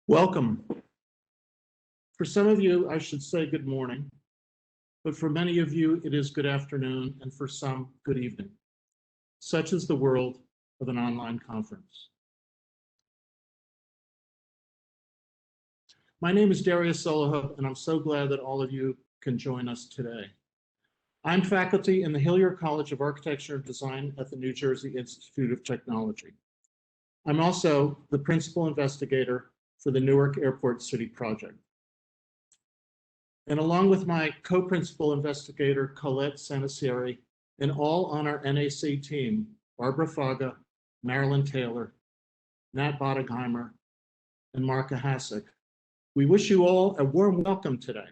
Welcome. For some of you, I should say good morning, but for many of you, it is good afternoon, and for some, good evening. Such is the world of an online conference. My name is Darius Solihup, and I'm so glad that all of you can join us today. I'm faculty in the Hilliard College of Architecture and Design at the New Jersey Institute of Technology. I'm also the principal investigator for the Newark Airport City project. And along with my co-principal investigator, Colette Sanasieri, and all on our NAC team, Barbara Faga, Marilyn Taylor, Nat Botigheimer, and Marka Hasek, we wish you all a warm welcome today.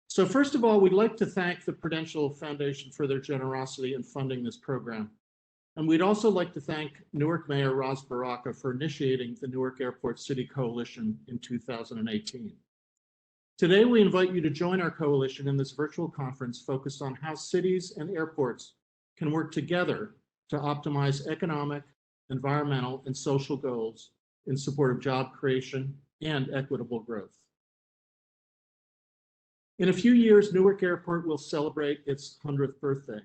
So first of all, we'd like to thank the Prudential Foundation for their generosity in funding this program. And we'd also like to thank Newark Mayor Ras Baraka for initiating the Newark Airport City Coalition in 2018. Today, we invite you to join our coalition in this virtual conference focused on how cities and airports can work together to optimize economic, environmental, and social goals in support of job creation and equitable growth. In a few years, Newark Airport will celebrate its 100th birthday.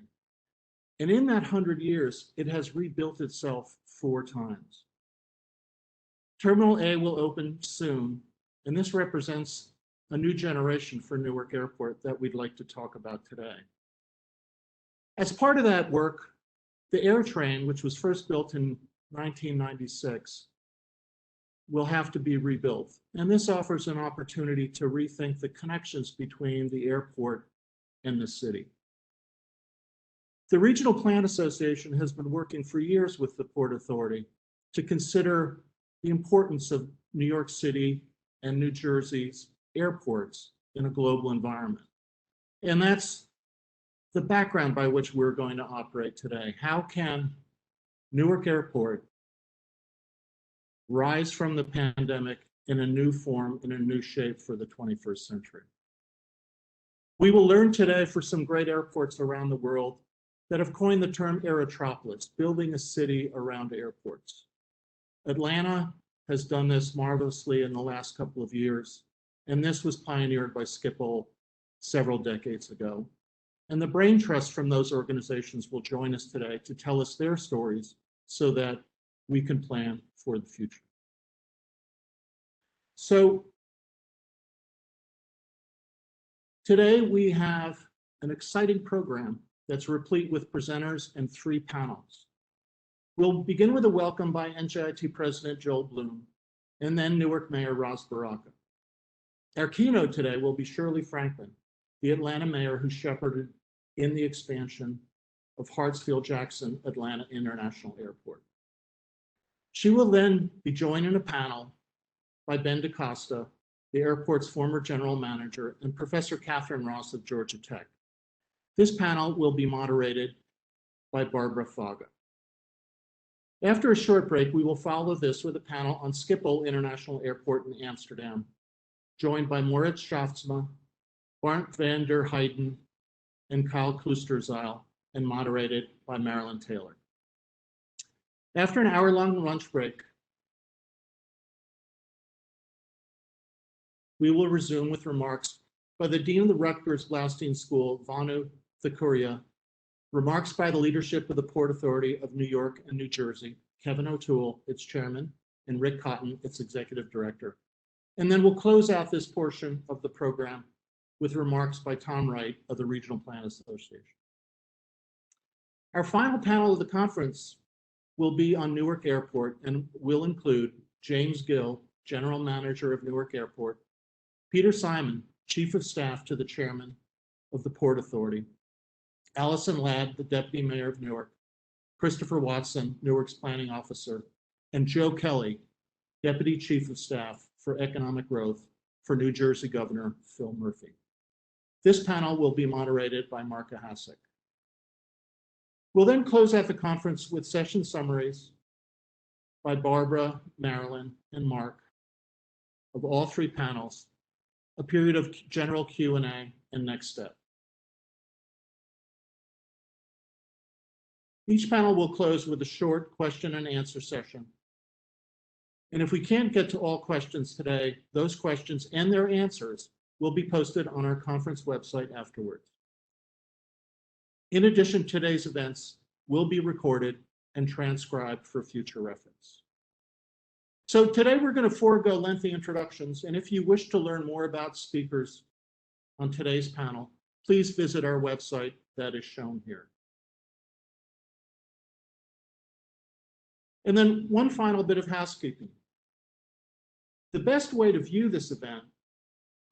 And in that 100 years, it has rebuilt itself 4 times. Terminal A will open soon, and this represents a new generation for Newark Airport that we'd like to talk about today. As part of that work, the AirTrain, which was first built in 1996, will have to be rebuilt. And this offers an opportunity to rethink the connections between the airport and the city. The Regional Plan Association has been working for years with the Port Authority to consider the importance of New York City and New Jersey's airports in a global environment. And that's the background by which we're going to operate today. How can Newark Airport rise from the pandemic in a new form, in a new shape for the 21st century? We will learn today for some great airports around the world that have coined the term Aerotropolis, building a city around airports. Atlanta has done this marvelously in the last couple of years, and this was pioneered by Schiphol several decades ago. And the brain trust from those organizations will join us today to tell us their stories so that we can plan for the future. So today we have an exciting program that's replete with presenters and 3 panels. We'll begin with a welcome by NJIT President Joel Bloom, and then Newark Mayor Ras Baraka. Our keynote today will be Shirley Franklin, the Atlanta mayor who shepherded in the expansion of Hartsfield-Jackson Atlanta International Airport. She will then be joined in a panel by Ben DaCosta, the airport's former general manager, and Professor Catherine Ross of Georgia Tech. This panel will be moderated by Barbara Faga. After a short break, we will follow this with a panel on Schiphol International Airport in Amsterdam, joined by Moritz Schaftsma, Bart Vanderheide, and Kyle Kloosterzeil, and moderated by Marilyn Taylor. After an hour-long lunch break, we will resume with remarks by the Dean of the Rutgers Blaustein School, Vanu Thakuriya, remarks by the leadership of the Port Authority of New York and New Jersey, Kevin O'Toole, its chairman, and Rick Cotton, its executive director. And then we'll close out this portion of the program with remarks by Tom Wright of the Regional Plan Association. Our final panel of the conference will be on Newark Airport and will include James Gill, General Manager of Newark Airport, Peter Simon, Chief of Staff to the Chairman of the Port Authority, Allison Ladd, the Deputy Mayor of Newark, Christopher Watson, Newark's Planning Officer, and Joe Kelly, Deputy Chief of Staff for Economic Growth for New Jersey Governor Phil Murphy. This panel will be moderated by Marka Hasek. We'll then close out the conference with session summaries by Barbara, Marilyn, and Mark of all 3 panels, a period of general Q&A, and next step. Each panel will close with a short question and answer session And if we can't get to all questions today, those questions and their answers will be posted on our conference website afterwards. In addition, today's events will be recorded and transcribed for future reference. So today we're going to forego lengthy introductions, and if you wish to learn more about speakers on today's panel, please visit our website that is shown here. And then one final bit of housekeeping. The best way to view this event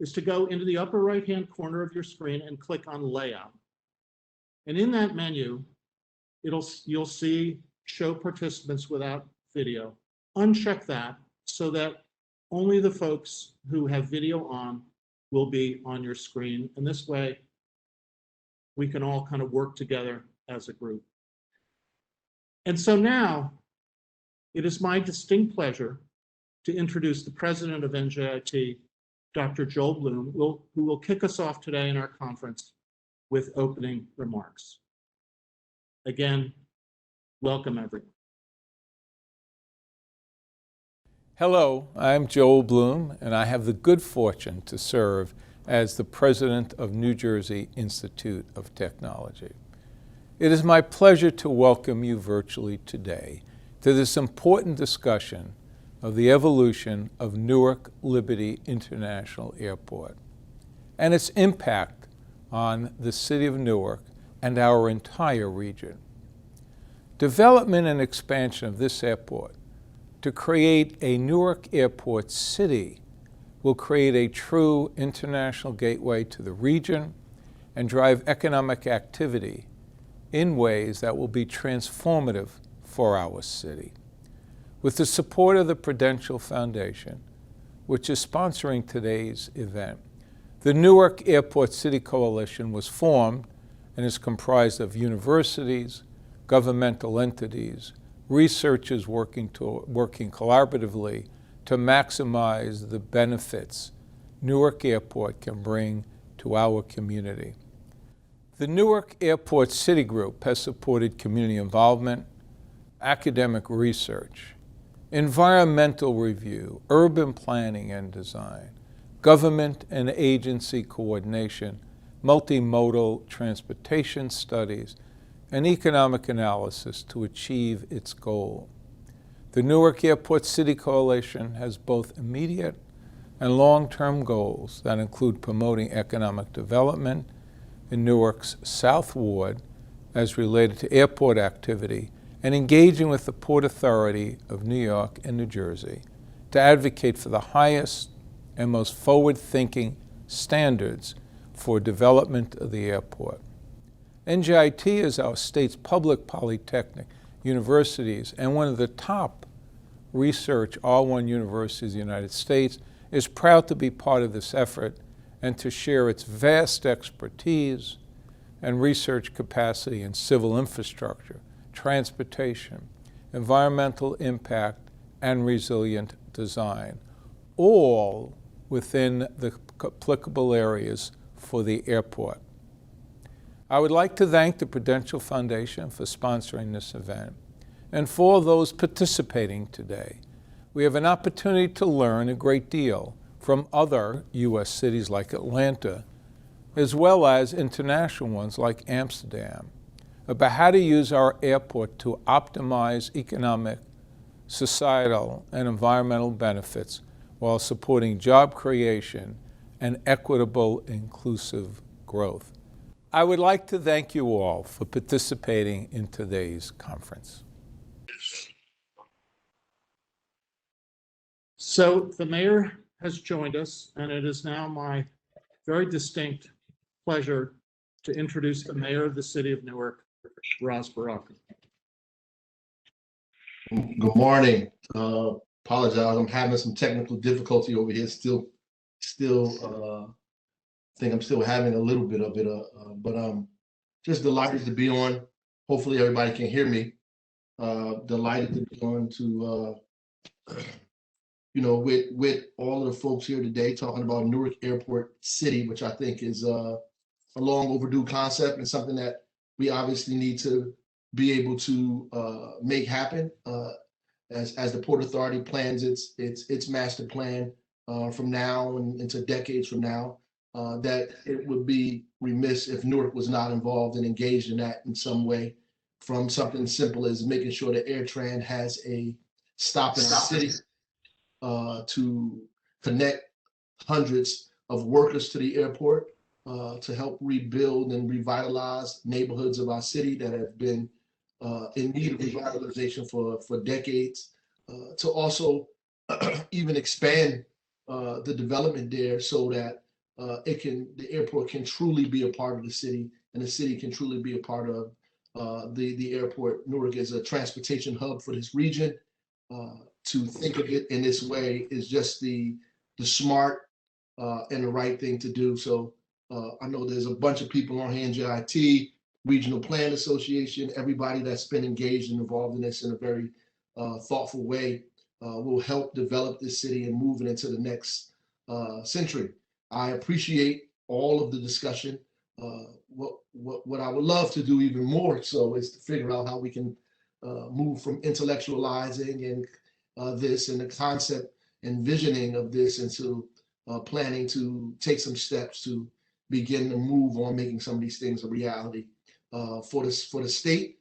is to go into the upper right-hand corner of your screen and click on Layout. And in that menu, you'll see Show Participants Without Video. Uncheck that so that only the folks who have video on will be on your screen. And this way, we can all kind of work together as a group. And so now, it is my distinct pleasure to introduce the president of NJIT, Dr. Joel Bloom, who will kick us off today in our conference with opening remarks. Again, welcome everyone. Hello, I'm Joel Bloom, and I have the good fortune to serve as the president of New Jersey Institute of Technology. It is my pleasure to welcome you virtually today to this important discussion of the evolution of Newark Liberty International Airport and its impact on the city of Newark and our entire region. Development and expansion of this airport to create a Newark Airport City will create a true international gateway to the region and drive economic activity in ways that will be transformative for our city. With the support of the Prudential Foundation, which is sponsoring today's event, the Newark Airport City Coalition was formed and is comprised of universities, governmental entities, researchers working collaboratively to maximize the benefits Newark Airport can bring to our community. The Newark Airport City Group has supported community involvement, academic research, environmental review, urban planning and design, government and agency coordination, multimodal transportation studies, and economic analysis to achieve its goal. The Newark Airport City Coalition has both immediate and long-term goals that include promoting economic development in Newark's South Ward as related to airport activity and engaging with the Port Authority of New York and New Jersey to advocate for the highest and most forward-thinking standards for development of the airport. NJIT is our state's public polytechnic universities and one of the top research R1 universities in the United States, is proud to be part of this effort and to share its vast expertise and research capacity in civil infrastructure, transportation, environmental impact, and resilient design, all within the applicable areas for the airport. I would like to thank the Prudential Foundation for sponsoring this event and for those participating today. We have an opportunity to learn a great deal from other U.S. cities like Atlanta, as well as international ones like Amsterdam, about how to use our airport to optimize economic, societal, and environmental benefits while supporting job creation and equitable, inclusive growth. I would like to thank you all for participating in today's conference. So the mayor has joined us, and it is now my very distinct pleasure to introduce the mayor of the city of Newark, Roz Baraka. Good morning. Apologize, I'm having some technical difficulty over here. Still, think I'm still having a little bit of it, but I'm just delighted to be on. Hopefully everybody can hear me. Delighted to be on to, with all of the folks here today talking about Newark Airport City, which I think is a long overdue concept and something that we obviously need to be able to make happen. as the Port Authority plans its master plan from now and into decades from now, that it would be remiss if Newark was not involved and engaged in that in some way, from something simple as making sure that AirTran has a stop in our city to connect hundreds of workers to the airport, to help rebuild and revitalize neighborhoods of our city that have been in need of revitalization for decades, to also even expand the development there so that the airport can truly be a part of the city, and the city can truly be a part of the airport. Newark is a transportation hub for this region. To think of it in this way is just the smart and the right thing to do. So I know there's a bunch of people on here, NJIT, Regional Plan Association, everybody that's been engaged and involved in this in a very thoughtful way will help develop this city and move it into the next century. I appreciate all of the discussion. What I would love to do even more so is to figure out how we can move from intellectualizing and this and the concept and visioning of this into planning to take some steps to begin to move on making some of these things a reality for the state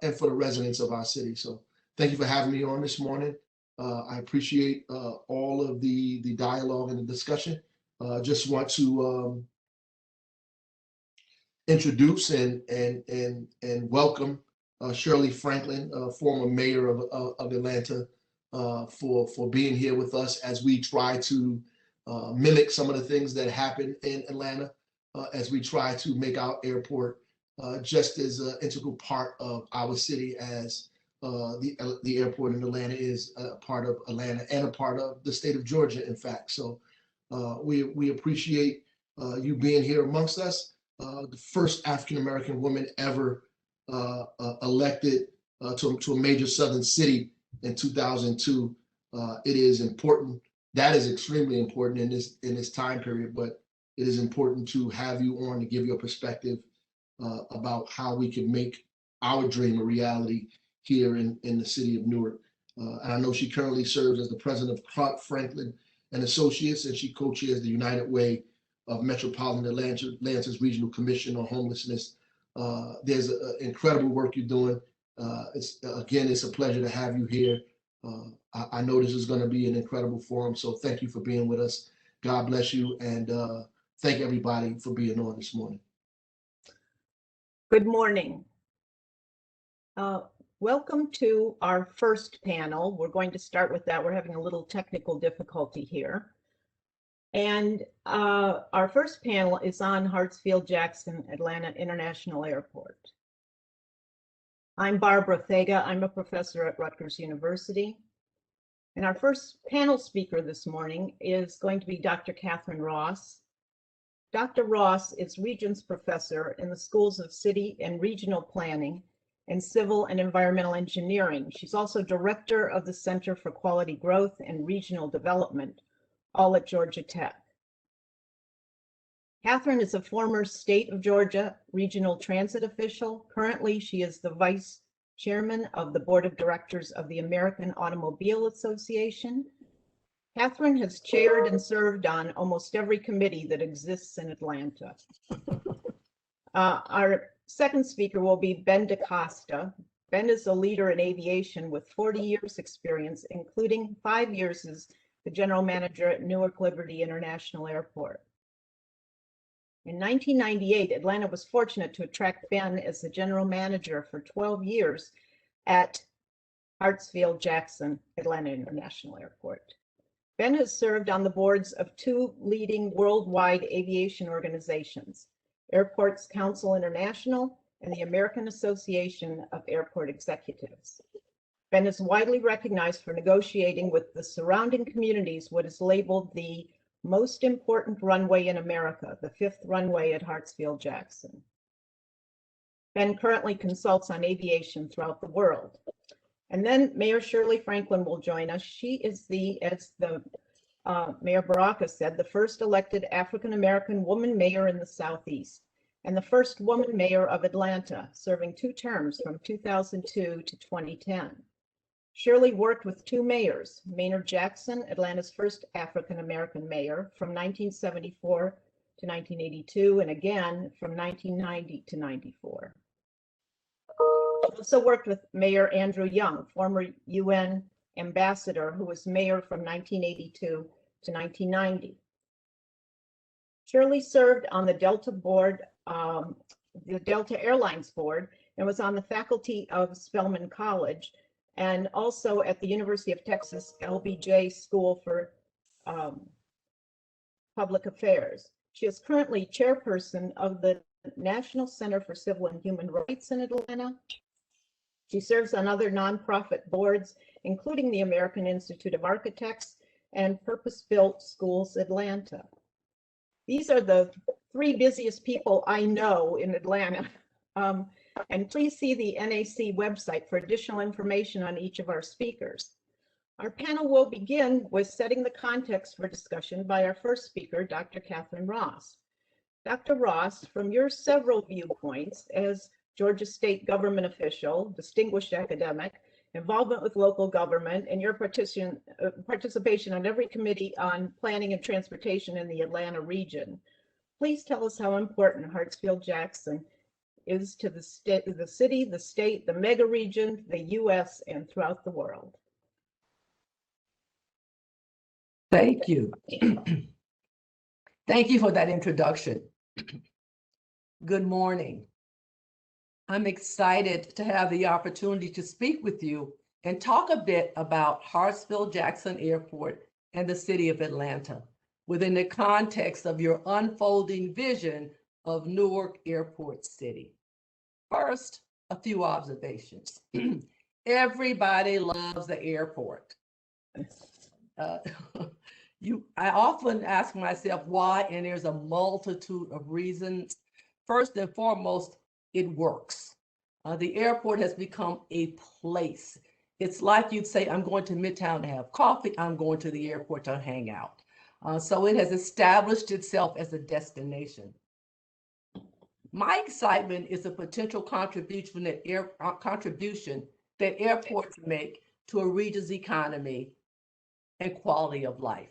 and for the residents of our city. So thank you for having me on this morning. I appreciate all of the dialogue and the discussion. Just want to introduce and welcome Shirley Franklin, former mayor of Atlanta, for being here with us as we try to mimic some of the things that happen in Atlanta, as we try to make our airport just as an integral part of our city as the airport in Atlanta is a part of Atlanta and a part of the state of Georgia, in fact. So we appreciate you being here amongst us. The first African-American woman ever elected to a major southern city in 2002. It is important. That is extremely important in this time period, but it is important to have you on to give your perspective about how we can make our dream a reality here in the city of Newark. And I know she currently serves as the president of Clark Franklin and Associates, and she co-chairs the United Way of Metropolitan Atlanta's Regional Commission on Homelessness. There's incredible work you're doing. It's a pleasure to have you here. I know this is going to be an incredible forum, so thank you for being with us. God bless you, and thank everybody for being on this morning. Good morning. Welcome to our first panel. We're going to start with that. We're having a little technical difficulty here. And our first panel is on Hartsfield-Jackson Atlanta International Airport. I'm Barbara Thega. I'm a professor at Rutgers University. And our first panel speaker this morning is going to be Dr. Catherine Ross. Dr. Ross is Regents Professor in the Schools of City and Regional Planning and Civil and Environmental Engineering. She's also Director of the Center for Quality Growth and Regional Development, all at Georgia Tech. Catherine is a former State of Georgia Regional Transit official. Currently, she is the Vice Chairman of the Board of Directors of the American Automobile Association. Catherine has chaired and served on almost every committee that exists in Atlanta. Our second speaker will be Ben DaCosta. Ben is a leader in aviation with 40 years experience, including 5 years as the general manager at Newark Liberty International Airport. In 1998, Atlanta was fortunate to attract Ben as the general manager for 12 years at Hartsfield-Jackson Atlanta International Airport. Ben has served on the boards of 2 leading worldwide aviation organizations, Airports Council International and the American Association of Airport Executives. Ben is widely recognized for negotiating with the surrounding communities what is labeled the most important runway in America, the 5th runway at Hartsfield-Jackson. Ben currently consults on aviation throughout the world. And then Mayor Shirley Franklin will join us. She is as Mayor Baraka said, the first elected African-American woman mayor in the Southeast, and the first woman mayor of Atlanta, serving 2 terms from 2002 to 2010. Shirley worked with two mayors, Maynard Jackson, Atlanta's first African-American mayor from 1974 to 1982, and again from 1990 to 94. Also worked with Mayor Andrew Young, former UN ambassador who was mayor from 1982 to 1990. Shirley served on the Delta board, the Delta Airlines board, and was on the faculty of Spelman College, and also at the University of Texas LBJ School for Public Affairs. She is currently chairperson of the National Center for Civil and Human Rights in Atlanta. She serves on other nonprofit boards, including the American Institute of Architects and Purpose Built Schools Atlanta. These are the three busiest people I know in Atlanta. And please see the NAC website for additional information on each of our speakers. Our panel will begin with setting the context for discussion by our first speaker, Dr. Catherine Ross. Dr. Ross, from your several viewpoints as Georgia State government official, distinguished academic, involvement with local government, and your participation on every committee on planning and transportation in the Atlanta region, please tell us how important Hartsfield-Jackson is to the city, the state, the mega region, the US, and throughout the world. Thank you. Thank you for that introduction. Good morning. I'm excited to have the opportunity to speak with you and talk a bit about Hartsfield-Jackson Airport and the city of Atlanta within the context of your unfolding vision of Newark Airport City. First, a few observations. Everybody loves the airport. I often ask myself why, and there's a multitude of reasons. First and foremost, it works. The airport has become a place. It's like you'd say, I'm going to Midtown to have coffee, I'm going to the airport to hang out. So it has established itself as a destination. My excitement is a potential contribution that airports make to a region's economy and quality of life.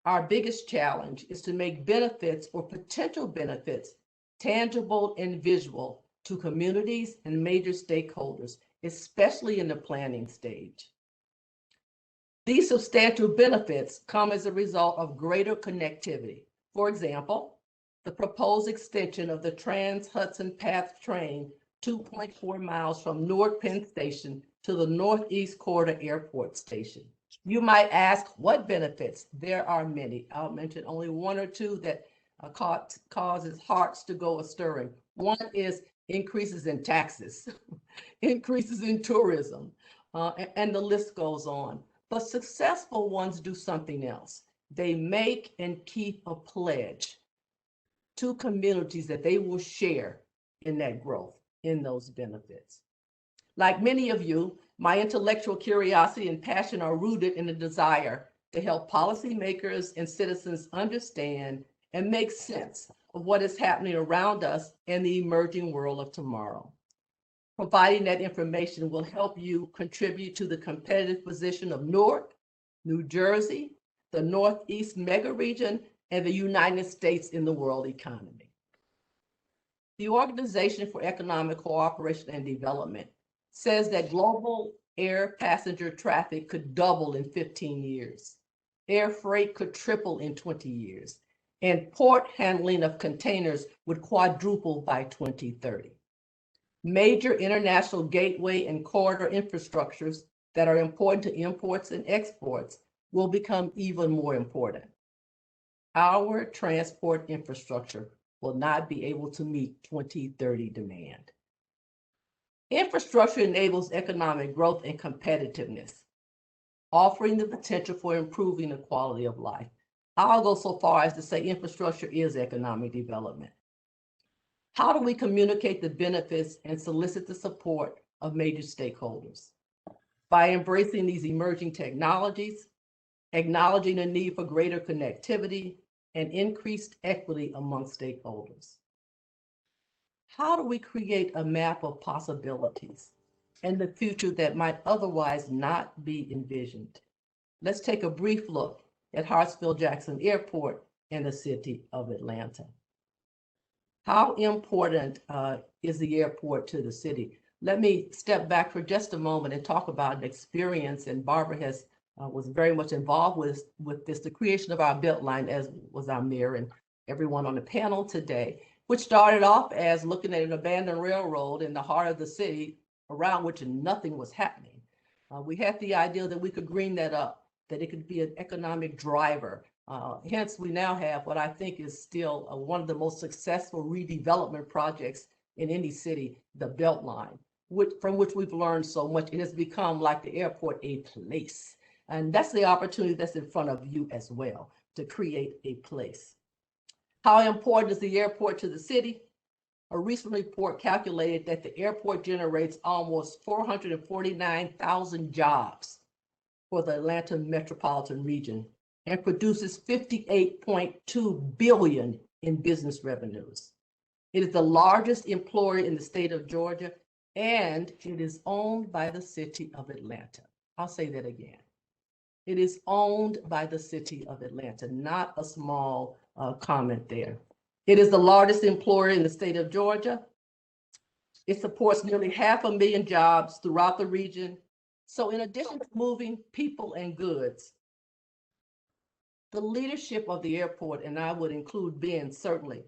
Our biggest challenge is to make benefits or potential benefits tangible and visual to communities and major stakeholders, especially in the planning stage. These substantial benefits come as a result of greater connectivity. For example, the proposed extension of the Trans-Hudson Path train 2.4 miles from Newark Penn Station to the Northeast Corridor Airport Station. You might ask, what benefits? There are many. I'll mention only one or two that causes hearts to go a-stirring. One is increases in taxes, increases in tourism, and the list goes on. But successful ones do something else. They make and keep a pledge to communities that they will share in that growth, in those benefits. Like many of you, my intellectual curiosity and passion are rooted in a desire to help policymakers and citizens understand and make sense of what is happening around us and the emerging world of tomorrow. Providing that information will help you contribute to the competitive position of Newark, New Jersey, the Northeast mega region, and the United States in the world economy. The Organization for Economic Cooperation and Development says that global air passenger traffic could double in 15 years. Air freight could triple in 20 years, and port handling of containers would quadruple by 2030. Major international gateway and corridor infrastructures that are important to imports and exports will become even more important. Our transport infrastructure will not be able to meet 2030 demand. Infrastructure enables economic growth and competitiveness, offering the potential for improving the quality of life. I'll go so far as to say infrastructure is economic development. How do we communicate the benefits and solicit the support of major stakeholders? By embracing these emerging technologies, acknowledging the need for greater connectivity and increased equity among stakeholders. How do we create a map of possibilities? and the future that might otherwise not be envisioned. Let's take a brief look at Hartsfield-Jackson Airport in the city of Atlanta. How important is the airport to the city? Let me step back for just a moment and talk about an experience, and Barbara was very much involved with this, the creation of our Beltline, as was our mayor and everyone on the panel today, which started off as looking at an abandoned railroad in the heart of the city around which nothing was happening. We had the idea that we could green that up, that it could be an economic driver. Hence, we now have what I think is still one of the most successful redevelopment projects in any city, the Beltline, from which we've learned so much. It has become, like the airport, a place. And that's the opportunity that's in front of you as well, to create a place. How important is the airport to the city? A recent report calculated that the airport generates almost 449,000 jobs for the Atlanta metropolitan region and produces $58.2 billion in business revenues. It is the largest employer in the state of Georgia, and it is owned by the city of Atlanta. I'll say that again. It is owned by the city of Atlanta, not a small comment there. It is the largest employer in the state of Georgia. It supports nearly 500,000 jobs throughout the region. So in addition to moving people and goods, the leadership of the airport, and I would include Ben certainly,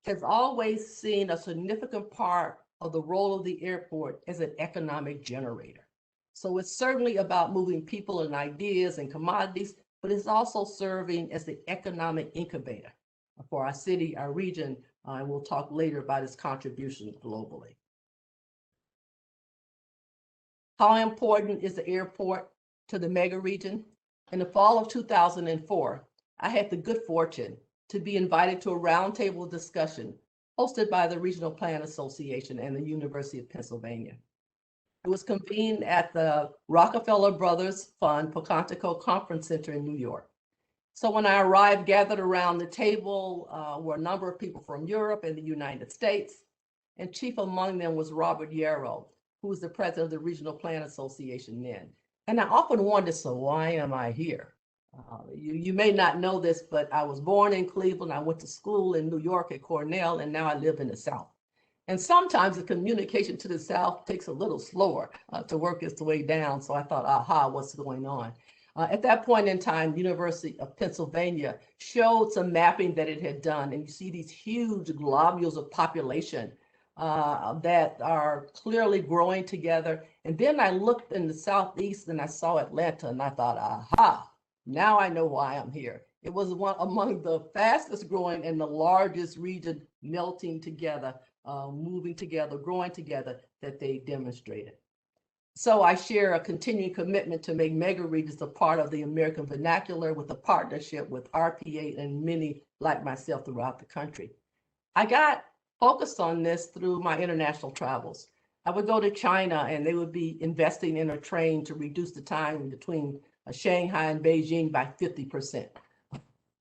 has always seen a significant part of the role of the airport as an economic generator. So it's certainly about moving people and ideas and commodities, but it's also serving as the economic incubator for our city, our region, and we'll talk later about its contribution globally. How important is the airport to the mega region? In the fall of 2004, I had the good fortune to be invited to a roundtable discussion hosted by the Regional Plan Association and the University of Pennsylvania. It was convened at the Rockefeller Brothers Fund Pocantico Conference Center in New York. So when I arrived, gathered around the table were a number of people from Europe and the United States, and chief among them was Robert Yarrow, who was the president of the Regional Plan Association then. And I often wondered, so why am I here? You may not know this, but I was born in Cleveland. I went to school in New York at Cornell, and now I live in the South. And sometimes the communication to the South takes a little slower to work its way down. So I thought, aha, what's going on? At that point in time, the University of Pennsylvania showed some mapping that it had done. And you see these huge globules of population that are clearly growing together. And then I looked in the Southeast and I saw Atlanta and I thought, aha, now I know why I'm here. It was one among the fastest growing and the largest region melting together, moving together, growing together that they demonstrated. So I share a continuing commitment to make mega regions a part of the American vernacular with a partnership with RPA and many like myself throughout the country. I got focused on this through my international travels. I would go to China and they would be investing in a train to reduce the time between Shanghai and Beijing by 50%.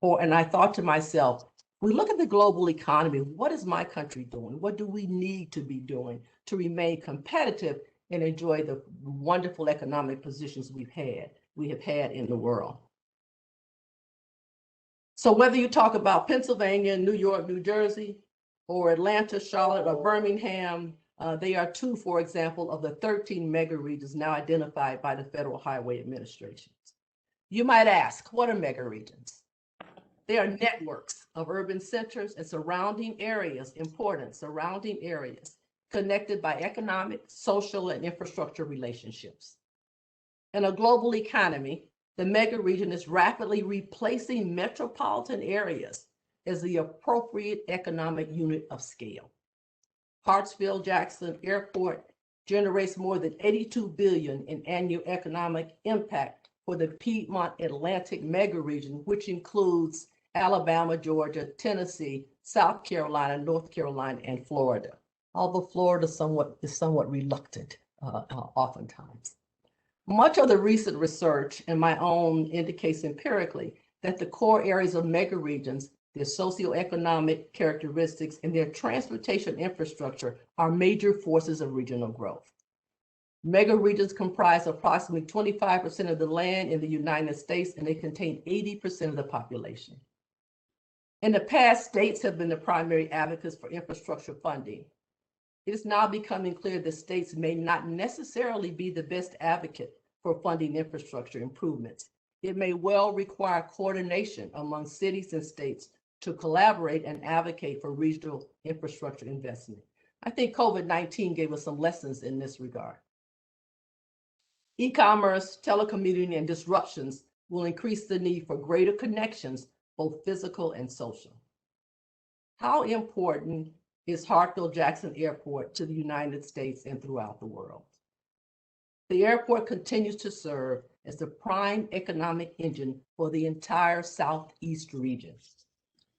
And I thought to myself, we look at the global economy, what is my country doing? What do we need to be doing to remain competitive and enjoy the wonderful economic positions we have had in the world? So whether you talk about Pennsylvania, New York, New Jersey, or Atlanta, Charlotte, or Birmingham, they are two, for example, of the 13 mega regions now identified by the Federal Highway Administration. You might ask, what are mega regions? They are networks of urban centers and surrounding areas, important surrounding areas, connected by economic, social, and infrastructure relationships. In a global economy, the mega region is rapidly replacing metropolitan areas as the appropriate economic unit of scale. Hartsfield-Jackson Airport generates more than $82 billion in annual economic impact for the Piedmont Atlantic mega region, which includes Alabama, Georgia, Tennessee, South Carolina, North Carolina, and Florida. Although Florida is somewhat reluctant oftentimes. Much of the recent research and my own indicates empirically that the core areas of mega regions, their socioeconomic characteristics, and their transportation infrastructure are major forces of regional growth. Mega regions comprise approximately 25% of the land in the United States, and they contain 80% of the population. In the past, states have been the primary advocates for infrastructure funding. It is now becoming clear that states may not necessarily be the best advocate for funding infrastructure improvements. It may well require coordination among cities and states to collaborate and advocate for regional infrastructure investment. I think COVID-19 gave us some lessons in this regard. E-commerce, telecommuting, and disruptions will increase the need for greater connections, both physical and social. How important is Hartsfield-Jackson Airport to the United States and throughout the world? The airport continues to serve as the prime economic engine for the entire Southeast region.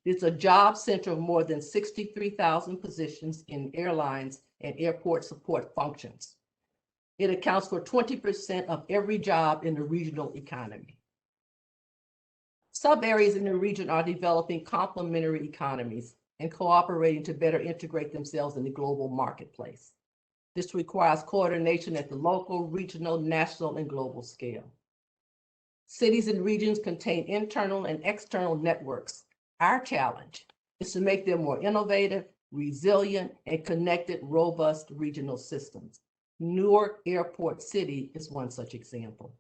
It's a job center of more than 63,000 positions in airlines and airport support functions. It accounts for 20% of every job in the regional economy. Sub-areas in the region are developing complementary economies and cooperating to better integrate themselves in the global marketplace. This requires coordination at the local, regional, national, and global scale. Cities and regions contain internal and external networks. Our challenge is to make them more innovative, resilient, and connected, robust regional systems. Newark Airport City is one such example.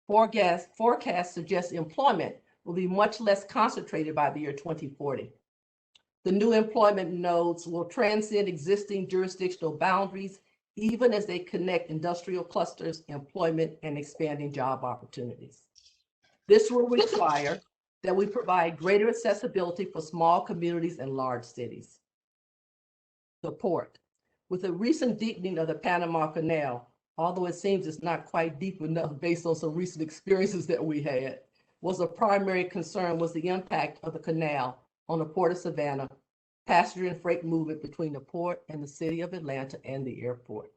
Forecasts suggest employment will be much less concentrated by the year 2040. The new employment nodes will transcend existing jurisdictional boundaries, even as they connect industrial clusters, employment, and expanding job opportunities. This will require that we provide greater accessibility for small communities and large cities. The port. With the recent deepening of the Panama Canal, although it seems it's not quite deep enough based on some recent experiences that we had, was a primary concern was the impact of the canal on the Port of Savannah, passenger and freight movement between the port and the city of Atlanta and the airport.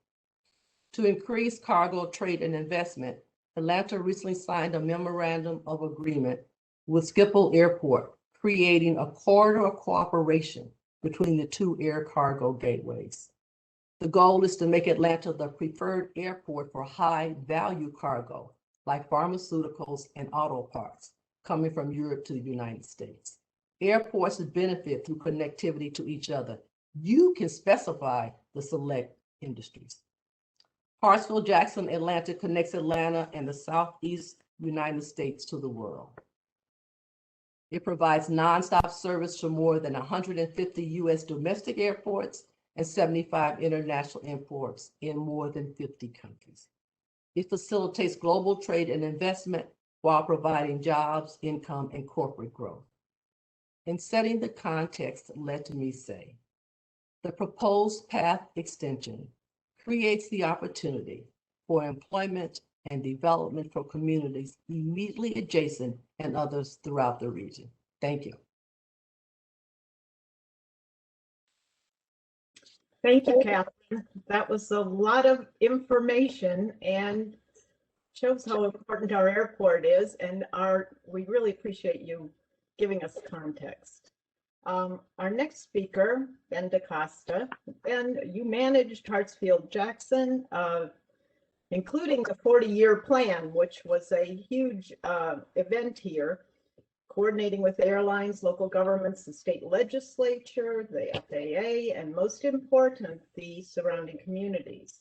To increase cargo trade and investment, Atlanta recently signed a memorandum of agreement with Schiphol Airport, creating a corridor of cooperation between the two air cargo gateways. The goal is to make Atlanta the preferred airport for high-value cargo, like pharmaceuticals and auto parts, coming from Europe to the United States. Airports benefit through connectivity to each other. You can specify the select industries. Hartsfield-Jackson Atlanta connects Atlanta and the Southeast United States to the world. It provides nonstop service to more than 150 U.S. domestic airports and 75 international airports in more than 50 countries. It facilitates global trade and investment while providing jobs, income, and corporate growth. In setting the context, let me say, the proposed path extension creates the opportunity for employment and development for communities immediately adjacent and others throughout the region. Thank you. Thank you, Catherine. That was a lot of information and shows how important our airport is, and we really appreciate you giving us context. Our next speaker, Ben DaCosta. Ben, you managed Hartsfield-Jackson, including the 40-year plan, which was a huge event here, coordinating with airlines, local governments, the state legislature, the FAA, and most important, the surrounding communities.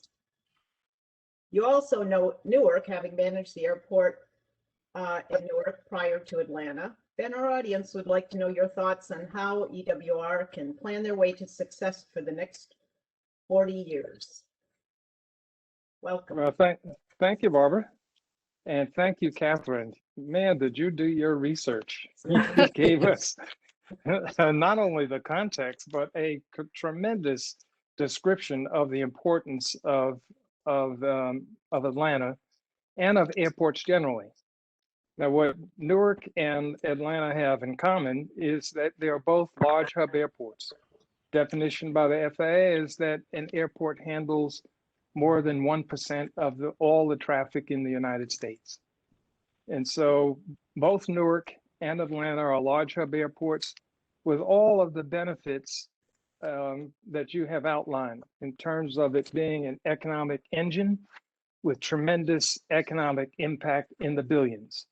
You also know Newark, having managed the airport in Newark prior to Atlanta. Ben, our audience would like to know your thoughts on how EWR can plan their way to success for the next 40 years. Welcome. Well, thank you, Barbara. And thank you, Catherine. Man, did you do your research? You gave us not only the context, but a tremendous description of the importance of Atlanta and of airports generally. Now, what Newark and Atlanta have in common is that they are both large hub airports. Definition by the FAA is that an airport handles more than 1% of all the traffic in the United States. And so both Newark and Atlanta are large hub airports with all of the benefits that you have outlined in terms of it being an economic engine with tremendous economic impact in the billions.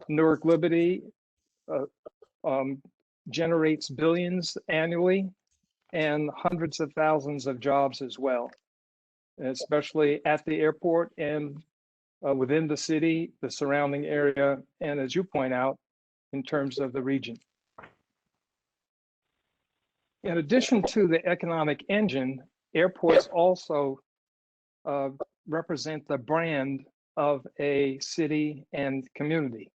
Newark Liberty generates billions annually and hundreds of thousands of jobs as well, especially at the airport and within the city, the surrounding area, and as you point out, in terms of the region. In addition to the economic engine, airports also represent the brand of a city and community.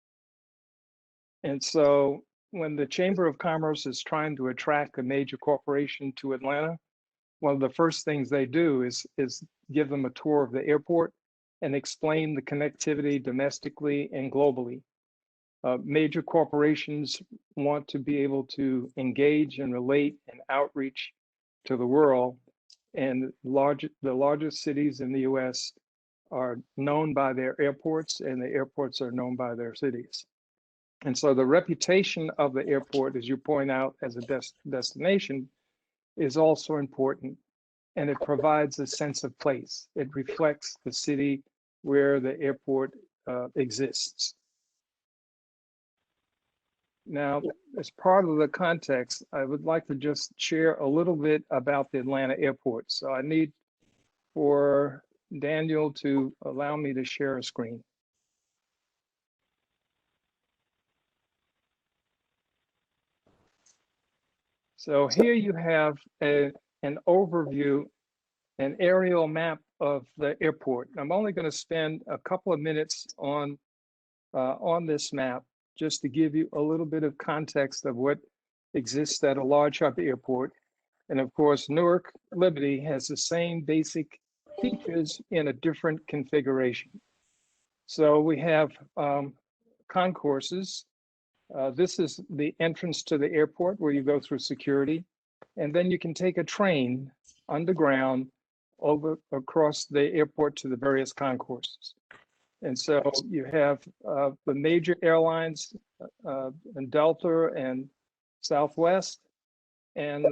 And so when the Chamber of Commerce is trying to attract a major corporation to Atlanta, one of the first things they do is give them a tour of the airport and explain the connectivity domestically and globally. Major corporations want to be able to engage and relate and outreach to the world. And the largest cities in the US are known by their airports, and the airports are known by their cities. And so the reputation of the airport, as you point out, as a destination is also important. And it provides a sense of place. It reflects the city where the airport exists. Now, as part of the context, I would like to just share a little bit about the Atlanta airport. So I need for Daniel to allow me to share a screen. So here you have an overview, an aerial map of the airport. I'm only going to spend a couple of minutes on this map just to give you a little bit of context of what exists at a large hub airport. And of course, Newark Liberty has the same basic features in a different configuration. So we have concourses. This is the entrance to the airport where you go through security. And then you can take a train underground over across the airport to the various concourses. And so you have the major airlines, and Delta and Southwest, and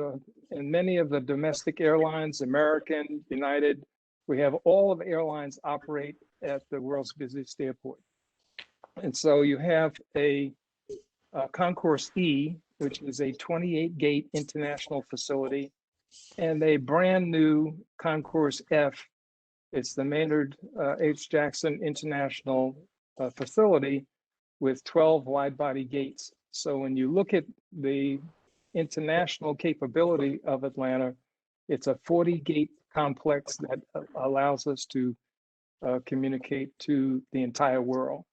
many of the domestic airlines, American, United. We have all of the airlines operate at the world's busiest airport. And so you have a Concourse E, which is a 28-gate international facility, and a brand new Concourse F. It's the Maynard H. Jackson International facility with 12 wide-body gates. So when you look at the international capability of Atlanta, it's a 40-gate complex that allows us to communicate to the entire world.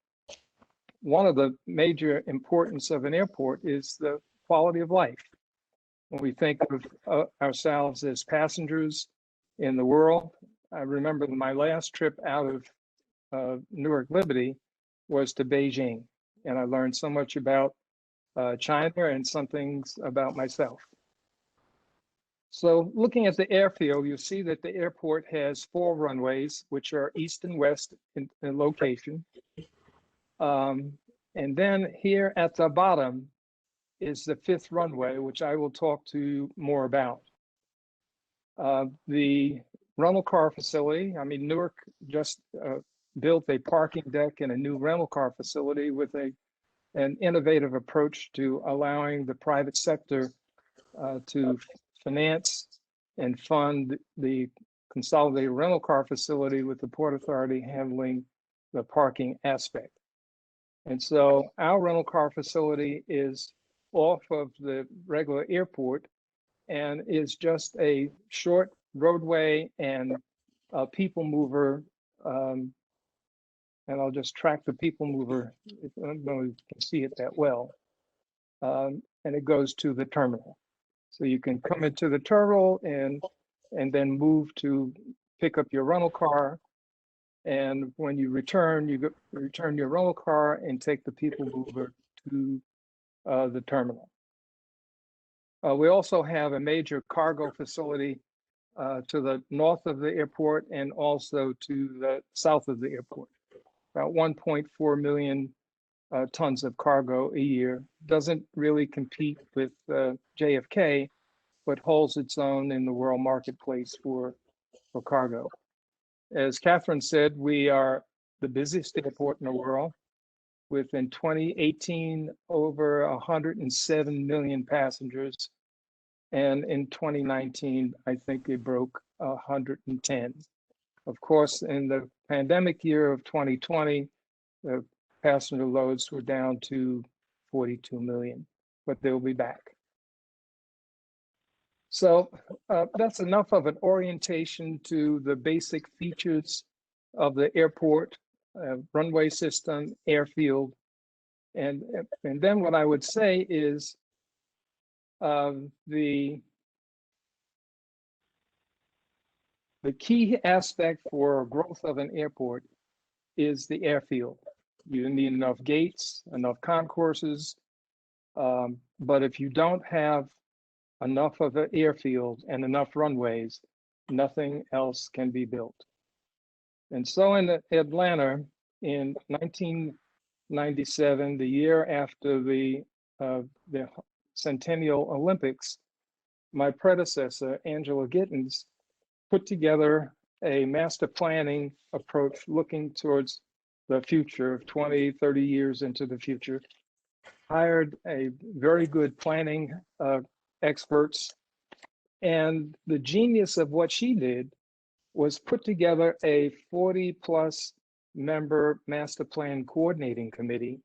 One of the major importance of an airport is the quality of life. When we think of ourselves as passengers in the world, I remember my last trip out of Newark Liberty was to Beijing, and I learned so much about China and some things about myself. So looking at the airfield, you see that the airport has 4 runways, which are east and west in location. And then here at the bottom is the 5th runway, which I will talk to you more about. The rental car facility, I mean, Newark just built a parking deck and a new rental car facility with an innovative approach to allowing the private sector to finance and fund the consolidated rental car facility with the Port Authority handling the parking aspect. And so our rental car facility is off of the regular airport and is just a short roadway and a people mover. And I'll just track the people mover. I don't know if you can see it that well. And it goes to the terminal. So you can come into the terminal and then move to pick up your rental car. And when you return your rental car and take the people mover to the terminal. We also have a major cargo facility to the north of the airport and also to the south of the airport. About 1.4 million tons of cargo a year. Doesn't really compete with JFK, but holds its own in the world marketplace for cargo. As Catherine said, we are the busiest airport in the world, with in 2018 over 107 million passengers. And in 2019, I think it broke 110. Of course, in the pandemic year of 2020, the passenger loads were down to 42 million, but they'll be back. So that's enough of an orientation to the basic features of the airport, runway system, airfield. And then what I would say is the key aspect for growth of an airport is the airfield. You need enough gates, enough concourses, but if you don't have enough of an airfield and enough runways, nothing else can be built. And so in Atlanta in 1997, the year after the Centennial Olympics, my predecessor, Angela Gittens, put together a master planning approach looking towards the future of 20, 30 years into the future, hired a very good planning experts. And the genius of what she did was put together a 40+ member master plan coordinating committee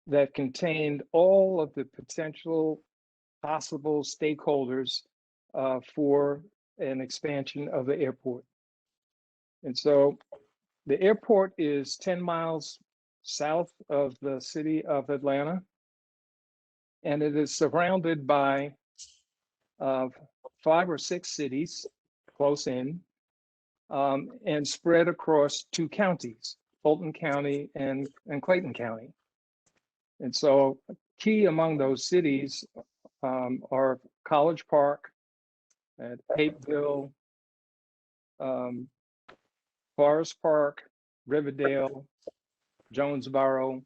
that contained all of the potential possible stakeholders for an expansion of the airport. And so the airport is 10 miles south of the city of Atlanta, and it is surrounded by 5 or 6 cities close in, and spread across 2 counties, Fulton County and Clayton County. And so key among those cities are College Park, Hapeville, Forest Park, Riverdale, Jonesboro.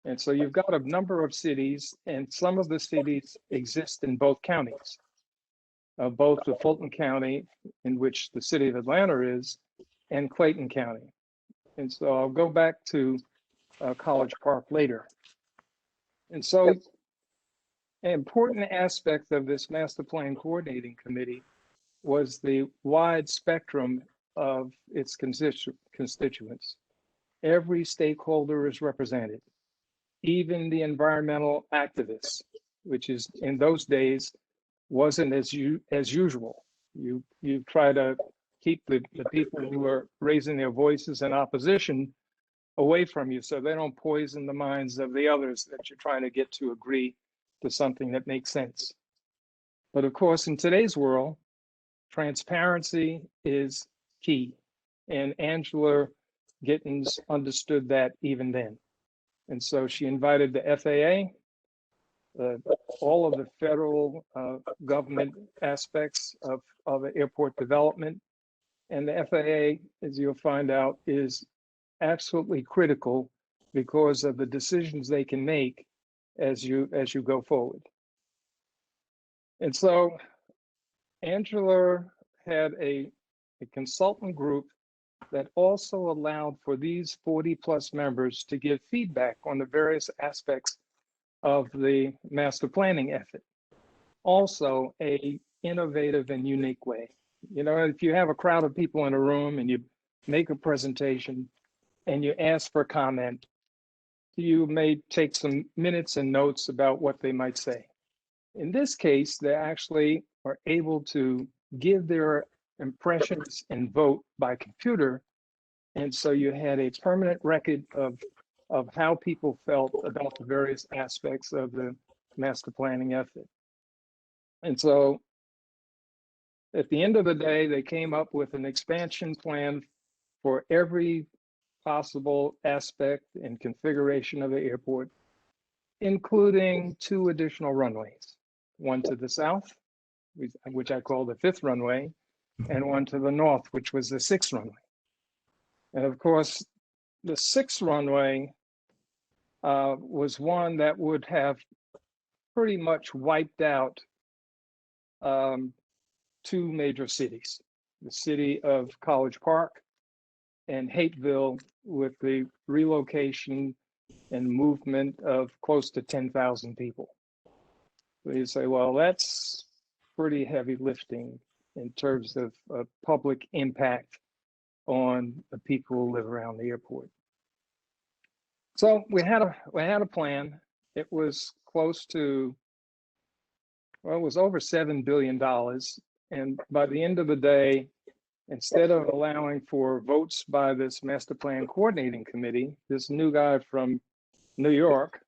And so you've got a number of cities, and some of the cities exist in both counties, both the Fulton County, in which the city of Atlanta is, and Clayton County. And so I'll go back to College Park later. And so an important aspect of this master plan coordinating committee was the wide spectrum of its constituents. Every stakeholder is represented, even the environmental activists, which is in those days wasn't as usual. You try to keep the people who are raising their voices in opposition away from you so they don't poison the minds of the others that you're trying to get to agree to something that makes sense. But of course, in today's world, transparency is key. And Angela Gittens understood that even then. And so she invited the FAA, all of the federal government aspects of airport development. And the FAA, as you'll find out, is absolutely critical because of the decisions they can make as you go forward. And so Angela had a consultant group that also allowed for these 40+ members to give feedback on the various aspects of the master planning effort. Also a innovative and unique way. You know, if you have a crowd of people in a room and you make a presentation and you ask for comment, you may take some minutes and notes about what they might say. In this case, they actually are able to give their impressions and vote by computer. And so you had a permanent record of how people felt about the various aspects of the master planning effort. And so at the end of the day, they came up with an expansion plan for every possible aspect and configuration of the airport, including 2 additional runways, one to the south, which I call the 5th runway, and one to the north, which was the 6th runway. And of course, the 6th runway was one that would have pretty much wiped out two major cities, the city of College Park and Hateville, with the relocation and movement of close to 10,000 people. So you say, well, that's pretty heavy lifting in terms of public impact on the people who live around the airport. So we had a plan. It was close to, well, it was over $7 billion. And by the end of the day, instead of allowing for votes by this master plan coordinating committee, this new guy from New York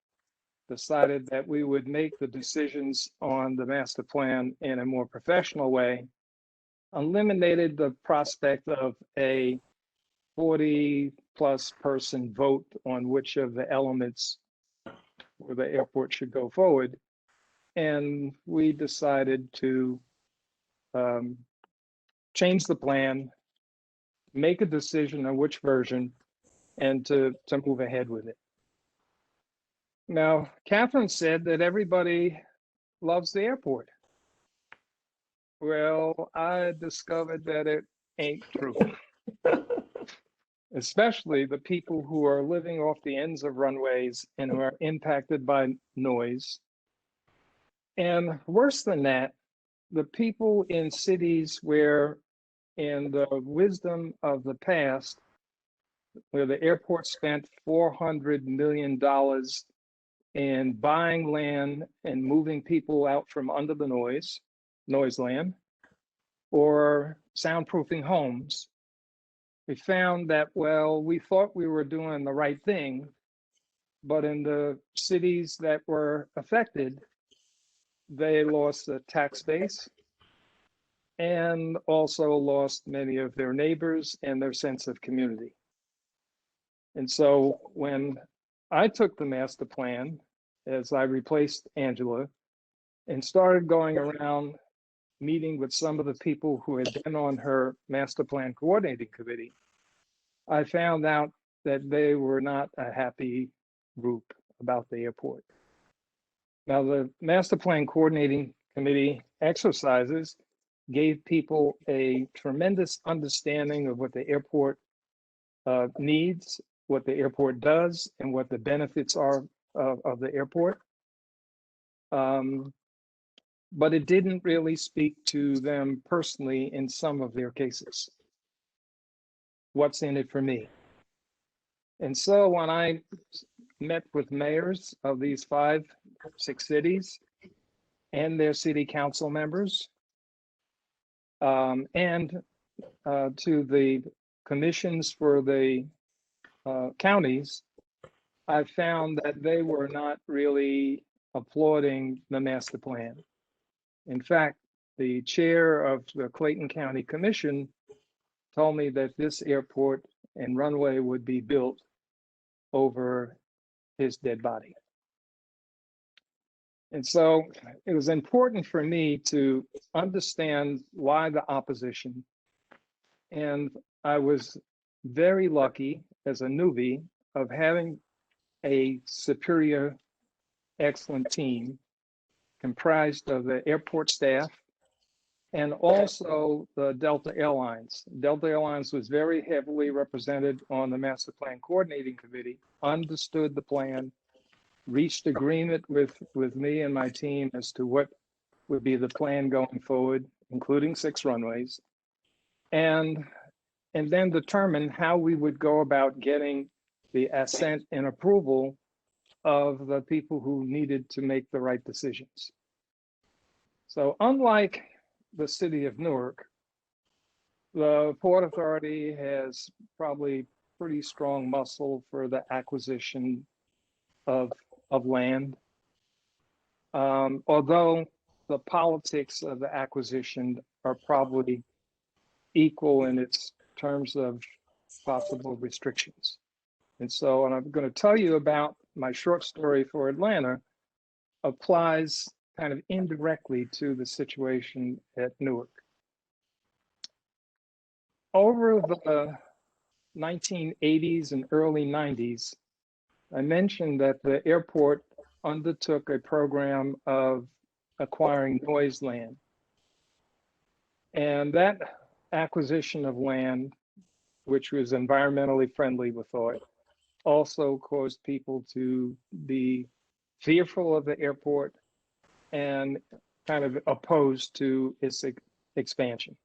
decided that we would make the decisions on the master plan in a more professional way, eliminated the prospect of a 40+ person vote on which of the elements where the airport should go forward. And we decided to change the plan, make a decision on which version, and to move ahead with it. Now, Catherine said that everybody loves the airport. Well, I discovered that it ain't true. Especially the people who are living off the ends of runways and who are impacted by noise. And worse than that, the people in cities where, in the wisdom of the past, where the airport spent $400 million in buying land and moving people out from under the noise land, or soundproofing homes, we found that, well, we thought we were doing the right thing, but in the cities that were affected, they lost the tax base and also lost many of their neighbors and their sense of community. And so when I took the master plan, as I replaced Angela, and started going around meeting with some of the people who had been on her master plan coordinating committee, I found out that they were not a happy group about the airport. Now, the master plan coordinating committee exercises gave people a tremendous understanding of what the airport needs, what the airport does, and what the benefits are of the airport. But it didn't really speak to them personally in some of their cases. What's in it for me? And so when I met with mayors of these 5-6 cities and their city council members, and to the commissions for the counties, I found that they were not really applauding the master plan. In fact, the chair of the Clayton County Commission told me that this airport and runway would be built over his dead body. And so it was important for me to understand why the opposition. And I was very lucky as a newbie of having a superior, excellent team comprised of the airport staff and also the Delta Airlines. Delta Airlines was very heavily represented on the Master Plan Coordinating Committee, understood the plan, reached agreement with me and my team as to what would be the plan going forward, including 6 runways, and then determine how we would go about getting the assent and approval of the people who needed to make the right decisions. So unlike the city of Newark, the Port Authority has probably pretty strong muscle for the acquisition of land. Although the politics of the acquisition are probably equal in its terms of possible restrictions. And so, and I'm going to tell you about my short story for Atlanta, applies kind of indirectly to the situation at Newark. Over the 1980s and early 90s, I mentioned that the airport undertook a program of acquiring noise land. And that acquisition of land, which was environmentally friendly, we thought, also caused people to be fearful of the airport and kind of opposed to its expansion.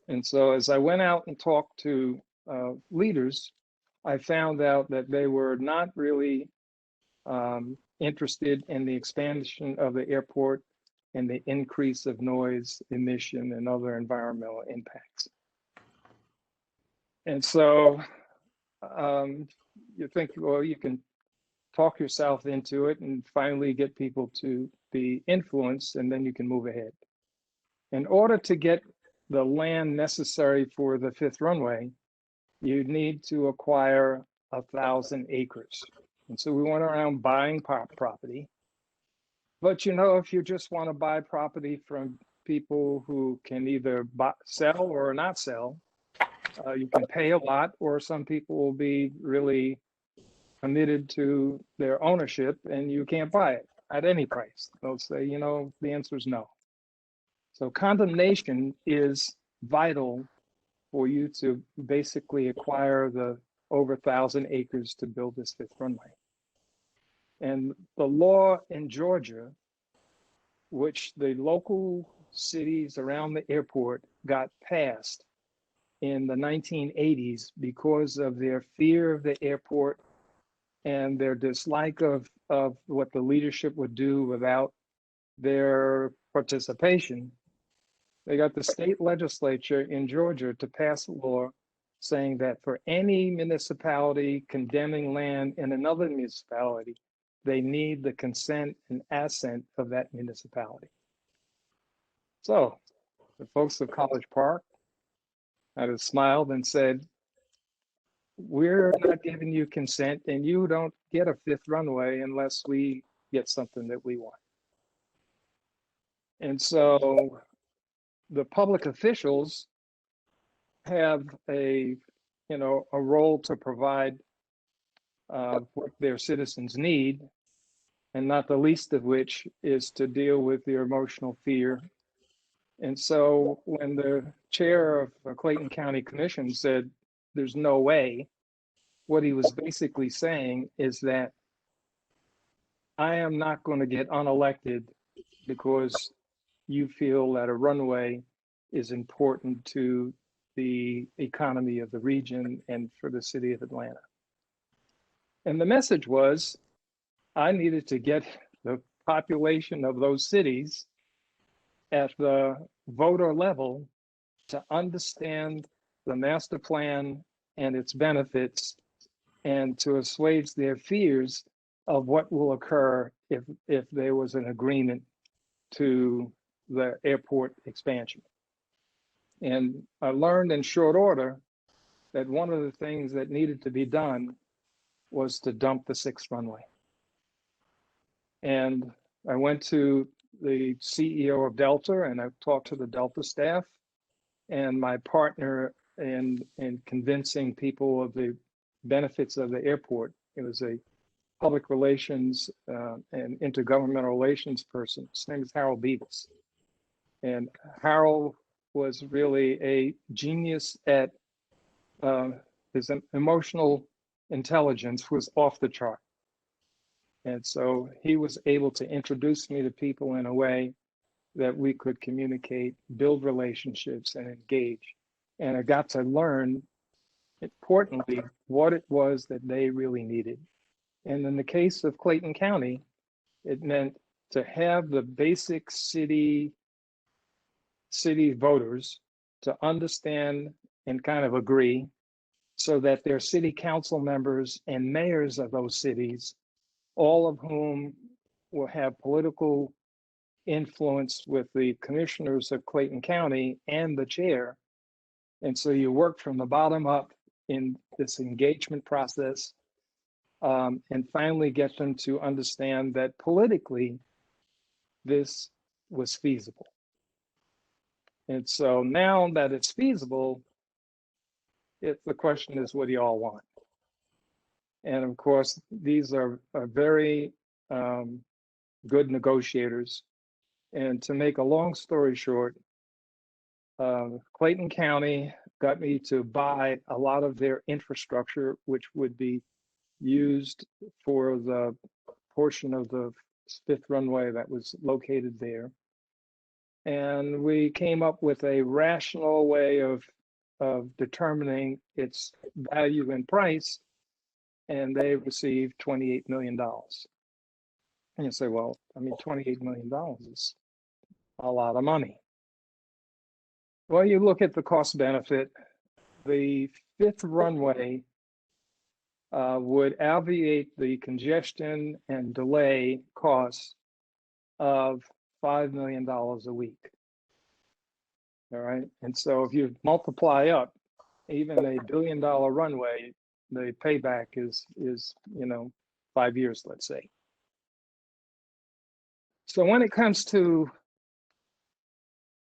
And so as I went out and talked to leaders, I found out that they were not really interested in the expansion of the airport and the increase of noise emission and other environmental impacts. And so you think, well, you can talk yourself into it and finally get people to be influenced, and then you can move ahead. In order to get the land necessary for the fifth runway, you need to acquire 1,000 acres. And so we went around buying property. But you know, if you just want to buy property from people who can either sell or not sell, you can pay a lot, or some people will be really committed to their ownership and you can't buy it at any price. They'll say, you know, the answer is no. So condemnation is vital for you to basically acquire the over 1,000 acres to build this fifth runway. And the law in Georgia, which the local cities around the airport got passed in the 1980s because of their fear of the airport and their dislike of what the leadership would do without their participation, they got the state legislature in Georgia to pass a law saying that for any municipality condemning land in another municipality, they need the consent and assent of that municipality. So the folks of College Park had smiled and said, we're not giving you consent and you don't get a fifth runway unless we get something that we want. And so the public officials have a role to provide what their citizens need, and not the least of which is to deal with their emotional fear. And so when the chair of the Clayton County Commission said there's no way, what he was basically saying is that I am not going to get unelected because you feel that a runway is important to the economy of the region and for the city of Atlanta. And the message was, I needed to get the population of those cities at the voter level to understand the master plan and its benefits and to assuage their fears of what will occur if there was an agreement to the airport expansion. And I learned in short order that one of the things that needed to be done was to dump the sixth runway. And I went to the CEO of Delta and I talked to the Delta staff, and my partner in convincing people of the benefits of the airport. It was a public relations and intergovernmental relations person. His name is Harold Beavis. And Harold was really a genius at his emotional intelligence was off the chart. And so he was able to introduce me to people in a way that we could communicate, build relationships, and engage. And I got to learn, importantly, what it was that they really needed. And in the case of Clayton County, it meant to have the basic city voters to understand and kind of agree so that their city council members and mayors of those cities, all of whom will have political influence with the commissioners of Clayton County and the chair. And so you work from the bottom up in this engagement process and finally get them to understand that politically this was feasible. And so now that it's feasible, the question is, what do you all want? And of course, these are very good negotiators. And to make a long story short, Clayton County got me to buy a lot of their infrastructure, which would be used for the portion of the fifth runway that was located there. And we came up with a rational way of determining its value and price, and they received $28 million. And you say, well, I mean, $28 million is a lot of money. Well, you look at the cost benefit, the fifth runway would alleviate the congestion and delay costs of $5 million a week. All right. And so if you multiply up even a $1 billion runway, the payback is 5 years, let's say. So when it comes to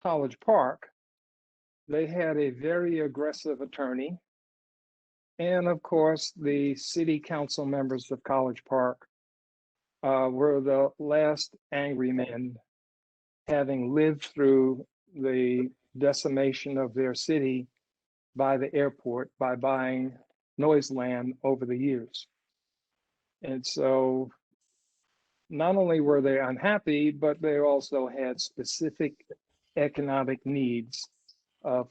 College Park, they had a very aggressive attorney. And of course, the city council members of College Park were the last angry men, having lived through the decimation of their city by the airport by buying noise land over the years. And so not only were they unhappy, but they also had specific economic needs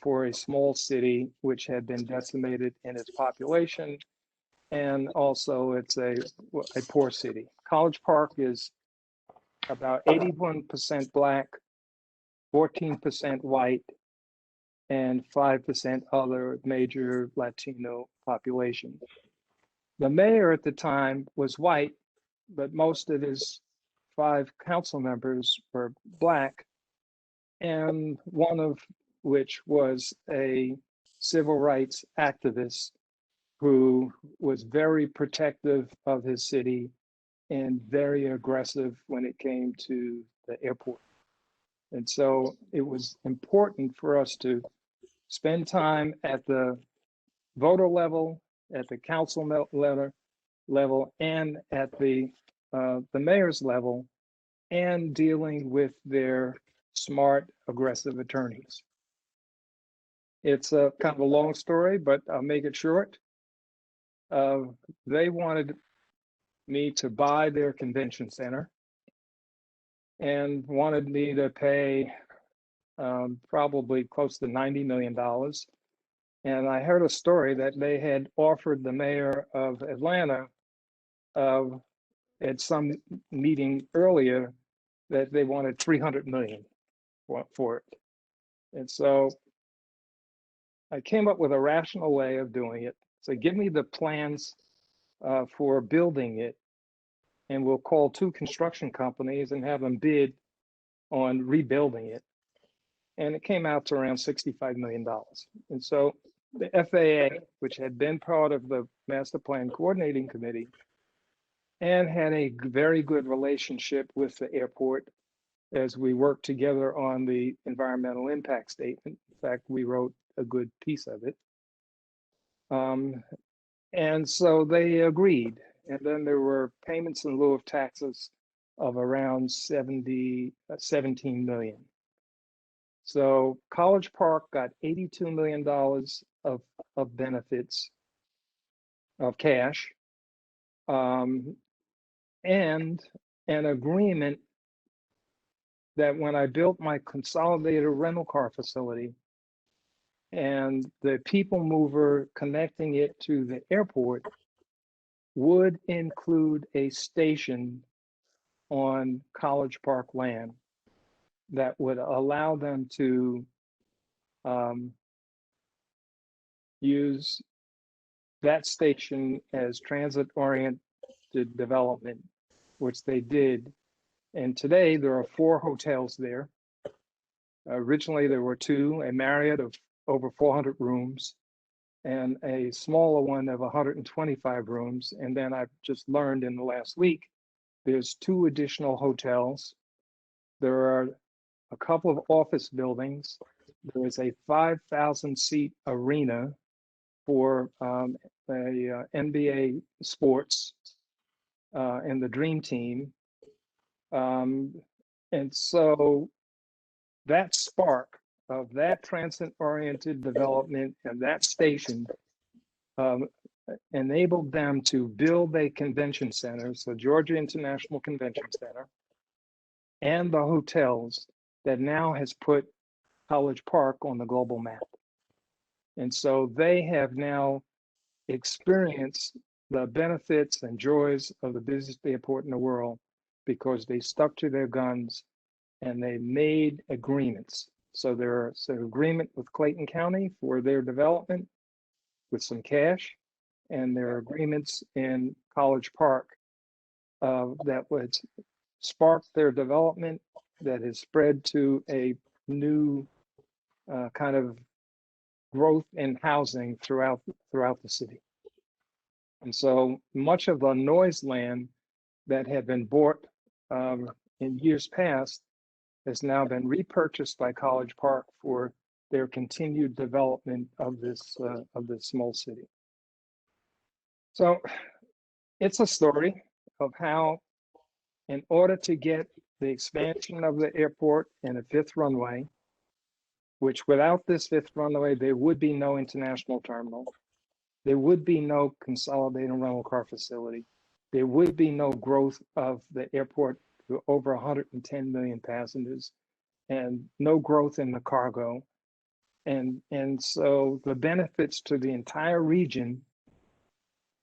for a small city which had been decimated in its population, and also it's a poor city. College Park is about 81% Black, 14% white, and 5% other major Latino population. The mayor at the time was white, but most of his 5 council members were Black, and one of which was a civil rights activist who was very protective of his city and very aggressive when it came to the airport. And so it was important for us to spend time at the voter level, at the council level, and at the mayor's level, and dealing with their smart, aggressive attorneys. It's a kind of a long story, but I'll make it short. They wanted me to buy their convention center and wanted me to pay probably close to $90 million. And I heard a story that they had offered the mayor of Atlanta at some meeting earlier that they wanted $300 million for it. And so I came up with a rational way of doing it. So give me the plans for building it, and we'll call 2 construction companies and have them bid on rebuilding it. And it came out to around $65 million. And so the FAA, which had been part of the Master Plan Coordinating Committee and had a very good relationship with the airport as we worked together on the environmental impact statement. In fact, we wrote a good piece of it. And so they agreed. And then there were payments in lieu of taxes of around 17 million. So College Park got $82 million of benefits of cash, and an agreement that when I built my consolidated rental car facility and the people mover connecting it to the airport would include a station on College Park land that would allow them to use that station as transit-oriented development, which they did. And today there are 4 hotels there. Originally there were 2, a Marriott of over 400 rooms and a smaller one of 125 rooms. And then I've just learned in the last week, there's 2 additional hotels. There are a couple of office buildings. There is a 5,000 seat arena for NBA sports and the Dream Team. And so that spark of that transit-oriented development and that station um, enabled them to build a convention center, so Georgia International Convention Center, and the hotels that now has put College Park on the global map. And so they have now experienced the benefits and joys of the busiest airport in the world because they stuck to their guns and they made agreements. So there's an agreement with Clayton County for their development with some cash, and there are agreements in College Park that would spark their development that has spread to a new kind of growth in housing throughout the city. And so much of the noise land that had been bought in years past has now been repurchased by College Park for their continued development of this small city. So it's a story of how, in order to get the expansion of the airport and a fifth runway, which without this fifth runway, there would be no international terminal. There would be no consolidated rental car facility. There would be no growth of the airport to over 110 million passengers and no growth in the cargo. And so the benefits to the entire region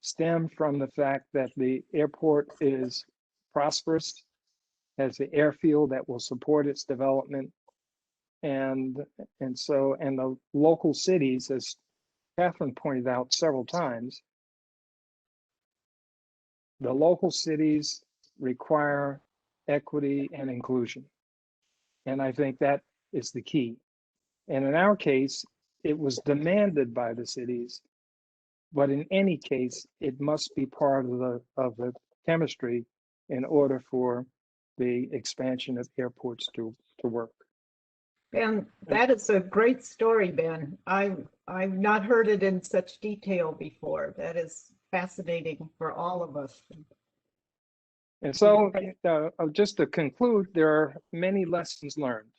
stem from the fact that the airport is prosperous, has the airfield that will support its development. And the local cities, as Catherine pointed out several times, the local cities require equity and inclusion. And I think that is the key. And in our case, it was demanded by the cities, but in any case, it must be part of the chemistry in order for the expansion of airports to work. Ben, that is a great story, Ben. I've not heard it in such detail before. That is fascinating for all of us. And so just to conclude, there are many lessons learned,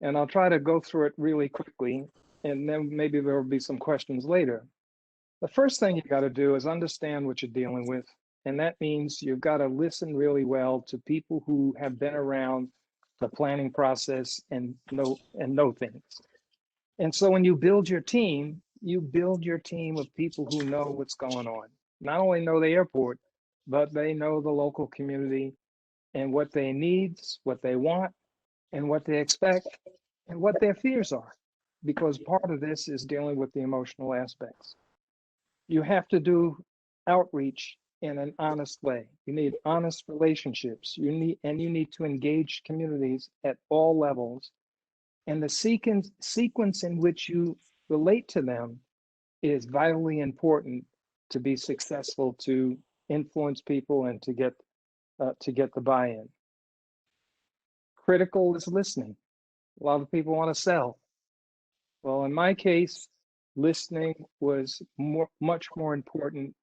and I'll try to go through it really quickly, and then maybe there will be some questions later. The first thing you got to do is understand what you're dealing with, and that means you've got to listen really well to people who have been around the planning process and know things. And so when you build your team of people who know what's going on. Not only know the airport, but they know the local community and what they need, what they want, and what they expect, and what their fears are. Because part of this is dealing with the emotional aspects. You have to do outreach in an honest way. You need honest relationships. You need to engage communities at all levels. And the sequence in which you relate to them is vitally important to be successful, to influence people and to get the buy-in. Critical is listening. A lot of people want to sell. Well, in my case, listening was much more important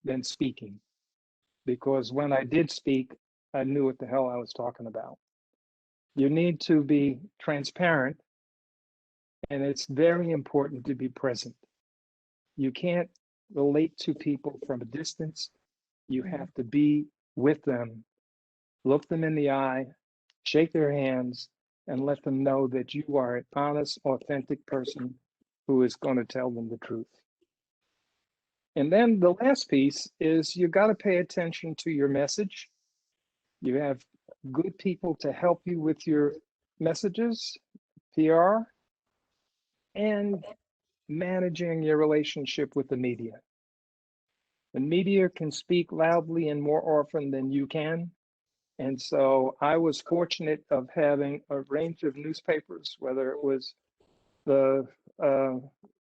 than speaking, because when I did speak, I knew what the hell I was talking about. You need to be transparent, and it's very important to be present. You can't relate to people from a distance. You have to be with them, look them in the eye, shake their hands, and let them know that you are an honest, authentic person who is going to tell them the truth. And then the last piece is you got to pay attention to your message. You have good people to help you with your messages, PR, and managing your relationship with the media. The media can speak loudly and more often than you can. And so I was fortunate of having a range of newspapers, whether it was the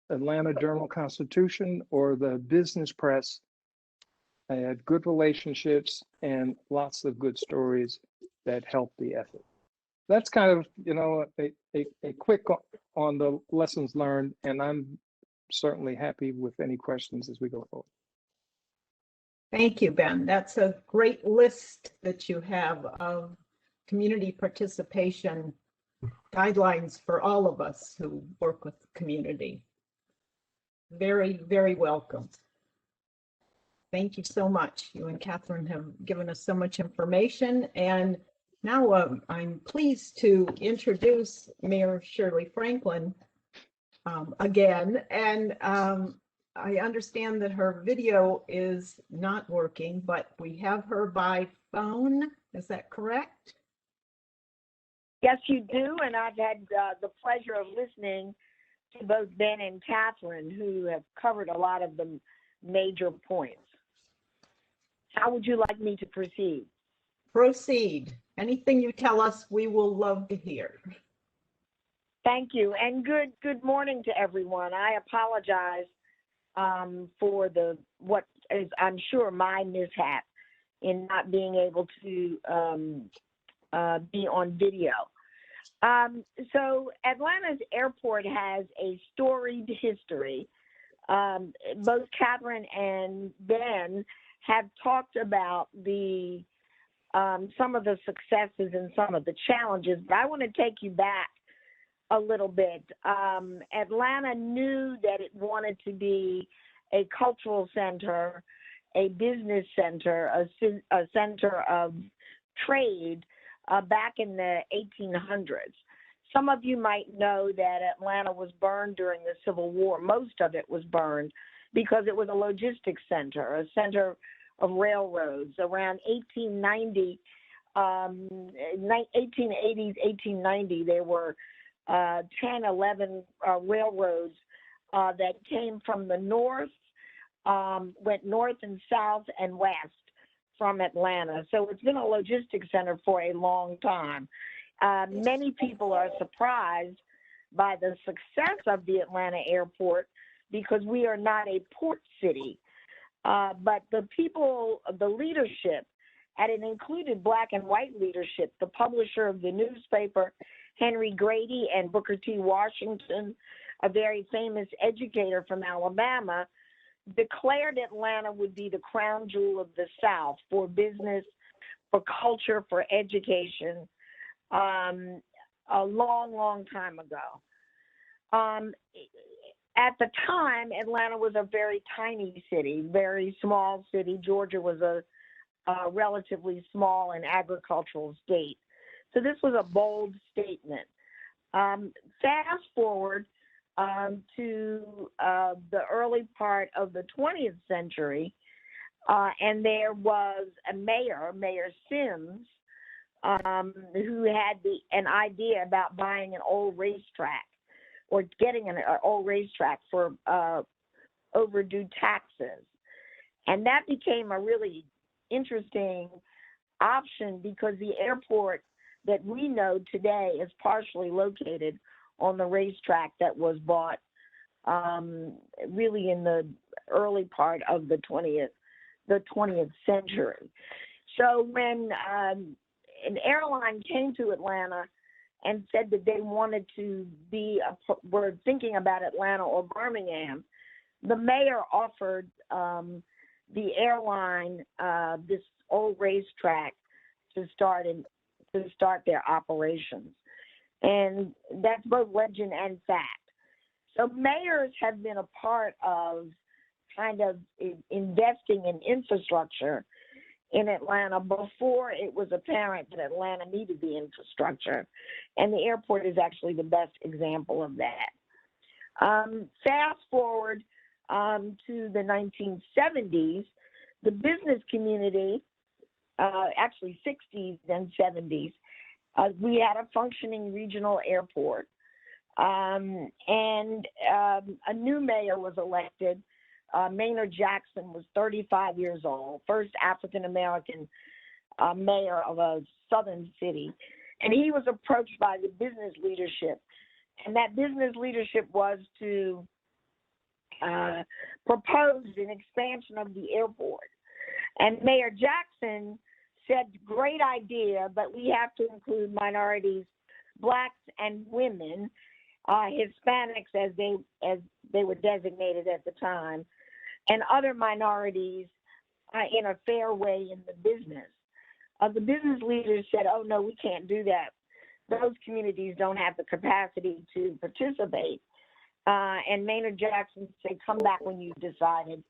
Atlanta Journal-Constitution or the business press. I had good relationships and lots of good stories that helped the effort. That's kind of, a quick on the lessons learned, and I'm certainly happy with any questions as we go forward. Thank you, Ben. That's a great list that you have of community participation guidelines for all of us who work with the community. Very, very welcome. Thank you so much. You and Catherine have given us so much information. And now I'm pleased to introduce Mayor Shirley Franklin again. And I understand that her video is not working, but we have her by phone. Is that correct? Yes, you do. And I've had the pleasure of listening to both Ben and Catherine, who have covered a lot of the major points. How would you like me to proceed? Proceed. Anything you tell us, we will love to hear. Thank you, and good morning to everyone. I apologize for what is, I'm sure, my mishap in not being able to be on video. So Atlanta's airport has a storied history. Both Catherine and Ben have talked about some of the successes and some of the challenges, but I want to take you back a little bit. Atlanta knew that it wanted to be a cultural center, a business center, a center of trade back in the 1800s. Some of you might know that Atlanta was burned during the Civil War. Most of it was burned because it was a logistics center, a center of railroads. Around 1890, 1880s, 1890, there were 10, 11 railroads that came from the north, went north and south and west from Atlanta. So it's been a logistics center for a long time. Many people are surprised by the success of the Atlanta airport because we are not a port city. But the people, the leadership, and it included black and white leadership, the publisher of the newspaper, Henry Grady, and Booker T. Washington, a very famous educator from Alabama, declared Atlanta would be the crown jewel of the South for business, for culture, for education, a long, long time ago. At the time, Atlanta was a very tiny city, very small city. Georgia was a relatively small and agricultural state. So this was a bold statement. Fast forward to the early part of the 20th century, and there was a mayor, Mayor Sims, who had an idea about buying an old racetrack or getting an old racetrack for overdue taxes. And that became a really interesting option because the airport that we know today is partially located on the racetrack that was bought really in the early part of the 20th century. So when an airline came to Atlanta and said that they wanted to were thinking about Atlanta or Birmingham, the mayor offered the airline this old racetrack to start their operations. And that's both legend and fact. So mayors have been a part of kind of investing in infrastructure in Atlanta before it was apparent that Atlanta needed the infrastructure. And the airport is actually the best example of that. Fast forward to the 1970s, the business community, actually 60s and 70s, we had a functioning regional airport. And a new mayor was elected. Maynard Jackson was 35 years old, first African-American mayor of a southern city. And he was approached by the business leadership. And that business leadership was to propose an expansion of the airport. And Mayor Jackson said, great idea, but we have to include minorities, blacks and women, Hispanics as they were designated at the time, and other minorities in a fair way in the business. The business leaders said, oh no, we can't do that. those communities don't have the capacity to participate. And Maynard Jackson said, come back when you decided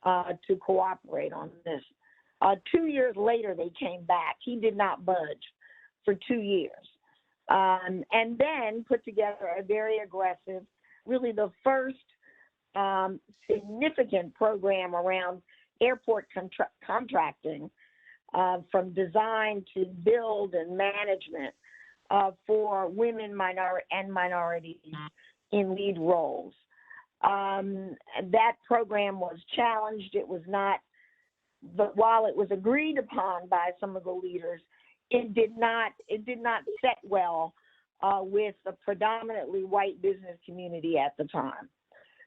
to cooperate on this. 2 years later, they came back. He did not budge for 2 years. And then put together a very aggressive, really the first significant program around airport contracting, from design to build and management for women, minorities in lead roles. That program was challenged. It was not, but while it was agreed upon by some of the leaders, it did not set well with the predominantly white business community at the time.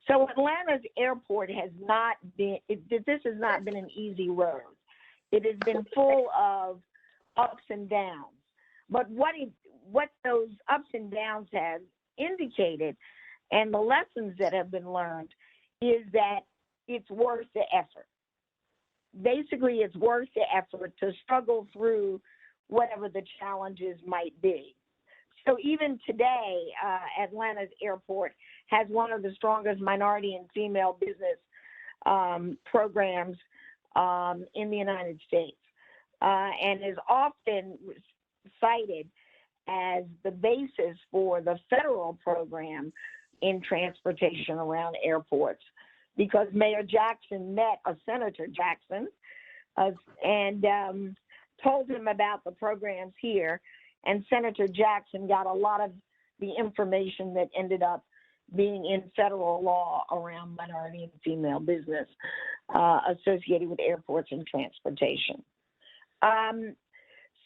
So Atlanta's airport has not been, this has not been an easy road. It has been full of ups and downs. But what those ups and downs have indicated, and the lessons that have been learned, is that it's worth the effort. Basically, it's worth the effort to struggle through whatever the challenges might be. So even today, Atlanta's airport has one of the strongest minority and female business programs in the United States, and is often cited as the basis for the federal program in transportation around airports, because Mayor Jackson met Senator Jackson and told him about the programs here, and Senator Jackson got a lot of the information that ended up being in federal law around minority and female business associated with airports and transportation.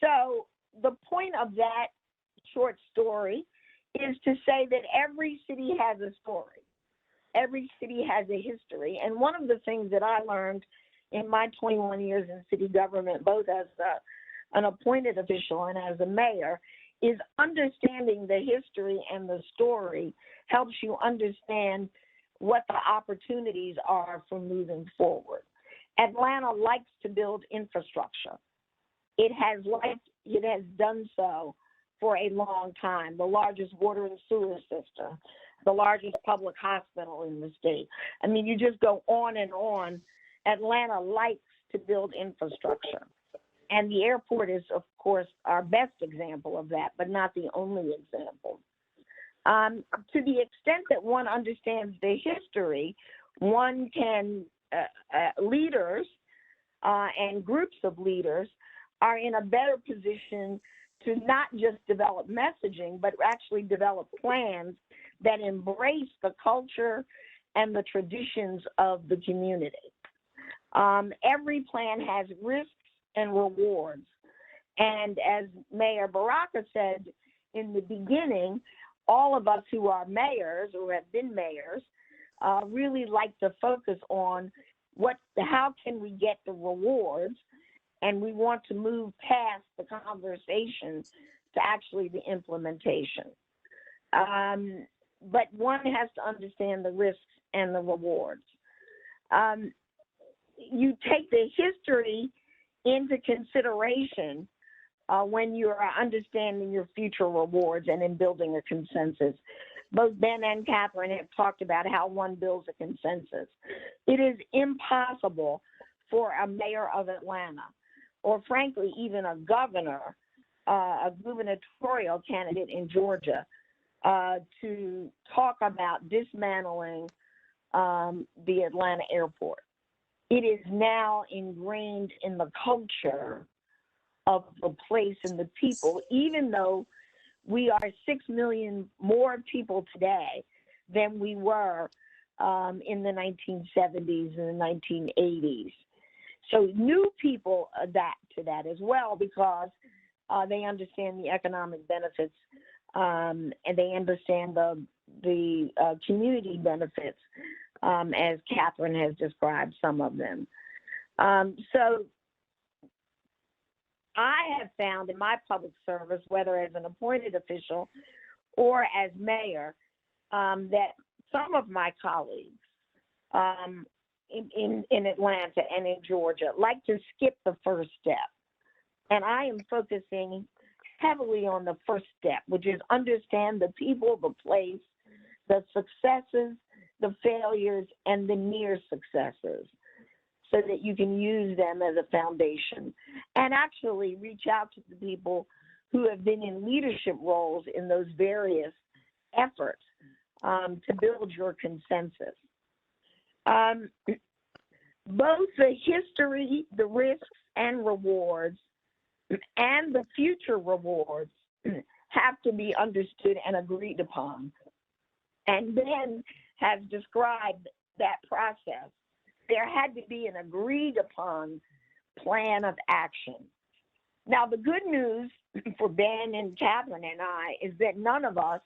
So the point of that short story is to say that every city has a story. Every city has a history. And one of the things that I learned in my 21 years in city government, both as an appointed official and as a mayor, is understanding the history and the story helps you understand what the opportunities are for moving forward. Atlanta likes to build infrastructure. It has done so for a long time. The largest water and sewer system, the largest public hospital in the state. I mean, you just go on and on. Atlanta likes to build infrastructure. And the airport is, of course, our best example of that, but not the only example. To the extent that one understands the history, one can, leaders and groups of leaders are in a better position to not just develop messaging, but actually develop plans that embrace the culture and the traditions of the community. Every plan has risks and rewards. And as Mayor Baraka said in the beginning, all of us who are mayors or have been mayors really like to focus on how can we get the rewards, and we want to move past the conversation to actually the implementation. But one has to understand the risks and the rewards. You take the history into consideration when you are understanding your future rewards and in building a consensus. Both Ben and Catherine have talked about how one builds a consensus. It is impossible for a mayor of Atlanta, or frankly, even a governor, a gubernatorial candidate in Georgia, to talk about dismantling the Atlanta airport. It is now ingrained in the culture of the place and the people, even though we are 6 million more people today than we were in the 1970s and the 1980s. So new people adapt to that as well because they understand the economic benefits and they understand the community benefits, as Catherine has described some of them. So I have found in my public service, whether as an appointed official or as mayor, that some of my colleagues in Atlanta and in Georgia like to skip the first step. And I am focusing heavily on the first step, which is understand the people, the place, the successes, the failures, and the near successes, so that you can use them as a foundation and actually reach out to the people who have been in leadership roles in those various efforts to build your consensus. Both the history, the risks and rewards, and the future rewards have to be understood and agreed upon. And Ben has described that process. There had to be an agreed upon plan of action. Now, the good news for Ben and Catherine and I is that none of us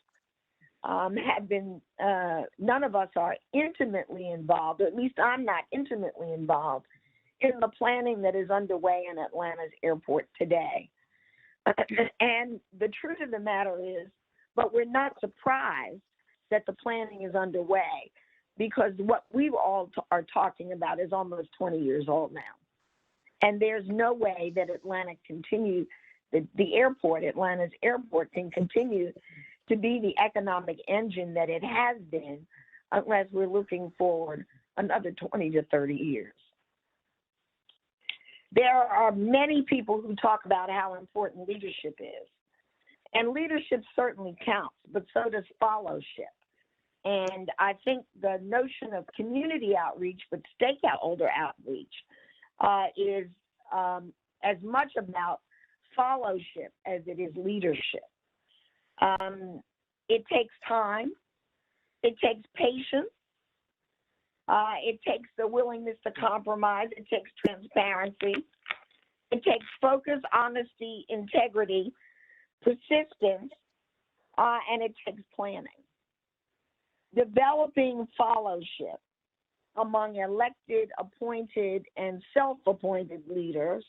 none of us are intimately involved, or at least I'm not intimately involved in the planning that is underway in Atlanta's airport today. And the truth of the matter is, but we're not surprised that the planning is underway, because what we all are talking about is almost 20 years old now. And there's no way that Atlanta's airport can continue to be the economic engine that it has been unless we're looking forward another 20 to 30 years. There are many people who talk about how important leadership is. And leadership certainly counts, but so does fellowship. And I think the notion of community outreach, but stakeholder outreach, is as much about fellowship as it is leadership. It takes time. It takes patience. It takes the willingness to compromise. It takes transparency. It takes focus, honesty, integrity, persistence, and it takes planning. Developing fellowship among elected, appointed, and self-appointed leaders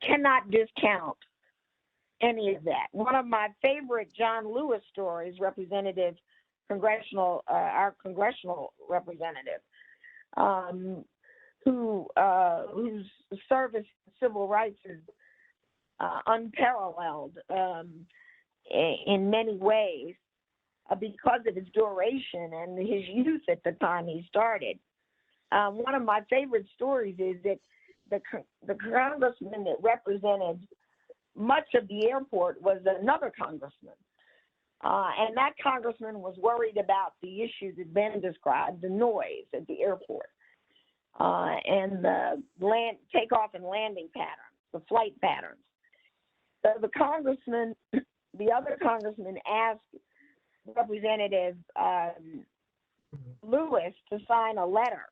cannot discount any of that. One of my favorite John Lewis stories, our congressional representative, whose service in civil rights is unparalleled in many ways because of its duration and his youth at the time he started. One of my favorite stories is that the congressman that represented much of the airport was another congressman. And that congressman was worried about the issues that Ben described, the noise at the airport, and the takeoff and landing patterns, the flight patterns. So the other congressman asked Representative Lewis to sign a letter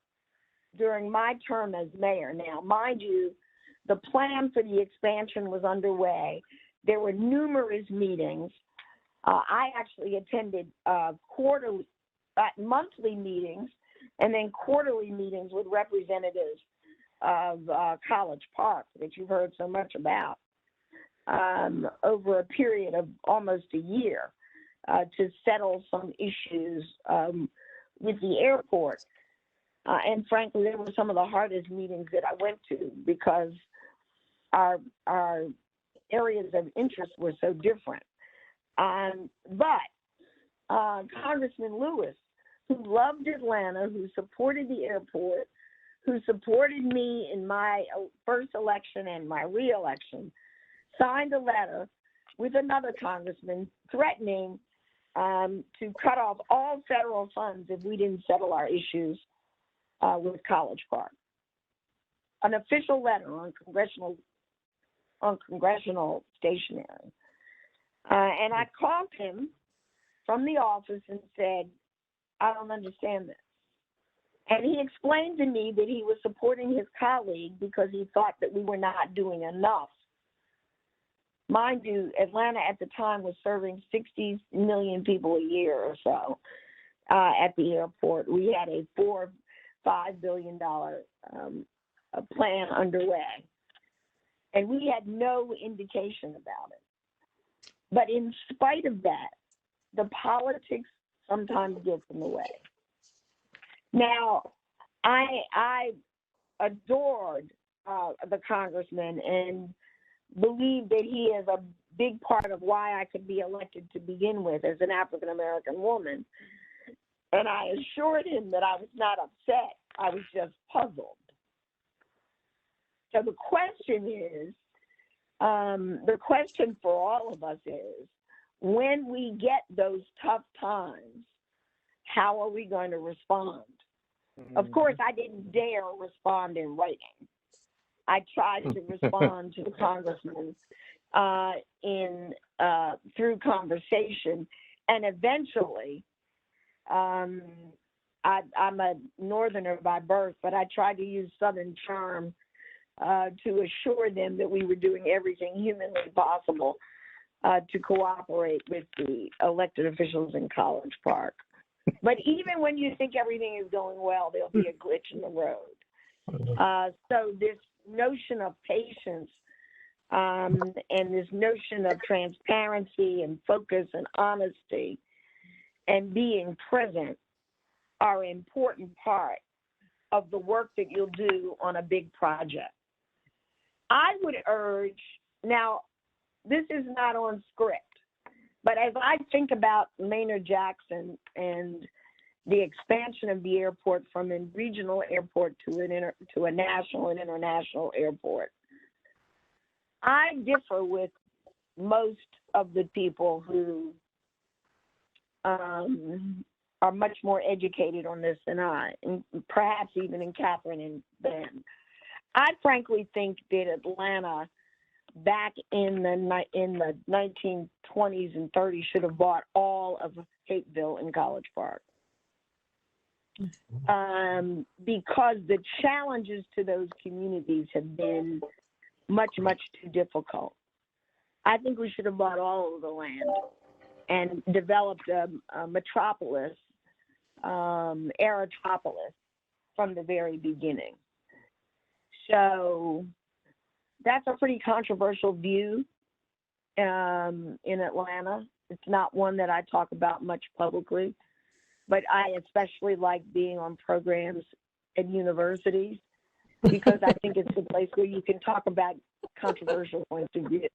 during my term as mayor. Now, mind you, the plan for the expansion was underway. There were numerous meetings. I actually attended monthly meetings and then quarterly meetings with representatives of College Park that you've heard so much about over a period of almost a year to settle some issues with the airport. And frankly, they were some of the hardest meetings that I went to because our areas of interest were so different. But Congressman Lewis, who loved Atlanta, who supported the airport, who supported me in my first election and my re-election, signed a letter with another congressman threatening to cut off all federal funds if we didn't settle our issues with College Park. An official letter on congressional stationery. And I called him from the office and said, I don't understand this. And he explained to me that he was supporting his colleague because he thought that we were not doing enough. Mind you, Atlanta at the time was serving 60 million people a year or so at the airport. We had a $4-5 billion plan underway. And we had no indication about it. But in spite of that, the politics sometimes gets in the way. Now, I adored the congressman and believe that he is a big part of why I could be elected to begin with as an African American woman. And I assured him that I was not upset. I was just puzzled. So the question for all of us is, when we get those tough times, how are we going to respond? Of course, I didn't dare respond in writing. I tried to respond to the congressman through conversation, and eventually, I'm a Northerner by birth, but I tried to use Southern charm to assure them that we were doing everything humanly possible to cooperate with the elected officials in College Park. But even when you think everything is going well, there'll be a glitch in the road. So this notion of patience and this notion of transparency and focus and honesty and being present are an important part of the work that you'll do on a big project. I would urge, now, this is not on script, but as I think about Maynard Jackson and the expansion of the airport from a regional airport to a national and international airport, I differ with most of the people who are much more educated on this than I, and perhaps even in Catherine and Ben. I frankly think that Atlanta back in the 1920s and 30s should have bought all of Hapeville and College Park. Because the challenges to those communities have been much, much too difficult. I think we should have bought all of the land and developed a metropolis, aerotropolis from the very beginning. So that's a pretty controversial view in Atlanta. It's not one that I talk about much publicly, but I especially like being on programs at universities because I think it's a place where you can talk about controversial points of view.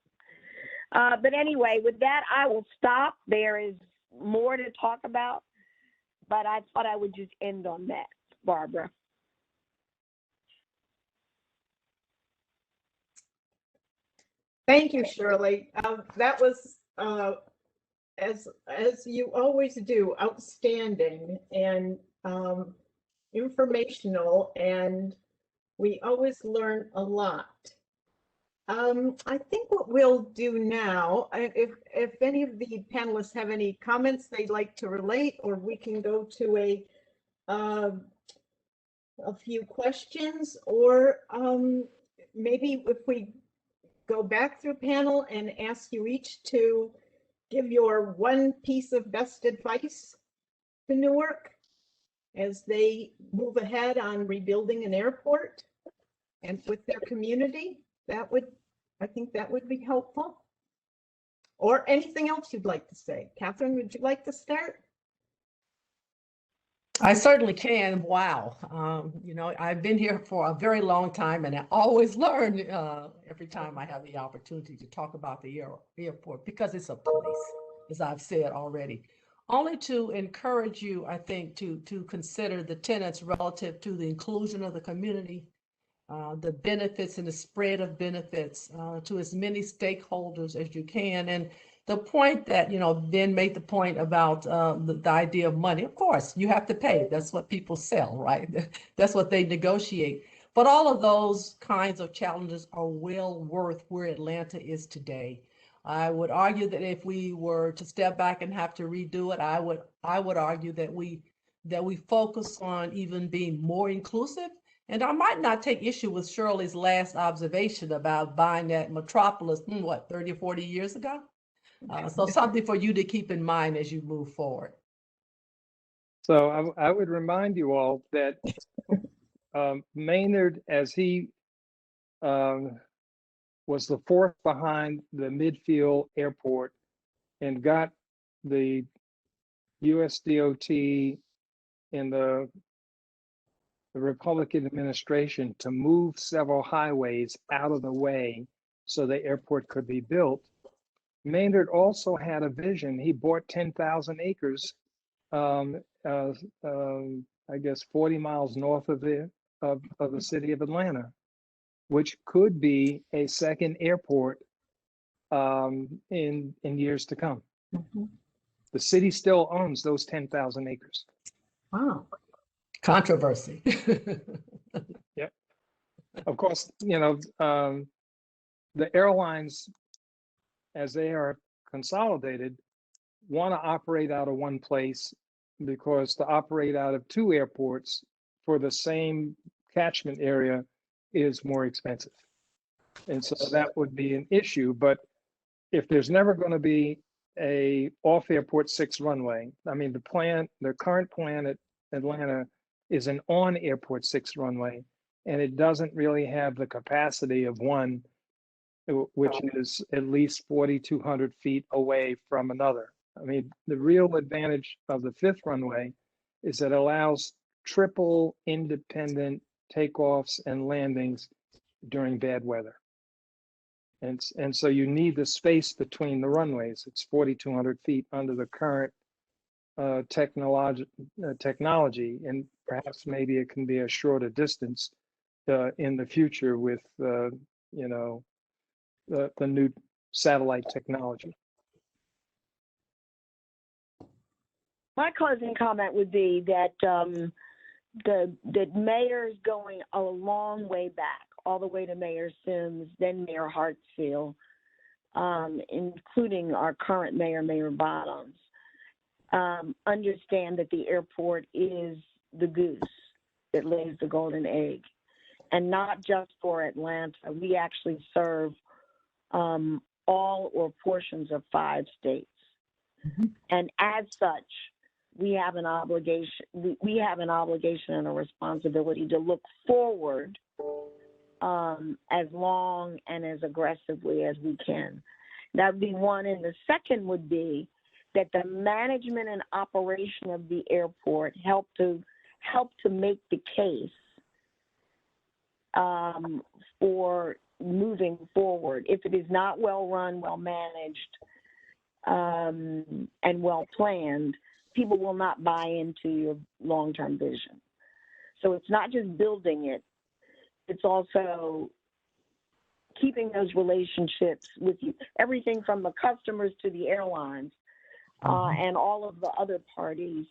But anyway, with that, I will stop. There is more to talk about, but I thought I would just end on that, Barbara. Thank you, Shirley. That was, as you always do, outstanding and informational, and we always learn a lot. I think what we'll do now, if any of the panelists have any comments they'd like to relate, or we can go to a few questions, or maybe if we go back through panel and ask you each to give your one piece of best advice to Newark as they move ahead on rebuilding an airport and with their community. I think that would be helpful. Or anything else you'd like to say. Catherine, would you like to start? I certainly can. Wow. I've been here for a very long time, and I always learn every time I have the opportunity to talk about the airport, because it's a place, as I've said already. Only to encourage you, I think, to consider the tenets relative to the inclusion of the community, the benefits and the spread of benefits to as many stakeholders as you can. And the point that, Ben made the point about the idea of money. Of course, you have to pay. That's what people sell, right? That's what they negotiate. But all of those kinds of challenges are well worth where Atlanta is today. I would argue that if we were to step back and have to redo it, I would argue that we focus on even being more inclusive. And I might not take issue with Shirley's last observation about buying that metropolis, 30 or 40 years ago? So something for you to keep in mind as you move forward. So I would remind you all that Maynard, as he was the fourth behind the midfield airport and got the USDOT in the the Republican administration to move several highways out of the way so the airport could be built, Maynard also had a vision. He bought 10,000 acres, I guess 40 miles north of the city of Atlanta, which could be a second airport in years to come. Mhm. The city still owns those 10,000 acres. Wow. Controversy. Of course, the airlines, as they are consolidated, want to operate out of one place, because to operate out of two airports for the same catchment area is more expensive. And so that would be an issue. But if there's never going to be a off airport 6 runway, I mean, the current plan at Atlanta is an on airport 6 runway, and it doesn't really have the capacity of one, which is at least 4,200 feet away from another. I mean, the real advantage of the 5th runway is that it allows triple independent takeoffs and landings during bad weather. And so you need the space between the runways. It's 4,200 feet under the current technology, and perhaps maybe it can be a shorter distance in the future with the new satellite technology. My closing comment would be that the mayor's going a long way back, all the way to Mayor Sims, then Mayor Hartsfield, including our current mayor, Mayor Bottoms, understand that the airport is the goose that lays the golden egg. And not just for Atlanta. We actually serve all or portions of 5 states. Mm-hmm. And as such, we have an obligation. We have an obligation and a responsibility to look forward as long and as aggressively as we can. That would be one. And the second would be that the management and operation of the airport help to make the case for moving forward. If it is not well run, well managed, and well planned, people will not buy into your long-term vision. So it's not just building it, it's also keeping those relationships with you, everything from the customers to the airlines, and all of the other parties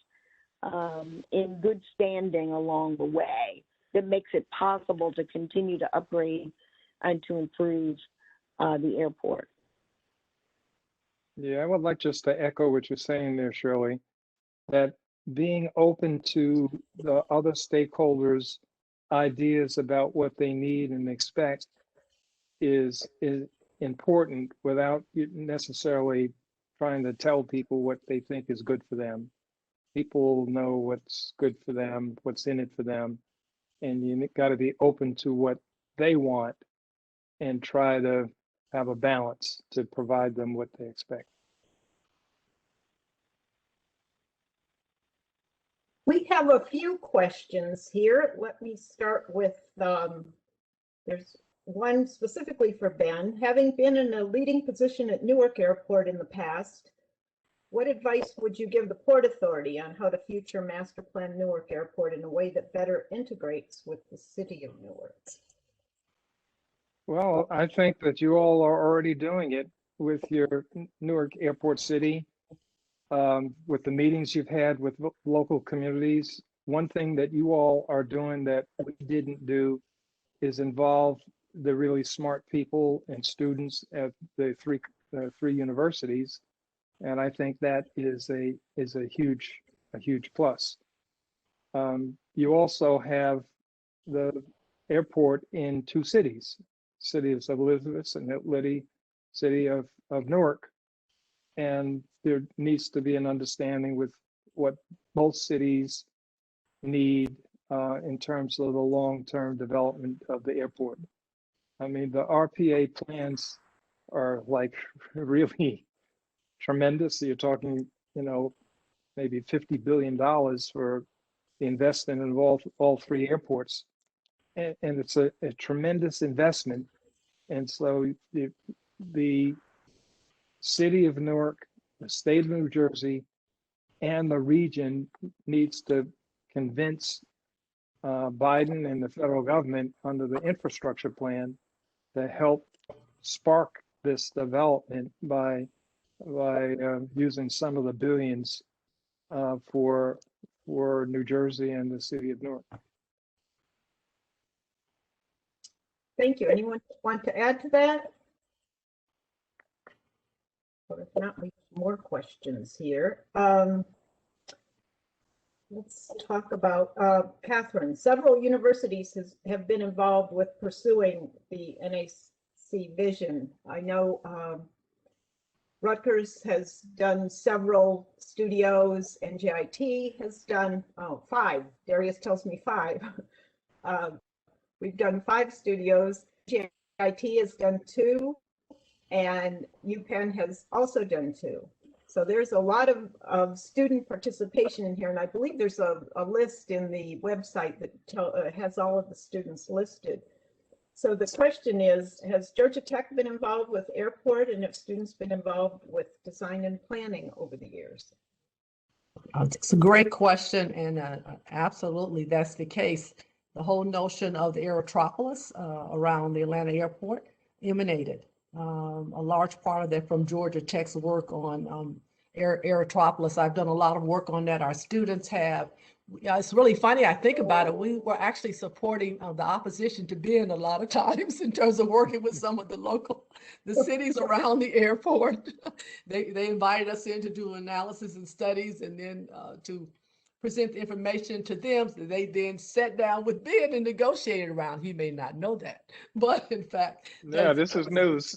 in good standing along the way, that makes it possible to continue to upgrade and to improve the airport. Yeah, I would like just to echo what you're saying there, Shirley, that being open to the other stakeholders' ideas about what they need and expect is important, without necessarily trying to tell people what they think is good for them. People know what's good for them, what's in it for them, and you got to be open to what they want and try to have a balance to provide them what they expect. We have a few questions here. Let me start with, there's one specifically for Ben. Having been in a leading position at Newark Airport in the past, what advice would you give the Port Authority on how to future master plan Newark Airport in a way that better integrates with the city of Newark? Well, I think that you all are already doing it with your Newark Airport City, with the meetings you've had with local communities. One thing that you all are doing that we didn't do is involve the really smart people and students at the three universities, and I think that is a huge plus. You also have the airport in 2 cities, city of St. Elizabeth and city of Newark, and there needs to be an understanding with what both cities need in terms of the long-term development of the airport. I mean, the RPA plans are like really tremendous. You're talking, maybe $50 billion for, the investment in all three airports. And it's a tremendous investment. And so the city of Newark, the state of New Jersey, and the region needs to convince Biden and the federal government under the infrastructure plan to help spark this development by using some of the billions for New Jersey and the city of Newark. Thank you. Anyone want to add to that? Or if not, we have more questions here. Let's talk about Catherine. Several universities have been involved with pursuing the NAC vision. I know Rutgers has done several studios. NJIT has done 5. Darius tells me 5. We've done 5 studios. NJIT has done 2, and UPenn has also done 2. So there's a lot of student participation in here, and I believe there's a list in the website that has all of the students listed. So the question is, has Georgia Tech been involved with airport, and have students been involved with design and planning over the years? It's a great question, and absolutely that's the case. The whole notion of the Aerotropolis around the Atlanta airport emanated. A large part of that from Georgia Tech's work on Aerotropolis. I've done a lot of work on that. Our students have. It's really funny. I think about it. We were actually supporting the opposition to Ben a lot of times in terms of working with some of the cities around the airport. They invited us in to do analysis and studies, and then to present the information to them. So they then sat down with Ben and negotiated around. He may not know that, but in fact, yeah, this is news.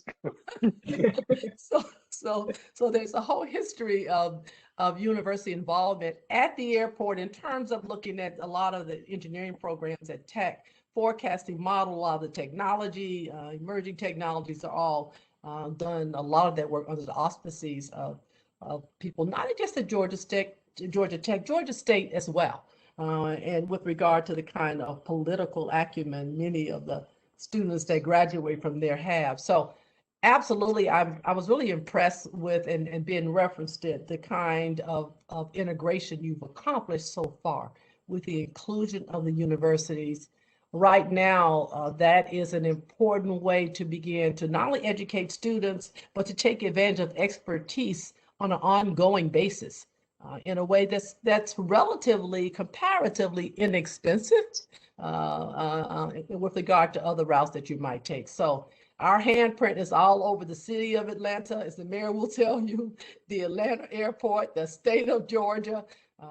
So there's a whole history of university involvement at the airport in terms of looking at a lot of the engineering programs at Tech, forecasting model, a lot of the technology, emerging technologies are all done. A lot of that work under the auspices of people, not just at Georgia Tech, Georgia State as well. And with regard to the kind of political acumen many of the students that graduate from there have. So absolutely, I was really impressed with, and being referenced it, the kind of integration you've accomplished so far with the inclusion of the universities. Right now, that is an important way to begin to not only educate students, but to take advantage of expertise on an ongoing basis. In a way that's relatively, comparatively inexpensive with regard to other routes that you might take. So our handprint is all over the city of Atlanta, as the mayor will tell you, the Atlanta airport, the state of Georgia.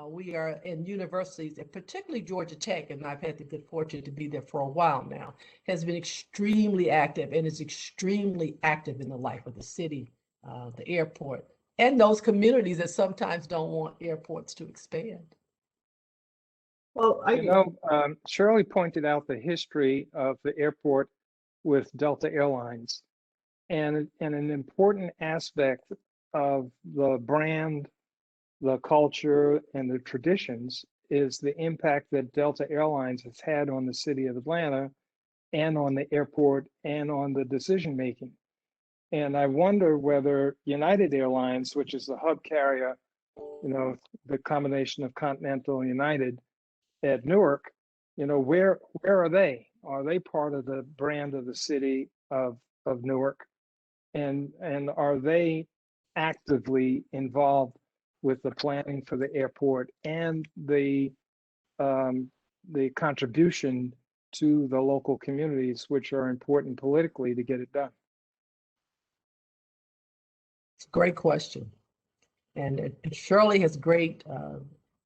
We are in universities, and particularly Georgia Tech, and I've had the good fortune to be there for a while now, has been extremely active and is extremely active in the life of the city, the airport, and those communities that sometimes don't want airports to expand. Well, Shirley pointed out the history of the airport with Delta Airlines, and an important aspect of the brand, the culture, and the traditions is the impact that Delta Airlines has had on the city of Atlanta and on the airport and on the decision making. And I wonder whether United Airlines, which is the hub carrier, the combination of Continental and United at Newark, where are they? Are they part of the brand of the city of Newark? And are they actively involved with the planning for the airport and the contribution to the local communities, which are important politically to get it done? It's a great question. And Shirley has great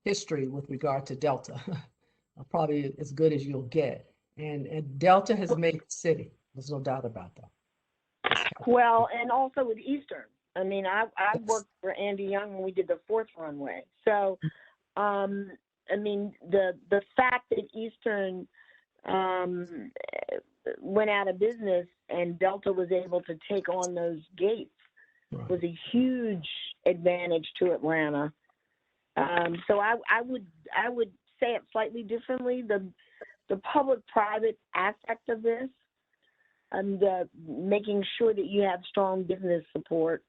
history with regard to Delta, probably as good as you'll get. And Delta has made the city. There's no doubt about that. Well, and also with Eastern. I mean, I worked for Andy Young when we did the 4th runway. So, I mean, the fact that Eastern went out of business and Delta was able to take on those gates was a huge advantage to Atlanta. So I would say it slightly differently. The public-private aspect of this, and making sure that you have strong business support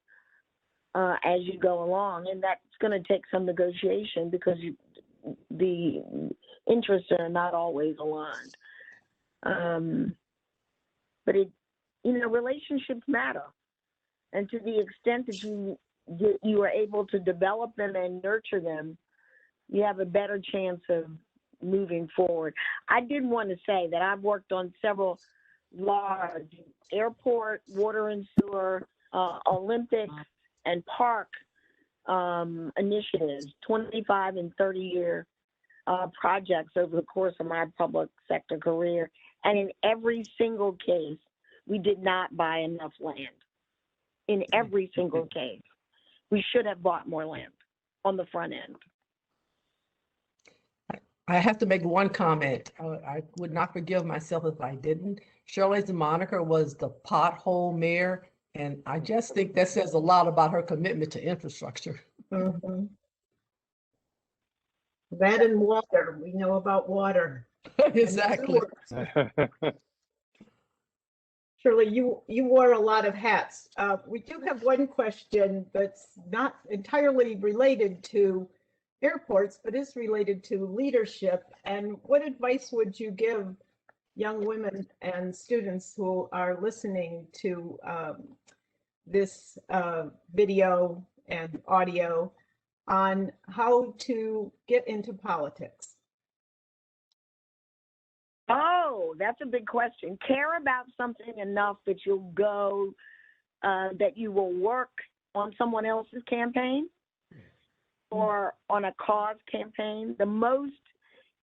as you go along, and that's going to take some negotiation because the interests are not always aligned. But relationships matter, and to the extent that you are able to develop them and nurture them, you have a better chance of moving forward. I did want to say that I've worked on several large airport, water and sewer, Olympic and park initiatives, 25 and 30-year projects over the course of my public sector career. And in every single case, we did not buy enough land. In every single case, we should have bought more land on the front end. I have to make one comment. I would not forgive myself if I didn't. Shirley's moniker was the pothole mayor, and I just think that says a lot about her commitment to infrastructure. Mhm. That and water, we know about water. Exactly. Shirley, you wore a lot of hats. We do have one question that's not entirely related to airports, but is related to leadership. And what advice would you give young women and students who are listening to this video and audio on how to get into politics? Oh, that's a big question. Care about something enough that you'll go, that you will work on someone else's campaign or on a cause campaign. The most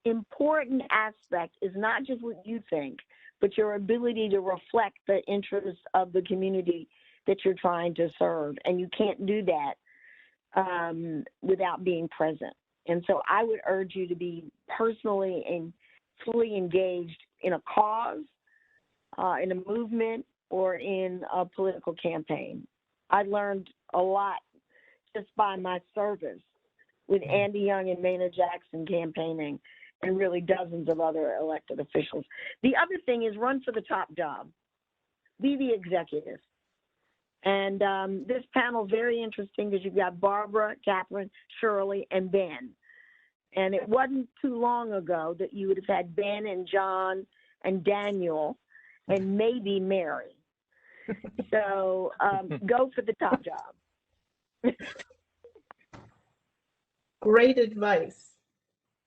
important aspect is not just what you think, but your ability to reflect the interests of the community that you're trying to serve. And you can't do that without being present. And so I would urge you to be personally and fully engaged in a cause, in a movement, or in a political campaign. I learned a lot just by my service with Andy Young and Maynard Jackson campaigning, and really dozens of other elected officials. The other thing is run for the top job. Be the executive. And this panel is very interesting because you've got Barbara, Catherine, Shirley, and Ben. And it wasn't too long ago that you would have had Ben and John and Daniel and maybe Mary. So go for the top job. Great advice.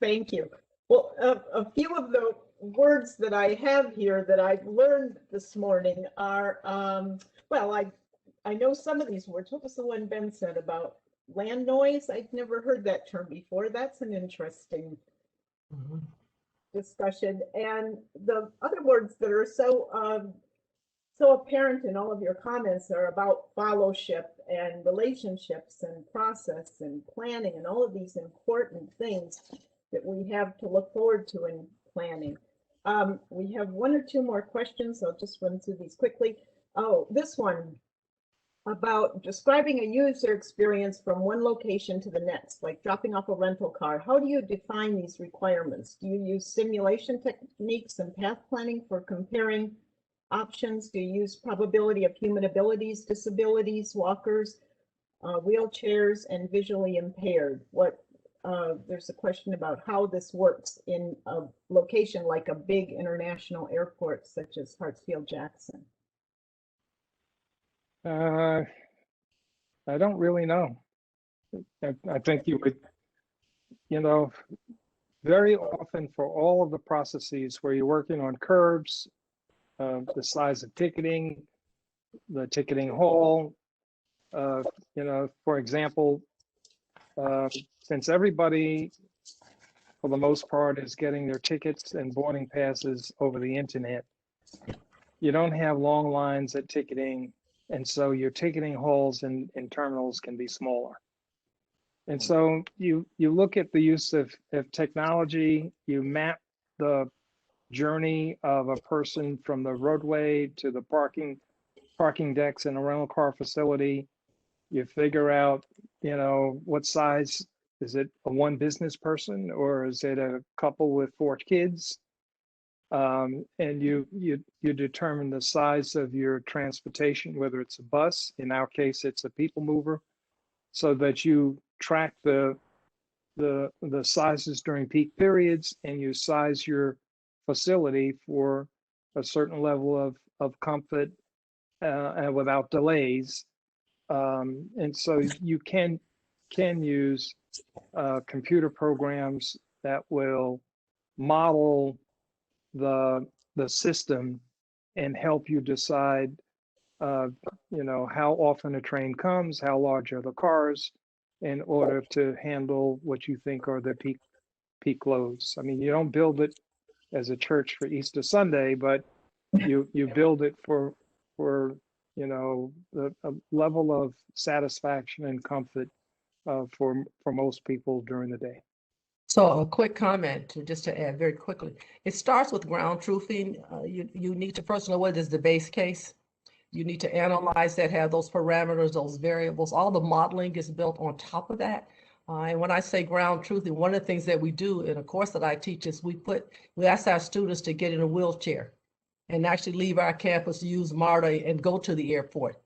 Thank you. Well, a few of the words that I have here that I've learned this morning are, I know some of these words. What was the one Ben said about land noise? I'd never heard that term before. That's an interesting discussion. And the other words that are so apparent in all of your comments are about fellowship and relationships and process and planning and all of these important things that we have to look forward to in planning. We have one or two more questions. I'll just run through these quickly. Oh, this one about describing a user experience from one location to the next, like dropping off a rental car. How do you define these requirements? Do you use simulation techniques and path planning for comparing options? Do you use probability of human abilities, disabilities, walkers, wheelchairs, and visually impaired? There's a question about how this works in a location like a big international airport such as Hartsfield-Jackson. I don't really know. I think you would, very often for all of the processes where you're working on curbs, the size of ticketing, the ticketing hall, for example, since everybody, for the most part, is getting their tickets and boarding passes over the internet, you don't have long lines at ticketing. And so your ticketing halls and terminals can be smaller. And so you look at the use of technology, you map the journey of a person from the roadway to the parking decks in a rental car facility. You figure out, what size Is it a one business person, or is it a couple with 4 kids? And you determine the size of your transportation, whether it's a bus, in our case, it's a people mover, so that you track the sizes during peak periods, and you size your facility for a certain level of comfort and without delays. And so you can use computer programs that will model the system and help you decide, how often a train comes, how large are the cars, in order to handle what you think are the peak loads. I mean, you don't build it as a church for Easter Sunday, but you build it for the a level of satisfaction and comfort for most people during the day. So a quick comment just to add very quickly. It starts with ground truthing. You need to first know what is the base case. You need to analyze that, have those parameters, those variables. All the modeling is built on top of that. And when I say ground truthing, one of the things that we do in a course that I teach is we ask our students to get in a wheelchair and actually leave our campus, use MARTA, and go to the airport.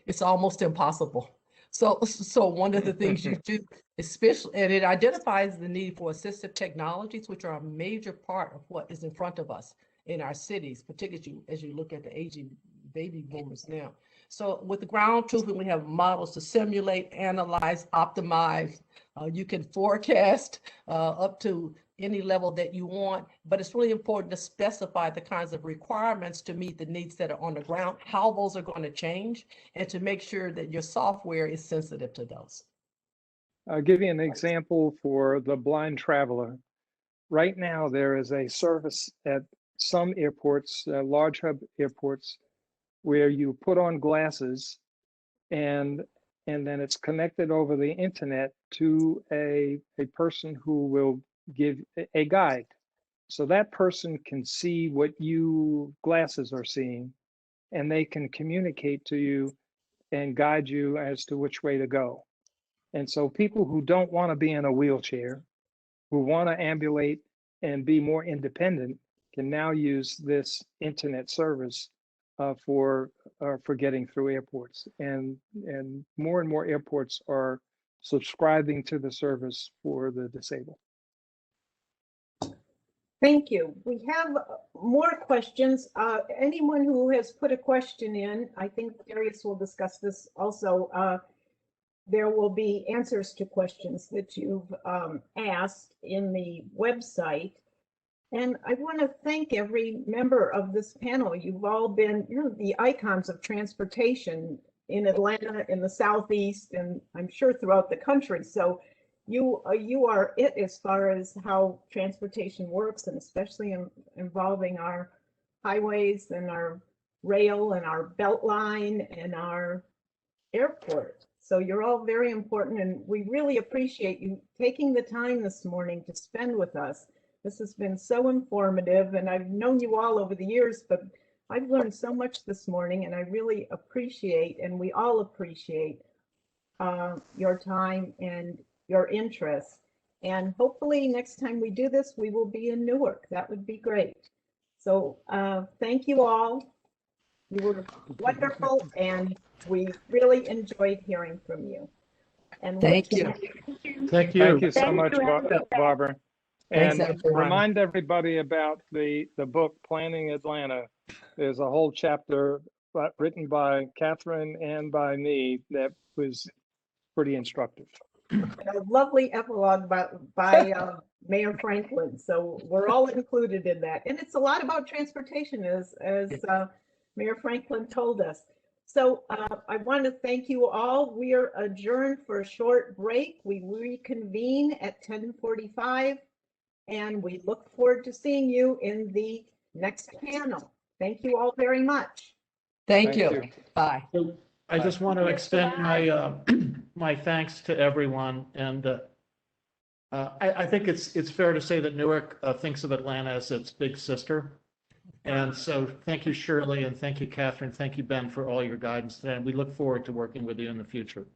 It's almost impossible. So one of the things you do, especially, and it identifies the need for assistive technologies, which are a major part of what is in front of us in our cities, particularly as you look at the aging baby boomers now. So with the ground truthing, we have models to simulate, analyze, optimize. You can forecast up to any level that you want, but it's really important to specify the kinds of requirements to meet the needs that are on the ground, how those are going to change, and to make sure that your software is sensitive to those. I'll give you an example for the blind traveler. Right now, there is a service at some airports, large hub airports, where you put on glasses and then it's connected over the internet to a person who will give a guide. So that person can see what you glasses are seeing, and they can communicate to you and guide you as to which way to go. And so people who don't want to be in a wheelchair, who want to ambulate and be more independent, can now use this internet service for getting through airports. And more airports are subscribing to the service for the disabled. Thank you. We have more questions. Anyone who has put a question in, I think Darius will discuss this also. There will be answers to questions that you've asked in the website. And I want to thank every member of this panel. You've all been, the icons of transportation in Atlanta, in the Southeast, and I'm sure throughout the country. So you are it as far as how transportation works, and especially involving our highways and our rail and our beltline and our airport. So you're all very important, and we really appreciate you taking the time this morning to spend with us. This has been so informative, and I've known you all over the years, but I've learned so much this morning, and I really appreciate, and we all appreciate your time and your interest. And hopefully next time we do this, we will be in Newark. That would be great. So thank you all. You were wonderful, and we really enjoyed hearing from you. And Thank you. Thank you. Thank you so much, Barbara. Thanks, And everyone. remind everybody about the book, Planning Atlanta. There's a whole chapter written by Catherine and by me that was pretty instructive. a lovely epilogue by Mayor Franklin. So we're all included in that. And it's a lot about transportation, as Mayor Franklin told us. So I want to thank you all. We are adjourned for a short break. We reconvene at 10:45, and we look forward to seeing you in the next panel. Thank you all very much. Thank you. Bye. So I just want to extend my my thanks to everyone, and I think it's fair to say that Newark thinks of Atlanta as its big sister. And so thank you, Shirley, and thank you, Catherine. Thank you, Ben, for all your guidance today. And we look forward to working with you in the future.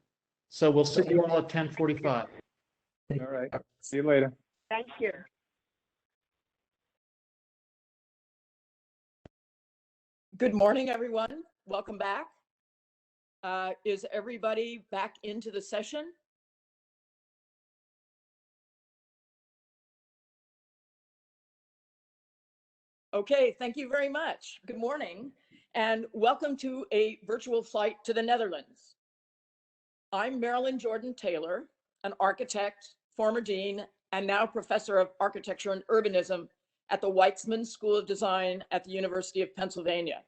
So we'll see you all at 10:45. All right. See you later. Thank you. Good morning, everyone. Welcome back. Is everybody back into the session? Okay, thank you very much. Good morning, and welcome to a virtual flight to the Netherlands. I'm Marilyn Jordan Taylor, an architect, former dean, and now professor of architecture and urbanism at the Weitzman School of Design at the University of Pennsylvania.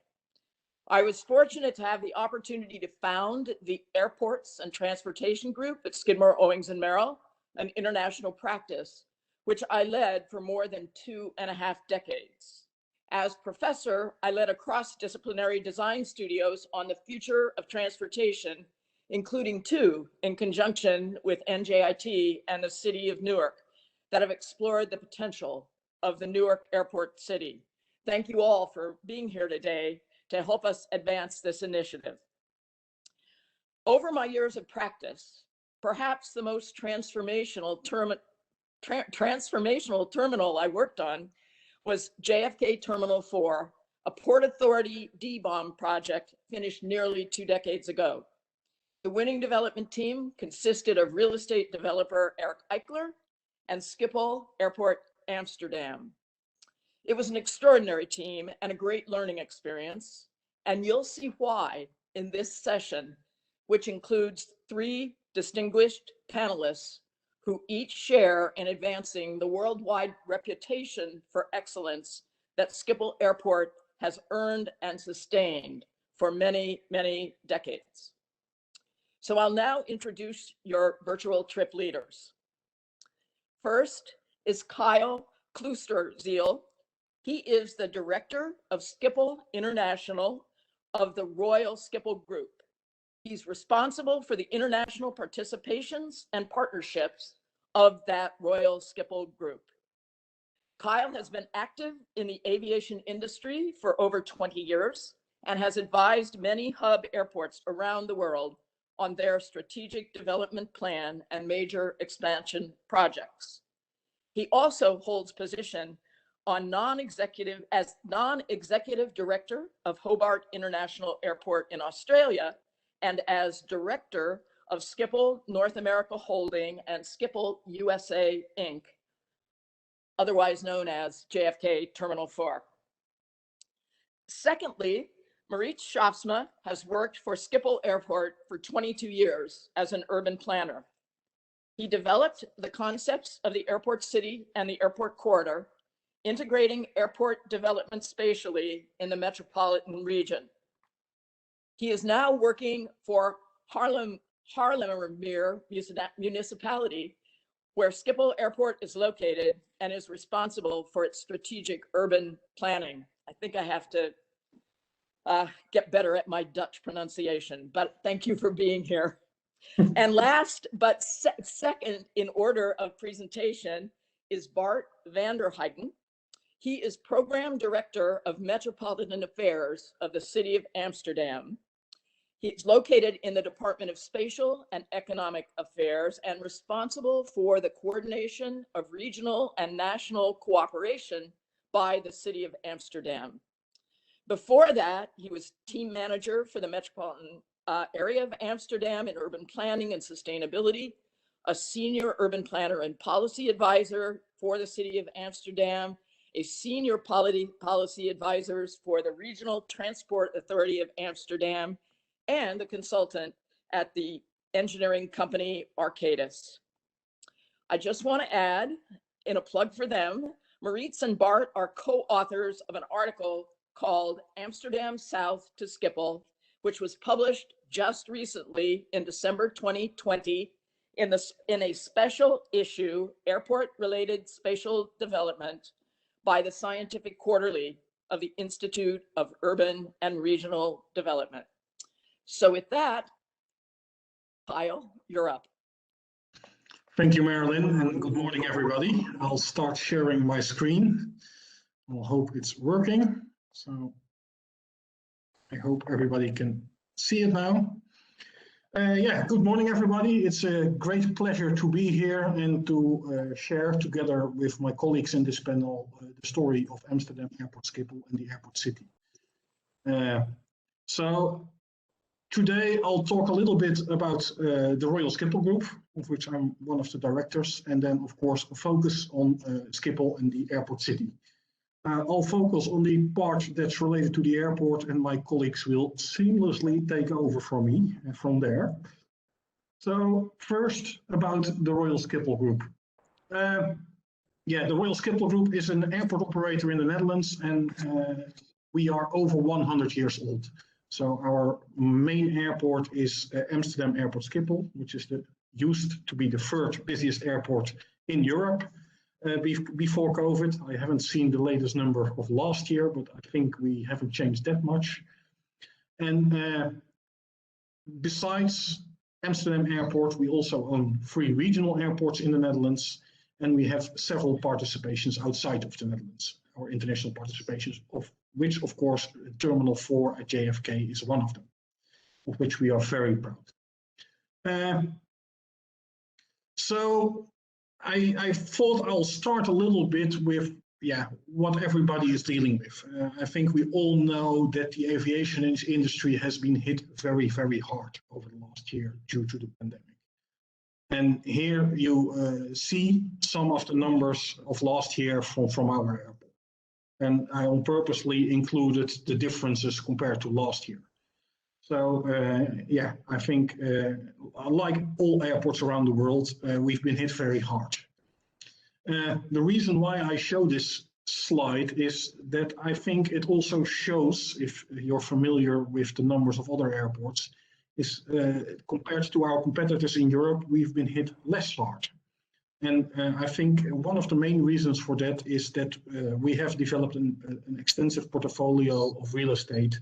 I was fortunate to have the opportunity to found the Airports and Transportation Group at Skidmore, Owings and Merrill, an international practice, which I led for more than 2.5 decades. As professor, I led a cross-disciplinary design studios on the future of transportation, including 2 in conjunction with NJIT and the city of Newark that have explored the potential of the Newark Airport City. Thank you all for being here today to help us advance this initiative. Over my years of practice, perhaps the most transformational terminal I worked on was JFK Terminal 4, a Port Authority D-bomb project finished nearly 2 decades ago. The winning development team consisted of real estate developer Eric Eichler and Schiphol Airport Amsterdam. It was an extraordinary team and a great learning experience, and you'll see why in this session, which includes 3 distinguished panelists who each share in advancing the worldwide reputation for excellence that Schiphol Airport has earned and sustained for many, many decades. So I'll now introduce your virtual trip leaders. First is Kyle Kloosterziel. He is the director of Schiphol International of the Royal Schiphol Group. He's responsible for the international participations and partnerships of that Royal Schiphol Group. Kyle has been active in the aviation industry for over 20 years and has advised many hub airports around the world on their strategic development plan and major expansion projects. He also holds position on non-executive director of Hobart International Airport in Australia and as director of Schiphol North America Holding and Schiphol USA Inc., otherwise known as JFK Terminal 4. Secondly, Marit Schaafsma has worked for Schiphol Airport for 22 years as an urban planner. He developed the concepts of the airport city and the airport corridor, integrating airport development spatially in the metropolitan region. He is now working for Haarlemmermeer municipality, where Schiphol Airport is located and is responsible for its strategic urban planning. I think I have to get better at my Dutch pronunciation, but thank you for being here. And last, but second in order of presentation is Bart Vanderheide. He is Program Director of Metropolitan Affairs of the City of Amsterdam. He's located in the Department of Spatial and Economic Affairs and responsible for the coordination of regional and national cooperation by the City of Amsterdam. Before that, he was team manager for the metropolitan area of Amsterdam in urban planning and sustainability, a senior urban planner and policy advisor for the City of Amsterdam, a senior policy advisors for the Regional Transport Authority of Amsterdam, and a consultant at the engineering company Arcadis. I just want to add, in a plug for them, Maritz and Bart are co-authors of an article called Amsterdam South to Schiphol, which was published just recently in December 2020 in a special issue, Airport-Related Spatial Development, by the Scientific Quarterly of the Institute of Urban and Regional Development. So with that, Kyle, you're up. Thank you, Marilyn, and good morning, everybody. I'll start sharing my screen. I'll hope it's working. So I hope everybody can see it now. Yeah, good morning, everybody. It's a great pleasure to be here and to share together with my colleagues in this panel the story of Amsterdam Airport Schiphol and the Airport City. So today I'll talk a little bit about the Royal Schiphol Group, of which I'm one of the directors, and then of course focus on Schiphol and the Airport City. I'll focus on the part that's related to the airport, and my colleagues will seamlessly take over from me from there. So first about the Royal Schiphol Group. Yeah, the Royal Schiphol Group is an airport operator in the Netherlands, and we are over 100 years old. So our main airport is Amsterdam Airport Schiphol, which is used to be the third busiest airport in Europe. Before COVID, I haven't seen the latest number of last year, but I think we haven't changed that much. And besides Amsterdam Airport, we also own 3 regional airports in the Netherlands, and we have several participations outside of the Netherlands, or international participations, of which, of course, Terminal 4 at JFK is one of them, of which we are very proud. So I thought I'll start a little bit with what everybody is dealing with. I think we all know that the aviation industry has been hit very, very hard over the last year due to the pandemic. And here you see some of the numbers of last year from our airport. And I purposely included the differences compared to last year. So I think like all airports around the world, we've been hit very hard. The reason why I show this slide is that I think it also shows, if you're familiar with the numbers of other airports, is compared to our competitors in Europe, we've been hit less hard. And I think one of the main reasons for that is that we have developed an extensive portfolio of real estate,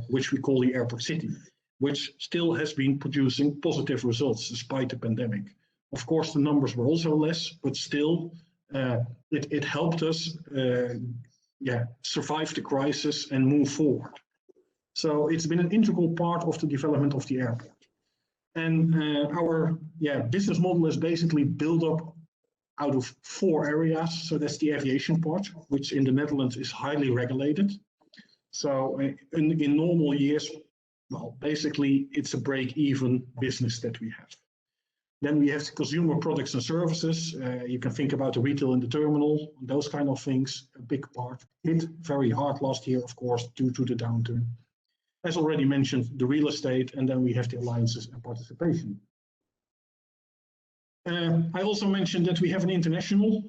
which we call the Airport City, which still has been producing positive results despite the pandemic. Of course, the numbers were also less, but still it helped us survive the crisis and move forward. So it's been an integral part of the development of the airport. And our business model is basically built up out of 4 areas. So that's the aviation part, which in the Netherlands is highly regulated. So in normal years, well, basically it's a break-even business that we have. Then we have the consumer products and services. You can think about the retail in the terminal, those kind of things, a big part. Hit very hard last year, of course, due to the downturn. As already mentioned, the real estate, and then we have the alliances and participation. I also mentioned that we have an international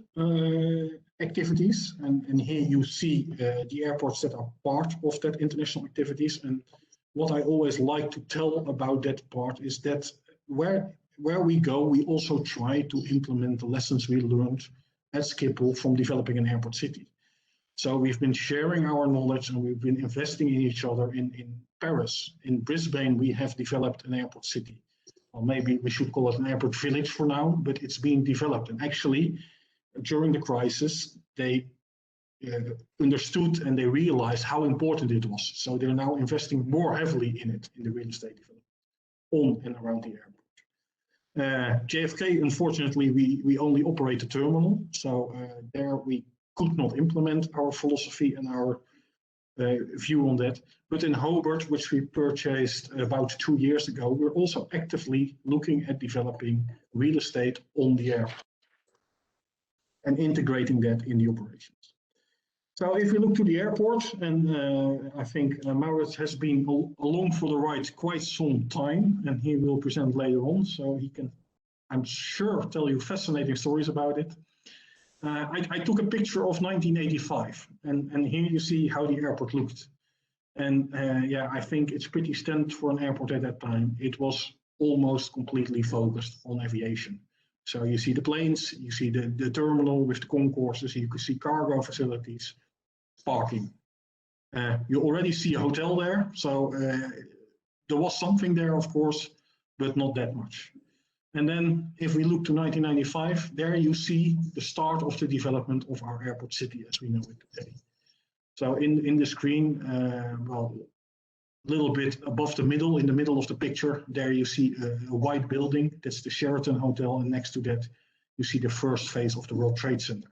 activities, and here you see the airports that are part of that international activities. And what I always like to tell about that part is that where we go, we also try to implement the lessons we learned at Schiphol from developing an airport city. So we've been sharing our knowledge and we've been investing in each other. In Paris, in Brisbane, we have developed an airport city. Or maybe we should call it an airport village for now, but it's being developed. And actually, during the crisis, they understood and they realized how important it was. So they're now investing more heavily in it, in the real estate development, on and around the airport. JFK, unfortunately, we only operate the terminal. So there we could not implement our philosophy and our view on that. But in Hobart, which we purchased about 2 years ago, we're also actively looking at developing real estate on the airport and integrating that in the operations. So if we look to the airport, and I think Maurits has been along for the ride quite some time, and he will present later on, so he can, I'm sure, tell you fascinating stories about it. I took a picture of 1985, and here you see how the airport looked. And I think it's pretty standard for an airport at that time. It was almost completely focused on aviation. So you see the planes, you see the terminal with the concourses, you can see cargo facilities, parking. You already see a hotel there, so there was something there, of course, but not that much. And then if we look to 1995, there you see the start of the development of our airport city as we know it today. So in the screen, well, little bit above the middle, in the middle of the picture, there you see a white building. That's the Sheraton Hotel, and next to that, you see the first phase of the World Trade Center,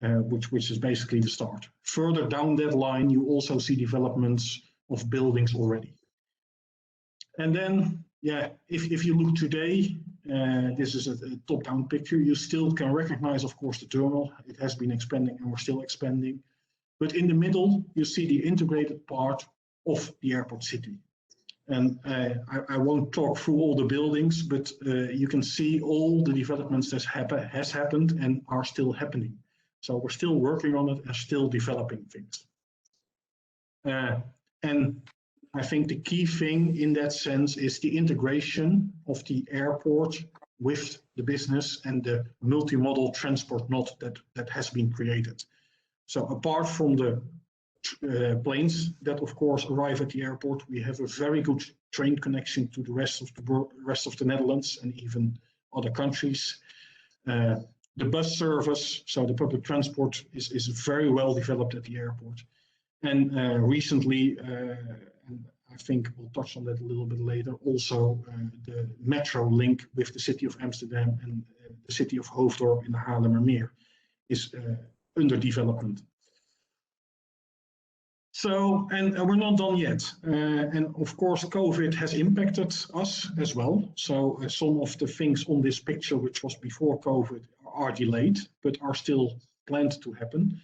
which is basically the start. Further down that line, you also see developments of buildings already. And then, yeah, if you look today, this is a top-down picture. You still can recognize, of course, the terminal. It has been expanding, and we're still expanding. But in the middle, you see the integrated part of the airport city. And I won't talk through all the buildings, but you can see all the developments that has happened and are still happening. So we're still working on it and still developing things. And I think the key thing in that sense is the integration of the airport with the business and the multimodal transport node that has been created. So apart from the planes that of course arrive at the airport, we have a very good train connection to the rest of the Netherlands and even other countries. The bus service, so the public transport is very well developed at the airport. And recently, and I think we'll touch on that a little bit later, also the metro link with the city of Amsterdam and the city of Hoofddorp in the Haarlemmermeer is under development. So, and we're not done yet. And of course, COVID has impacted us as well. So some of the things on this picture, which was before COVID, are delayed, but are still planned to happen.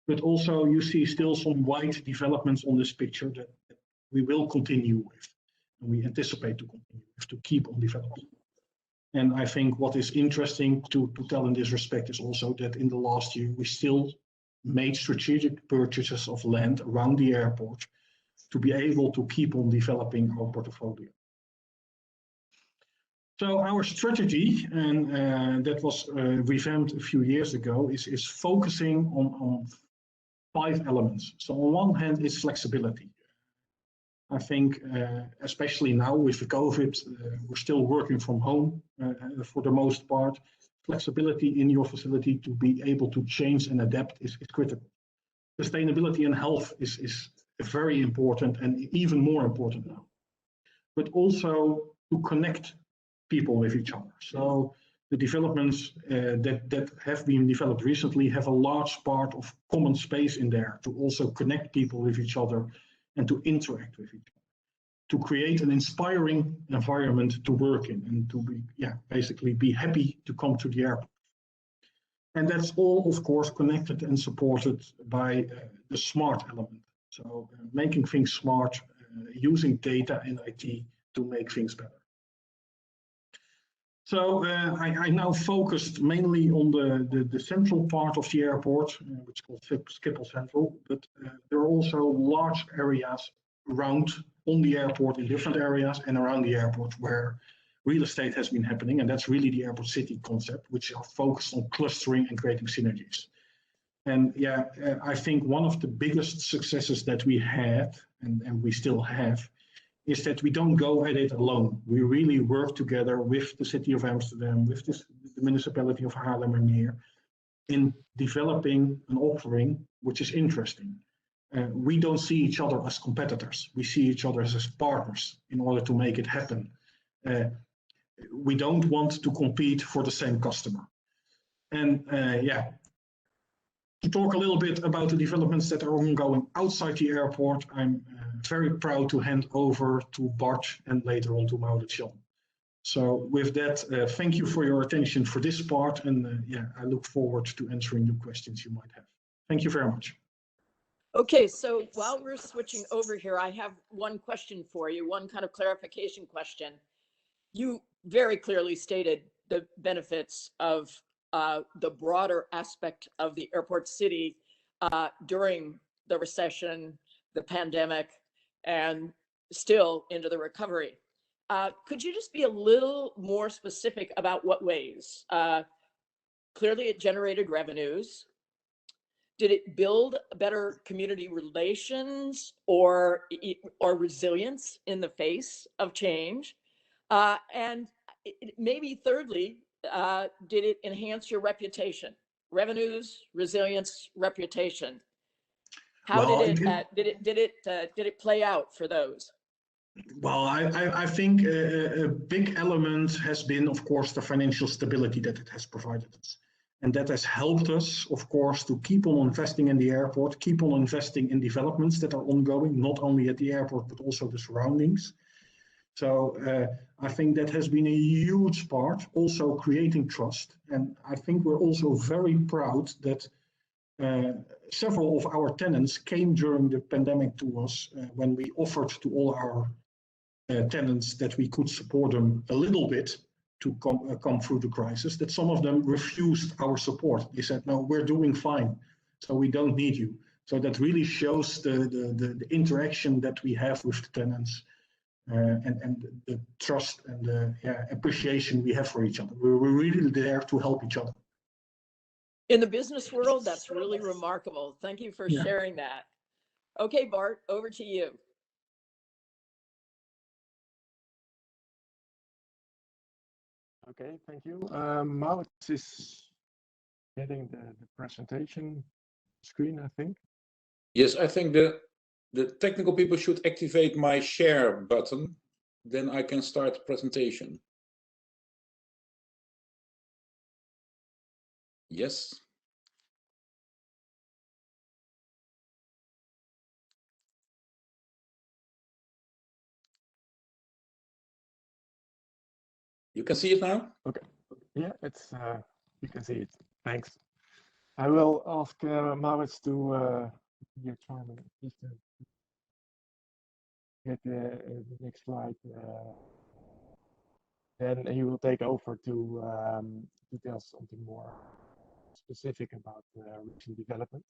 But also you see still some wide developments on this picture that we will continue with. And we anticipate to continue with, to keep on developing. And I think what is interesting to tell in this respect is also that in the last year, we still made strategic purchases of land around the airport to be able to keep on developing our portfolio. So our strategy, and that was revamped a few years ago, is focusing on 5 elements. So on one hand is flexibility. I think especially now with the COVID, we're still working from home for the most part. Flexibility in your facility to be able to change and adapt is critical. Sustainability and health is very important and even more important now. But also to connect people with each other. So the developments that have been developed recently have a large part of common space in there to also connect people with each other and to interact with each other, to create an inspiring environment to work in and to be, basically be happy to come to the airport. And that's all, of course, connected and supported by the smart element. So making things smart, using data and IT to make things better. So I now focused mainly on the central part of the airport, which is called Schiphol Central, but there are also large areas around on the airport, in different areas and around the airport where real estate has been happening. And that's really the airport city concept, which are focused on clustering and creating synergies. And I think one of the biggest successes that we had, and we still have, is that we don't go at it alone. We really work together with the city of Amsterdam, with the municipality of Haarlemmermeer, in developing an offering which is interesting. We don't see each other as competitors. We see each other as partners in order to make it happen. We don't want to compete for the same customer. And to talk a little bit about the developments that are ongoing outside the airport, I'm very proud to hand over to Bart and later on to Maurits-Jan. So with that, thank you for your attention for this part. And I look forward to answering the questions you might have. Thank you very much. Okay, so while we're switching over here, I have one question for you, one kind of clarification question. You very clearly stated the benefits of the broader aspect of the airport city during the recession, the pandemic, and still into the recovery. Could you just be a little more specific about what ways? Clearly, it generated revenues. Did it build better community relations or resilience in the face of change? And maybe thirdly, did it enhance your reputation? Revenues, resilience, reputation. How Well, did it play out for those? Well, I think a big element has been, of course, the financial stability that it has provided us. And that has helped us, of course, to keep on investing in the airport, keep on investing in developments that are ongoing, not only at the airport, but also the surroundings. So I think that has been a huge part, also creating trust. And I think we're also very proud that several of our tenants came during the pandemic to us when we offered to all our tenants that we could support them a little bit to come through the crisis, that some of them refused our support. They said, no, we're doing fine, so we don't need you. So that really shows the interaction that we have with the tenants and the trust and the appreciation we have for each other. We're really there to help each other. In the business world, that's really remarkable. Thank you for sharing that. Okay, Bart, over to you. Okay, thank you. Maurits is getting the presentation screen, I think. Yes, I think the technical people should activate my share button. Then I can start the presentation. Yes. You can see it now? Okay. Yeah, it's you can see it. Thanks. I will ask Maurits to get the next slide. Then he will take over to tell something more specific about recent development.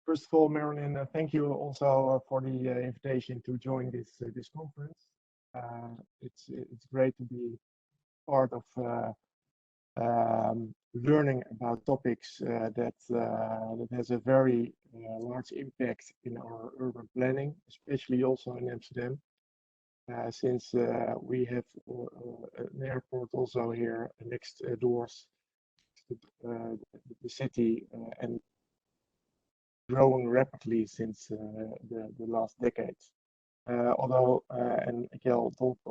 First of all, Marilyn, thank you also for the invitation to join this conference. It's great to be part of learning about topics that has a very large impact in our urban planning, especially also in Amsterdam, since we have an airport also here next doors to the city and growing rapidly since the last decades. Although, and Kjell talked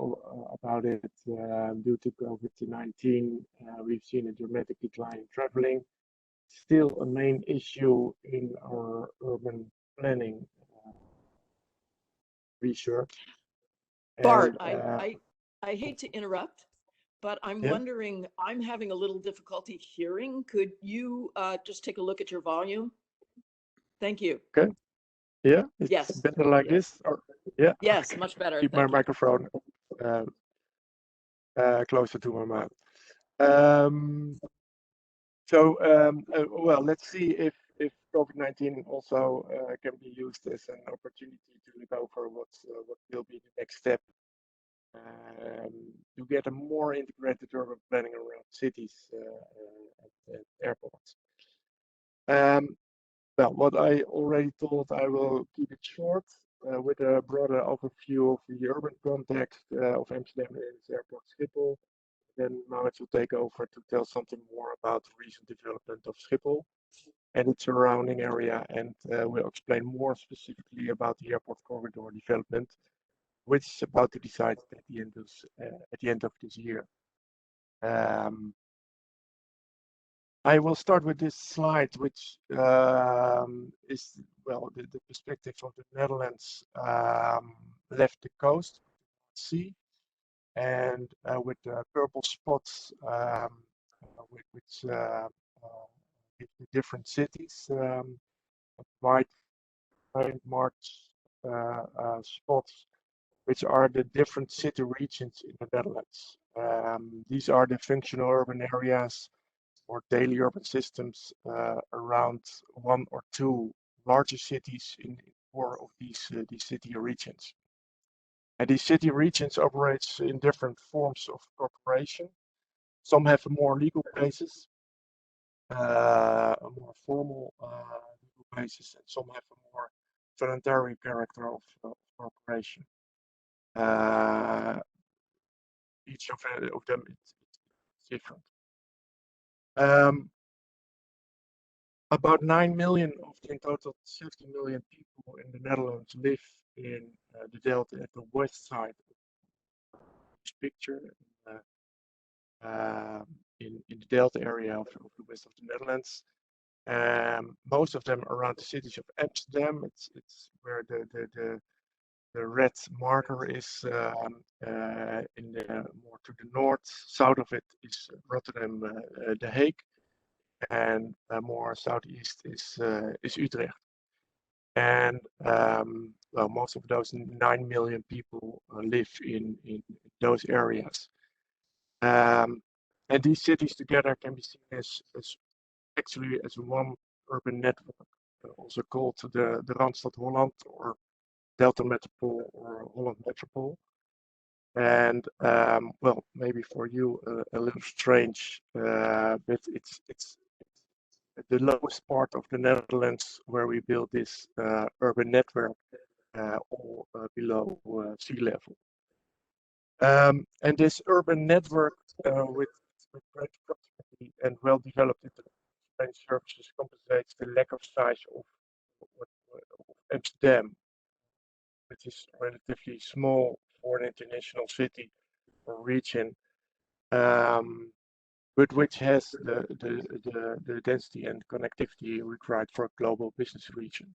about it, due to COVID-19, we've seen a dramatic decline in traveling. Still a main issue in our urban planning research. Bart, And, I hate to interrupt, but I'm wondering, I'm having a little difficulty hearing. Could you just take a look at your volume? Thank you. Okay. Yeah, it's yes. better like this. Or, yeah. Yes, okay. much better. Keep Thank my you. microphone closer to my mouth. Well, let's see if COVID-19 also can be used as an opportunity to look over what will be the next step to get a more integrated urban planning around cities and airports. Well, what I already told, I will keep it short with a broader overview of the urban context of Amsterdam and its airport Schiphol. Then Maurits will take over to tell something more about the recent development of Schiphol and its surrounding area, and we'll explain more specifically about the airport corridor development, which is about to be decided at the end of this year. I will start with this slide, which is, well, the perspective of the Netherlands left the coast, sea, and with the purple spots, which the different cities, white marked spots, which are the different city regions in the Netherlands. These are the functional urban areas or daily urban systems around one or two larger cities in 4 of these city regions. And these city regions operate in different forms of cooperation. Some have a more legal basis, a more formal legal basis, and some have a more voluntary character of cooperation. Each of them is different. About 9 million of the in total 50 million people in the Netherlands live in the Delta at the west side of this picture, in the Delta area of the west of the Netherlands. Most of them around the cities of Amsterdam. It's where the red marker is in the more to the north. South of it is Rotterdam, The Hague, and more southeast is Utrecht. And well, most of those 9 million people live in those areas. And these cities together can be seen as actually as one urban network, also called the Randstad Holland or Delta Metropole or Holland Metropole. And well, maybe for you a little strange, but it's the lowest part of the Netherlands where we build this urban network, all below sea level. And this urban network with great proximity and well-developed internet services compensates the lack of size of Amsterdam, which is relatively small for an international city or region, but which has the density and connectivity required for a global business region.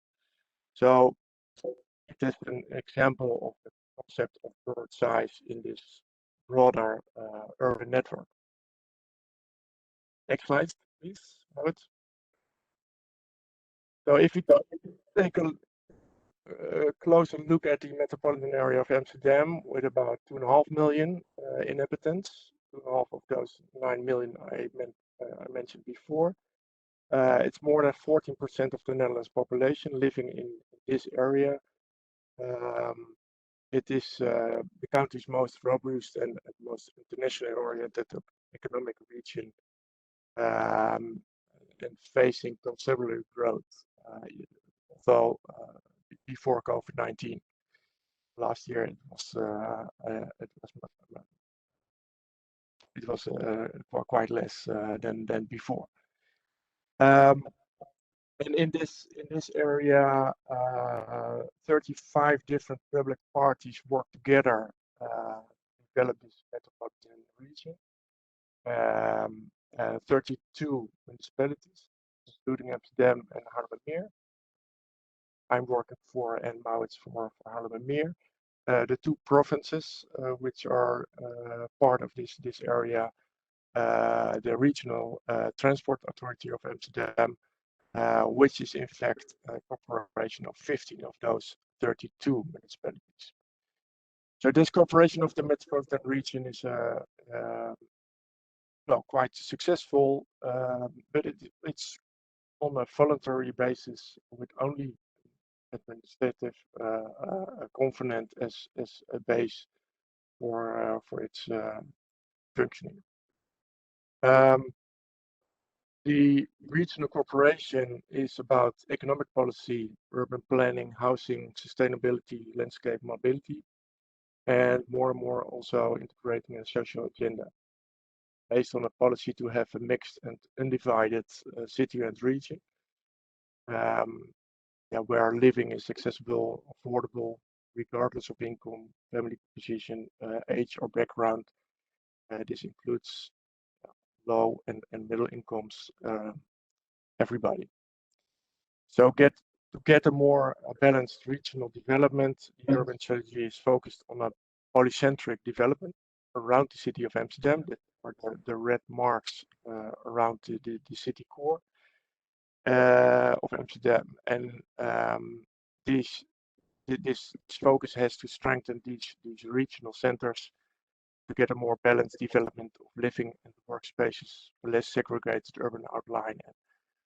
So it is an example of the concept of bird size in this broader urban network. Next slide, please, Howard. So if we take a closer look at the metropolitan area of Amsterdam with about 2.5 million inhabitants, 2.5 of those 9 million I mentioned before. It's more than 14% of the Netherlands population living in this area. It is the country's most robust and most internationally oriented economic region, and facing considerable growth. Although before COVID-19, last year it was quite less than before. And in this area, 35 different public parties work together to develop this metropolitan region. 32 municipalities, including Amsterdam and Haarlemmermeer. I'm working for and Maurits for Haarlemmermeer. The two provinces which are part of this area, the Regional Transport Authority of Amsterdam, which is in fact a corporation of 15 of those 32 municipalities. So this corporation of the metropolitan region is well, quite successful, but it's on a voluntary basis with only administrative component as a base for its functioning. The regional corporation is about economic policy, urban planning, housing, sustainability, landscape mobility, and more also integrating a social agenda based on a policy to have a mixed and undivided city and region, where living is accessible, affordable, regardless of income, family position, age or background. This includes low and middle incomes, everybody. So to get a more balanced regional development, the urban strategy is focused on a polycentric development around the city of Amsterdam, that are the red marks around the city core of Amsterdam. And this focus has to strengthen these regional centers to get a more balanced development of living and workspaces, a less segregated urban outline and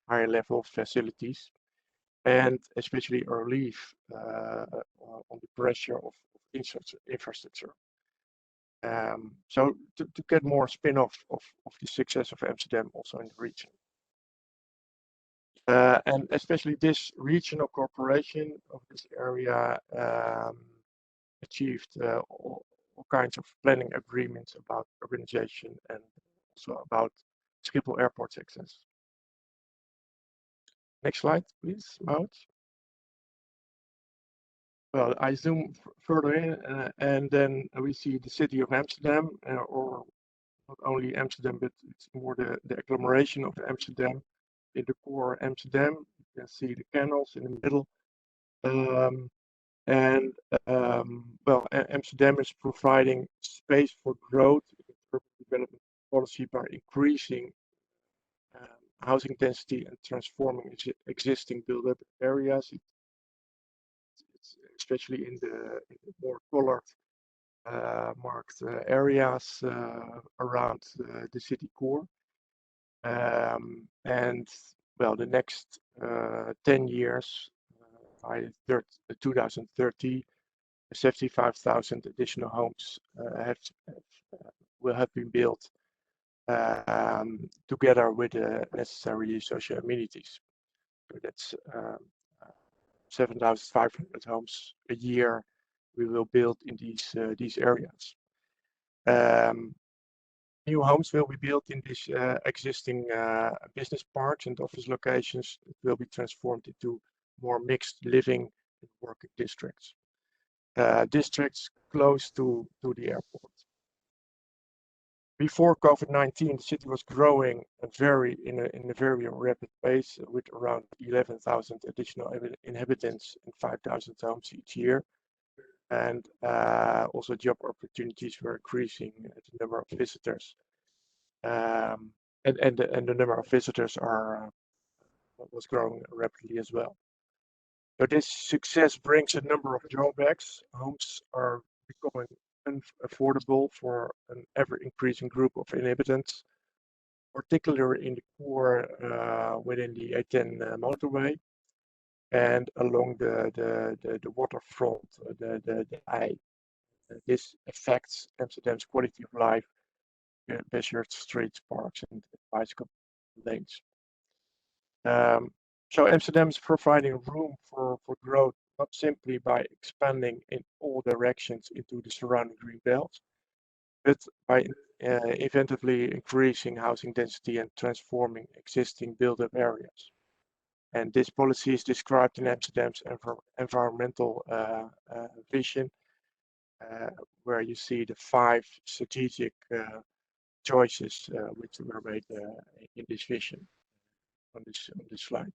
higher level facilities, and especially relief on the pressure of infrastructure. So to get more spin-off of the success of Amsterdam also in the region. And especially this regional corporation of this area achieved all kinds of planning agreements about urbanization and also about Schiphol Airport's access. Next slide, please, Maud. Well, I zoom further in, and then we see the city of Amsterdam, or not only Amsterdam, but it's more the agglomeration of Amsterdam. In the core Amsterdam, you can see the canals in the middle. Well, Amsterdam is providing space for growth in urban development policy by increasing housing density and transforming existing built-up areas. It's especially in the more colored marked areas around the city core. And well, the next 10 years, by 2030, 75,000 additional homes will have been built together with the necessary social amenities. So that's 7,500 homes a year we will build in these areas. New homes will be built in these existing business parks and office locations. It will be transformed into more mixed living and working districts. Districts close to the airport. Before COVID-19, the city was growing in a very rapid pace with around 11,000 additional inhabitants and 5,000 homes each year. And also job opportunities were increasing the number of visitors. And the number of visitors was growing rapidly as well. So this success brings a number of drawbacks. Homes are becoming unaffordable for an ever-increasing group of inhabitants, particularly in the core within the A10 motorway and along the waterfront, the I. This affects Amsterdam's quality of life, measured streets, parks, and bicycle lanes. So Amsterdam is providing room for growth, not simply by expanding in all directions into the surrounding green belt, but by inventively increasing housing density and transforming existing built-up areas. And this policy is described in Amsterdam's environmental vision, where you see the 5 strategic choices which were made in this vision on this slide.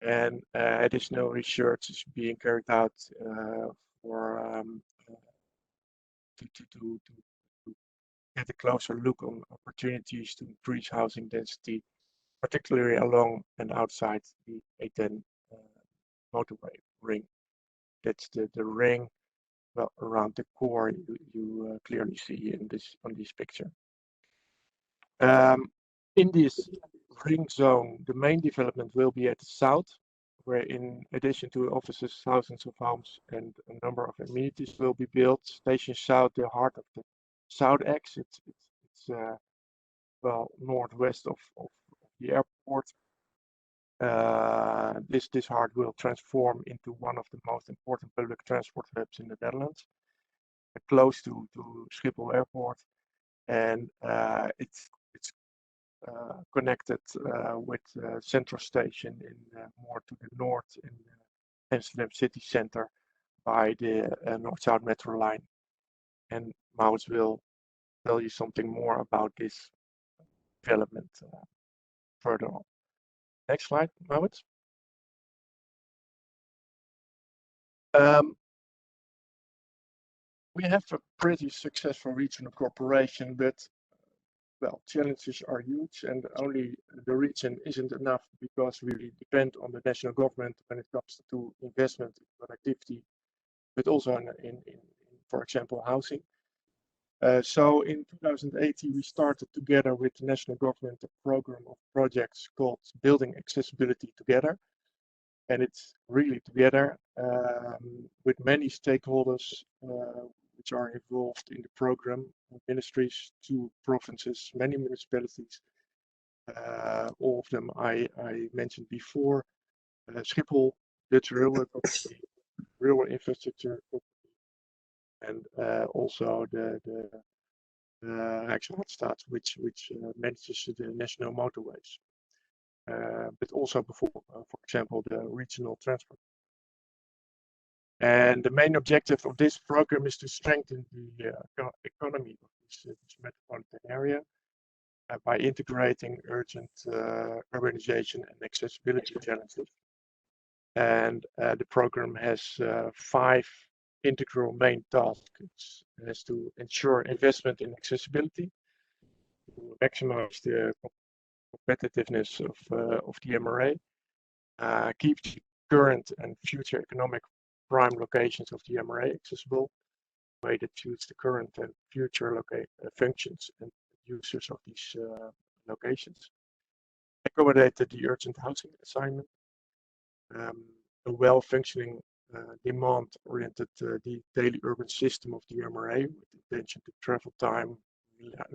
And additional research is being carried out to get a closer look on opportunities to increase housing density, particularly along and outside the A10 motorway ring. That's the ring around the core you clearly see on this picture. In this ring zone, the main development will be at the south, where in addition to offices, thousands of homes and a number of amenities will be built. Station South, the heart of the South exit, it's well northwest of the airport. This heart will transform into one of the most important public transport hubs in the Netherlands, close to Schiphol Airport, and it's connected with Central Station in more to the north in Amsterdam city center by the North-South Metro line. And Maurits will tell you something more about this development further on. Next slide, Maurits. We have a pretty successful regional corporation, but well, challenges are huge, and only the region isn't enough because we depend on the national government when it comes to investment in connectivity, but also in for example, housing. So in 2018, we started together with the national government a program of projects called Building Accessibility Together. And it's really together with many stakeholders which are involved in the program, ministries, 2 provinces, many municipalities. All of them I mentioned before. Schiphol, Dutch Railway Company, Railway Infrastructure Company, and also the Rijkswaterstaat, which manages the national motorways. but also before, for example, the regional transport. And the main objective of this program is to strengthen the economy of this metropolitan area by integrating urgent urbanization and accessibility challenges. And the program has 5 integral main tasks. It has to ensure investment in accessibility, to maximize the competitiveness of the MRA, keep current and future economic prime locations of the MRA accessible, in a way that suits the current and future functions and users of these locations, accommodated the urgent housing assignment, a well-functioning demand-oriented daily urban system of the MRA with attention to travel time,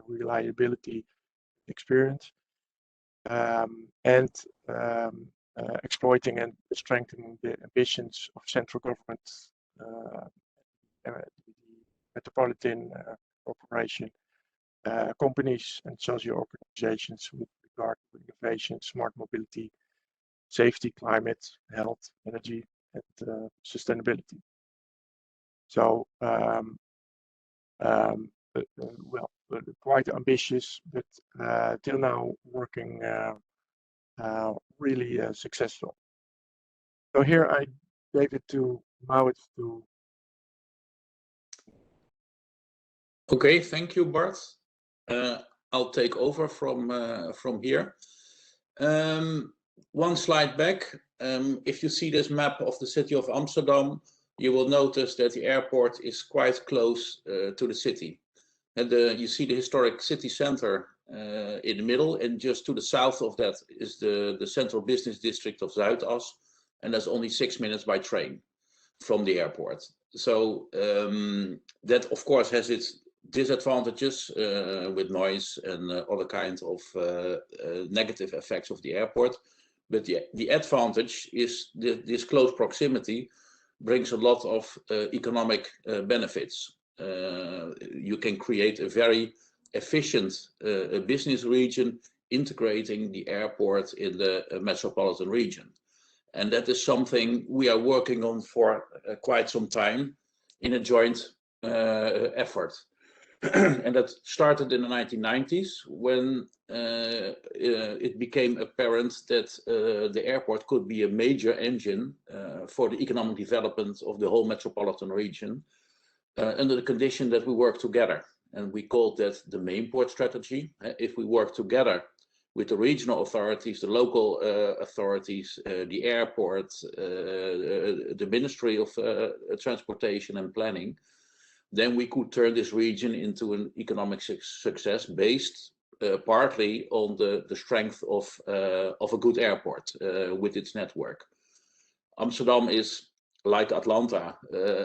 reliability, experience, and exploiting and strengthening the ambitions of central government, the Metropolitan Corporation, companies and social organizations with regard to innovation, smart mobility, safety, climate, health, energy, and sustainability. So, well, quite ambitious, but till now working really successful. So here I gave it to Maurits to. Okay, thank you, Bart. I'll take over from here. One slide back, if you see this map of the city of Amsterdam, you will notice that the airport is quite close to the city. And you see the historic city center in the middle, and just to the south of that is the central business district of Zuidas, and that's only 6 minutes by train from the airport. So that of course has its disadvantages with noise and other kinds of negative effects of the airport. But the advantage is this close proximity brings a lot of economic benefits. You can create a very efficient business region integrating the airport in the metropolitan region. And that is something we are working on for quite some time in a joint effort. And that started in the 1990s when it became apparent that the airport could be a major engine for the economic development of the whole metropolitan region under the condition that we work together. And we called that the main port strategy. If we work together with the regional authorities, the local authorities, the airport, the Ministry of Transportation and Planning, then we could turn this region into an economic success based partly on the strength of a good airport with its network. Amsterdam is, like Atlanta,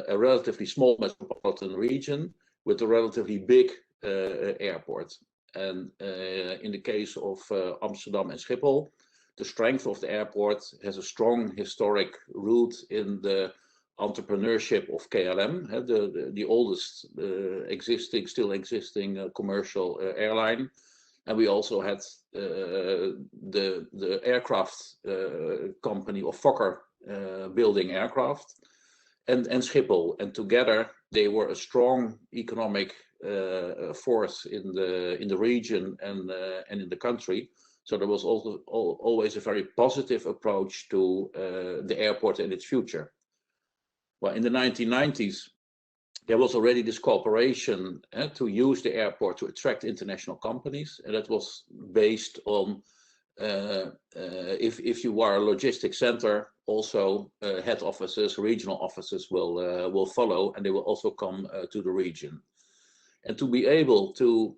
a relatively small metropolitan region with a relatively big airport. And in the case of Amsterdam and Schiphol, the strength of the airport has a strong historic root in the entrepreneurship of KLM, the oldest still existing commercial airline. And we also had the aircraft company of Fokker building aircraft and Schiphol. And together they were a strong economic force in the region and in the country. So there was also always a very positive approach to the airport and its future. Well, in the 1990s, there was already this cooperation to use the airport to attract international companies. And that was based on if you are a logistics center, also head offices, regional offices will follow, and they will also come to the region. And to be able to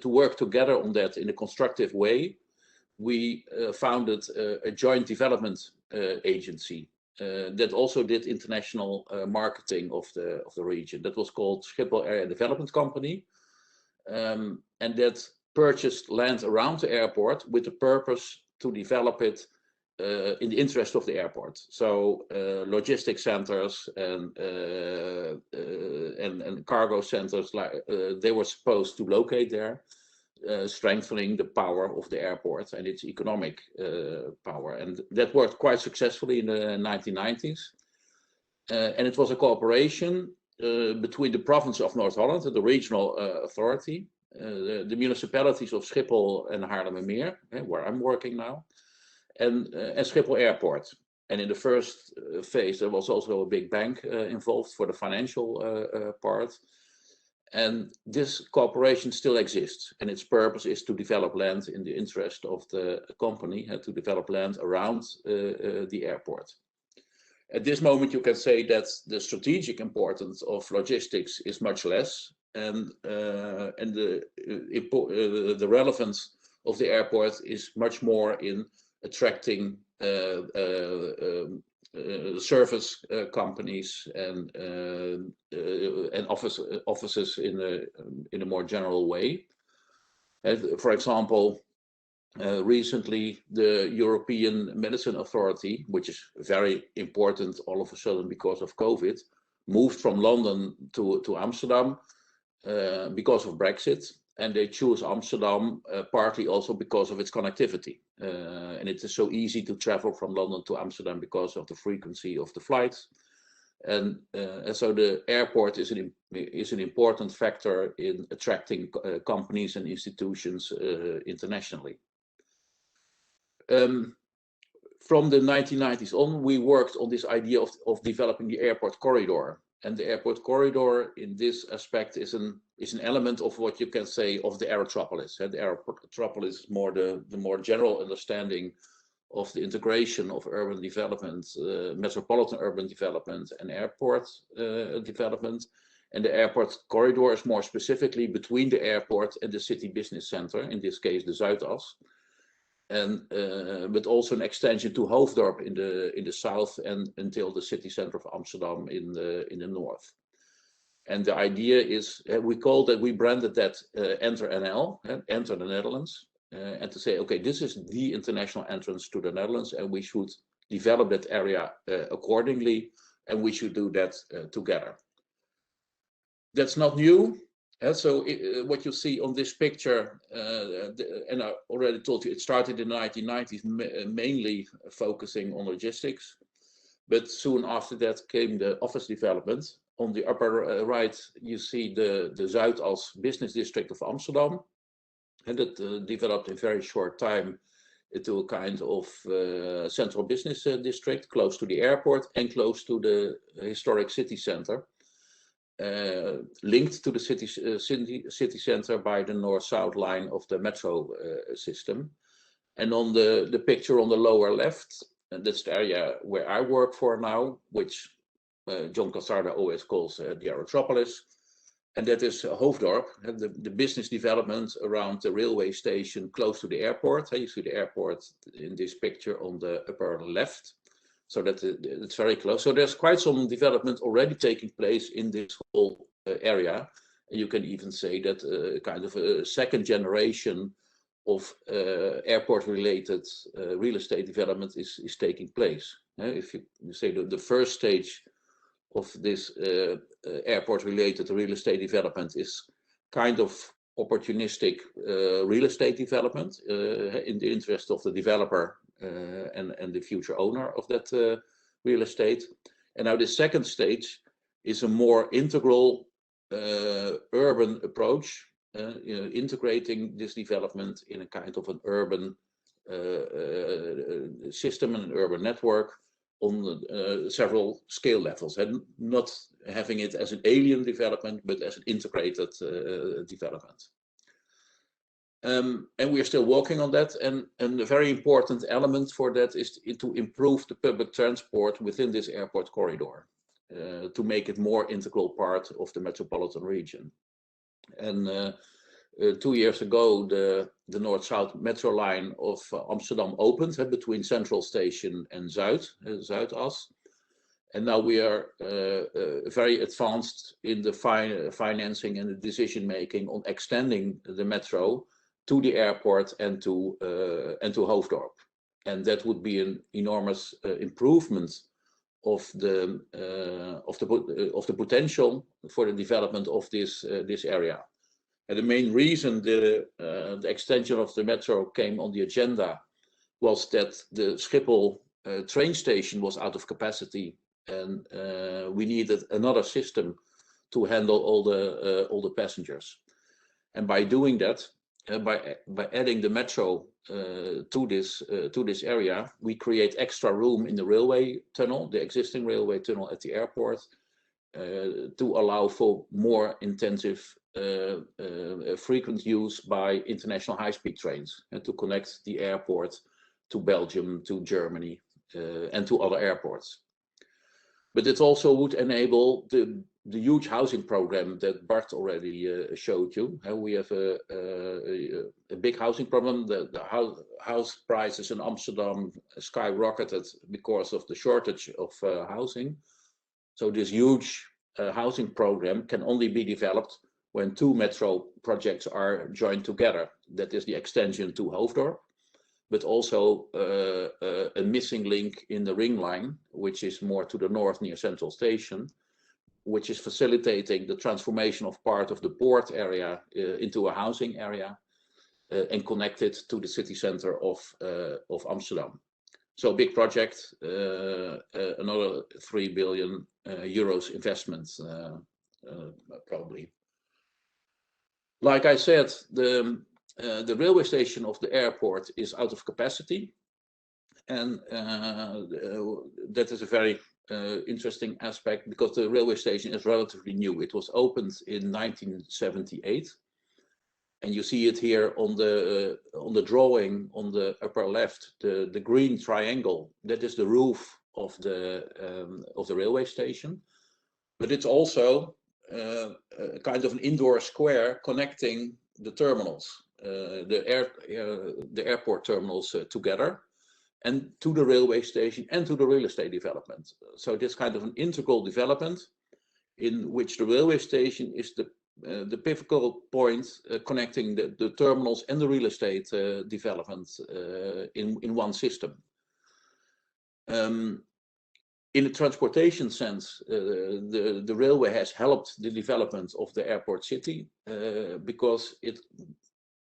work together on that in a constructive way, we founded a joint development agency that also did international marketing of the region. That was called Schiphol Area Development Company, and that purchased land around the airport with the purpose to develop it in the interest of the airport. So logistics centers and cargo centers, like they were supposed to locate there. strengthening the power of the airport and its economic power. And that worked quite successfully in the 1990s. And it was a cooperation between the province of North Holland and the regional authority, the municipalities of Schiphol and Haarlemmermeer, where I'm working now, and Schiphol Airport. And in the first phase, there was also a big bank involved for the financial part. And this cooperation still exists, and its purpose is to develop land in the interest of the company, to develop land around the airport. At this moment, you can say that the strategic importance of logistics is much less, and the relevance of the airport is much more in attracting service companies and offices in a more general way. For example, recently the European Medicine Authority, which is very important all of a sudden because of COVID, moved from London to Amsterdam because of Brexit. And they choose Amsterdam partly also because of its connectivity. And it is so easy to travel from London to Amsterdam because of the frequency of the flights. And so the airport is an important factor in attracting companies and institutions internationally. From the 1990s on, we worked on this idea of developing the airport corridor. And the airport corridor in this aspect is an element of what you can say of the Aerotropolis. The Aerotropolis is more the more general understanding of the integration of urban development, metropolitan urban development and airport development. And the airport corridor is more specifically between the airport and the city business center, in this case the Zuidas. And but also an extension to Hoofddorp in the south and until the city center of Amsterdam in the north. And the idea is we branded that Enter NL, Enter the Netherlands, and to say, okay, this is the international entrance to the Netherlands, and we should develop that area accordingly, and we should do that together. That's not new. So what you see on this picture, and I already told you, it started in the 1990s, mainly focusing on logistics. But soon after that came the office development. On the upper right, you see the Zuidas business district of Amsterdam. And it developed in very short time into a kind of central business district, close to the airport and close to the historic city center. Linked to the city center by the north-south line of the metro system. And on the picture on the lower left, and that's the area where I work for now, which John Cassarda always calls the Aerotropolis. And that is Hoofddorp, the business development around the railway station close to the airport. You see the airport in this picture on the upper left. So that it's very close. So there's quite some development already taking place in this whole area. And you can even say that kind of a second generation of airport-related real estate development is taking place. If you say the first stage of this airport-related real estate development is kind of opportunistic real estate development in the interest of the developer and the future owner of that real estate. And now the second stage is a more integral urban approach, integrating this development in a kind of an urban system and an urban network on several scale levels, and not having it as an alien development, but as an integrated development. And we are still working on that, and a very important element for that is to improve the public transport within this airport corridor, to make it more integral part of the metropolitan region. And 2 years ago, the north-south metro line of Amsterdam opened between Central Station and Zuidas. And now we are very advanced in the financing and the decision-making on extending the metro to the airport and to Hoofddorp. And that would be an enormous improvement of the potential for the development of this area. And the main reason the extension of the metro came on the agenda was that the Schiphol train station was out of capacity, and we needed another system to handle all the passengers. And by doing that, by adding the metro to this area, we create extra room in the railway tunnel, the existing railway tunnel at the airport, to allow for more intensive frequent use by international high-speed trains, and to connect the airport to Belgium, to Germany, and to other airports. But it also would enable the huge housing program that Bart already showed you. We have a big housing problem. The house prices in Amsterdam skyrocketed because of the shortage of housing. So this huge housing program can only be developed when two metro projects are joined together. That is the extension to Hoofddorp, but also a missing link in the ring line, which is more to the north near Central Station, which is facilitating the transformation of part of the port area into a housing area and connected to the city center of Amsterdam. So big project, another 3 billion euros investment, probably. Like I said, the railway station of the airport is out of capacity, and that is a very interesting aspect, because the railway station is relatively new. It was opened in 1978, and you see it here on the drawing on the upper left, the green triangle. That is the roof of the railway station, but it's also kind of an indoor square connecting the terminals, the airport terminals together, and to the railway station and to the real estate development. So this kind of an integral development in which the railway station is the pivotal point connecting the terminals and the real estate development in one system. In a transportation sense, the railway has helped the development of the airport city because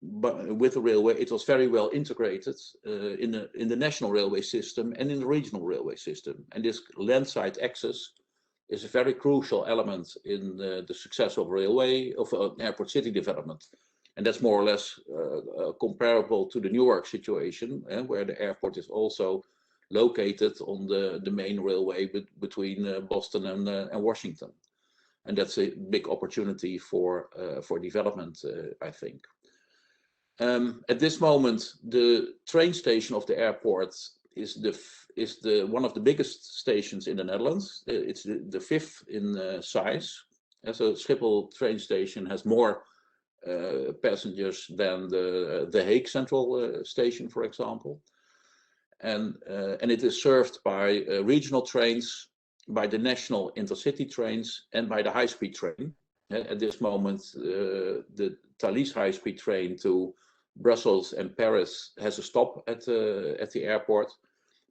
with the railway, it was very well integrated in the national railway system and in the regional railway system. And this landside access is a very crucial element in the success of railway, of airport city development. And that's more or less comparable to the Newark situation, where the airport is also located on the main railway between Boston and Washington. And that's a big opportunity for development, I think. At this moment, the train station of the airport is one of the biggest stations in the Netherlands. It's the fifth in size. So Schiphol train station has more passengers than the Hague Central Station, for example. And it is served by regional trains, by the national intercity trains, and by the high-speed train. At this moment, the Thalys high-speed train to Brussels and Paris has a stop at the airport,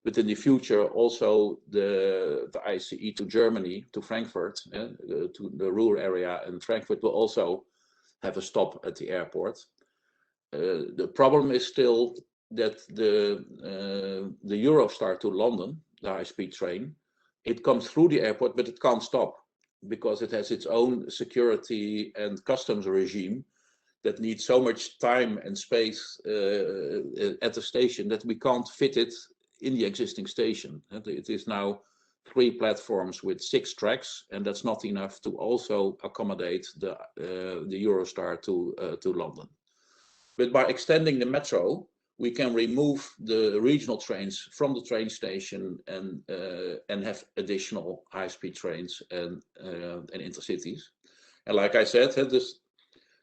but in the future also the ICE to Germany, to Frankfurt, to the Ruhr area, and Frankfurt will also have a stop at the airport. The problem is still that the Eurostar to London, the high-speed train, it comes through the airport, but it can't stop because it has its own security and customs regime that needs so much time and space at the station that we can't fit it in the existing station. It is now 3 platforms with 6 tracks, and that's not enough to also accommodate the Eurostar to London. But by extending the metro, we can remove the regional trains from the train station and have additional high-speed trains and intercities. And like I said,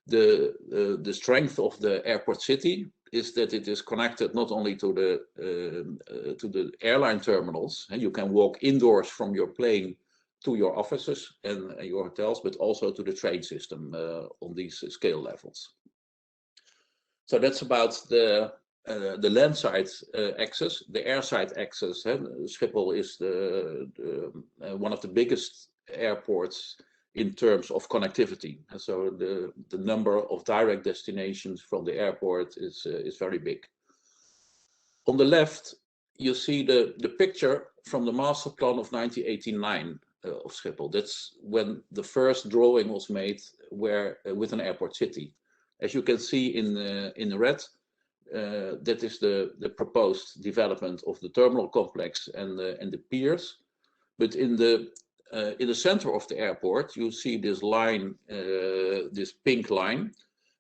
the strength of the airport city is that it is connected not only to the airline terminals, and you can walk indoors from your plane to your offices and your hotels, but also to the train system on these scale levels. So that's about the landside access. The airside access. Schiphol is one of the biggest airports in terms of connectivity. And so the number of direct destinations from the airport is very big. On the left, you see the picture from the master plan of 1989 of Schiphol. That's when the first drawing was made with an airport city. As you can see in the red, that is the proposed development of the terminal complex and the piers. But in the center of the airport, you see this line, this pink line.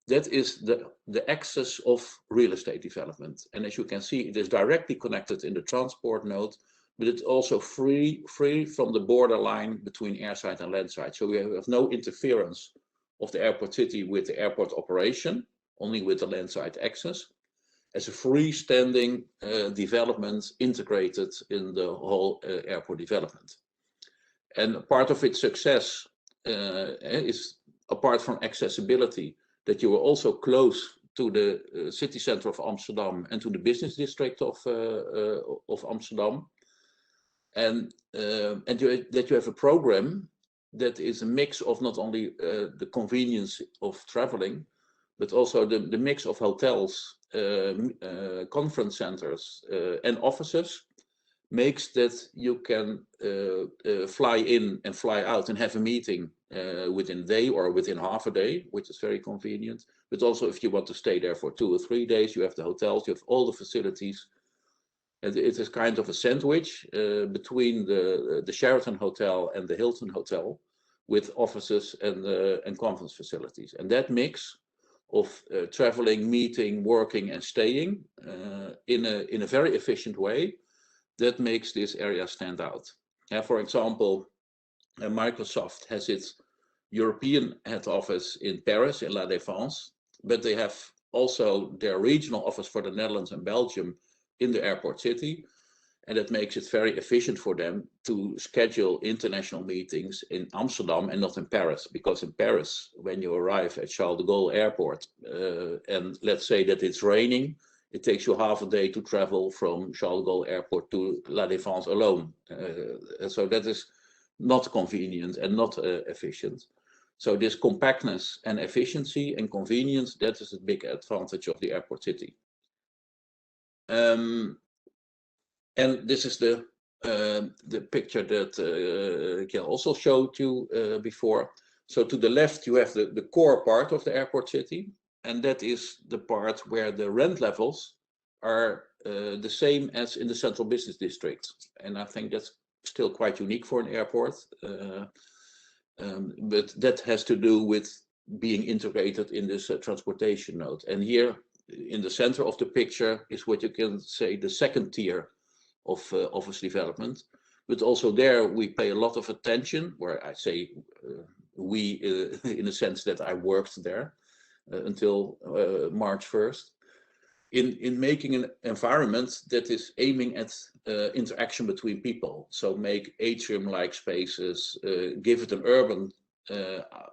That is the axis of real estate development. And as you can see, it is directly connected in the transport node, but it's also free from the borderline between airside and landside. So we have no interference of the airport city with the airport operation, only with the landside access, as a freestanding development integrated in the whole airport development. And part of its success is, apart from accessibility, that you are also close to the city center of Amsterdam and to the business district of Amsterdam, and that you have a program that is a mix of not only the convenience of traveling, but also the mix of hotels, conference centers, and offices, makes that you can fly in and fly out and have a meeting within a day or within half a day, which is very convenient. But also if you want to stay there for 2 or 3 days, you have the hotels, you have all the facilities. And it is kind of a sandwich between the Sheraton Hotel and the Hilton Hotel, with offices and conference facilities. And that mix of traveling, meeting, working, and staying in a very efficient way, that makes this area stand out. For example, Microsoft has its European head office in Paris, in La Défense, but they have also their regional office for the Netherlands and Belgium in the airport city. And that makes it very efficient for them to schedule international meetings in Amsterdam and not in Paris. Because in Paris, when you arrive at Charles de Gaulle Airport, and let's say that it's raining, it takes you half a day to travel from Charles de Gaulle Airport to La Défense alone. So that is not convenient and not efficient. So this compactness and efficiency and convenience, that is a big advantage of the airport city. And this is the picture that Kjell also showed you before. So to the left, you have the core part of the airport city. And that is the part where the rent levels are the same as in the central business district. And I think that's still quite unique for an airport. But that has to do with being integrated in this transportation node. And here in the center of the picture is what you can say the second tier of office development. But also there we pay a lot of attention, where I say we in the sense that I worked there until March 1st, in making an environment that is aiming at interaction between people. So make atrium-like spaces, give it an urban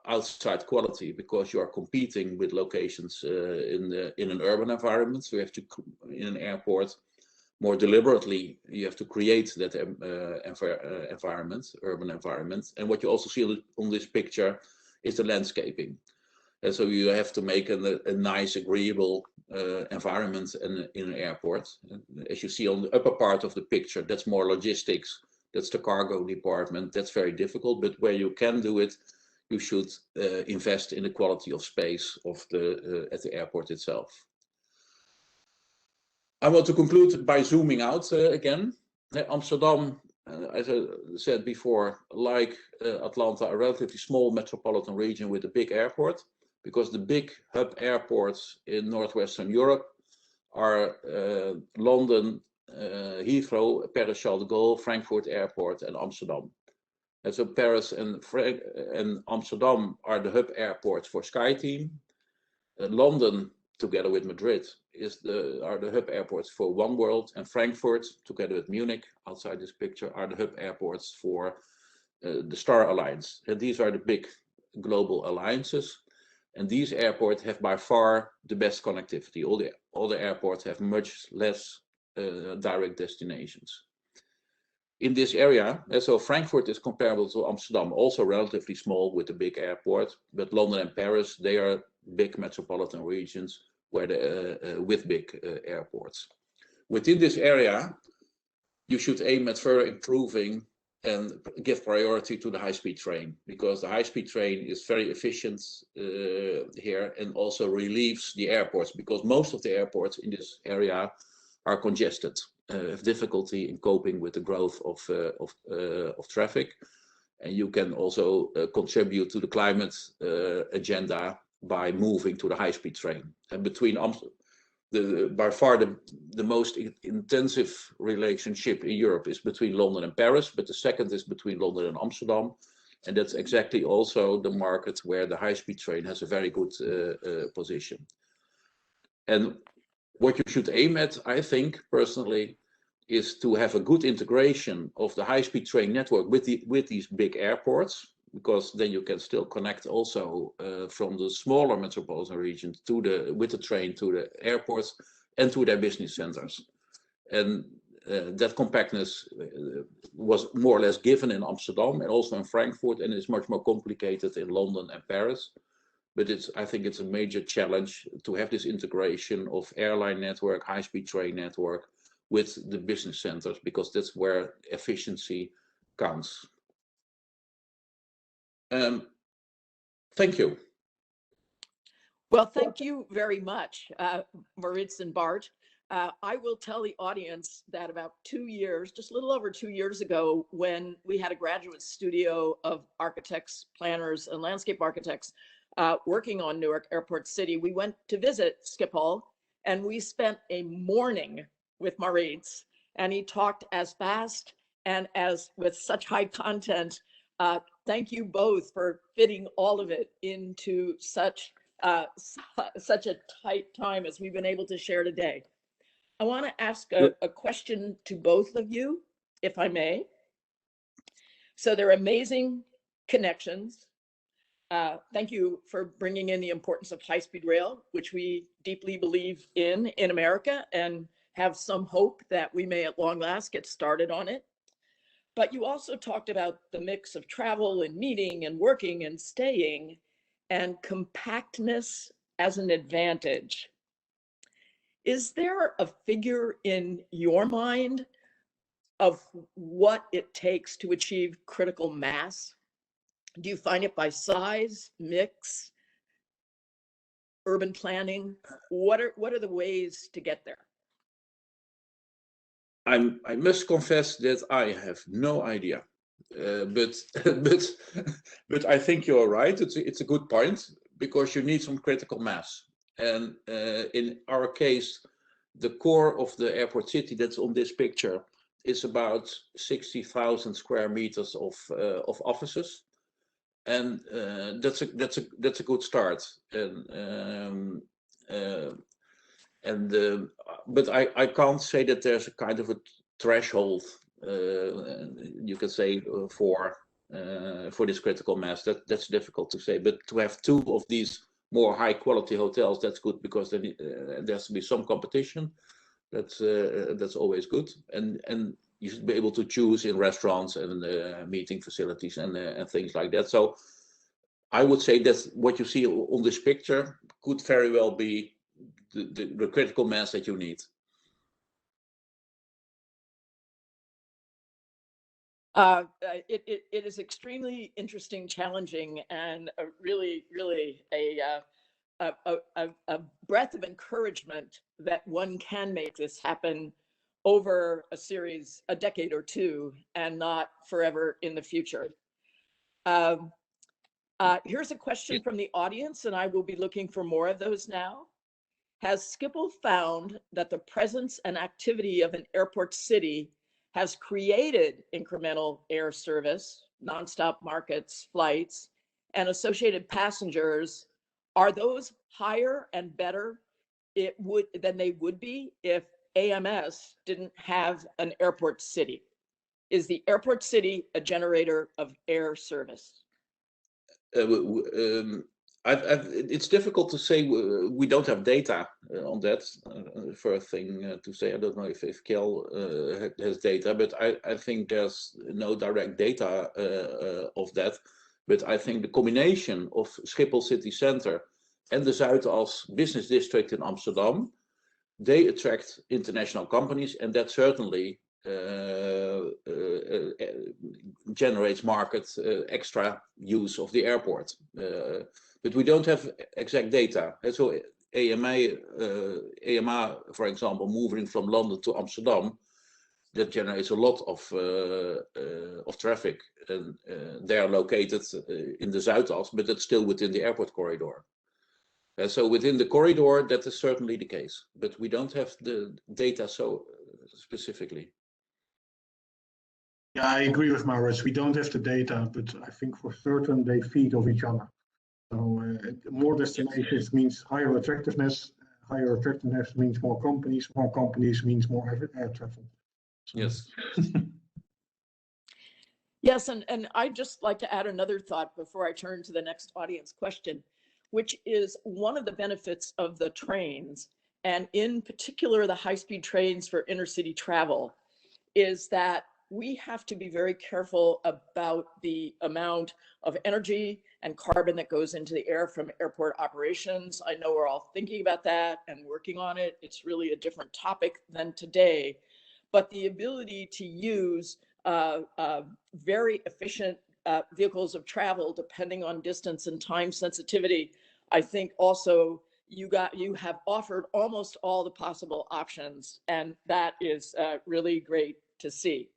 outside quality, because you are competing with locations in an urban environment. So you have to, in an airport, more deliberately, you have to create that environment, urban environment. And what you also see on this picture is the landscaping. And so you have to make a nice, agreeable environment in an airport. As you see on the upper part of the picture, that's more logistics. That's the cargo department. That's very difficult. But where you can do it, you should invest in the quality of space of at the airport itself. I want to conclude by zooming out again. Amsterdam, as I said before, like Atlanta, a relatively small metropolitan region with a big airport, because the big hub airports in Northwestern Europe are London, Heathrow, Paris Charles de Gaulle, Frankfurt Airport, and Amsterdam. And so Paris and Amsterdam are the hub airports for SkyTeam. London, together with Madrid, are the hub airports for oneworld, and Frankfurt, together with Munich, outside this picture, are the hub airports for the Star Alliance. And these are the big global alliances. And these airports have by far the best connectivity. All the airports have much less direct destinations. in this area. So Frankfurt is comparable to Amsterdam, also relatively small with a big airport, but London and Paris, they are big metropolitan regions where with big airports. Within this area, you should aim at further improving and give priority to the high-speed train, because the high-speed train is very efficient here and also relieves the airports, because most of the airports in this area are congested, have difficulty in coping with the growth of traffic. And you can also contribute to the climate agenda by moving to the high-speed train. And between by far the most intensive relationship in Europe is between London and Paris, but the second is between London and Amsterdam. And that's exactly also the market where the high-speed train has a very good position. And what you should aim at, I think personally, is to have a good integration of the high-speed train network with these big airports, because then you can still connect also from the smaller metropolitan regions with the train to the airports and to their business centers. And that compactness was more or less given in Amsterdam and also in Frankfurt, and is much more complicated in London and Paris. But I think it's a major challenge to have this integration of airline network, high-speed train network with the business centers, because that's where efficiency counts. Thank you. Well, thank you very much, Maurits and Bart. I will tell the audience that about 2 years, just a little over 2 years ago, when we had a graduate studio of architects, planners, and landscape architects working on Newark Airport City, we went to visit Schiphol, and we spent a morning with Maurits, and he talked as fast and as with such high content. Thank you both for fitting all of it into such a tight time as we've been able to share today. I want to ask a question to both of you, if I may. So they're amazing connections. Thank you for bringing in the importance of high-speed rail, which we deeply believe in America, and have some hope that we may at long last get started on it. But you also talked about the mix of travel and meeting and working and staying, and compactness as an advantage. Is there a figure in your mind of what it takes to achieve critical mass? Do you find it by size, mix, urban planning? What are the ways to get there? I must confess that I have no idea, but I think you're right. It's a good point, because you need some critical mass. And in our case, the core of the airport city that's on this picture is about 60,000 square meters of offices, and that's a good start. But I can't say that there's a kind of a threshold, you can say, for this critical mass. That's difficult to say. But to have two of these more high quality hotels, that's good, because then there has to be some competition. That's always good, and you should be able to choose in restaurants and meeting facilities and things like that. So I would say that what you see on this picture could very well be the critical mass that you need. It is extremely interesting, challenging, and really a breath of encouragement that one can make this happen over a decade or two, and not forever in the future. Here's a question from the audience, and I will be looking for more of those now. Has Schiphol found that the presence and activity of an airport city has created incremental air service, nonstop markets, flights, and associated passengers? Are those higher and better than they would be if AMS didn't have an airport city? Is the airport city a generator of air service? It's difficult to say. We don't have data on that. First thing to say, I don't know if Kjell has data, but I think there's no direct data of that. But I think the combination of Schiphol city center and the Zuidas business district in Amsterdam, they attract international companies, and that certainly generates market extra use of the airport. But we don't have exact data. And so AMA, for example, moving from London to Amsterdam, that generates a lot of traffic. And they are located in the Zuidas, but that's still within the airport corridor. So within the corridor, that is certainly the case, but we don't have the data so specifically. Yeah, I agree with Maurits. We don't have the data, but I think for certain they feed off each other. So more destinations means higher attractiveness. Higher attractiveness means more companies. More companies means more air travel. So. Yes. Yes, and I'd just like to add another thought before I turn to the next audience question, which is one of the benefits of the trains, and in particular the high-speed trains for intercity travel, is that we have to be very careful about the amount of energy and carbon that goes into the air from airport operations. I know we're all thinking about that and working on it. It's really a different topic than today, but the ability to use very efficient vehicles of travel, depending on distance and time sensitivity, I think also you have offered almost all the possible options, and that is really great to see.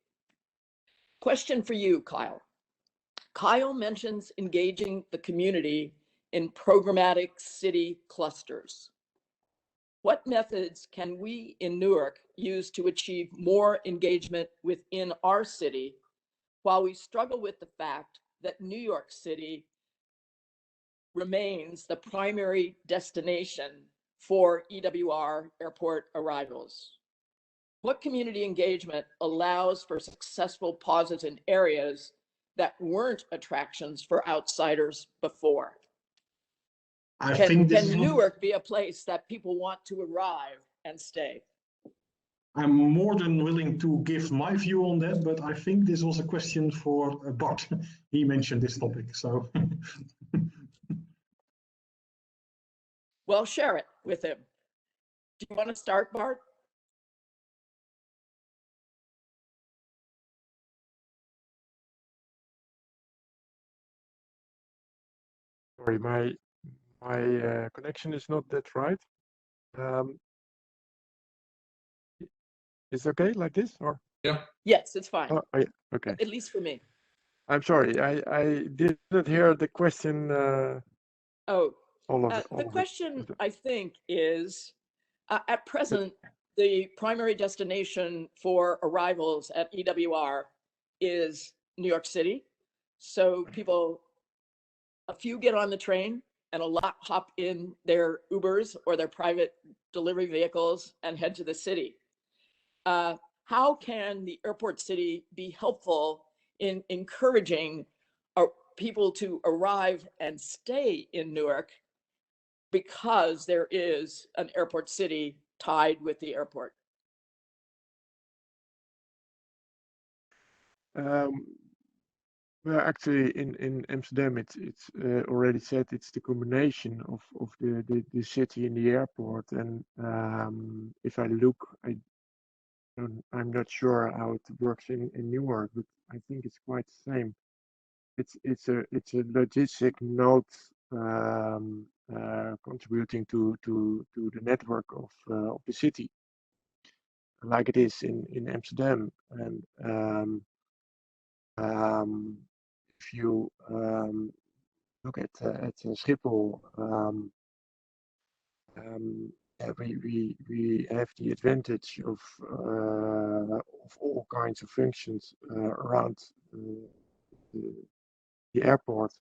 Question for you, Kyle. Kyle mentions engaging the community in programmatic city clusters. What methods can we in Newark use to achieve more engagement within our city while we struggle with the fact that New York City remains the primary destination for EWR airport arrivals? What community engagement allows for successful pauses in areas that weren't attractions for outsiders before? Can Newark be a place that people want to arrive and stay? I'm more than willing to give my view on that, but I think this was a question for Bart. He mentioned this topic, so. Well, share it with him. Do you want to start, Bart? Sorry, my connection is not that right. Is it okay like this, or? Yeah. Yes, it's fine. Oh, yeah, okay. At least for me. I'm sorry, I didn't hear the question. The question, I think, is at present, the primary destination for arrivals at EWR is New York City. So a few get on the train and a lot hop in their Ubers or their private delivery vehicles and head to the city. How can the airport city be helpful in encouraging people to arrive and stay in Newark because there is an airport city tied with the airport? Well, actually, in Amsterdam, it's already said it's the combination of the city and the airport. And if I look, I'm not sure how it works in Newark, but I think it's quite the same. It's a logistic node contributing to the network of the city, like it is in Amsterdam. And if you look at Schiphol, we have the advantage of all kinds of functions around the airport,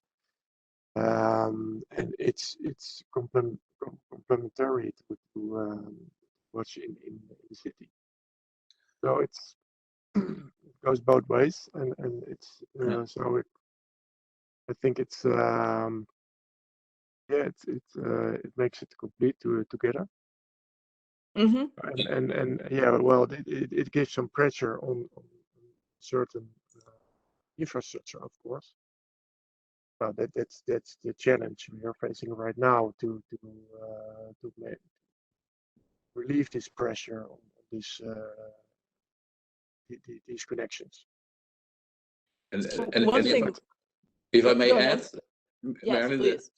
and it's complementary to what's in the city. So it goes both ways, and it's so I think it's yeah, it makes it complete together. Mm-hmm. And yeah, well, it gives some pressure on certain infrastructure, of course. Well, that's the challenge we are facing right now to relieve this pressure on this these connections. And, So and, one and thing, if I go may ahead. add, Yes, Marilyn, please.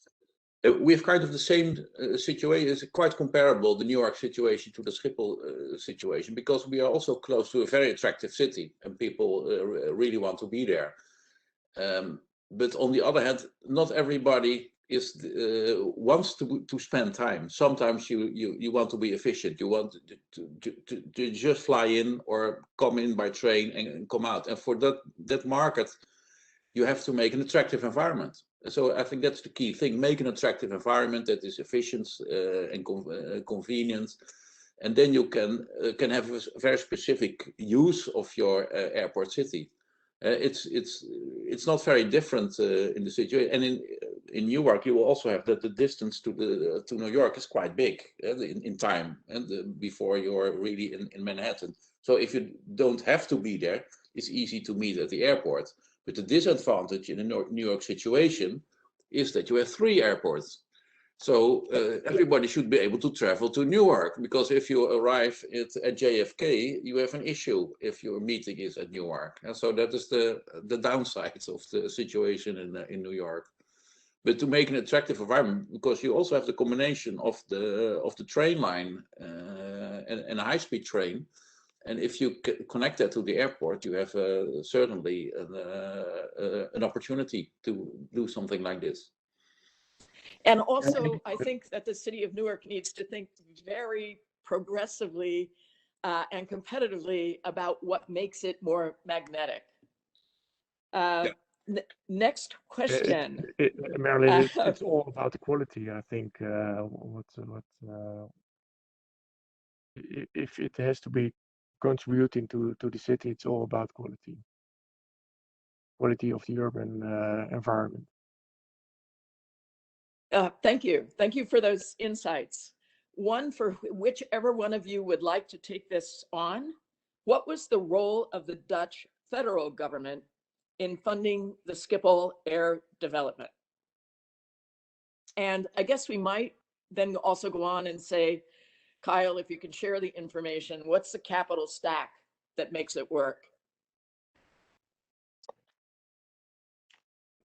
we have kind of the same situation. It's quite comparable, the Newark situation to the Schiphol situation, because we are also close to a very attractive city and people really want to be there. But on the other hand, not everybody wants to spend time. Sometimes you want to be efficient. You want to just fly in or come in by train and come out. And for that market, you have to make an attractive environment. So I think that's the key thing. Make an attractive environment that is efficient and convenient. And then you can have a very specific use of your airport city. It's not very different in the situation. And in Newark, you will also have that the distance to New York is quite big in time, and before you're really in Manhattan. So if you don't have to be there, it's easy to meet at the airport. But the disadvantage in the New York situation is that you have 3 airports. So everybody should be able to travel to Newark, because if you arrive at JFK, you have an issue if your meeting is at Newark. And so that is the downside of the situation in New York. But to make an attractive environment, because you also have the combination of the train line and a high-speed train. And if you connect that to the airport, you have certainly an opportunity to do something like this. And also, I think that the city of Newark needs to think very progressively and competitively about what makes it more magnetic. Next question. Marilyn, it's all about the quality, I think. If it has to be contributing to the city, it's all about quality of the urban environment. Thank you. Thank you for those insights. One for whichever one of you would like to take this on. What was the role of the Dutch federal government in funding the Schiphol air development? And I guess we might then also go on and say, Kyle, if you can share the information, what's the capital stack that makes it work?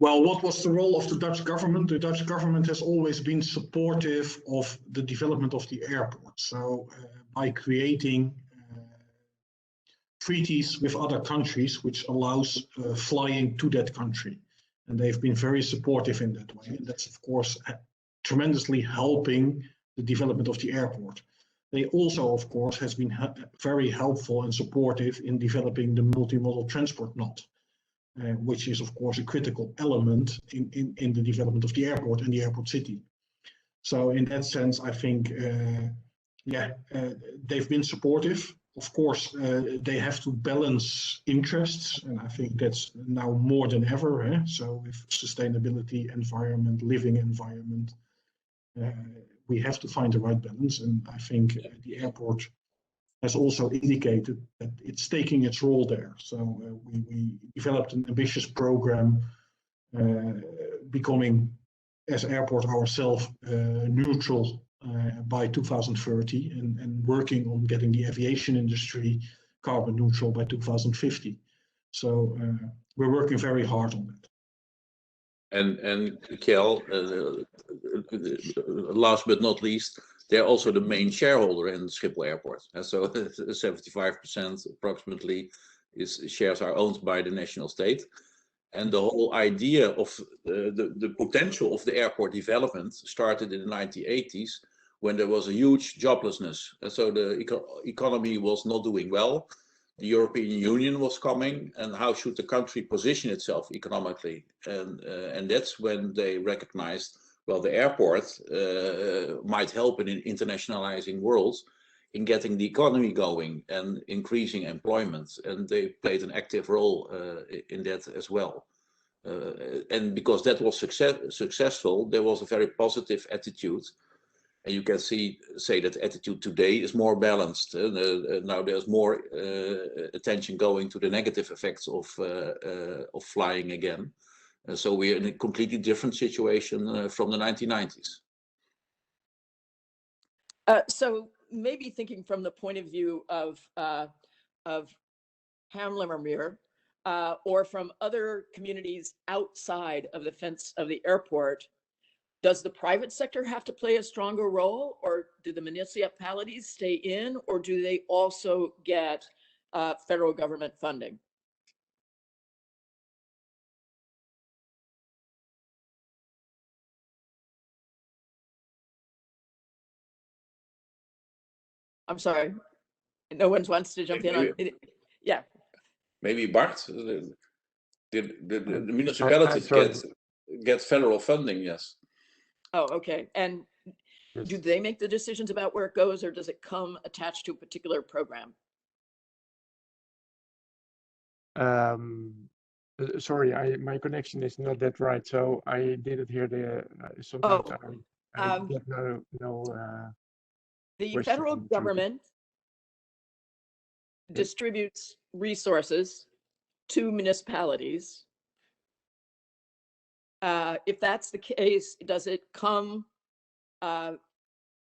Well, what was the role of the Dutch government? The Dutch government has always been supportive of the development of the airport. So by creating treaties with other countries, which allows flying to that country. And they've been very supportive in that way. And that's, of course, tremendously helping the development of the airport. They also, of course, has been very helpful and supportive in developing the multimodal transport node. Which is, of course, a critical element in the development of the airport and the airport city. So in that sense, I think, they've been supportive. Of course, they have to balance interests, and I think that's now more than ever. So with sustainability, environment, living environment, we have to find the right balance. And I think the airport has also indicated that it's taking its role there. So we developed an ambitious program, becoming, as airport ourselves, neutral by 2030, and working on getting the aviation industry carbon neutral by 2050. So we're working very hard on that. And Kjell, last but not least, they're also the main shareholder in Schiphol Airport. And so 75% approximately shares are owned by the national state. And the whole idea of the potential of the airport development started in the 1980s, when there was a huge joblessness. And so the economy was not doing well. The European Union was coming, and how should the country position itself economically? And that's when they recognized, well, the airport might help in an internationalizing world in getting the economy going and increasing employment. And they played an active role in that as well. And because that was successful, there was a very positive attitude. And you can say that attitude today is more balanced. Now there's more attention going to the negative effects of flying again. So we're in a completely different situation from the 1990s. So maybe thinking from the point of view of Hamlimmermeer, or from other communities outside of the fence of the airport, does the private sector have to play a stronger role, or do the municipalities stay in, or do they also get federal government funding? I'm sorry, no one wants to jump in on it. Yeah. Maybe Bart, the municipalities get federal funding, yes. Oh, okay. And do they make the decisions about where it goes, or does it come attached to a particular program? Sorry, my connection is not that right, so I didn't hear the. Sometimes I get no. The federal government distributes resources to municipalities. If that's the case, does it come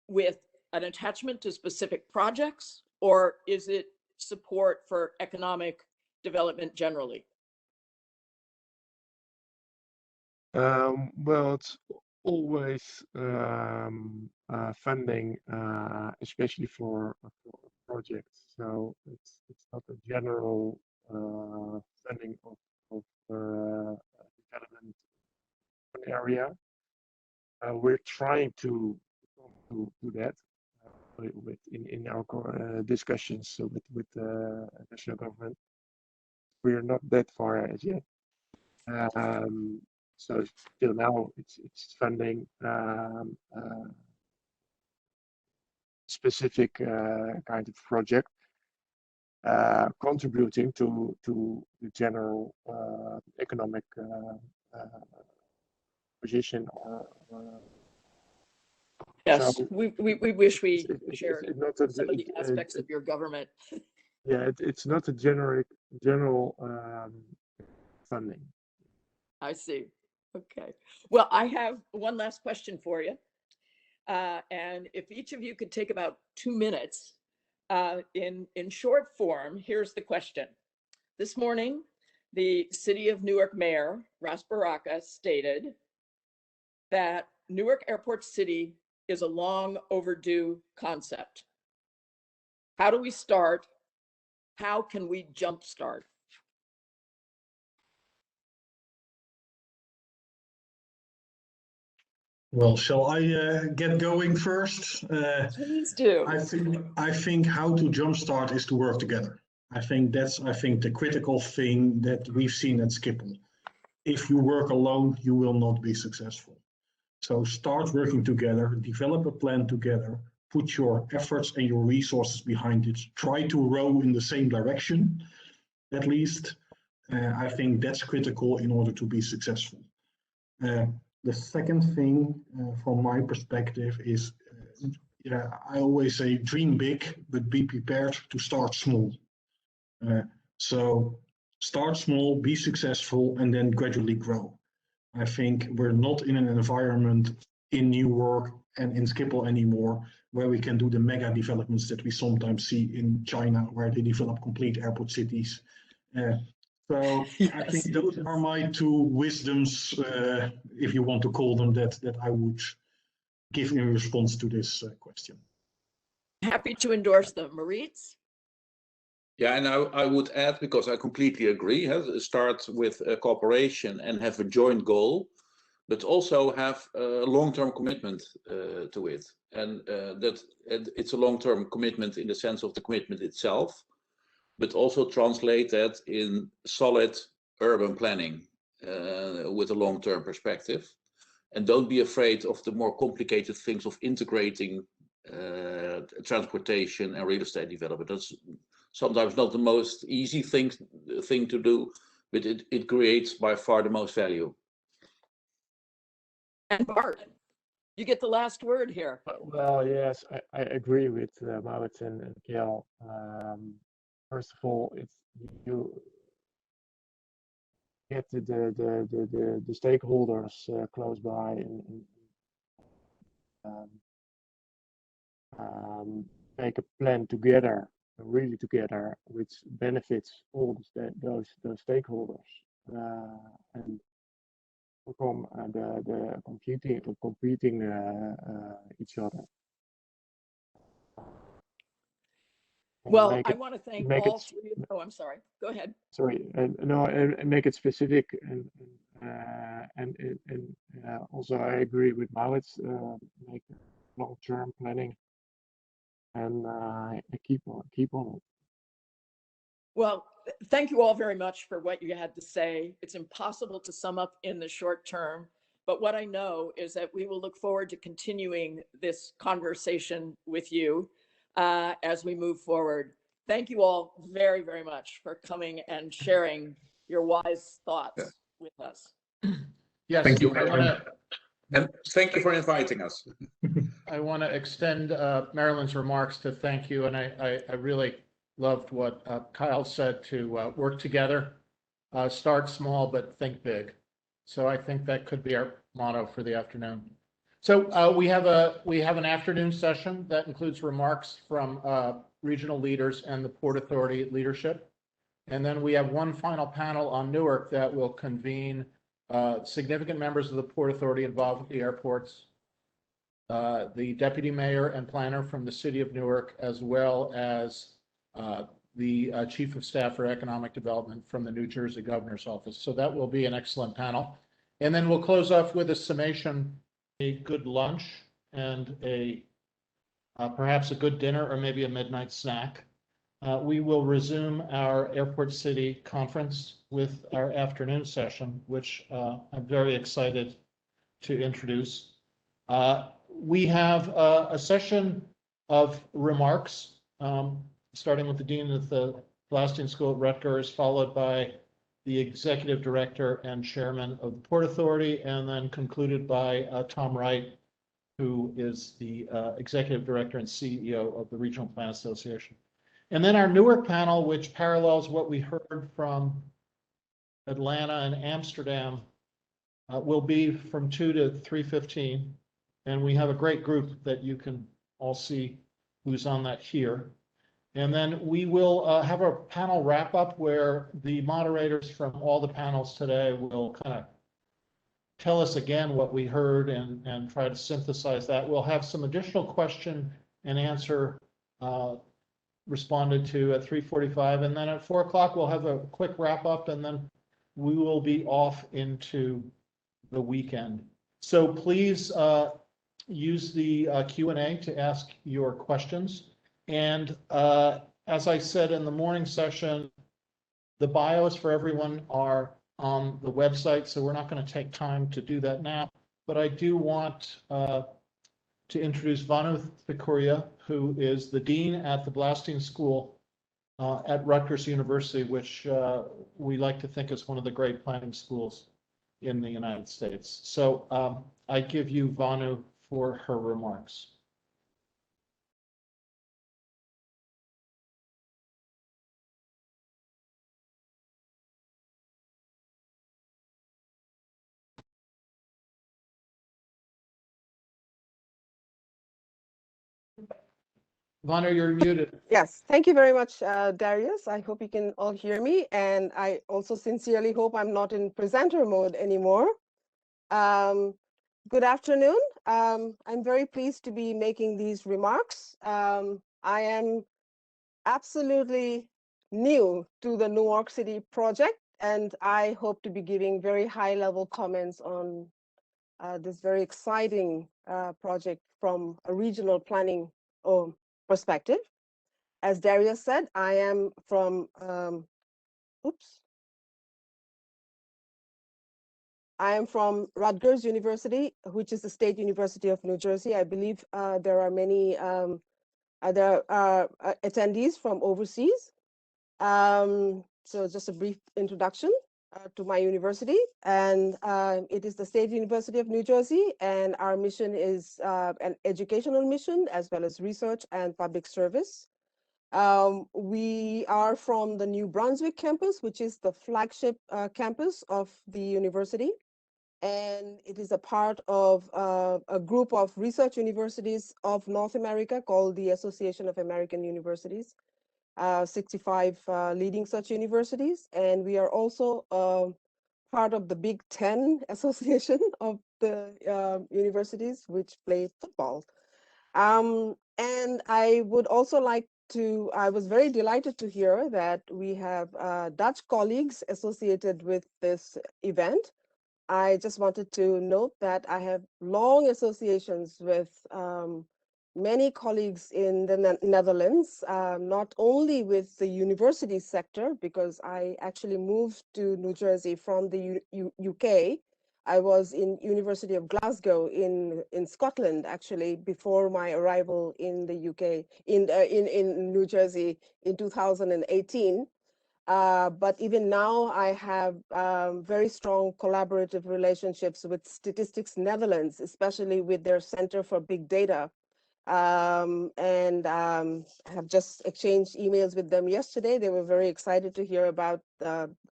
with an attachment to specific projects, or is it support for economic development generally? Well, it's always funding, especially for projects. So it's not a general funding of development area. We're trying to do that in our discussions with the national government. We are not that far as yet. So till now, it's funding specific kind of project, contributing to the general economic position. Yes, so we wish we shared some of the aspects of your government. Yeah, it's not a general funding. I see. Okay. Well, I have one last question for you. And if each of you could take about 2 minutes in short form, here's the question. This morning, the City of Newark Mayor, Ras Baraka, stated that Newark Airport City is a long overdue concept. How do we start? How can we jumpstart? Well, shall I get going first? Please do. I think how to jumpstart is to work together. I think that's the critical thing that we've seen at Schiphol. If you work alone, you will not be successful. So start working together, develop a plan together, put your efforts and your resources behind it. Try to row in the same direction, at least. I think that's critical in order to be successful. The second thing, from my perspective, is I always say dream big, but be prepared to start small. So start small, be successful, and then gradually grow. I think we're not in an environment in Newark and in Schiphol anymore where we can do the mega developments that we sometimes see in China, where they develop complete airport cities. So yes. I think those are my 2 wisdoms, if you want to call them that I would give in response to this question. Happy to endorse them. Maurice? Yeah, and I would add, because I completely agree, start with cooperation and have a joint goal, but also have a long-term commitment to it. And that it's a long-term commitment in the sense of the commitment itself, but also translate that in solid urban planning with a long-term perspective. And don't be afraid of the more complicated things of integrating transportation and real estate development. That's sometimes not the most easy thing to do, but it creates by far the most value. And Bart, you get the last word here. Well, yes, I agree with Maurits and Kjell. First of all, it's you get the stakeholders close by and make a plan together, really together, which benefits all those stakeholders and become the competing each other. Well, I want to thank all three. Oh, I'm sorry. Go ahead. Sorry, no, and make it specific, and also I agree with Maurits. Make long-term planning, and keep on it. Well, thank you all very much for what you had to say. It's impossible to sum up in the short term, but what I know is that we will look forward to continuing this conversation with you as we move forward. Thank you all very, very much for coming and sharing your wise thoughts with us. Yes, Thank you. And thank you for inviting us. I want to extend Marilyn's remarks to thank you, and I really loved what Kyle said to work together, start small, but think big. So I think that could be our motto for the afternoon. So we have an afternoon session that includes remarks from regional leaders and the Port Authority leadership. And then we have one final panel on Newark that will convene significant members of the Port Authority involved with the airports, the deputy mayor and planner from the city of Newark, as well as the chief of staff for economic development from the New Jersey governor's office. So that will be an excellent panel. And then we'll close off with a summation, a good lunch, and perhaps a good dinner or maybe a midnight snack. We will resume our Airport City conference with our afternoon session, which I'm very excited to introduce. We have a session of remarks, starting with the dean of the Blasting School at Rutgers, followed by the executive director and chairman of the Port Authority, and then concluded by Tom Wright, who is the executive director and CEO of the Regional Plan Association. And then our Newark panel, which parallels what we heard from Atlanta and Amsterdam, will be from 2 to 3:15. And we have a great group that you can all see who's on that here. And then we will have a panel wrap up where the moderators from all the panels today will kind of tell us again what we heard and try to synthesize that. We'll have some additional question and answer responded to at 3:45. And then at 4 o'clock, we'll have a quick wrap up, and then we will be off into the weekend. So please use the Q&A to ask your questions. And as I said in the morning session, the bios for everyone are on the website, so we're not going to take time to do that now. But I do want to introduce Vanu Thikuria, who is the dean at the Blasting School at Rutgers University, which we like to think is one of the great planning schools in the United States. So I give you Vanu for her remarks. Vanu, you're muted. Yes, thank you very much, Darius. I hope you can all hear me. And I also sincerely hope I'm not in presenter mode anymore. Good afternoon. I'm very pleased to be making these remarks. I am absolutely new to the Newark City project, and I hope to be giving very high-level comments on this very exciting project from a regional planning perspective. As Darius said, I am from, I am from Rutgers University, which is the State University of New Jersey. I believe there are many attendees from overseas. So just a brief introduction. to my university, and it is the State University of New Jersey, and our mission is an educational mission as well as research and public service. We are from the New Brunswick campus, which is the flagship campus of the university, and it is a part of a group of research universities of North America called the Association of American Universities. 65 leading such universities, and we are also part of the Big Ten Association of the universities which play football. And I would also like to, I was very delighted to hear that we have Dutch colleagues associated with this event. I just wanted to note that I have long associations with many colleagues in the Netherlands, not only with the university sector, because I actually moved to New Jersey from the UK. I was in University of Glasgow in Scotland, actually, before my arrival in the UK, in New Jersey in 2018. But even now, I have very strong collaborative relationships with Statistics Netherlands, especially with their Center for Big Data. And I have just exchanged emails with them yesterday. They were very excited to hear about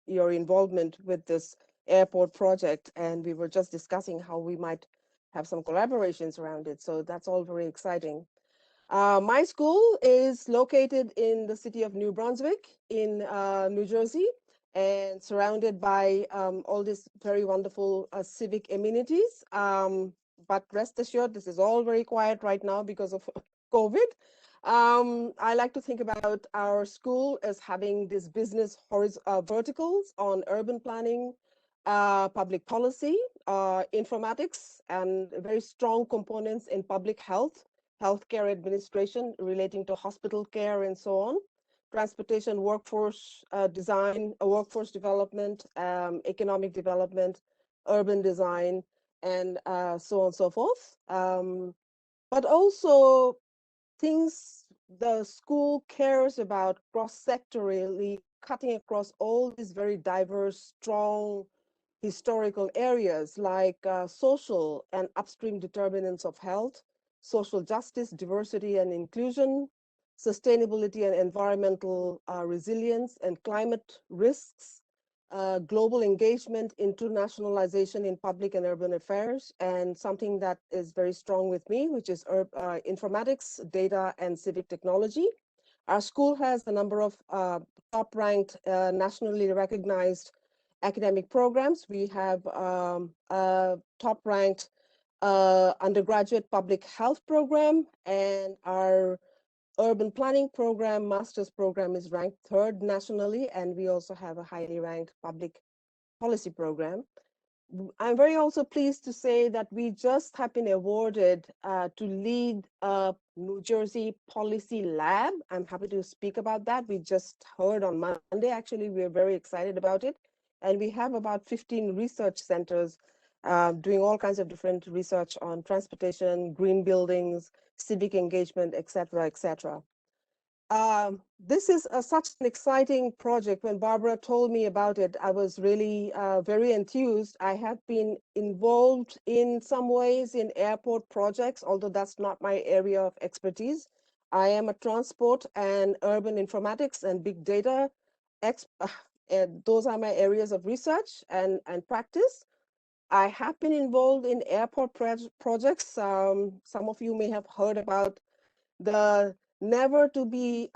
your involvement with this airport project. And we were just discussing how we might have some collaborations around it. So that's all very exciting. My school is located in the city of New Brunswick in New Jersey, and surrounded by all these very wonderful civic amenities. But rest assured, this is all very quiet right now because of COVID. I like to think about our school as having these business verticals on urban planning, public policy, informatics, and very strong components in public health, healthcare administration relating to hospital care and so on, transportation, workforce design, workforce development, economic development, urban design, and so on and so forth. But also things the school cares about cross-sectorially, cutting across all these very diverse, strong historical areas like social and upstream determinants of health, social justice, diversity and inclusion, sustainability and environmental resilience, and climate risks, global engagement, internationalization in public and urban affairs, and something that is very strong with me, which is informatics, data, and civic technology. Our school has a number of top-ranked, nationally recognized academic programs. We have a top-ranked undergraduate public health program, and our urban planning program, master's program, is ranked 3rd nationally, and we also have a highly ranked public policy program. I'm very also pleased to say that we just have been awarded to lead a New Jersey policy lab. I'm happy to speak about that. We just heard on Monday, actually, we're very excited about it. And we have about 15 research centers doing all kinds of different research on transportation, green buildings, civic engagement, et cetera, et cetera. This is such an exciting project. When Barbara told me about it, I was really very enthused. I have been involved in some ways in airport projects, although that's not my area of expertise. I am a transport and urban informatics and big data expert. Those are my areas of research and practice. I have been involved in airport projects. Some of you may have heard about the never to be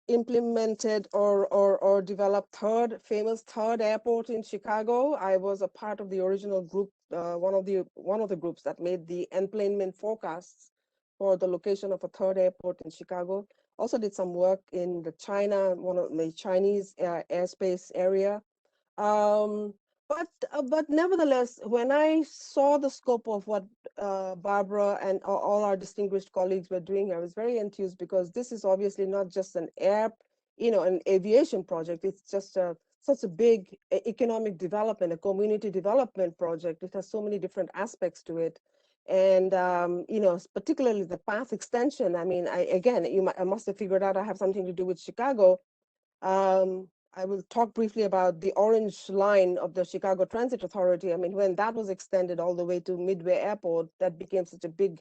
implemented or developed famous third airport in Chicago. I was a part of the original group, one of the groups that made the emplanement forecasts for the location of a third airport in Chicago. Also did some work in one of the Chinese airspace area. But nevertheless, when I saw the scope of what Barbara and all our distinguished colleagues were doing, I was very enthused, because this is obviously not just an an aviation project. It's just such a big economic development, a community development project. It has so many different aspects to it. And, particularly the path extension. I mean, I must have figured out I have something to do with Chicago. I will talk briefly about the orange line of the Chicago Transit Authority. I mean, when that was extended all the way to Midway Airport, that became such a big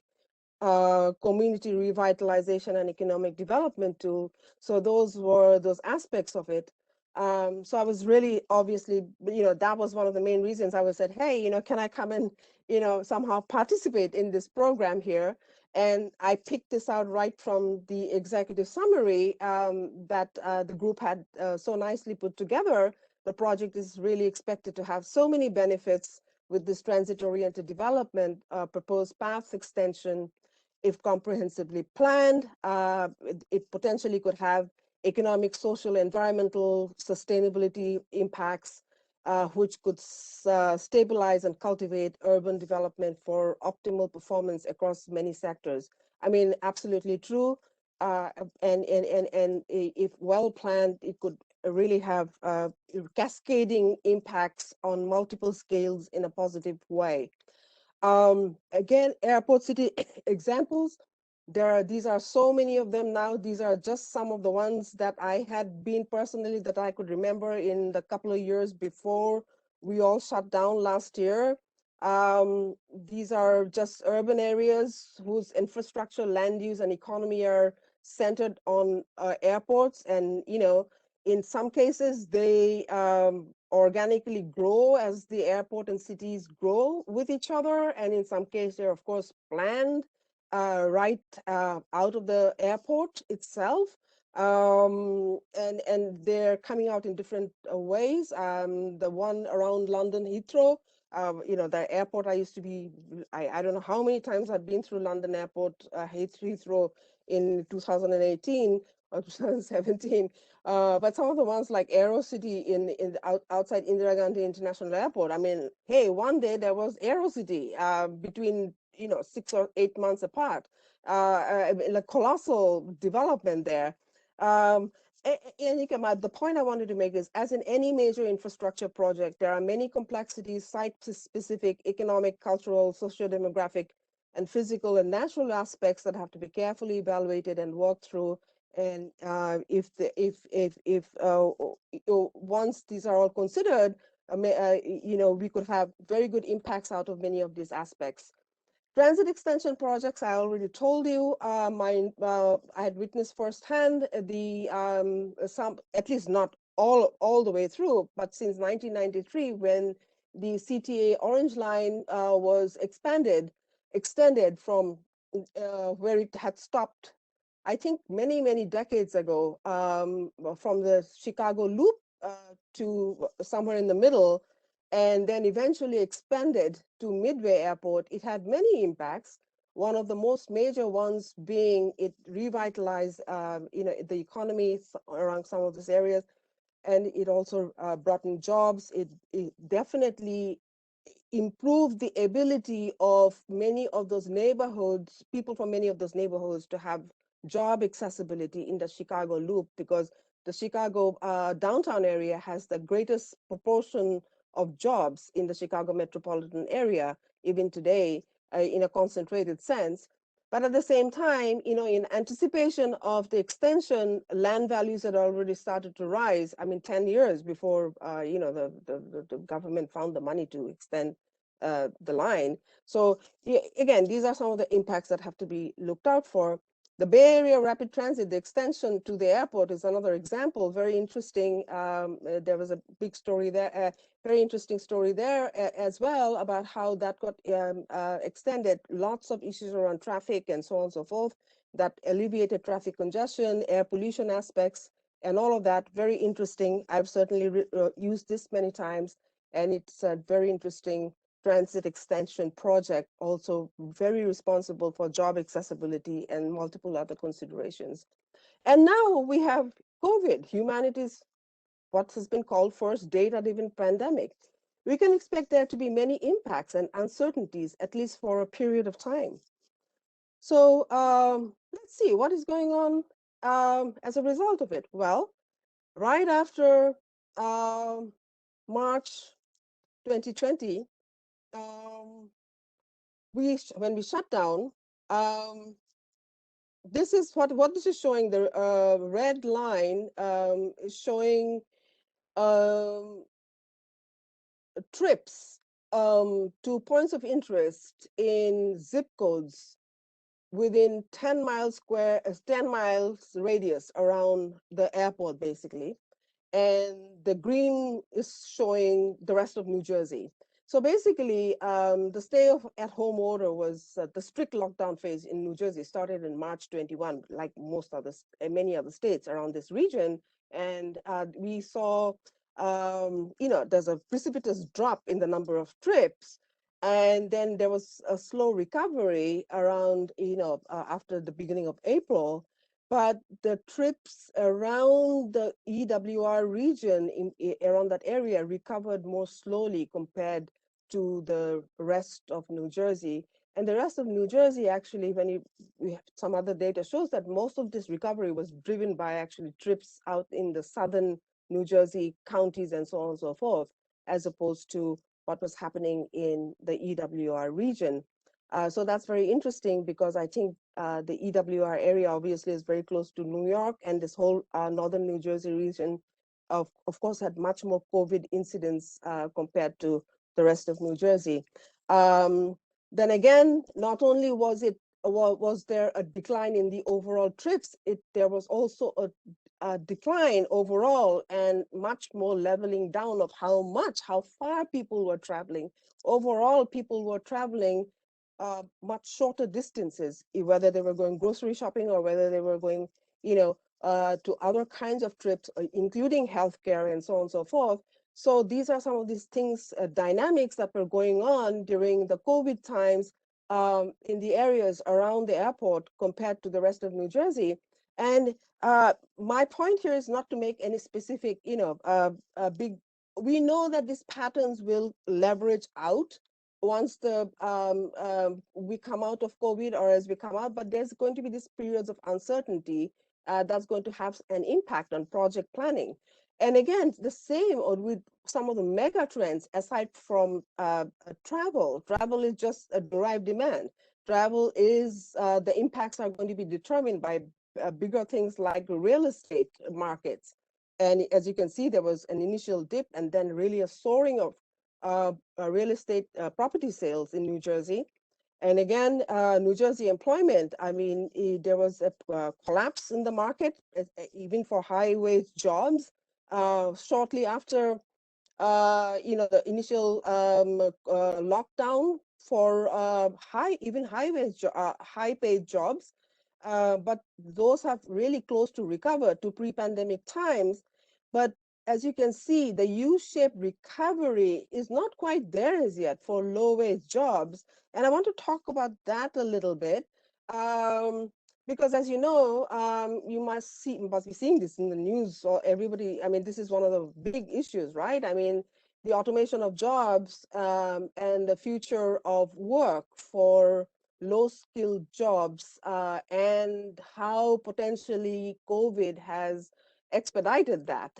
community revitalization and economic development tool. So those were those aspects of it. So I was really obviously, that was one of the main reasons I was said, hey, can I come and, somehow participate in this program here? And I picked this out right from the executive summary that the group had so nicely put together. The project is really expected to have so many benefits with this transit-oriented development, proposed path extension. If comprehensively planned, it potentially could have economic, social, environmental sustainability impacts, which could stabilize and cultivate urban development for optimal performance across many sectors. I mean, absolutely true. And if well planned, it could really have cascading impacts on multiple scales in a positive way. Again, airport city examples. These are so many of them now. These are just some of the ones that I had been personally that I could remember in the couple of years before we all shut down last year. These are just urban areas whose infrastructure, land use, and economy are centered on airports. And, in some cases, they organically grow as the airport and cities grow with each other. And in some cases, they're, of course, planned right out of the airport itself. And they're coming out in different ways. The one around London Heathrow, the airport I used to be, I don't know how many times I've been through London Airport, Heathrow in 2018 or 2017. But some of the ones like AeroCity outside Indira Gandhi International Airport. I mean, hey, one day there was AeroCity between 6 or 8 months apart. A colossal development there. And the point I wanted to make is, as in any major infrastructure project, there are many complexities, site-specific, economic, cultural, socio-demographic, and physical and natural aspects that have to be carefully evaluated and worked through. And once these are all considered, we could have very good impacts out of many of these aspects. Transit extension projects, I already told you, I had witnessed firsthand some, at least not all the way through, but since 1993, when the CTA Orange Line was extended from where it had stopped, I think many decades ago, from the Chicago Loop to somewhere in the middle, and then eventually expanded to Midway Airport. It had many impacts. One of the most major ones being it revitalized, the economy around some of these areas, and it also brought in jobs. It definitely improved the ability of many of those neighborhoods, people from many of those neighborhoods, to have job accessibility in the Chicago Loop, because the Chicago downtown area has the greatest proportion of jobs in the Chicago metropolitan area, even today, in a concentrated sense. But at the same time, in anticipation of the extension, land values had already started to rise. I mean, 10 years before, the government found the money to extend the line. So again, these are some of the impacts that have to be looked out for. The Bay Area Rapid Transit, the extension to the airport, is another example, very interesting. There was a big story there, very interesting story there as well, about how that got extended. Lots of issues around traffic and so on and so forth that alleviated traffic congestion, air pollution aspects, and all of that. Very interesting. I've certainly used this many times, and it's a very interesting transit extension project, also very responsible for job accessibility and multiple other considerations. And now we have COVID, humanity's what has been called first data-driven pandemic. We can expect there to be many impacts and uncertainties, at least for a period of time. So let's see what is going on as a result of it. Well, right after March 2020, when we shut down, this is what this is showing. The red line is showing trips to points of interest in zip codes within 10 miles square, 10 miles radius around the airport, basically. And the green is showing the rest of New Jersey. So basically, the stay at home order was the strict lockdown phase in New Jersey started in March 21, like most others, many other states around this region. And we saw, there's a precipitous drop in the number of trips. And then there was a slow recovery around, after the beginning of April. But the trips around the EWR region, around that area, recovered more slowly compared to the rest of New Jersey. And the rest of New Jersey, actually, we have some other data shows that most of this recovery was driven by actually trips out in the southern New Jersey counties and so on and so forth, as opposed to what was happening in the EWR region. So that's very interesting because I think the EWR area obviously is very close to New York, and this whole northern New Jersey region, of course, had much more COVID incidents compared to the rest of New Jersey. Then again, not only was there a decline in the overall trips, there was also a decline overall and much more leveling down of how far people were traveling. Overall, people were traveling much shorter distances, whether they were going grocery shopping or whether they were going, to other kinds of trips, including healthcare and so on and so forth. So these are some of these things, dynamics that were going on during the COVID times in the areas around the airport compared to the rest of New Jersey. And my point here is not to make any specific, big. We know that these patterns will leverage out once we come out of COVID or as we come out, but there's going to be these periods of uncertainty that's going to have an impact on project planning. And again, the same with some of the mega trends, aside from travel. Travel is just a derived demand. Travel is, the impacts are going to be determined by bigger things like real estate markets. And as you can see, there was an initial dip and then really a soaring of real estate property sales in New Jersey. And again, New Jersey employment, I mean, there was a collapse in the market, even for high-wage jobs. Shortly after, the initial lockdown for high-paid jobs, but those have really close to recover to pre-pandemic times. But as you can see, the U-shaped recovery is not quite there as yet for low-wage jobs. And I want to talk about that a little bit. Because as you know, you must be seeing this in the news, or everybody, I mean, this is one of the big issues, right? I mean, the automation of jobs and the future of work for low-skilled jobs and how potentially COVID has expedited that.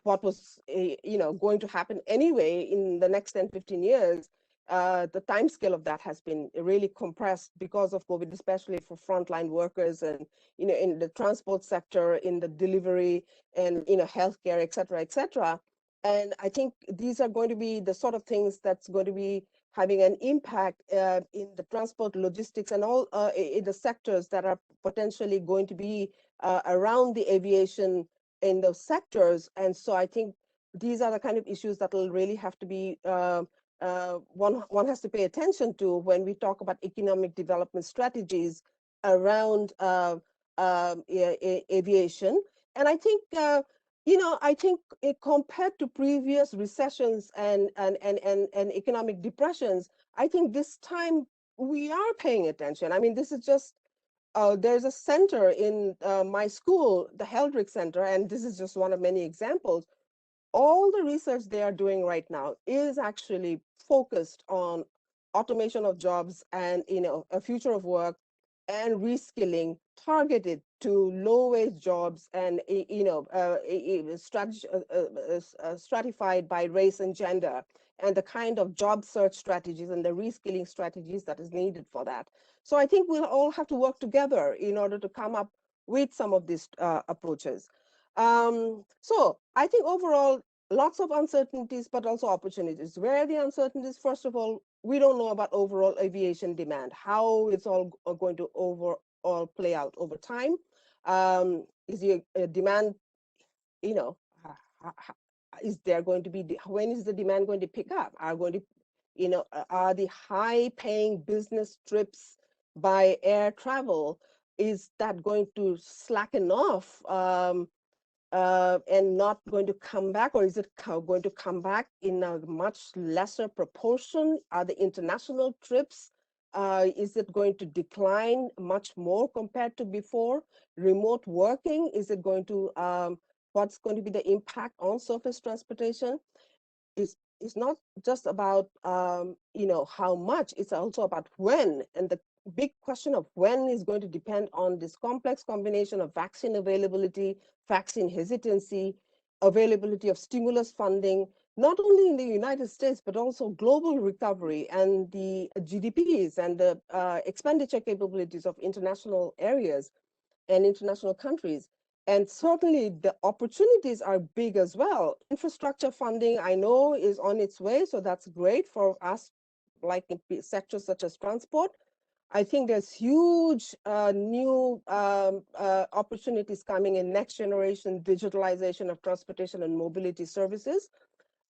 What was going to happen anyway in the next 10, 15 years, the time scale of that has been really compressed because of COVID, especially for frontline workers and, in the transport sector, in the delivery and, healthcare, et cetera, et cetera. And I think these are going to be the sort of things that's going to be having an impact in the transport, logistics, and all in the sectors that are potentially going to be around the aviation in those sectors. And so I think these are the kind of issues that will really have to be one has to pay attention to when we talk about economic development strategies around aviation. And I think I think compared to previous recessions and economic depressions, I think this time we are paying attention. I mean, this is just there's a center in my school, the Heldrick Center, and this is just one of many examples. All the research they are doing right now is actually focused on automation of jobs and a future of work and reskilling targeted to low-wage jobs and stratified by race and gender, and the kind of job search strategies and the reskilling strategies that is needed for that. So I think we'll all have to work together in order to come up with some of these approaches. So I think overall, lots of uncertainties, but also opportunities. Where are the uncertainties? First of all, we don't know about overall aviation demand, how it's all going to overall play out over time. Is the demand, you know, is there going to be, when is the demand going to pick up? Are the high paying business trips by air travel, is that going to slacken off and not going to come back, or is it going to come back in a much lesser proportion? Are the international trips, is it going to decline much more compared to before? Remote working, is it going to, what's going to be the impact on surface transportation? It's not just about how much, it's also about when. And the big question of when is going to depend on this complex combination of vaccine availability, vaccine hesitancy, availability of stimulus funding, not only in the United States, but also global recovery and the GDPs and the expenditure capabilities of international areas and international countries. And certainly the opportunities are big as well. Infrastructure funding, I know, is on its way, so that's great for us, like in sectors such as transport. I think there's huge new opportunities coming in next generation digitalization of transportation and mobility services.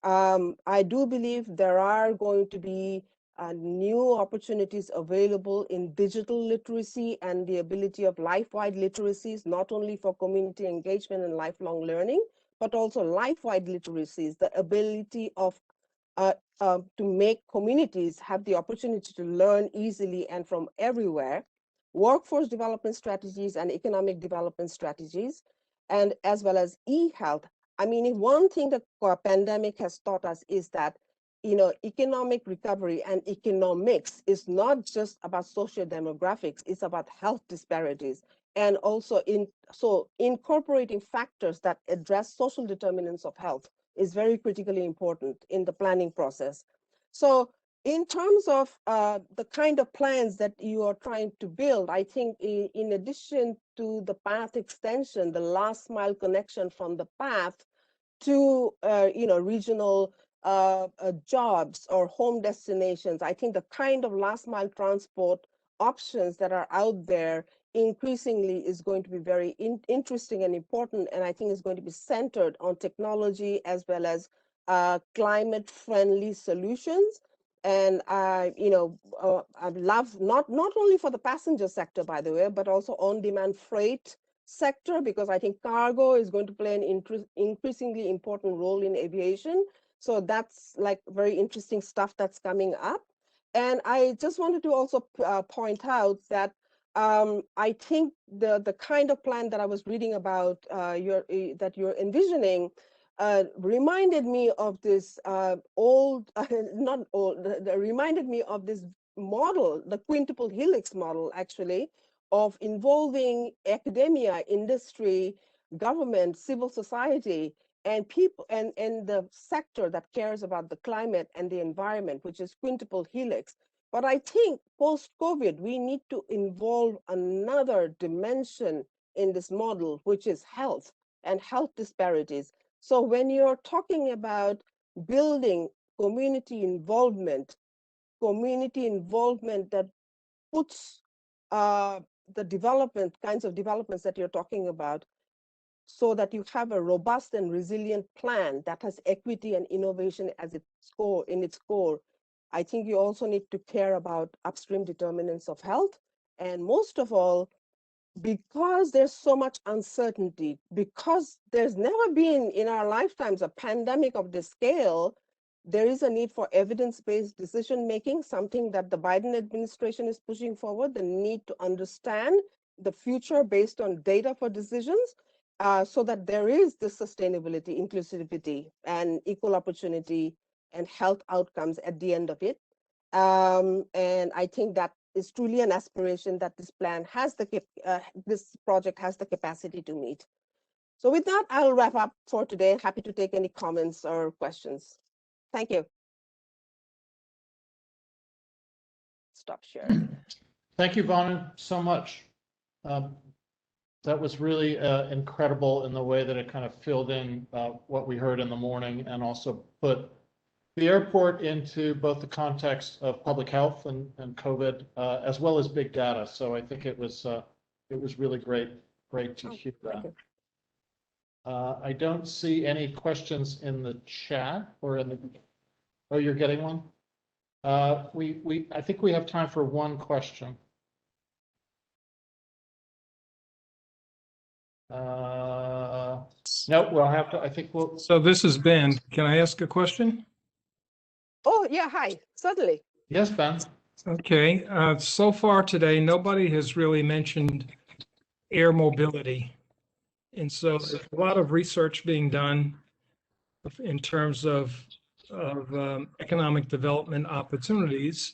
I do believe there are going to be new opportunities available in digital literacy and the ability of life-wide literacies, not only for community engagement and lifelong learning, but also life-wide literacies, the ability of to make communities have the opportunity to learn easily and from everywhere, workforce development strategies and economic development strategies, and as well as e-health. I mean, if one thing that the pandemic has taught us is that, economic recovery and economics is not just about social demographics, it's about health disparities. And also incorporating factors that address social determinants of health is very critically important in the planning process. So in terms of the kind of plans that you are trying to build, I think in addition to the path extension, the last mile connection from the path to regional jobs or home destinations, I think the kind of last mile transport options that are out there increasingly is going to be very interesting and important, and I think is going to be centered on technology as well as climate friendly solutions. And I love not only for the passenger sector, by the way, but also on-demand freight sector, because I think cargo is going to play an increasingly important role in aviation. So that's like very interesting stuff that's coming up. And I just wanted to also point out that I think the kind of plan that I was reading about that you're envisioning reminded me of this reminded me of this model, the quintuple helix model, actually, of involving academia, industry, government, civil society, and people, and the sector that cares about the climate and the environment, which is quintuple helix. But I think post-COVID, we need to involve another dimension in this model, which is health and health disparities. So when you're talking about building community involvement that puts the kinds of developments that you're talking about, so that you have a robust and resilient plan that has equity and innovation as its core, I think you also need to care about upstream determinants of health. And most of all, because there's so much uncertainty, because there's never been in our lifetimes a pandemic of this scale, there is a need for evidence-based decision-making, something that the Biden administration is pushing forward, the need to understand the future based on data for decisions, so that there is this sustainability, inclusivity, and equal opportunity and health outcomes at the end of it. And I think that is truly an aspiration that this plan has this project has the capacity to meet. So with that, I'll wrap up for today. Happy to take any comments or questions. Thank you. Stop sharing. Thank you, Vanu, so much. That was really incredible in the way that it kind of filled in what we heard in the morning and also put the airport into both the context of public health and COVID, as well as big data. So I think it was really great to hear that. I don't see any questions in the chat or in the, oh, you're getting one? I think we have time for one question. No, we'll have to, I think we'll. So this is Ben. Can I ask a question? Oh, yeah, hi, certainly. Yes, Ben. Okay, so far today, nobody has really mentioned air mobility. And so there's a lot of research being done in terms of economic development opportunities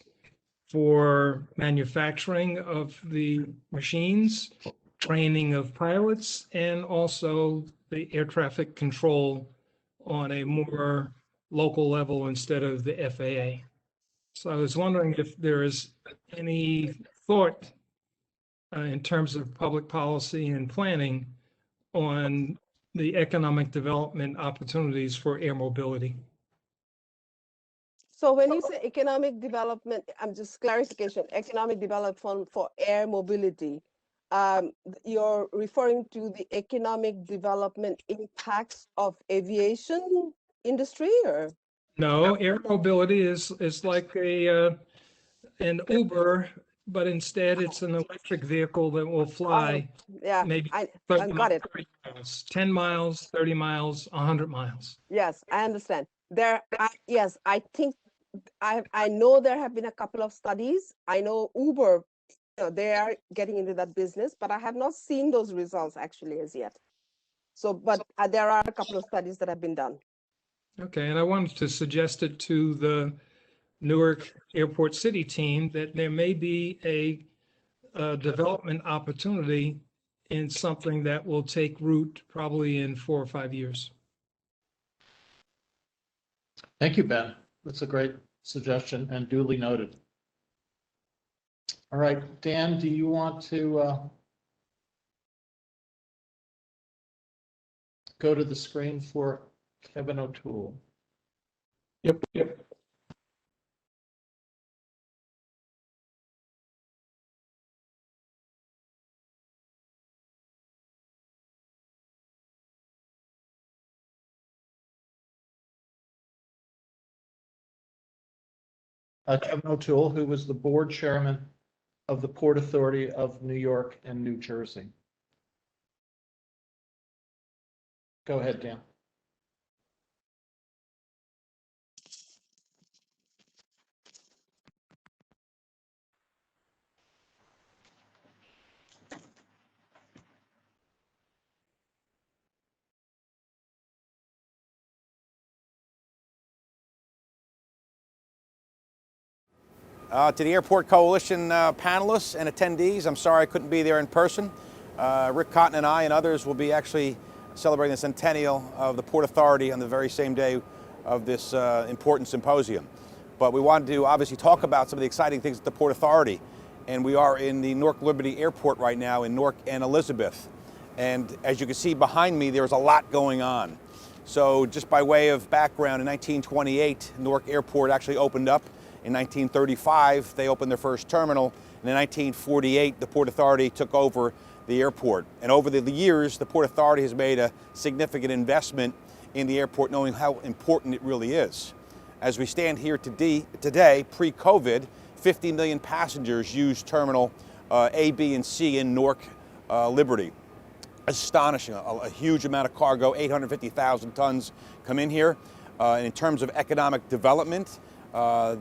for manufacturing of the machines, training of pilots, and also the air traffic control on a more local level instead of the FAA. So I was wondering if there is any thought in terms of public policy and planning on the economic development opportunities for air mobility. So when you say economic development, I'm just clarification, economic development for air mobility, you're referring to the economic development impacts of aviation industry, or? No, air mobility is like an Uber, but instead it's an electric vehicle that will fly Yeah, maybe I 30 got it. 30 miles, 10 miles, 30 miles, 100 miles. Yes, I understand. Yes, I think I know there have been a couple of studies. I know Uber, they are getting into that business, but I have not seen those results actually as yet. So, but there are a couple of studies that have been done. Okay, and I wanted to suggest it to the Newark Airport City team that there may be a development opportunity in something that will take root probably in 4 or 5 years. Thank you, Ben. That's a great suggestion and duly noted. All right, Dan, do you want to go to the screen for Kevin O'Toole? Yep. Kevin O'Toole, who was the board chairman of the Port Authority of New York and New Jersey. Go ahead, Dan. To the Airport Coalition panelists and attendees, I'm sorry I couldn't be there in person. Rick Cotton and I and others will be actually celebrating the centennial of the Port Authority on the very same day of this important symposium. But we wanted to obviously talk about some of the exciting things at the Port Authority. And we are in the Newark Liberty Airport right now in Newark and Elizabeth. And as you can see behind me, there's a lot going on. So just by way of background, in 1928, Newark Airport actually opened up. In 1935, they opened their first terminal. And in 1948, the Port Authority took over the airport. And over the years, the Port Authority has made a significant investment in the airport, knowing how important it really is. As we stand here today, pre-COVID, 50 million passengers use Terminal A, B, and C in Newark Liberty. Astonishing, a huge amount of cargo, 850,000 tons come in here. And in terms of economic development,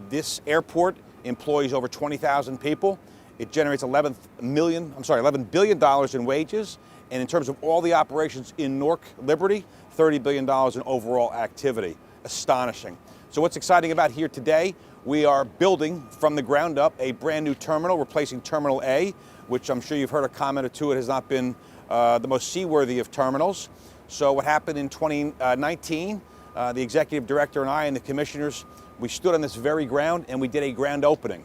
this airport employs over 20,000 people. It generates $11 billion in wages. And in terms of all the operations in Newark Liberty, $30 billion in overall activity. Astonishing. So what's exciting about here today, we are building from the ground up a brand new terminal, replacing Terminal A, which I'm sure you've heard a comment or two, it has not been the most seaworthy of terminals. So what happened in 2019, the executive director and I and the commissioners, we stood on this very ground and we did a grand opening.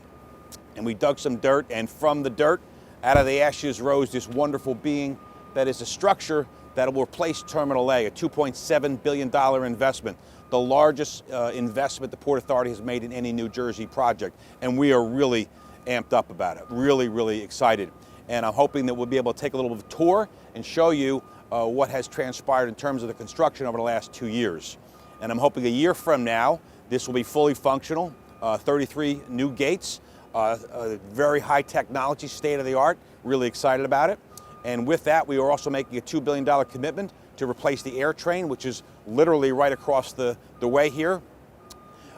And we dug some dirt, and from the dirt, out of the ashes rose this wonderful being that is a structure that will replace Terminal A, a $2.7 billion investment, the largest investment the Port Authority has made in any New Jersey project. And we are really amped up about it, really, really excited. And I'm hoping that we'll be able to take a little bit of a tour and show you what has transpired in terms of the construction over the last 2 years. And I'm hoping a year from now, this will be fully functional, 33 new gates, very high technology, state of the art, really excited about it. And with that, we are also making a $2 billion commitment to replace the air train, which is literally right across the way here.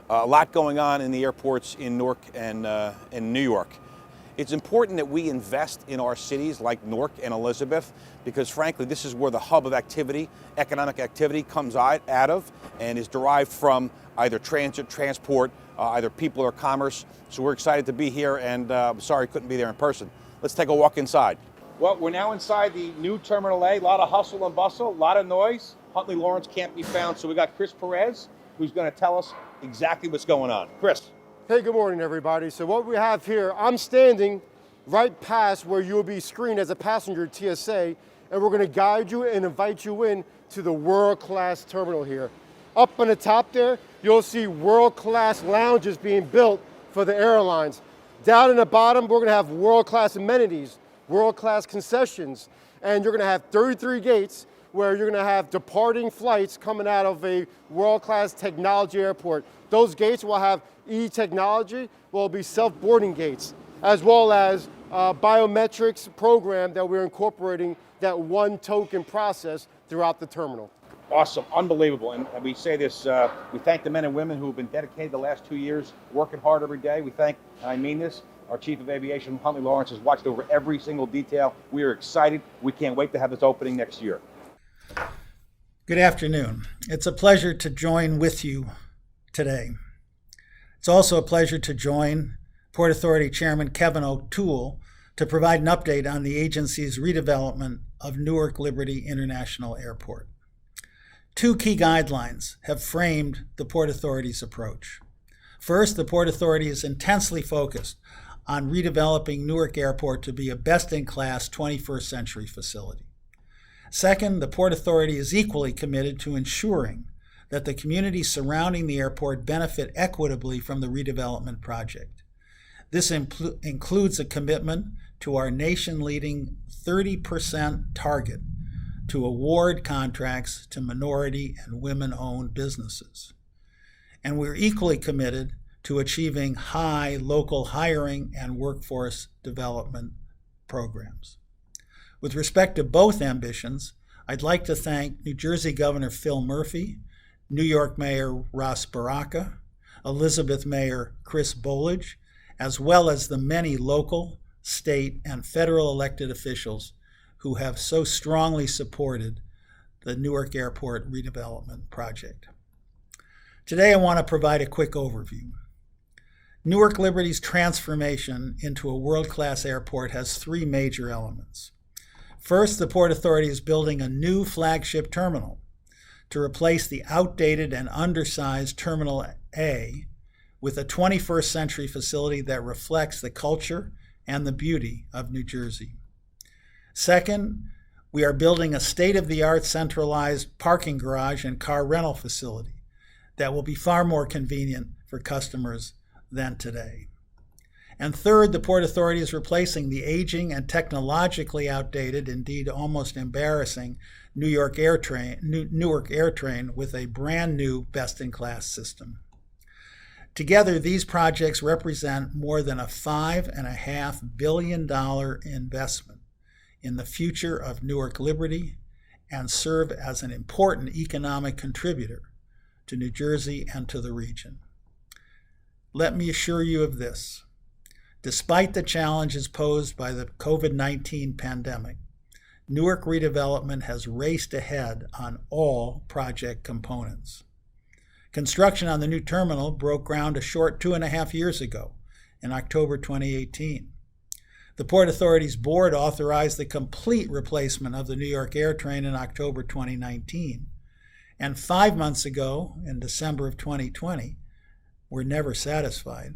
A lot going on in the airports in Newark and in New York. It's important that we invest in our cities like Newark and Elizabeth, because frankly, this is where the hub of activity, economic activity, comes out of and is derived from either transit, transport, either people or commerce. So we're excited to be here, and I'm sorry couldn't be there in person. Let's take a walk inside. Well, we're now inside the new Terminal A. A lot of hustle and bustle, a lot of noise. Huntley Lawrence can't be found, so we got Chris Perez, who's going to tell us exactly what's going on. Chris. Hey, good morning, everybody. So what we have here, I'm standing right past where you'll be screened as a passenger at TSA, and we're going to guide you and invite you in to the world-class terminal here. Up on the top there, you'll see world-class lounges being built for the airlines. Down in the bottom, we're going to have world-class amenities, world-class concessions, and you're going to have 33 gates where you're going to have departing flights coming out of a world-class technology airport. Those gates will have e-technology, will be self-boarding gates, as well as biometrics program that we're incorporating, that one token process throughout the terminal. Awesome, unbelievable. And we say this, we thank the men and women who have been dedicated the last 2 years, working hard every day. We thank, and I mean this, our Chief of Aviation, Huntley Lawrence, has watched over every single detail. We are excited. We can't wait to have this opening next year. Good afternoon. It's a pleasure to join with you today. It's also a pleasure to join Port Authority Chairman Kevin O'Toole to provide an update on the agency's redevelopment of Newark Liberty International Airport. Two key guidelines have framed the Port Authority's approach. First, the Port Authority is intensely focused on redeveloping Newark Airport to be a best-in-class 21st century facility. Second, the Port Authority is equally committed to ensuring that the communities surrounding the airport benefit equitably from the redevelopment project. This includes a commitment to our nation-leading 30% target to award contracts to minority and women-owned businesses. And we're equally committed to achieving high local hiring and workforce development programs. With respect to both ambitions, I'd like to thank New Jersey Governor Phil Murphy, New York Mayor Ras Baraka, Elizabeth Mayor Chris Bolage, as well as the many local, state, and federal elected officials who have so strongly supported the Newark Airport redevelopment project. Today, I want to provide a quick overview. Newark Liberty's transformation into a world-class airport has three major elements. First, the Port Authority is building a new flagship terminal to replace the outdated and undersized Terminal A with a 21st century facility that reflects the culture and the beauty of New Jersey. Second, we are building a state-of-the-art centralized parking garage and car rental facility that will be far more convenient for customers than today. And third, the Port Authority is replacing the aging and technologically outdated, indeed almost embarrassing, Newark AirTrain with a brand new best-in-class system. Together, these projects represent more than a $5.5 billion investment in the future of Newark Liberty and serve as an important economic contributor to New Jersey and to the region. Let me assure you of this. Despite the challenges posed by the COVID-19 pandemic, Newark redevelopment has raced ahead on all project components. Construction on the new terminal broke ground a short 2.5 years ago, in October 2018. The Port Authority's board authorized the complete replacement of the New York AirTrain in October 2019. And 5 months ago, in December of 2020, we're never satisfied.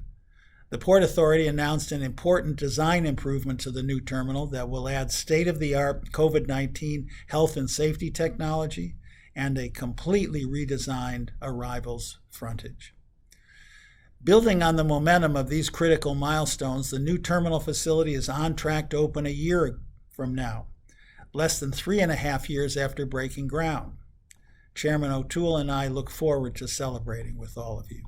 The Port Authority announced an important design improvement to the new terminal that will add state-of-the-art COVID-19 health and safety technology and a completely redesigned arrivals frontage. Building on the momentum of these critical milestones, the new terminal facility is on track to open a year from now, less than 3.5 years after breaking ground. Chairman O'Toole and I look forward to celebrating with all of you.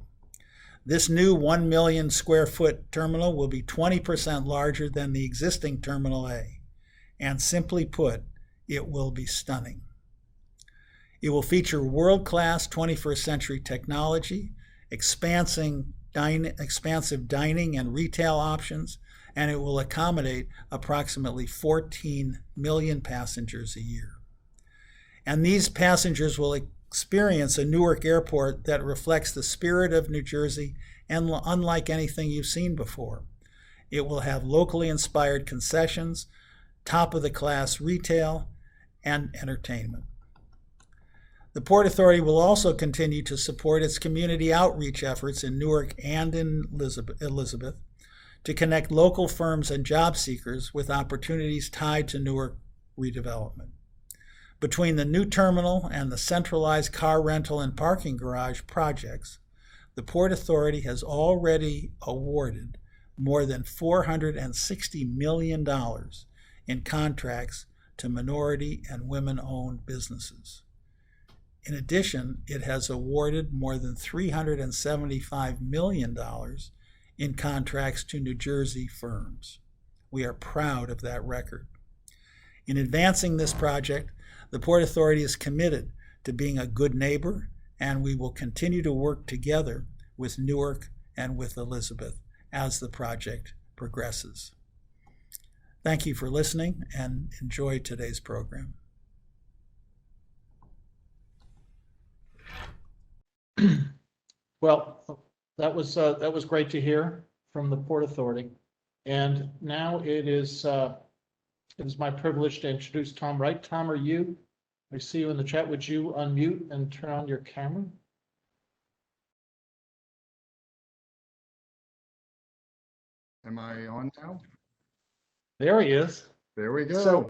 This new 1 million square foot terminal will be 20% larger than the existing Terminal A, and simply put, it will be stunning. It will feature world-class 21st century technology, expansive dining and retail options, and it will accommodate approximately 14 million passengers a year. And these passengers will experience a Newark airport that reflects the spirit of New Jersey and unlike anything you've seen before. It will have locally inspired concessions, top-of-the-class retail, and entertainment. The Port Authority will also continue to support its community outreach efforts in Newark and in Elizabeth to connect local firms and job seekers with opportunities tied to Newark redevelopment. Between the new terminal and the centralized car rental and parking garage projects, the Port Authority has already awarded more than $460 million in contracts to minority and women-owned businesses. In addition, it has awarded more than $375 million in contracts to New Jersey firms. We are proud of that record. In advancing this project, the Port Authority is committed to being a good neighbor, and we will continue to work together with Newark and with Elizabeth as the project progresses. Thank you for listening and enjoy today's program. Well, that was great to hear from the Port Authority. And now it is my privilege to introduce Tom Wright. Tom, I see you in the chat. Would you unmute and turn on your camera? Am I on now? There he is. There we go.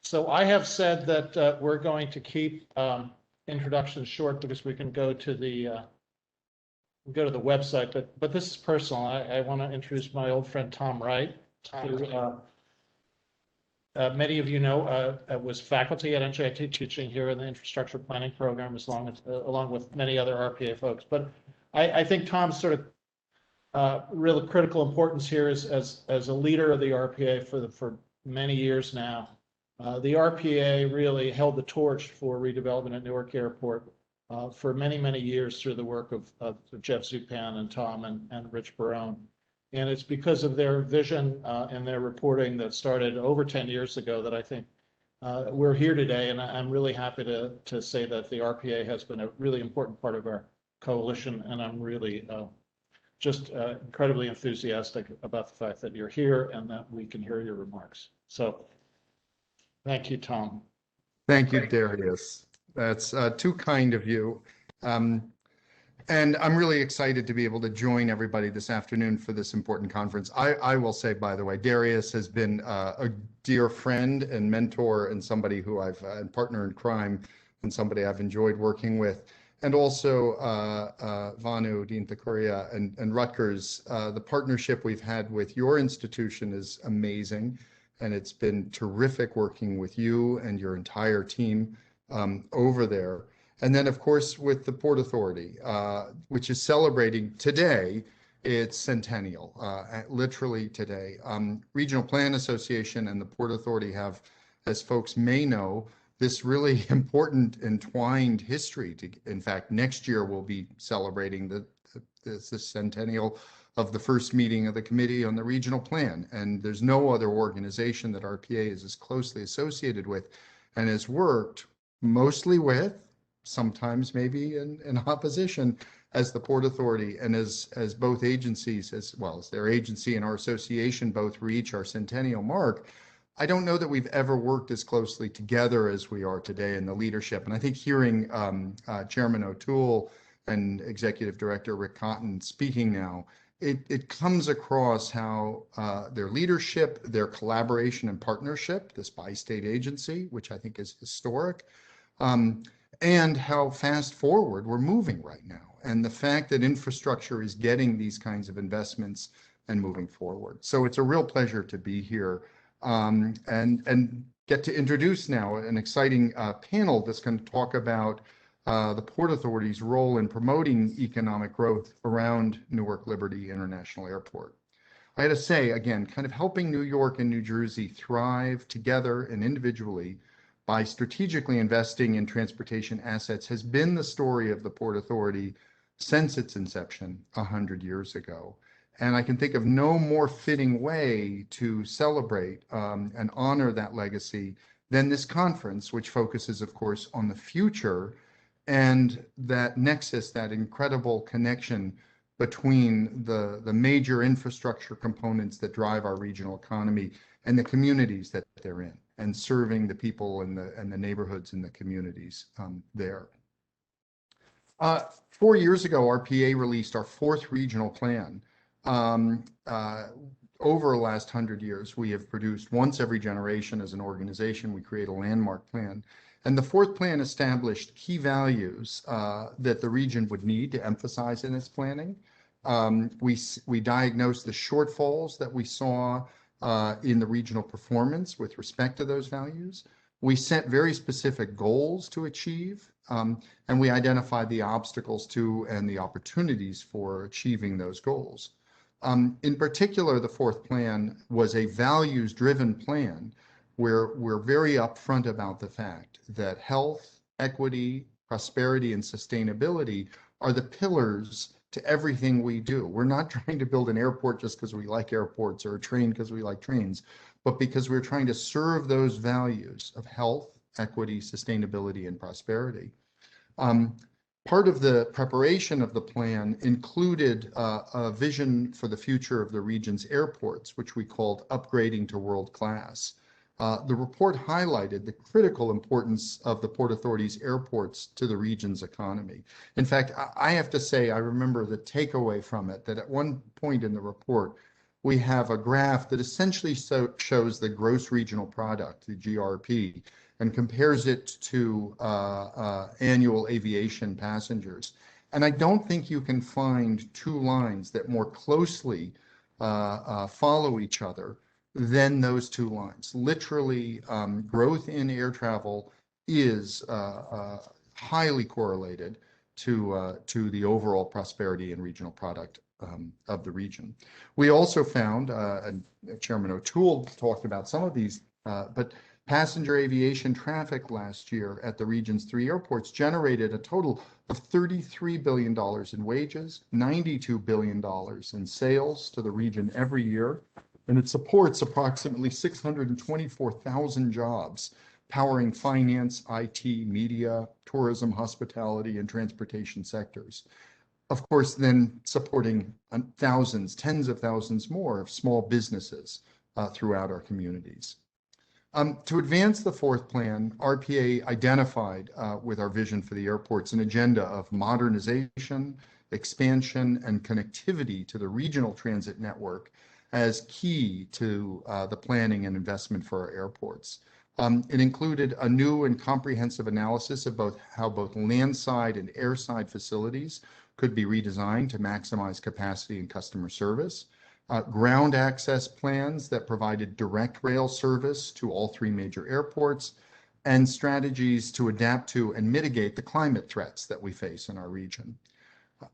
So I have said that we're going to keep introductions short because we can go to the website. But this is personal. I want to introduce my old friend Tom Wright, who many of you know was faculty at NJIT teaching here in the infrastructure planning program, along with many other RPA folks. But I think Tom's sort of real critical importance here is as a leader of the RPA for many years now. The RPA really held the torch for redevelopment at Newark Airport for many, many years through the work of Jeff Zupan and Tom and Rich Barone. And it's because of their vision and their reporting that started over 10 years ago that I think we're here today. And I'm really happy to say that the RPA has been a really important part of our coalition. And I'm really just incredibly enthusiastic about the fact that you're here and that we can hear your remarks. So thank you, Tom. Thank you, Darius. That's too kind of you. And I'm really excited to be able to join everybody this afternoon for this important conference. I will say, by the way, Darius has been a dear friend and mentor and somebody who I've partner in crime and somebody I've enjoyed working with. And also Vanu, Dean Thakuria, and Rutgers. The partnership we've had with your institution is amazing. And it's been terrific working with you and your entire team over there. And then, of course, with the Port Authority, which is celebrating today its centennial, literally today. Regional Plan Association and the Port Authority have, as folks may know, this really important entwined history. In fact, next year we'll be celebrating the centennial of the first meeting of the Committee on the Regional Plan. And there's no other organization that RPA is as closely associated with and has worked mostly with, sometimes maybe in opposition, as the Port Authority and as both agencies, as well as their agency and our association both reach our centennial mark. I don't know that we've ever worked as closely together as we are today in the leadership. And I think hearing Chairman O'Toole and Executive Director Rick Cotton speaking now it comes across how their leadership, their collaboration and partnership, this bi-state agency, which I think is historic, and how fast forward we're moving right now. And the fact that infrastructure is getting these kinds of investments and moving forward. So it's a real pleasure to be here and get to introduce now an exciting panel that's going to talk about the Port Authority's role in promoting economic growth around Newark Liberty International Airport. I had to say, again, kind of helping New York and New Jersey thrive together and individually by strategically investing in transportation assets has been the story of the Port Authority since its inception 100 years ago. And I can think of no more fitting way to celebrate and honor that legacy than this conference, which focuses, of course, on the future and that nexus, that incredible connection between the major infrastructure components that drive our regional economy and the communities that they're in, and serving the people and the neighborhoods and the communities there. 4 years ago, RPA released our 4th regional plan. Over the last 100 years, we have produced once every generation as an organization. We create a landmark plan. And the 4th plan established key values that the region would need to emphasize in its planning. We diagnosed the shortfalls that we saw in the regional performance with respect to those values. We set very specific goals to achieve, and we identified the obstacles to and the opportunities for achieving those goals. In particular, the 4th plan was a values-driven plan where we're very upfront about the fact that health, equity, prosperity, and sustainability are the pillars to everything we do. We're not trying to build an airport just because we like airports or a train because we like trains, but because we're trying to serve those values of health, equity, sustainability, and prosperity. Part of the preparation of the plan included a vision for the future of the region's airports, which we called Upgrading to World Class. The report highlighted the critical importance of the Port Authority's airports to the region's economy. In fact, I have to say, I remember the takeaway from it, that at one point in the report, we have a graph that essentially shows the gross regional product, the GRP, and compares it to annual aviation passengers. And I don't think you can find 2 lines that more closely follow each other than those 2 lines. Literally, growth in air travel is highly correlated to the overall prosperity and regional product of the region. We also found, and Chairman O'Toole talked about some of these, but passenger aviation traffic last year at the region's 3 airports generated a total of $33 billion in wages, $92 billion in sales to the region every year, and it supports approximately 624,000 jobs, powering finance, IT, media, tourism, hospitality, and transportation sectors. Of course, then supporting thousands, tens of thousands more of small businesses throughout our communities. To advance the 4th plan, RPA identified with our vision for the airports an agenda of modernization, expansion, and connectivity to the regional transit network as key to the planning and investment for our airports. It included a new and comprehensive analysis of how both landside and airside facilities could be redesigned to maximize capacity and customer service. Ground access plans that provided direct rail service to all 3 major airports, and strategies to adapt to and mitigate the climate threats that we face in our region.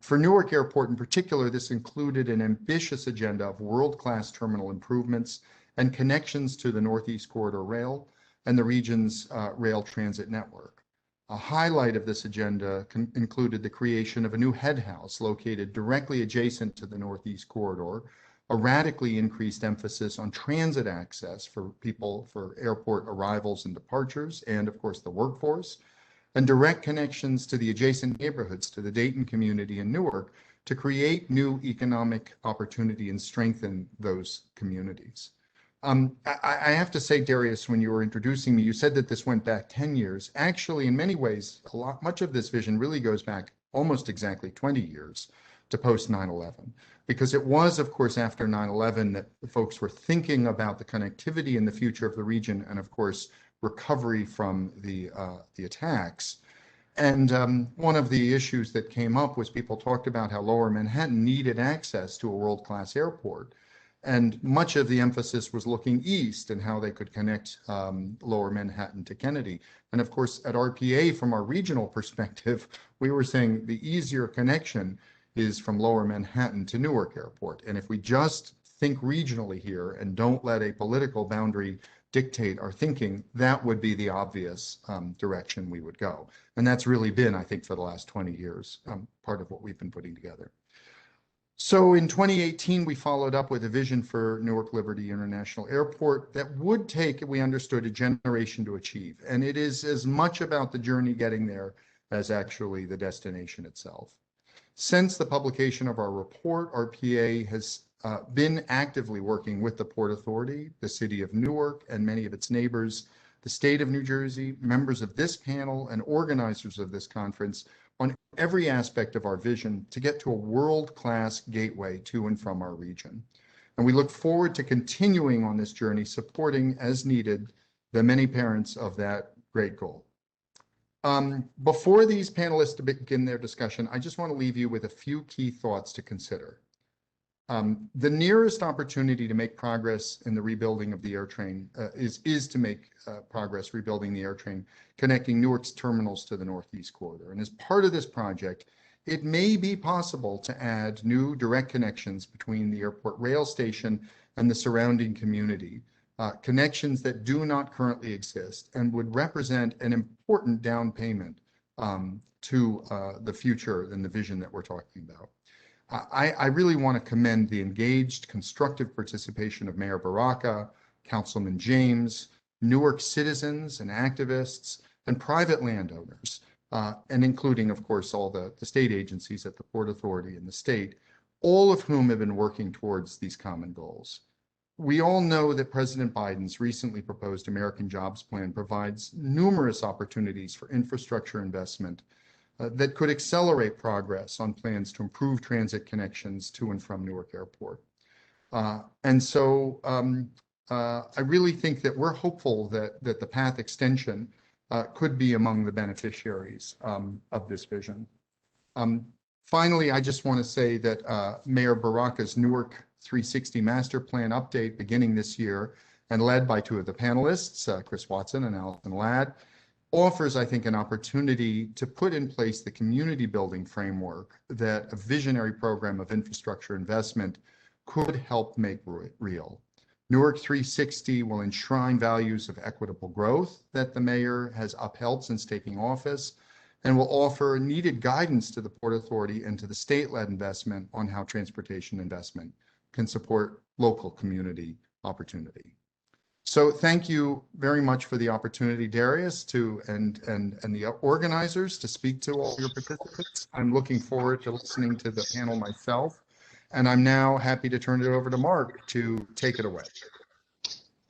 For Newark Airport in particular, this included an ambitious agenda of world-class terminal improvements and connections to the Northeast Corridor Rail and the region's rail transit network. A highlight of this agenda included the creation of a new head house located directly adjacent to the Northeast Corridor, a radically increased emphasis on transit access for people for airport arrivals and departures, and of course the workforce, and direct connections to the adjacent neighborhoods to the Dayton community in Newark to create new economic opportunity and strengthen those communities. I have to say, Darius, when you were introducing me, you said that this went back 10 years. Actually, in many ways, much of this vision really goes back almost exactly 20 years to post 9/11. because it was, of course, after 9/11 that folks were thinking about the connectivity and the future of the region, and of course, recovery from the attacks. And one of the issues that came up was people talked about how Lower Manhattan needed access to a world-class airport. And much of the emphasis was looking east and how they could connect Lower Manhattan to Kennedy. And of course, at RPA, from our regional perspective, we were saying the easier connection is from Lower Manhattan to Newark Airport. And if we just think regionally here and don't let a political boundary dictate our thinking, that would be the obvious direction we would go. And that's really been, I think, for the last 20 years, part of what we've been putting together. So in 2018, we followed up with a vision for Newark Liberty International Airport that would take, we understood, a generation to achieve. And it is as much about the journey getting there as actually the destination itself. Since the publication of our report, RPA has been actively working with the Port Authority, the City of Newark, and many of its neighbors, the state of New Jersey, members of this panel, and organizers of this conference on every aspect of our vision to get to a world-class gateway to and from our region. And we look forward to continuing on this journey, supporting as needed the many parents of that great goal. Before these panelists begin their discussion, I just want to leave you with a few key thoughts to consider. The nearest opportunity to make progress in the rebuilding of the air train is to make progress rebuilding the air train, connecting Newark's terminals to the Northeast Corridor. And as part of this project, it may be possible to add new direct connections between the airport rail station and the surrounding community, connections that do not currently exist and would represent an important down payment to the future and the vision that we're talking about. I really want to commend the engaged, constructive participation of Mayor Baraka, Councilman James, Newark citizens and activists, and private landowners, and including, of course, all the state agencies at the Port Authority and the state, all of whom have been working towards these common goals. We all know that President Biden's recently proposed American Jobs Plan provides numerous opportunities for infrastructure investment that could accelerate progress on plans to improve transit connections to and from Newark Airport. And so I really think that we're hopeful that the path extension could be among the beneficiaries of this vision. Finally, I just want to say that Mayor Baraka's Newark 360 Master Plan update beginning this year and led by two of the panelists, Chris Watson and Allison Ladd, offers, I think, an opportunity to put in place the community building framework that a visionary program of infrastructure investment could help make real. Newark 360 will enshrine values of equitable growth that the mayor has upheld since taking office and will offer needed guidance to the Port Authority and to the state-led investment on how transportation investment can support local community opportunity. So thank you very much for the opportunity, Darius, and the organizers to speak to all your participants. I'm looking forward to listening to the panel myself, and I'm now happy to turn it over to Mark to take it away.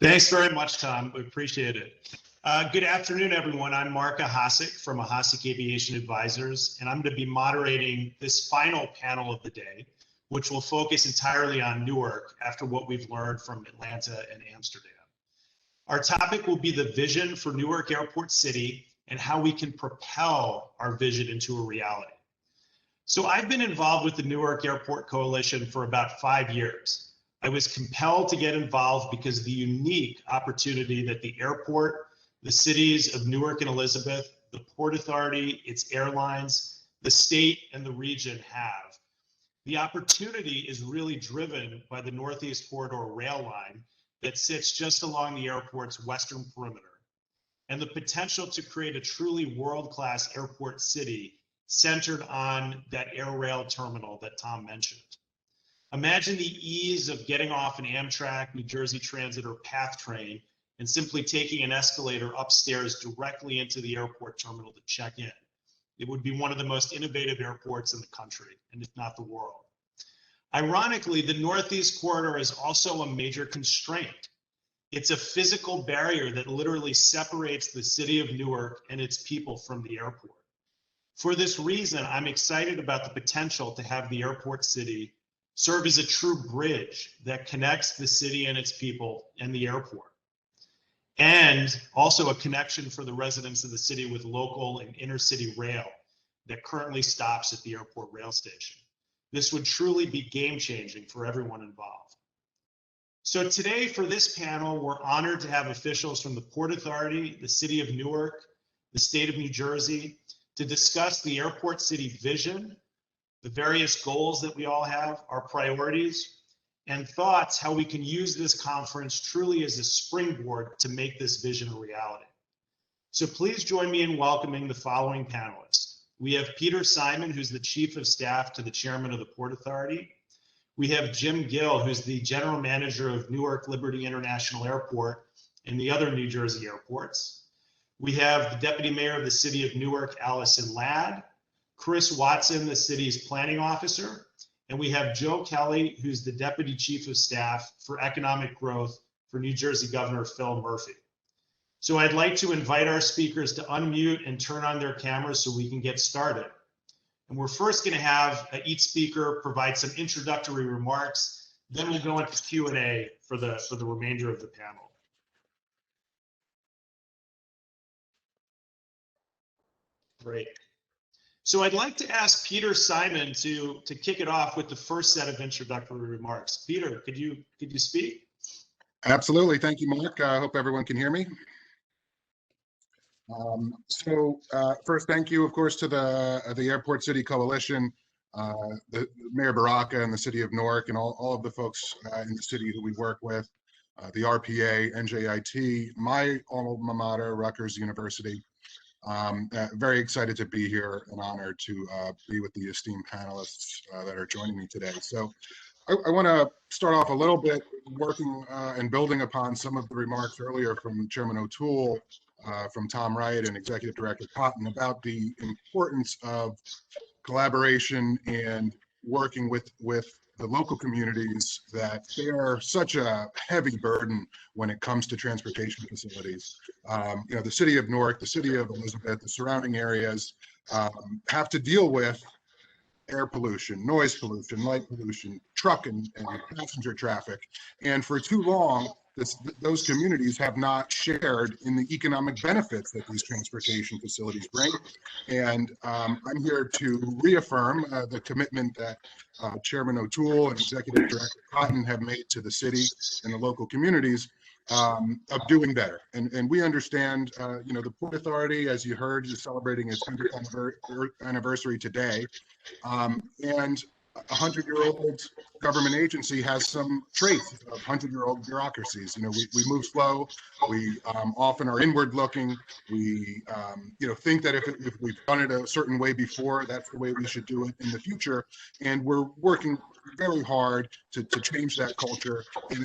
Thanks very much, Tom. We appreciate it. Good afternoon, everyone. I'm Mark Ahasic from Ahasic Aviation Advisors, and I'm going to be moderating this final panel of the day, which will focus entirely on Newark after what we've learned from Atlanta and Amsterdam. Our topic will be the vision for Newark Airport City and how we can propel our vision into a reality. So I've been involved with the Newark Airport Coalition for about 5 years. I was compelled to get involved because of the unique opportunity that the airport, the cities of Newark and Elizabeth, the Port Authority, its airlines, the state, and the region have. The opportunity is really driven by the Northeast Corridor rail line that sits just along the airport's western perimeter, and the potential to create a truly world-class airport city centered on that air rail terminal that Tom mentioned. Imagine the ease of getting off an Amtrak, New Jersey Transit, or PATH train and simply taking an escalator upstairs directly into the airport terminal to check in. It would be one of the most innovative airports in the country, and if not the world. Ironically, the Northeast Corridor is also a major constraint. It's a physical barrier that literally separates the city of Newark and its people from the airport. For this reason, I'm excited about the potential to have the airport city serve as a true bridge that connects the city and its people and the airport, and also a connection for the residents of the city with local and intercity rail that currently stops at the airport rail station. This would truly be game-changing for everyone involved. So today for this panel, we're honored to have officials from the Port Authority, the City of Newark, the State of New Jersey, to discuss the airport city vision, the various goals that we all have, our priorities, and thoughts how we can use this conference truly as a springboard to make this vision a reality. So please join me in welcoming the following panelists. We have Peter Simon, who's the Chief of Staff to the Chairman of the Port Authority. We have Jim Gill, who's the General Manager of Newark Liberty International Airport and the other New Jersey airports. We have the Deputy Mayor of the City of Newark, Allison Ladd, Chris Watson, the city's planning officer, and we have Joe Kelly, who's the Deputy Chief of Staff for Economic Growth for New Jersey Governor Phil Murphy. So I'd like to invite our speakers to unmute and turn on their cameras so we can get started. And we're first going to have each speaker provide some introductory remarks, then we'll go into Q&A for the remainder of the panel. Great. So I'd like to ask Peter Simon to kick it off with the first set of introductory remarks. Peter, could you speak? Absolutely. Thank you, Mark. I hope everyone can hear me. First, thank you, of course, to the Airport City Coalition, the Mayor Baraka and the City of Newark, and all of the folks in the city who we work with, the RPA, NJIT, my alma mater, Rutgers University. Very excited to be here and honored to be with the esteemed panelists that are joining me today. So I want to start off a little bit working and building upon some of the remarks earlier from Chairman O'Toole, from Tom Wright and Executive Director Cotton about the importance of collaboration and working with the local communities that bear such a heavy burden when it comes to transportation facilities. You know, the City of Newark, the City of Elizabeth, the surrounding areas have to deal with air pollution, noise pollution, light pollution, truck and passenger traffic. And for too long, those communities have not shared in the economic benefits that these transportation facilities bring. And I'm here to reaffirm the commitment that Chairman O'Toole and Executive Director Cotton have made to the city and the local communities of doing better. And we understand, you know, the Port Authority, as you heard, is celebrating its 100th anniversary today. And a 100-year-old government agency has some traits of 100-year-old bureaucracies. You know, we move slow. We often are inward looking. We, you know, think that if we've done it a certain way before, that's the way we should do it in the future. And we're working very hard to change that culture.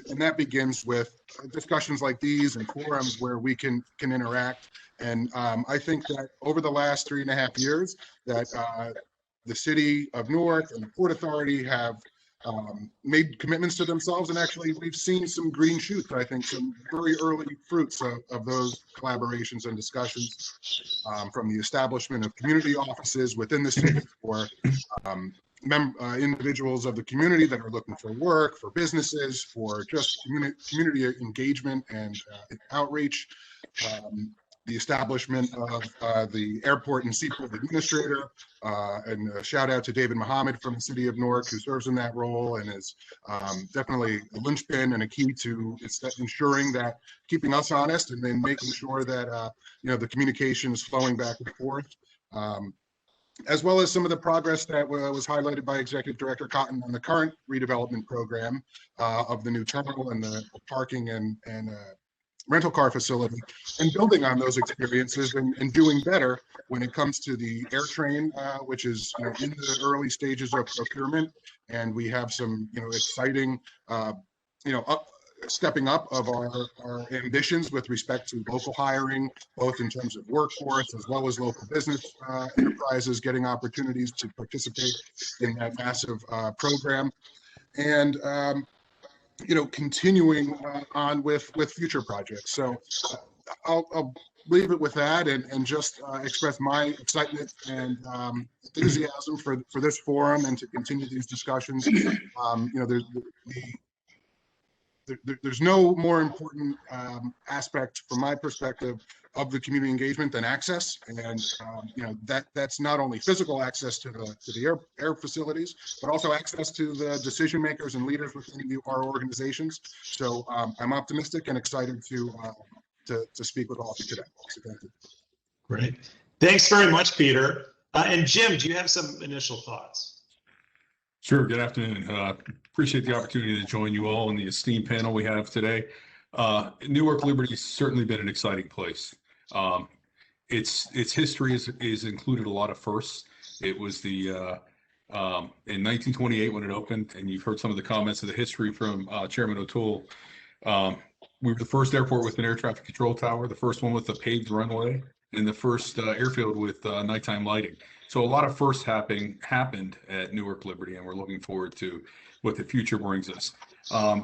And that begins with discussions like these and forums where we can interact. And I think that over the last 3.5 years that the City of Newark and the Port Authority have made commitments to themselves, and actually we've seen some green shoots. I think some very early fruits of those collaborations and discussions, from the establishment of community offices within the city for individuals of the community that are looking for work, for businesses, for just community engagement and outreach. The establishment of the airport and seaport administrator, and a shout out to David Mohammed from the City of Newark, who serves in that role and is definitely a linchpin and a key to ensuring that keeping us honest and then making sure that you know, the communication is flowing back and forth. As well as some of the progress that was highlighted by Executive Director Cotton on the current redevelopment program of the new terminal and the parking and rental car facility, and building on those experiences and doing better when it comes to the air train, which is, you know, in the early stages of procurement. And we have some, you know, exciting, you know, stepping up of our ambitions with respect to local hiring, both in terms of workforce as well as local business enterprises getting opportunities to participate in that massive program. And you know, continuing on with future projects. So I'll leave it with that and just express my excitement and enthusiasm for this forum and to continue these discussions. There's no more important aspect from my perspective of the community engagement than access, and that's not only physical access to the air facilities, but also access to the decision makers and leaders within our organizations. So I'm optimistic and excited to speak with all of you today. So thank you. Great. Thanks very much, Peter. And Jim, do you have some initial thoughts? Sure. Good afternoon. Appreciate the opportunity to join you all in the esteemed panel we have today. Newark Liberty has certainly been an exciting place. Its history is included a lot of firsts. It was in 1928 when it opened, and you've heard some of the comments of the history from Chairman O'Toole. We were the first airport with an air traffic control tower, the first one with a paved runway, and the first airfield with nighttime lighting. So a lot of firsts happened at Newark Liberty, and we're looking forward to what the future brings us.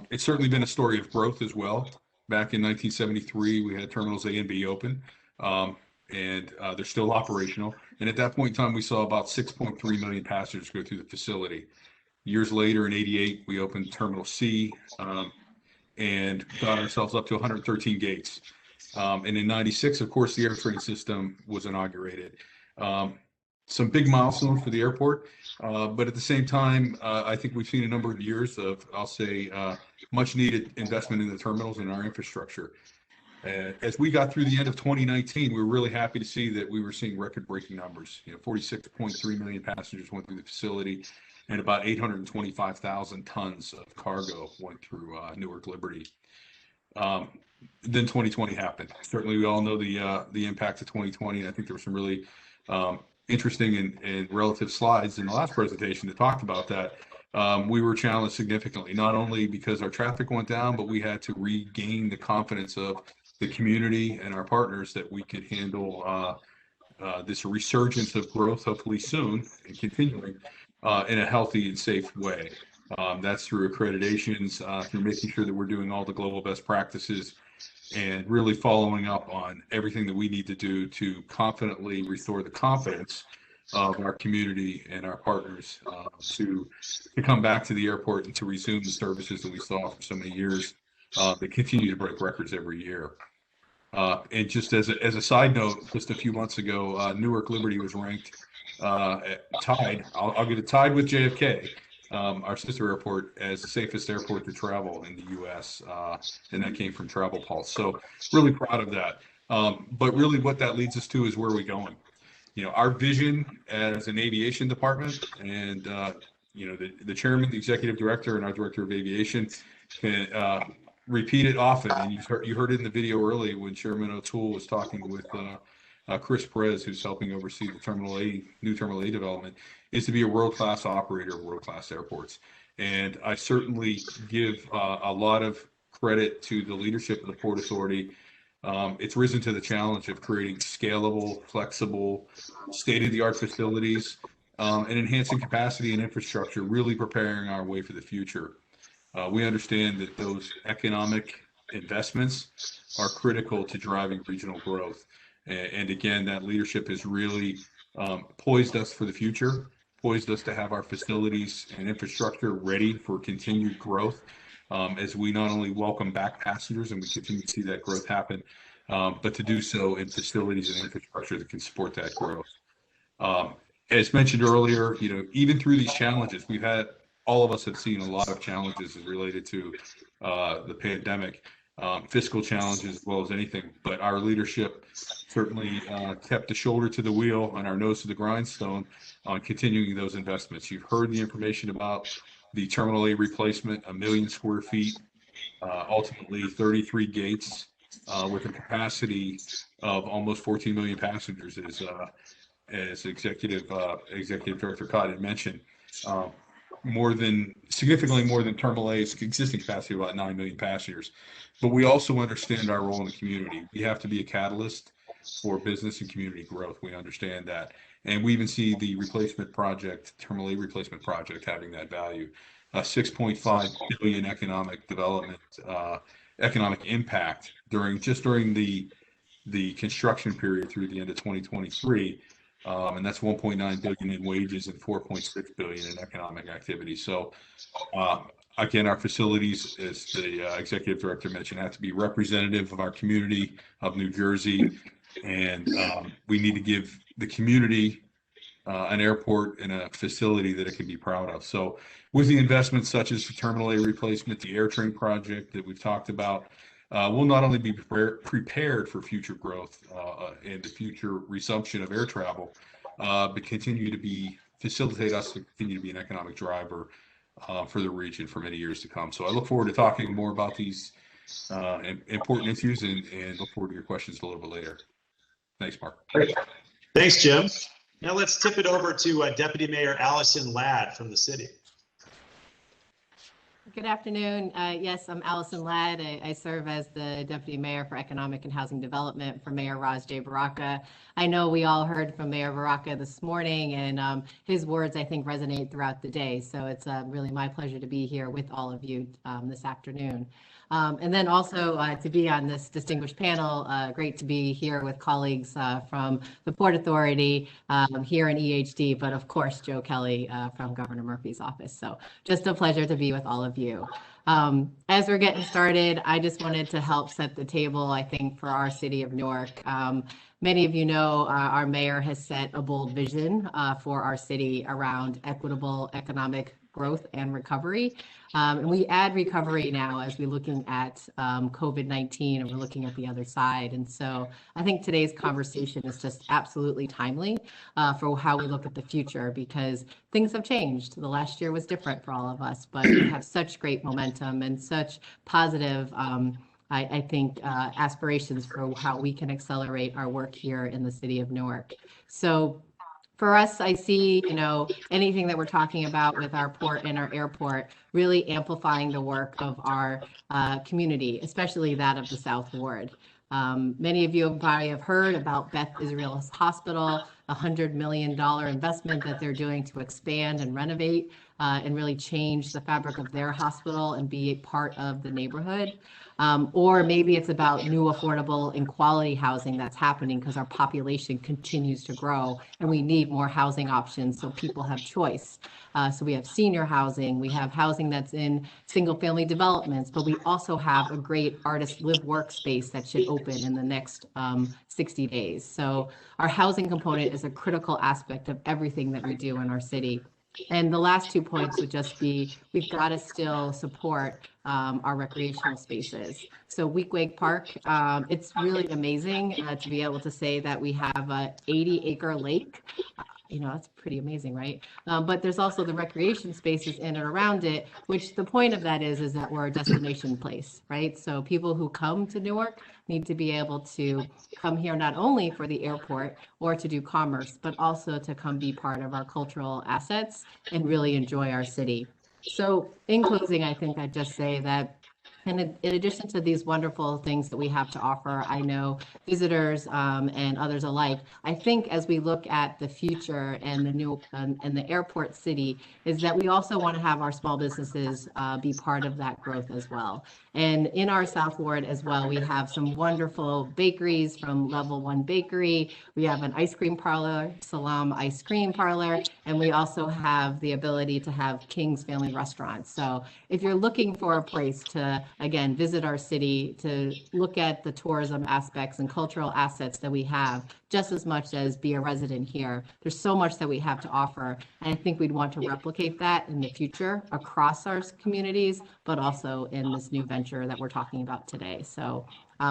It's certainly been a story of growth as well. Back in 1973, we had terminals A and B open, and they're still operational. And at that point in time, we saw about 6.3 million passengers go through the facility. Years later, in '88, we opened Terminal C and got ourselves up to 113 gates. And in '96, of course, the air train system was inaugurated. Some big milestones for the airport, but at the same time, I think we've seen a number of years of, I'll say, much needed investment in the terminals and our infrastructure. As we got through the end of 2019, we were really happy to see that we were seeing record-breaking numbers. 46.3 million passengers went through the facility, and about 825,000 tons of cargo went through Newark Liberty. Then 2020 happened. Certainly, we all know the impact of 2020, and I think there were some really interesting and relative slides in the last presentation that talked about that. We were challenged significantly, not only because our traffic went down, but we had to regain the confidence of the community and our partners that we could handle this resurgence of growth, hopefully soon and continuing in a healthy and safe way. That's through accreditations, through making sure that we're doing all the global best practices, and really following up on everything that we need to do to confidently restore the confidence of our community and our partners to come back to the airport and to resume the services that we saw for so many years that continue to break records every year. And just as a side note, just a few months ago, Newark Liberty was ranked tied. I'll get it tied with JFK. Our sister airport, as the safest airport to travel in the U.S., and that came from Travel Pulse. So really proud of that. But really what that leads us to is where are we going? Our vision as an aviation department, and the chairman, the executive director, and our director of aviation can repeat it often. And you heard it in the video early when Chairman O'Toole was talking with Chris Perez, who's helping oversee the new Terminal A development, is to be a world-class operator of world-class airports. And I certainly give a lot of credit to the leadership of the Port Authority. It's risen to the challenge of creating scalable, flexible, state-of-the-art facilities and enhancing capacity and infrastructure, really preparing our way for the future. We understand that those economic investments are critical to driving regional growth. And again, that leadership has really poised us for the future, poised us to have our facilities and infrastructure ready for continued growth as we not only welcome back passengers and we continue to see that growth happen, but to do so in facilities and infrastructure that can support that growth. As mentioned earlier, even through these challenges, all of us have seen a lot of challenges related to the pandemic. Fiscal challenges as well as anything, but our leadership certainly kept the shoulder to the wheel and our nose to the grindstone on continuing those investments. You've heard the information about the Terminal A replacement, 1 million square feet, ultimately 33 gates with a capacity of almost 14 million passengers, as Executive Director Cott had mentioned. Significantly more than Terminal A's existing capacity of about 9 million passengers. But we also understand our role in the community. We have to be a catalyst for business and community growth. We understand that. And we even see the replacement project, Terminal A replacement project, having that value. 6.5 billion economic development, economic impact during the the construction period through the end of 2023. And that's 1.9 billion in wages and 4.6 billion in economic activity. So again, our facilities, as the executive director mentioned, have to be representative of our community of New Jersey. And we need to give the community an airport and a facility that it can be proud of. So with the investments such as the Terminal A replacement, the AirTrain project that we've talked about, we'll not only be prepared for future growth and the future resumption of air travel, but continue to facilitate us to continue to be an economic driver for the region for many years to come. So I look forward to talking more about these important issues and look forward to your questions a little bit later. Thanks, Mark. Great. Thanks, Jim. Now let's tip it over to Deputy Mayor Allison Ladd from the city. Good afternoon. Yes, I'm Allison Ladd. I serve as the Deputy Mayor for Economic and Housing Development for Mayor Raj J. Baraka. I know we all heard from Mayor Baraka this morning, and his words, I think, resonate throughout the day. So it's really my pleasure to be here with all of you this afternoon. And then also to be on this distinguished panel, great to be here with colleagues from the Port Authority here in EHD, but of course, Joe Kelly from Governor Murphy's office. So just a pleasure to be with all of you. As we're getting started, I just wanted to help set the table, I think, for our city of Newark. Many of you know our mayor has set a bold vision for our city around equitable economic growth and recovery. And we add recovery now as we're looking at COVID-19 and we're looking at the other side. And so I think today's conversation is just absolutely timely for how we look at the future, because things have changed. The last year was different for all of us, but we have such great momentum and such positive I think aspirations for how we can accelerate our work here in the city of Newark. So for us, I see, anything that we're talking about with our port and our airport really amplifying the work of our community, especially that of the South Ward. Many of you probably have heard about Beth Israel's Hospital, a $100 million investment that they're doing to expand and renovate and really change the fabric of their hospital and be a part of the neighborhood. Or maybe it's about new affordable and quality housing that's happening because our population continues to grow and we need more housing options so people have choice. So we have senior housing, we have housing that's in single family developments, but we also have a great artist live work space that should open in the next 60 days. So our housing component is a critical aspect of everything that we do in our city. And the last 2 points would just be, we've got to still support our recreational spaces. So Weequahic Park, it's really amazing to be able to say that we have a 80-acre lake. That's pretty amazing, right? But there's also the recreation spaces in and around it, which the point of that is that we're a destination place, right? So people who come to Newark need to be able to come here not only for the airport or to do commerce, but also to come be part of our cultural assets and really enjoy our city. So in closing, I think I'd just say that in addition to these wonderful things that we have to offer, I know visitors and others alike, I think as we look at the future and the new and the airport city, is that we also want to have our small businesses be part of that growth as well. And in our South Ward as well, we have some wonderful bakeries from Level 1 Bakery. We have an ice cream parlor, Salam Ice Cream Parlor, and we also have the ability to have King's Family Restaurants. So if you're looking for a place to, again, visit our city, to look at the tourism aspects and cultural assets that we have, just as much as be a resident here, there's so much that we have to offer. And I think we'd want to replicate that in the future across our communities, but also in this new venture that we're talking about today. So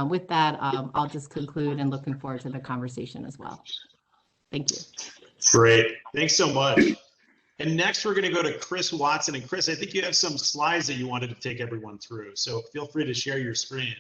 with that, I'll just conclude and looking forward to the conversation as well. Thank you. Great. Thanks so much. And next, we're going to go to Chris Watson. And Chris, I think you have some slides that you wanted to take everyone through. So feel free to share your screen.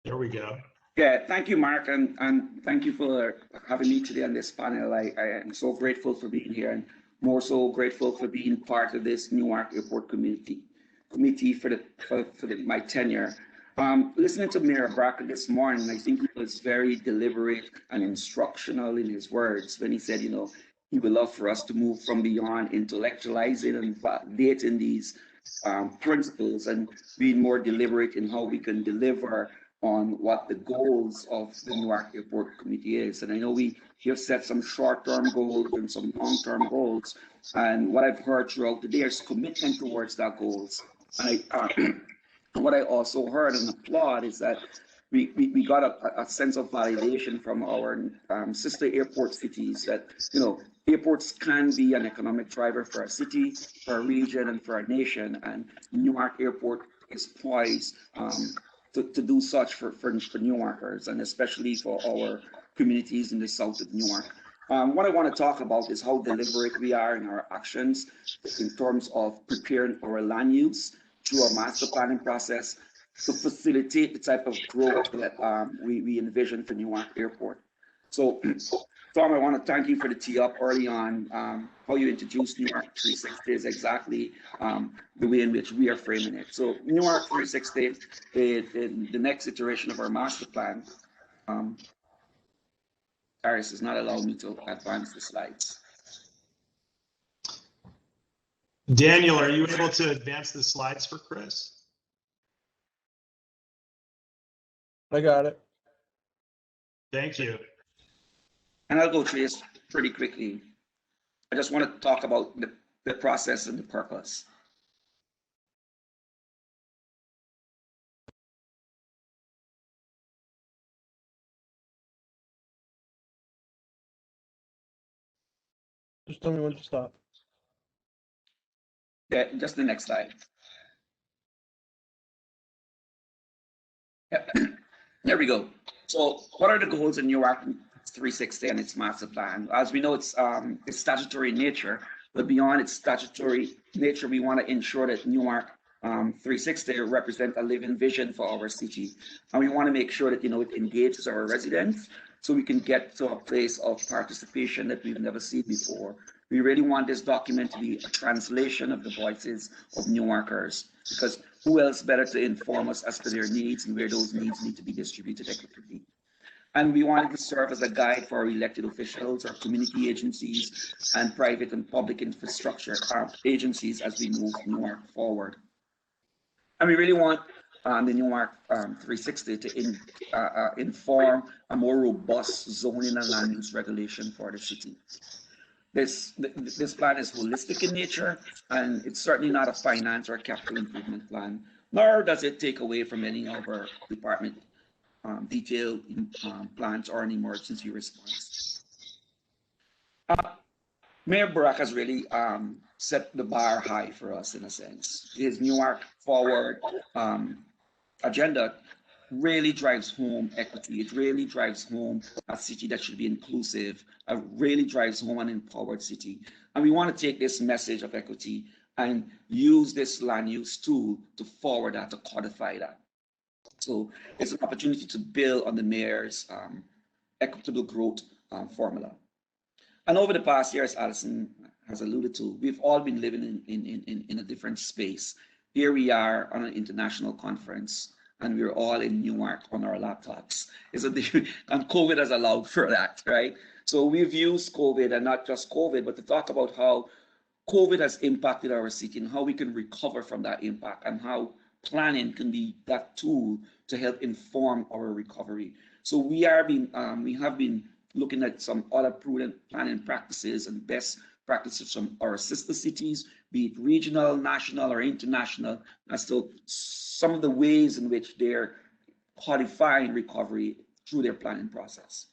There we go. Yeah, thank you, Mark, and thank you for having me today on this panel. I am so grateful for being here, and more so grateful for being part of this Newark Airport committee for my tenure. Listening to Mayor Baraka this morning, I think he was very deliberate and instructional in his words when he said, he would love for us to move from beyond intellectualizing and validating these principles and being more deliberate in how we can deliver on what the goals of the Newark Airport Committee is. And I know we have set some short-term goals and some long-term goals. And what I've heard throughout the day is commitment towards that goals. What I also heard and applaud is that we got a sense of validation from our sister airport cities that, you know, airports can be an economic driver for a city, for a region, and for a nation. And Newark Airport is poised to do such for Newarkers, and especially for our communities in the south of Newark. What I want to talk about is how deliberate we are in our actions in terms of preparing our land use through a master planning process to facilitate the type of growth that we envision for Newark Airport. So, Tom, I want to thank you for the tee up early on. How you introduced Newark 360 is exactly the way in which we are framing it. So Newark 360, the next iteration of our master plan. Aris is not allowing me to advance the slides. Daniel, are you able to advance the slides for Chris? I got it. Thank you. And I'll go through this pretty quickly. I just want to talk about the process and the purpose. Just tell me when to stop. Yeah, just the next slide. Yeah. There we go. So what are the goals in Newark 360 and its master plan? As we know, it's statutory in nature, but beyond its statutory nature, we want to ensure that Newark 360 represent a living vision for our city. And we want to make sure that, you know, it engages our residents so we can get to a place of participation that we've never seen before. We really want this document to be a translation of the voices of Newarkers, because who else better to inform us as to their needs and where those needs need to be distributed equitably. And we wanted to serve as a guide for our elected officials, our community agencies, and private and public infrastructure agencies as we move Newark forward. And we really want the Newark 360 to inform a more robust zoning and land use regulation for the city. This plan is holistic in nature, and it's certainly not a finance or capital improvement plan, nor does it take away from any of our department detailed plans or an emergency response. Mayor Barak has really set the bar high for us in a sense. His Newark Forward agenda really drives home equity. It really drives home a city that should be inclusive. It really drives home an empowered city. And we want to take this message of equity and use this land use tool to forward that, to codify that. So it's an opportunity to build on the mayor's equitable growth formula. And over the past years, Alison has alluded to, we've all been living in a different space. Here we are on an international conference, and we're all in Newark on our laptops. And COVID has allowed for that, right? So we've used COVID, and not just COVID, but to talk about how COVID has impacted our city and how we can recover from that impact, and how planning can be that tool to help inform our recovery. So we have been looking at some other prudent planning practices and best practices from our sister cities, be it regional, national, or international, as to some of the ways in which they're codifying recovery through their planning process.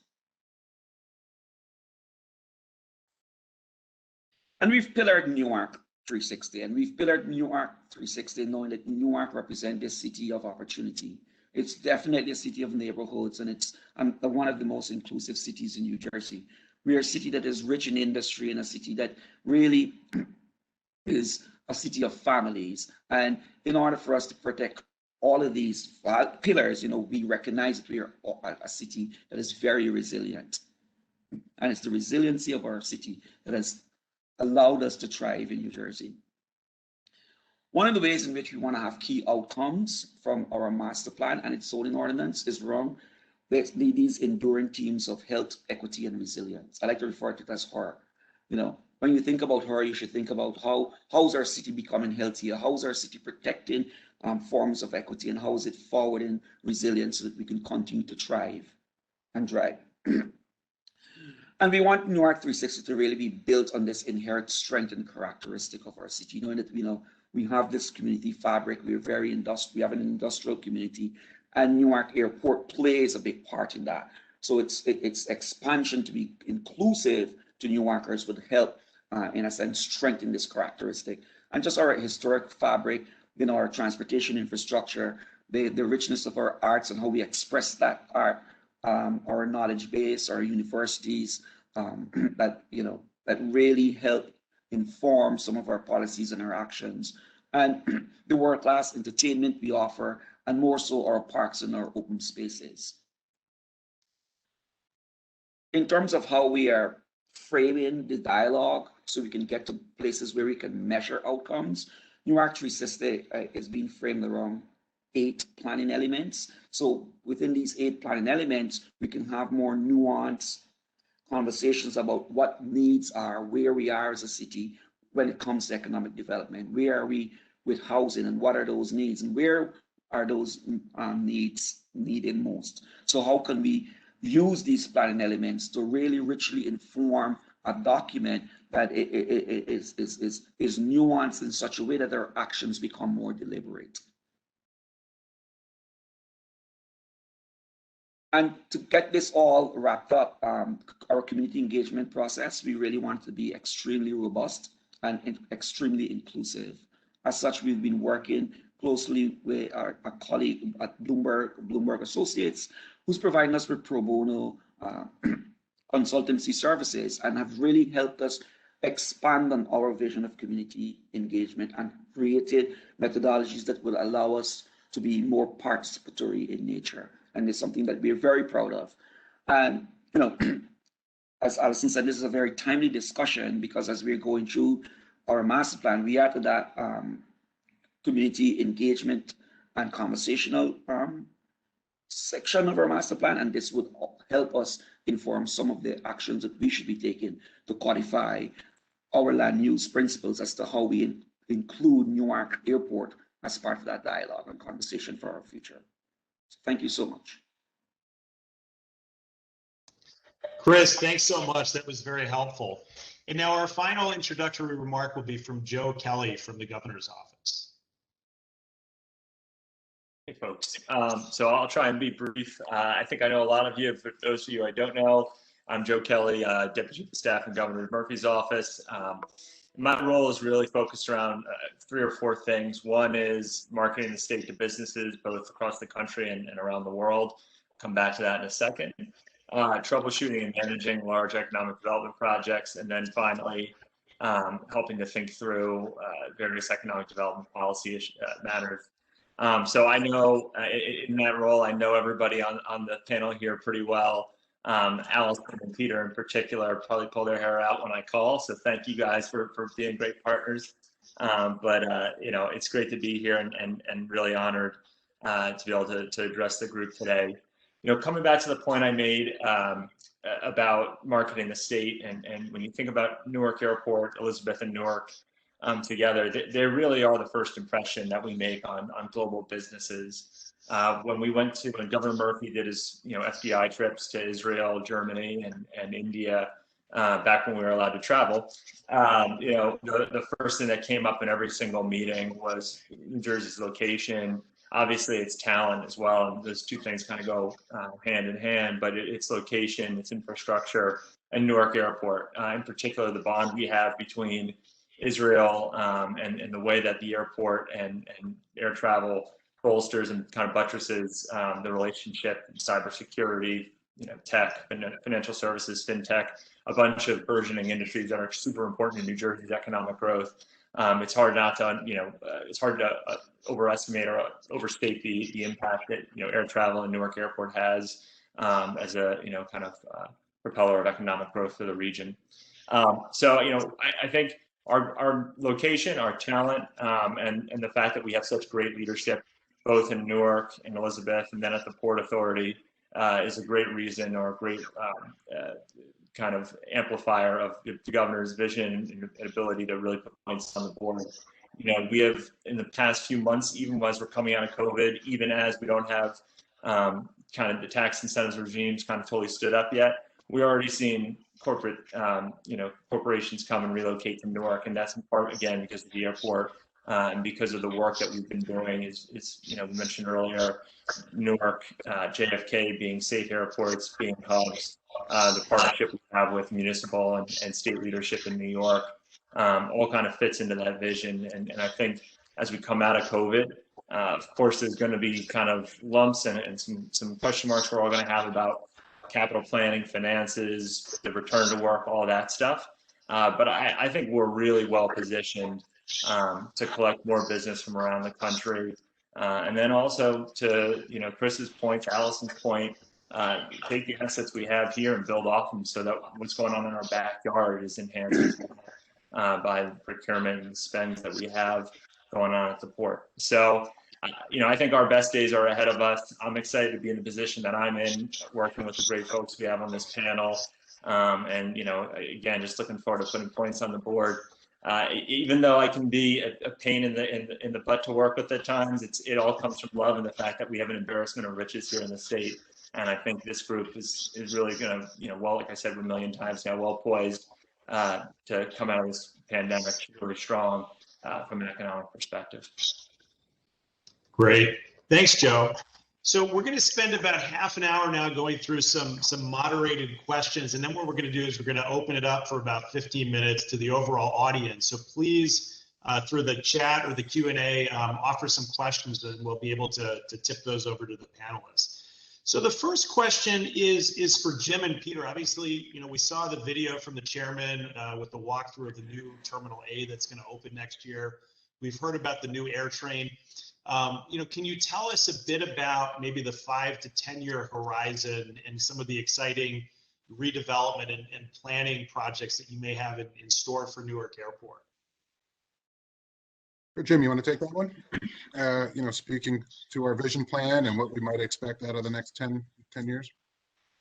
And we've pillared Newark 360, and we've pillared Newark 360 knowing that Newark represents this city of opportunity. It's definitely a city of neighborhoods, and it's one of the most inclusive cities in New Jersey. We are a city that is rich in industry, and a city that really is a city of families. And in order for us to protect all of these pillars, you know, we recognize that we are a city that is very resilient. And it's the resiliency of our city that has allowed us to thrive in New Jersey. One of the ways in which we want to have key outcomes from our master plan and its zoning ordinance is around these enduring themes of health, equity, and resilience. I like to refer to it as HOR. You know, when you think about her, you should think about how's our city becoming healthier, how's our city protecting forms of equity, and how is it forwarding resilience so that we can continue to thrive and drive. And we want Newark 360 to really be built on this inherent strength and characteristic of our city, knowing that, you know, we have this community fabric, we're very industrial, we have an industrial community, and Newark Airport plays a big part in that. So its expansion to be inclusive to Newarkers would help, in a sense, strengthen this characteristic. And just our historic fabric, you know, our transportation infrastructure, the richness of our arts and how we express that art, our knowledge base, our universities, that, you know, that really help inform some of our policies and our actions, and the world-class entertainment we offer, and more so our parks and our open spaces. In terms of how we are framing the dialogue so we can get to places where we can measure outcomes, Newark 360 is being framed around 8 planning elements. So within these 8 planning elements, we can have more nuanced conversations about what needs are, where we are as a city when it comes to economic development. Where are we with housing, and what are those needs, and where are those needs needed most? So how can we use these planning elements to really richly inform a document that is nuanced in such a way that our actions become more deliberate? And to get this all wrapped up, our community engagement process, we really want to be extremely robust and extremely inclusive. As such, we've been working closely with our colleague at Bloomberg Associates, who's providing us with pro bono consultancy services, and have really helped us expand on our vision of community engagement and created methodologies that will allow us to be more participatory in nature. And it's something that we're very proud of. And, you know, as Alison said, this is a very timely discussion, because as we're going through our master plan, we added that community engagement and conversational section of our master plan, and this would help us inform some of the actions that we should be taking to codify our land use principles as to how we include Newark Airport as part of that dialogue and conversation for our future. So thank you so much. Chris, thanks so much. That was very helpful. And now our final introductory remark will be from Joe Kelly from the Governor's Office. Hey, folks. So I'll try and be brief. I think I know a lot of you. For those of you I don't know, I'm Joe Kelly, Deputy Chief of Staff in Governor Murphy's office. My role is really focused around 3 or 4 things. One is marketing the state to businesses, both across the country and around the world. Come back to that in a second. Troubleshooting and managing large economic development projects. And then finally, helping to think through various economic development policy matters. So I know in that role, I know everybody on the panel here pretty well. Allison and Peter in particular probably pull their hair out when I call. So thank you guys for being great partners. You know, it's great to be here and really honored to be able to address the group today. You know, coming back to the point I made about marketing the state, and when you think about Newark Airport, Elizabeth and Newark together, they really are the first impression that we make on global businesses. When Governor Murphy did his FBI trips to Israel, Germany, and India back when we were allowed to travel, the first thing that came up in every single meeting was New Jersey's location. Obviously, it's talent as well, and those 2 things kind of go hand in hand. But its location, its infrastructure, and Newark Airport, in particular, the bond we have between Israel and the way that the airport and air travel bolsters and kind of buttresses the relationship in cybersecurity, tech, financial services, fintech, a bunch of burgeoning industries that are super important in New Jersey's economic growth. It's hard not to, it's hard to overestimate or overstate the impact that air travel in Newark Airport has as a kind of propeller of economic growth for the region. So I think our location, our talent, and the fact that we have such great leadership both in Newark and Elizabeth and then at the Port Authority is a great reason or a great kind of amplifier of the governor's vision and ability to really put points on the board. You know, we have in the past few months, even as we're coming out of COVID, even as we don't have kind of the tax incentives regimes kind of totally stood up yet, we're already seeing corporate, corporations come and relocate to Newark, and that's in part again because of the airport and because of the work that we've been doing. Is we mentioned earlier, Newark, JFK being safe airports, being hubs, the partnership we have with municipal and state leadership in New York, all kind of fits into that vision. And I think as we come out of COVID, of course, there's going to be kind of lumps and some question marks we're all going to have about capital planning, finances, the return to work, all that stuff. But I think we're really well positioned to collect more business from around the country. And then also to, Chris's point, to Allison's point, take the assets we have here and build off them so that what's going on in our backyard is enhanced by the procurement and spends that we have going on at the port. So, I think our best days are ahead of us. I'm excited to be in the position that I'm in, working with the great folks we have on this panel. And, again, just looking forward to putting points on the board. Even though I can be a pain in the butt to work with at times, it all comes from love and the fact that we have an embarrassment of riches here in the state. And I think this group is really going to, like I said a million times now, well poised to come out of this pandemic really strong from an economic perspective. Great. Thanks, Joe. So we're going to spend about half an hour now going through some moderated questions. And then what we're going to do is we're going to open it up for about 15 minutes to the overall audience. So please, through the chat or the Q&A, offer some questions and we'll be able to tip those over to the panelists. So the first question is for Jim and Peter. Obviously, we saw the video from the chairman with the walkthrough of the new Terminal A that's going to open next year. We've heard about the new air train. Can you tell us a bit about maybe the 5 to 10 year horizon and some of the exciting redevelopment and planning projects that you may have in store for Newark Airport? Jim, you want to take that one? Speaking to our vision plan and what we might expect out of the next 10 years.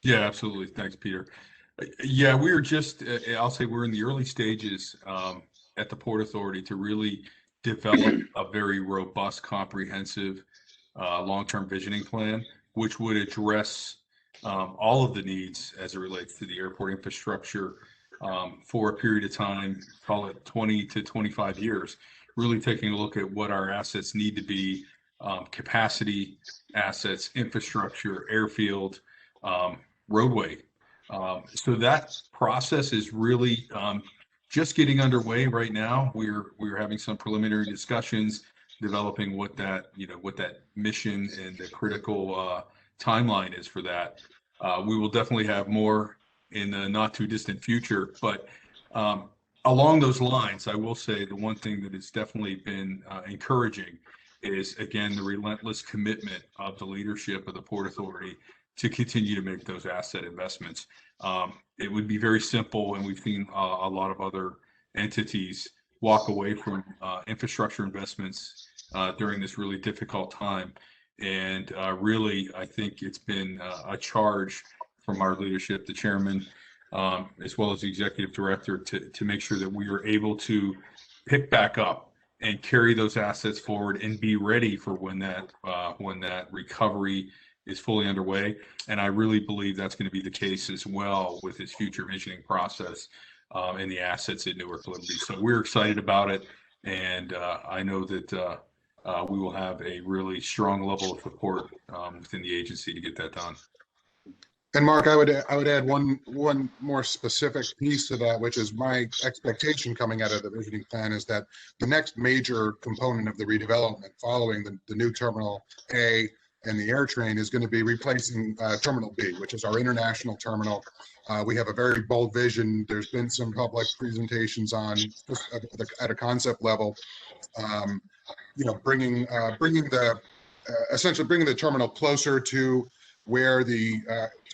Yeah, absolutely. Thanks, Peter. Yeah, we're just, I'll say we're in the early stages at the Port Authority to really develop a very robust, comprehensive, long-term visioning plan, which would address all of the needs as it relates to the airport infrastructure for a period of time, call it 20 to 25 years, really taking a look at what our assets need to be, capacity assets, infrastructure, airfield, roadway. So that process is really just getting underway right now. We're having some preliminary discussions, developing what that mission and the critical timeline is for that. We will definitely have more in the not too distant future, but along those lines, I will say the one thing that has definitely been encouraging is, again, the relentless commitment of the leadership of the Port Authority to continue to make those asset investments. It would be very simple, and we've seen a lot of other entities walk away from infrastructure investments during this really difficult time. And really, I think it's been a charge from our leadership, the chairman, as well as the executive director, to make sure that we are able to pick back up and carry those assets forward and be ready for when that recovery is fully underway. And I really believe that's going to be the case as well with his future visioning process and the assets at Newark Liberty. So we're excited about it. And I know that we will have a really strong level of support within the agency to get that done. And Mark, I would add one more specific piece to that, which is my expectation coming out of the visioning plan is that the next major component of the redevelopment following the new Terminal A and the air train is going to be replacing Terminal B, which is our international terminal. We have a very bold vision. There's been some public presentations on at a concept level, essentially bringing the terminal closer to where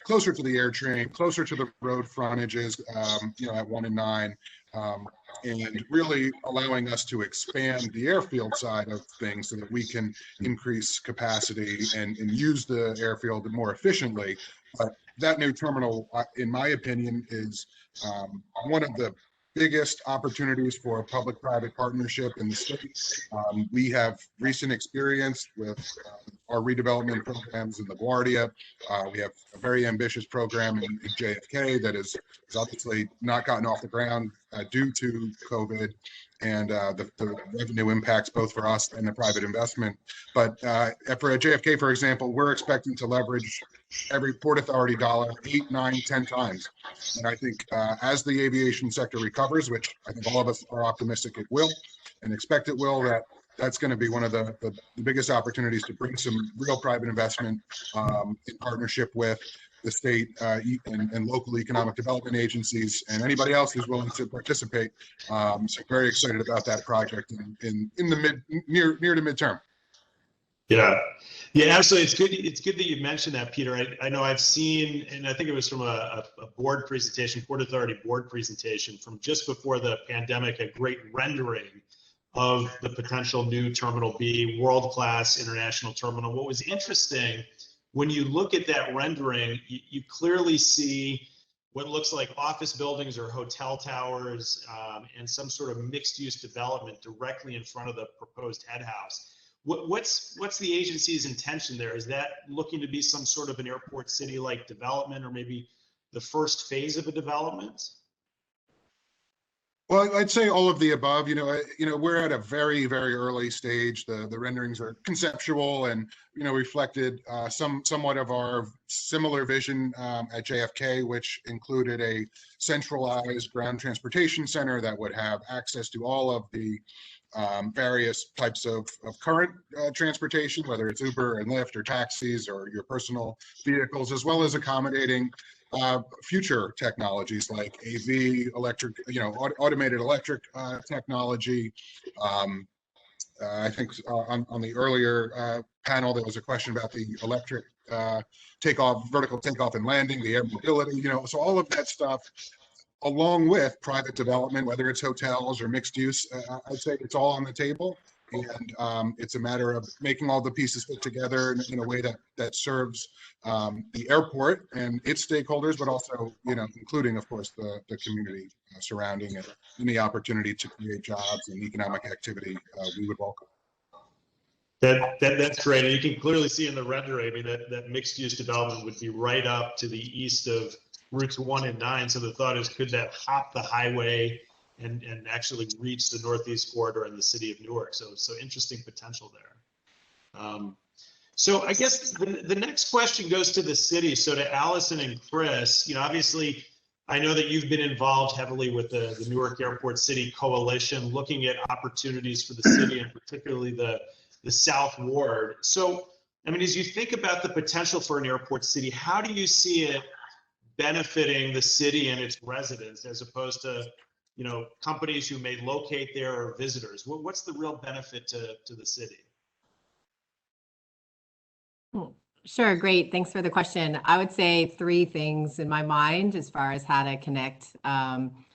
closer to the air train, closer to the road frontages, at 1 and 9, and really allowing us to expand the airfield side of things so that we can increase capacity and use the airfield more efficiently. But that new terminal, in my opinion, is one of the biggest opportunities for a public-private partnership in the state. We have recent experience with our redevelopment programs in LaGuardia. We have a very ambitious program in JFK that is obviously not gotten off the ground due to COVID and the revenue impacts both for us and the private investment. But for JFK, for example, we're expecting to leverage every Port Authority dollar 8, 9, 10 times. And I think as the aviation sector recovers, which I think all of us are optimistic it will and expect it will, that's going to be one of the biggest opportunities to bring some real private investment in partnership with the state and local economic development agencies and anybody else who's willing to participate. So very excited about that project in the near to midterm. Yeah, absolutely. It's good that you mentioned that, Peter. I know I've seen, and I think it was from a board presentation, Port Authority board presentation from just before the pandemic, a great rendering of the potential new Terminal B, world-class international terminal. What was interesting, when you look at that rendering, you clearly see what looks like office buildings or hotel towers and some sort of mixed-use development directly in front of the proposed head house. What's the agency's intention there? Is that looking to be some sort of an airport city-like development, or maybe the first phase of a development? Well, I'd say all of the above. We're at a very, very early stage. The renderings are conceptual and reflected somewhat of our similar vision at JFK, which included a centralized ground transportation center that would have access to all of the various types of current transportation, whether it's Uber and Lyft or taxis or your personal vehicles, as well as accommodating future technologies like AV, electric, automated electric technology. I think on the earlier panel, there was a question about the electric vertical takeoff and landing, the air mobility, so all of that stuff, along with private development, whether it's hotels or mixed use, I'd say it's all on the table. And it's a matter of making all the pieces fit together in a way that serves the airport and its stakeholders, but also, including, of course, the community surrounding it, and the opportunity to create jobs and economic activity we would welcome. That's great. And you can clearly see in the rendering, I mean, that mixed-use development would be right up to the east of routes 1 and 9. So the thought is, could that hop the highway and actually reach the Northeast corridor in the city of Newark? So interesting potential there. So I guess the next question goes to the city. So to Allison and Chris, obviously, I know that you've been involved heavily with the Newark Airport City Coalition, looking at opportunities for the city and particularly the South Ward. So, I mean, as you think about the potential for an airport city, how do you see it benefiting the city and its residents as opposed to, companies who may locate there or visitors? What's the real benefit to the city? Sure, great. Thanks for the question. I would say 3 things in my mind as far as how to connect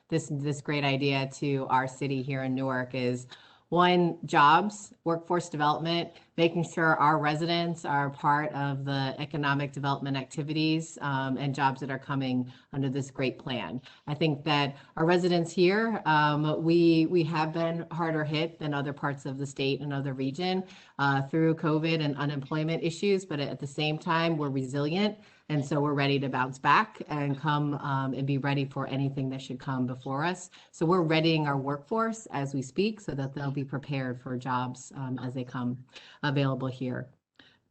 this great idea to our city here in Newark is 1, jobs, workforce development, making sure our residents are part of the economic development activities and jobs that are coming under this great plan. I think that our residents here, we have been harder hit than other parts of the state and other region through COVID and unemployment issues, but at the same time, we're resilient. And so we're ready to bounce back and come and be ready for anything that should come before us. So we're readying our workforce as we speak so that they'll be prepared for jobs as they come available here.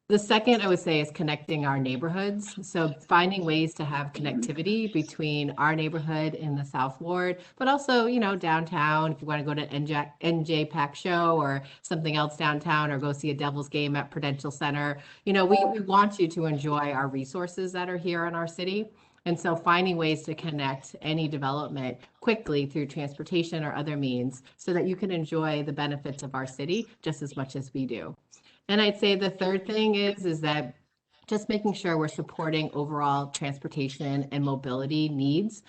The second, I would say, is connecting our neighborhoods. So finding ways to have connectivity between our neighborhood in the South Ward, but also, downtown, if you want to go to NJPAC show or something else downtown, or go see a Devils game at Prudential Center. We want you to enjoy our resources that are here in our city. And so finding ways to connect any development quickly through transportation or other means so that you can enjoy the benefits of our city just as much as we do. And I'd say the third thing is that just making sure we're supporting overall transportation and mobility needs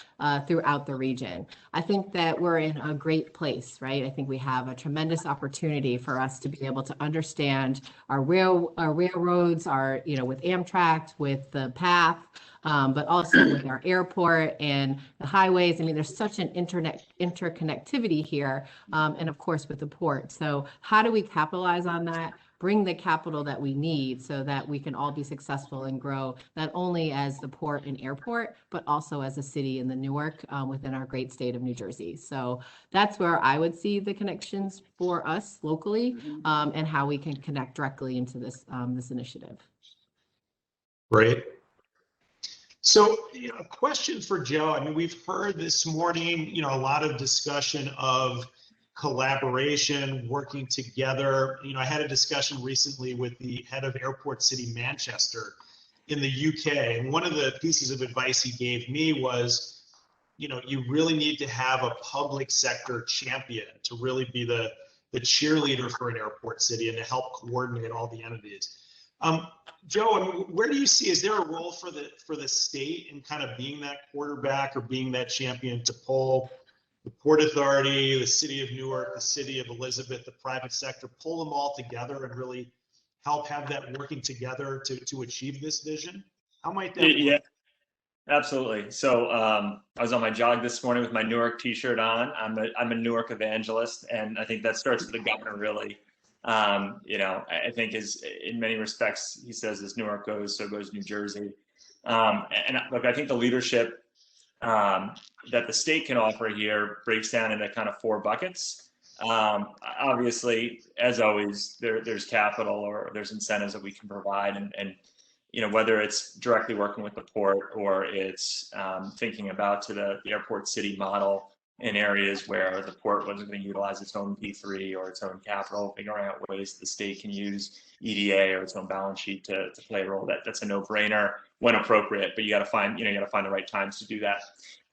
throughout the region. I think that we're in a great place, right? I think we have a tremendous opportunity for us to be able to understand our railroads, with Amtrak, with the PATH, but also with our airport and the highways. I mean, there's such an interconnectivity here, and of course with the port. So how do we capitalize on that? Bring the capital that we need so that we can all be successful and grow, not only as the port and airport, but also as a city in the Newark within our great state of New Jersey. So that's where I would see the connections for us locally, and how we can connect directly into this initiative. Great. So, a question for Joe. I mean, we've heard this morning, a lot of discussion of collaboration, working together. I had a discussion recently with the head of Airport City Manchester in the UK. And one of the pieces of advice he gave me was, you really need to have a public sector champion to really be the cheerleader for an airport city and to help coordinate all the entities. Joe, I mean, where do you see, is there a role for the state in kind of being that quarterback or being that champion to pull the Port Authority, the City of Newark, the City of Elizabeth, the private sector, pull them all together and really help have that working together to achieve this vision? How might that work? Yeah, absolutely. So I was on my jog this morning with my Newark t-shirt on. I'm a Newark evangelist, and I think that starts with the governor, really. I think in many respects, he says as Newark goes, so goes New Jersey. And look, I think the leadership that the state can offer here breaks down into kind of 4 buckets. Obviously, as always, there's capital or there's incentives that we can provide, and whether it's directly working with the port or it's thinking about to the airport city model in areas where the port wasn't going to utilize its own P3 or its own capital, figuring out ways the state can use EDA or its own balance sheet to play a role. That's a no-brainer when appropriate, but you got to find the right times to do that.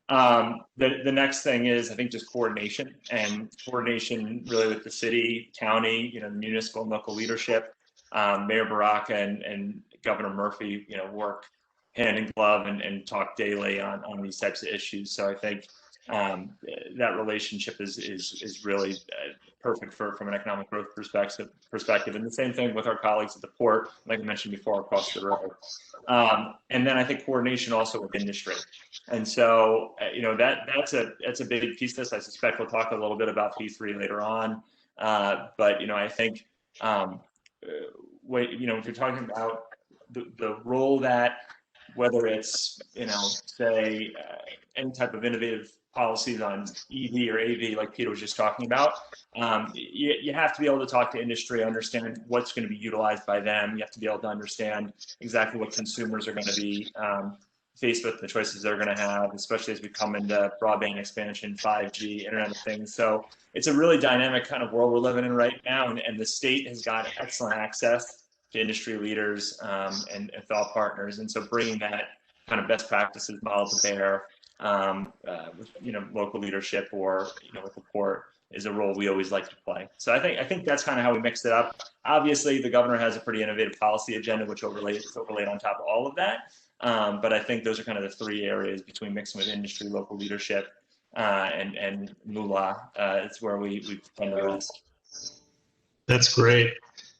The next thing is, I think, just coordination really with the city, county, the municipal and local leadership. Mayor Baraka and Governor Murphy, work hand in glove and talk daily on these types of issues. So I think that relationship is really perfect from an economic growth perspective. And the same thing with our colleagues at the port, like I mentioned before, across the river. And then I think coordination also with industry. And so, that's a big piece of this. I suspect we'll talk a little bit about P3 later on. But, I think, if you're talking about the role that, whether it's, say, any type of innovative policies on EV or AV, like Peter was just talking about, you have to be able to talk to industry, understand what's going to be utilized by them. You have to be able to understand exactly what consumers are going to be faced with, the choices they're going to have, especially as we come into broadband expansion, 5G, Internet of Things. So it's a really dynamic kind of world we're living in right now, and the state has got excellent access to industry leaders and thought partners, and so bringing that kind of best practices model to bear with local leadership or with the port is a role we always like to play. So I think that's kind of how we mixed it up. Obviously, the governor has a pretty innovative policy agenda, which overlaid on top of all of that. But I think those are kind of the 3 areas between mixing with industry, local leadership, and moolah. It's where we find the rest. That's great.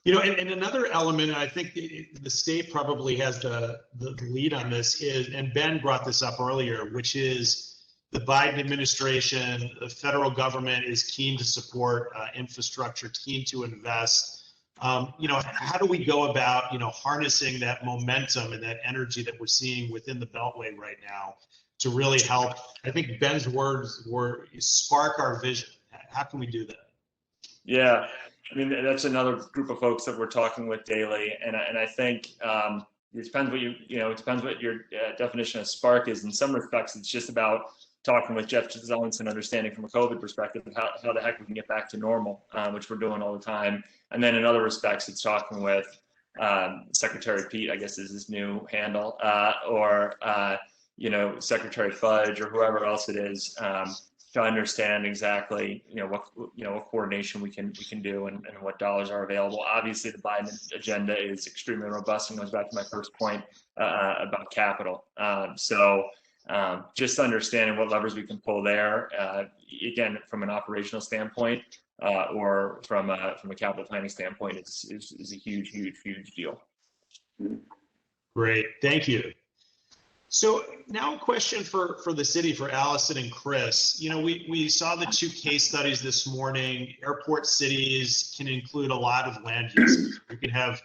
And another element, and I think the state probably has the lead on this, and Ben brought this up earlier, which is the Biden administration, the federal government is keen to support infrastructure, keen to invest. How do we go about, harnessing that momentum and that energy that we're seeing within the Beltway right now to really help? I think Ben's words were spark our vision. How can we do that? Yeah. I mean, that's another group of folks that we're talking with daily, and I think it depends what your definition of spark is. In some respects, it's just about talking with Jeff Zients and understanding from a COVID perspective of how the heck we can get back to normal, which we're doing all the time. And then in other respects, it's talking with Secretary Pete, I guess is his new handle, or Secretary Fudge or whoever else it is, to understand exactly, what coordination we can do and what dollars are available. Obviously, the Biden agenda is extremely robust and goes back to my first point about capital. Just understanding what levers we can pull there, again, from an operational standpoint or from a capital planning standpoint, is a huge deal. Great, thank you. So now a question for the city, for Allison and Chris. We saw the 2 case studies this morning. Airport cities can include a lot of land uses. We could have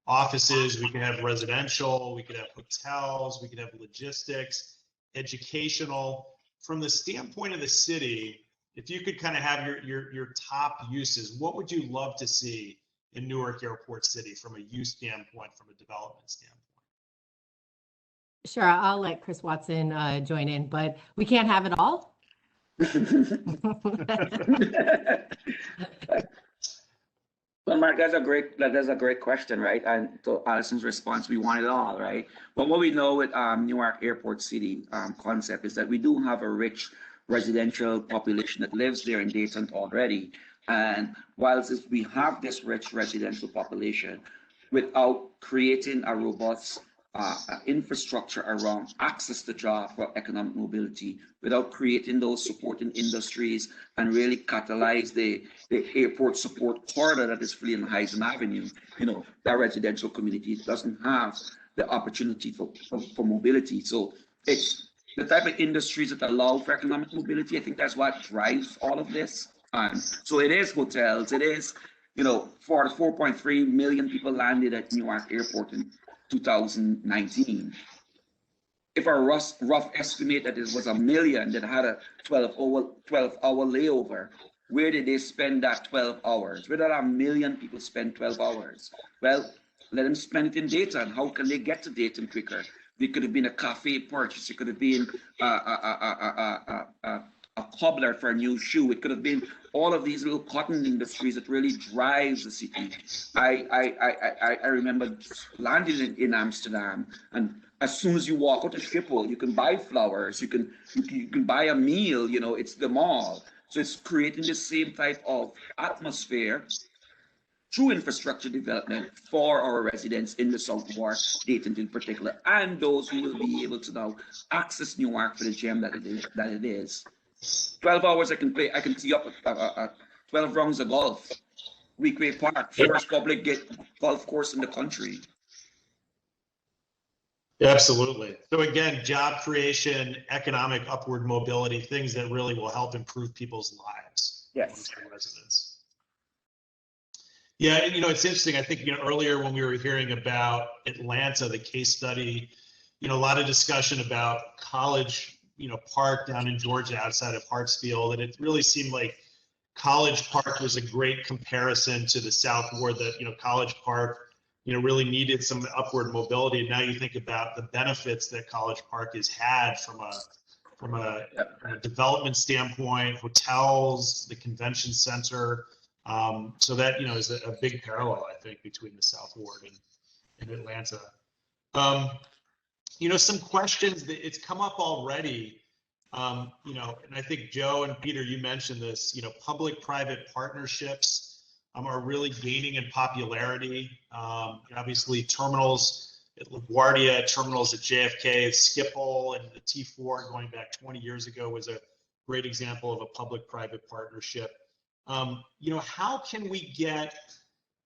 offices, we could have residential, we could have hotels, we could have logistics, educational. From the standpoint of the city, if you could kind of have your top uses, what would you love to see in Newark Airport City from a use standpoint, from a development standpoint? Sure, I'll let Chris Watson join in, but we can't have it all. Well, Mark, that's a great question, right? And to Allison's response, we want it all, right? But what we know with Newark Airport City concept is that we do have a rich residential population that lives there in Dayton already. And whilst we have this rich residential population, without creating a robust infrastructure around access to jobs for economic mobility, without creating those supporting industries and really catalyze the airport support corridor that is free in Heisen Avenue, that residential community doesn't have the opportunity for mobility. So it's the type of industries that allow for economic mobility. I think that's what drives all of this. So it is hotels, it is, for the 4.3 million people landed at Newark Airport in 2019. If a rough estimate that it was 1 million that had a 12-hour layover, where did they spend that 12 hours? Where did 1 million people spend 12 hours? Well, let them spend it in Dayton. How can they get to Dayton quicker? It could have been a cafe purchase. It could have been a cobbler for a new shoe. It could have been all of these little cotton industries that really drives the city. I remember landing in Amsterdam, and as soon as you walk out of Schiphol, you can buy flowers, you can buy a meal, it's the mall. So it's creating the same type of atmosphere through infrastructure development for our residents in the South Ward, Dayton in particular, and those who will be able to now access Newark for the gem that it is. 12 hours I can tee up 12 rounds of golf. Weequay Park, first public golf course in the country. Absolutely. So again, job creation, economic upward mobility, things that really will help improve people's lives. Yes. Residents. Yeah, it's interesting. I think earlier when we were hearing about Atlanta, the case study, a lot of discussion about College Park down in Georgia outside of Hartsfield, and it really seemed like College Park was a great comparison to the South Ward. That College Park really needed some upward mobility, and now you think about the benefits that College Park has had from a development standpoint, hotels, the convention center. So that is a big parallel, I think, between the South Ward and Atlanta. Some questions that it's come up already, and I think Joe and Peter, you mentioned this, public-private partnerships are really gaining in popularity. Obviously terminals at LaGuardia, terminals at JFK, Schiphol, and the T4 going back 20 years ago was a great example of a public-private partnership. How can we get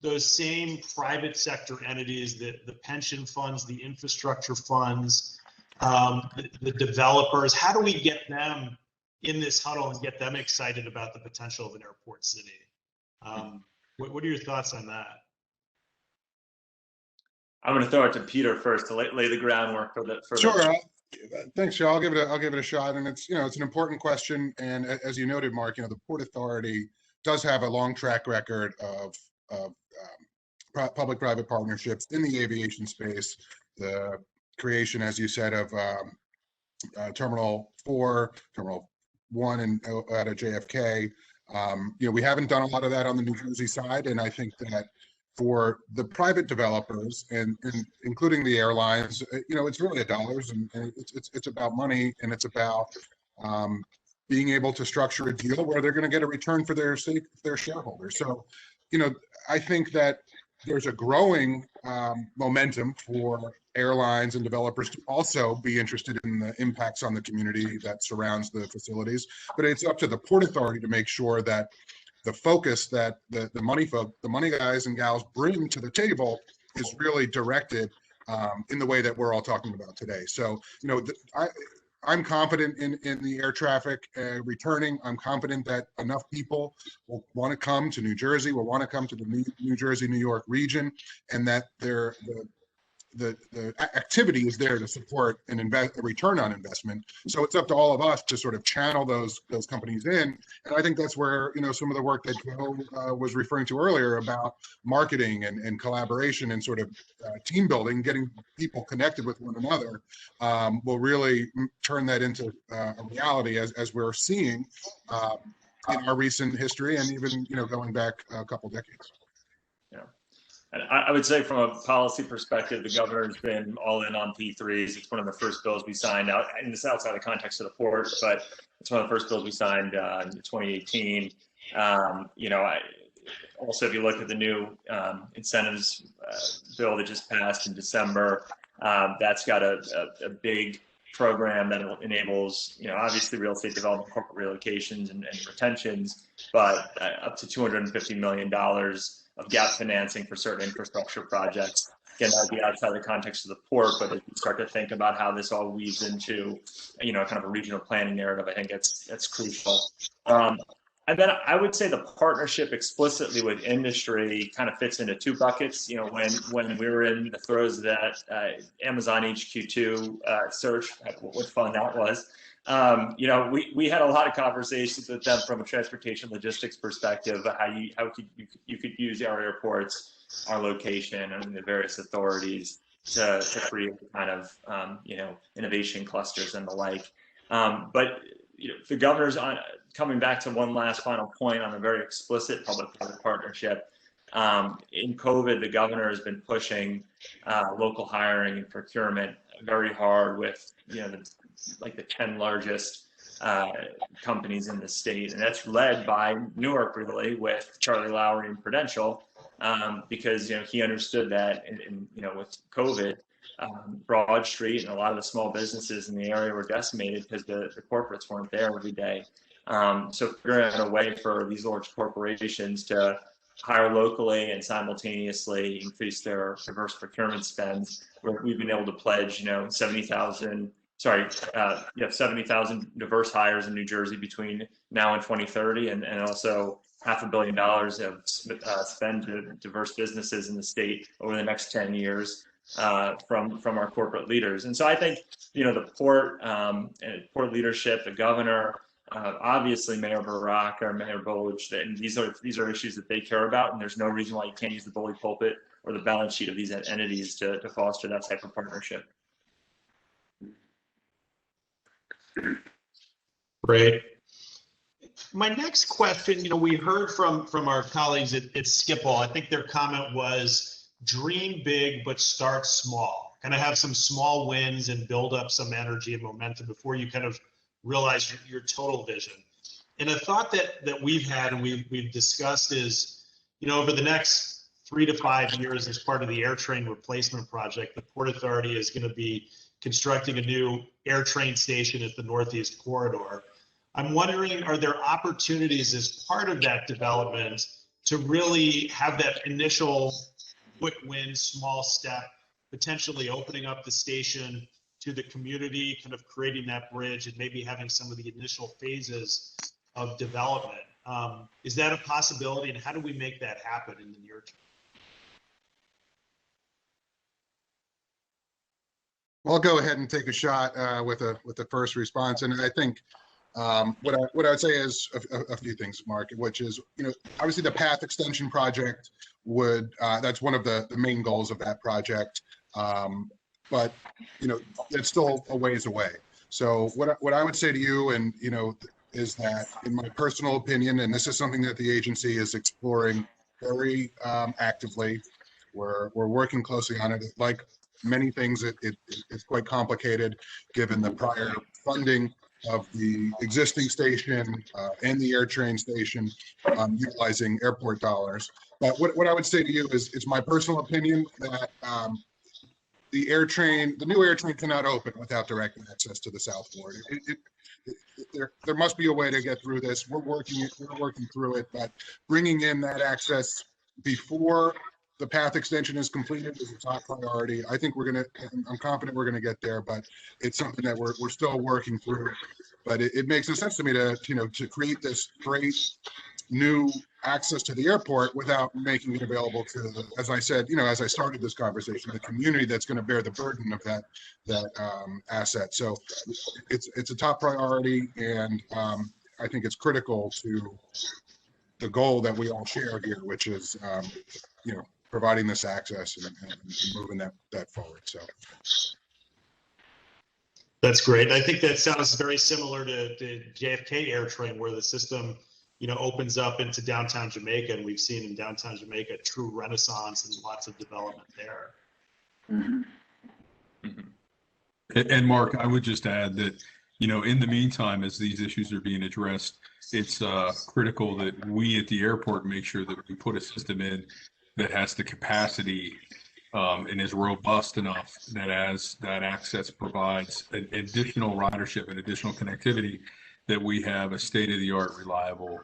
those same private sector entities, the pension funds, the infrastructure funds, the developers, how do we get them in this huddle and get them excited about the potential of an airport city? What are your thoughts on that? I'm going to throw it to Peter first to lay the groundwork for the. Sure. Thanks, Joe. I'll give it a shot. And it's an important question. And as you noted, Mark, the Port Authority does have a long track record of public-private partnerships in the aviation space. The creation, as you said, of Terminal 4, Terminal 1 out of JFK. We haven't done a lot of that on the New Jersey side, and I think that for the private developers and including the airlines, it's really dollars, and it's about money, and it's about being able to structure a deal where they're going to get a return for their shareholders. So, I think that there's a growing momentum for airlines and developers to also be interested in the impacts on the community that surrounds the facilities. But it's up to the Port Authority to make sure that the focus that the money guys and gals bring to the table is really directed in the way that we're all talking about today. So, I'm confident in the air traffic returning. I'm confident that enough people will want to come to New Jersey, will want to come to the New Jersey, New York region, and that the activity is there to support a return on investment. So it's up to all of us to sort of channel those companies in. And I think that's where, some of the work that Joe was referring to earlier about marketing and collaboration and sort of team building, getting people connected with one another, will really turn that into a reality as we're seeing in our recent history and even, going back a couple decades. Yeah. And I would say from a policy perspective, the governor's been all in on P3s. It's one of the first bills we signed out, and it's outside the context of the port, but it's one of the first bills we signed in 2018. Also, if you look at the new incentives bill that just passed in December, that's got a big program that enables, obviously real estate development, corporate relocations and retentions, but up to $250 million of gap financing for certain infrastructure projects. Again, that would be outside the context of the port, but if you start to think about how this all weaves into, kind of a regional planning narrative, I think that's crucial. And then I would say the partnership explicitly with industry kind of fits into two buckets. When we were in the throes of that Amazon HQ2 search, what fun that was. We had a lot of conversations with them from a transportation logistics perspective, how you could use our airports, our location, and the various authorities to create kind of innovation clusters and the like. But the governor's coming back to one last final point on a very explicit public-private partnership. In COVID, the governor has been pushing local hiring and procurement very hard with the 10 largest companies in the state, and that's led by Newark, really, with Charlie Lowry and Prudential, because he understood that with COVID, Broad Street and a lot of the small businesses in the area were decimated because the corporates weren't there every day. So figuring out a way for these large corporations to hire locally and simultaneously increase their diverse procurement spends, where we've been able to pledge 70,000 diverse hires in New Jersey between now and 2030, and also $500 million of spend to diverse businesses in the state over the next 10 years from our corporate leaders. And so I think the port leadership, the governor, obviously Mayor Baraka, Mayor Bulge, and these are issues that they care about, and there's no reason why you can't use the bully pulpit or the balance sheet of these entities to foster that type of partnership. Great. My next question, we heard from our colleagues at Schiphol. I think their comment was dream big, but start small. Kind of have some small wins and build up some energy and momentum before you kind of realize your total vision. And a thought that we've had and we've discussed is, over the next 3 to 5 years, as part of the AirTrain replacement project, the Port Authority is going to be constructing a new AirTrain station at the Northeast Corridor. I'm wondering, are there opportunities as part of that development to really have that initial quick win, small step, potentially opening up the station to the community, kind of creating that bridge and maybe having some of the initial phases of development? Is that a possibility, and how do we make that happen in the near term? I'll go ahead and take a shot with the first response, and I think what I would say is a few things, Mark, which is obviously the path extension project that's one of the main goals of that project, but it's still a ways away. So what I would say to you, and is that in my personal opinion, and this is something that the agency is exploring very actively, we're working closely on it. Like many things, it's quite complicated given the prior funding of the existing station and the air train station utilizing airport dollars. But what I would say to you is, it's my personal opinion that the new air train cannot open without direct access to the South Ward. There must be a way to get through this. We're working through it, but bringing in that access before the path extension is completed is a top priority. I'm confident we're gonna get there, but it's something that we're still working through. But it makes no sense to me to create this great new access to the airport without making it available to, as I said, as I started this conversation, the community that's going to bear the burden of that asset. So it's a top priority, and I think it's critical to the goal that we all share here, which is providing this access and moving that forward. So that's great. I think that sounds very similar to the JFK air train, where the system opens up into downtown Jamaica, and we've seen in downtown Jamaica a true renaissance and lots of development there. And Mark, I would just add that, in the meantime, as these issues are being addressed, it's critical that we at the airport make sure that we put a system in that has the capacity and is robust enough that as that access provides additional ridership and additional connectivity, that we have a state-of-the-art, reliable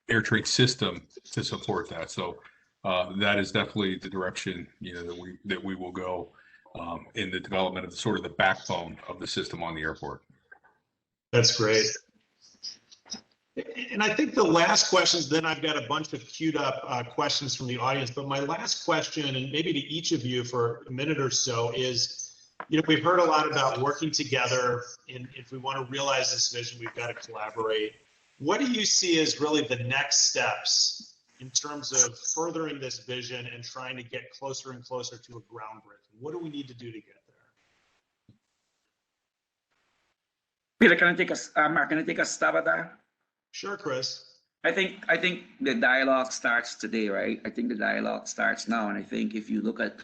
air train system to support that. So that is definitely the direction that we will go in the development of sort of the backbone of the system on the airport. That's great. And I think the last questions, then I've got a bunch of queued up questions from the audience, but my last question, and maybe to each of you for a minute or so, is, we've heard a lot about working together, and if we want to realize this vision, we've got to collaborate. What do you see as really the next steps in terms of furthering this vision and trying to get closer and closer to a groundbreaking? What do we need to do to get there? Peter, Mark, can I take a stab at that? Sure, Chris. I think the dialogue starts today, right? I think the dialogue starts now, and I think if you look at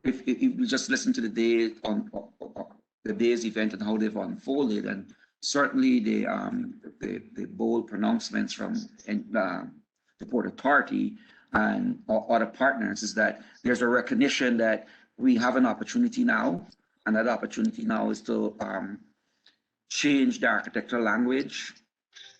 if you just listen to the day's event and how they've unfolded, and certainly the bold pronouncements from the Port Authority and other partners, is that there's a recognition that we have an opportunity now, and that opportunity now is to change the architectural language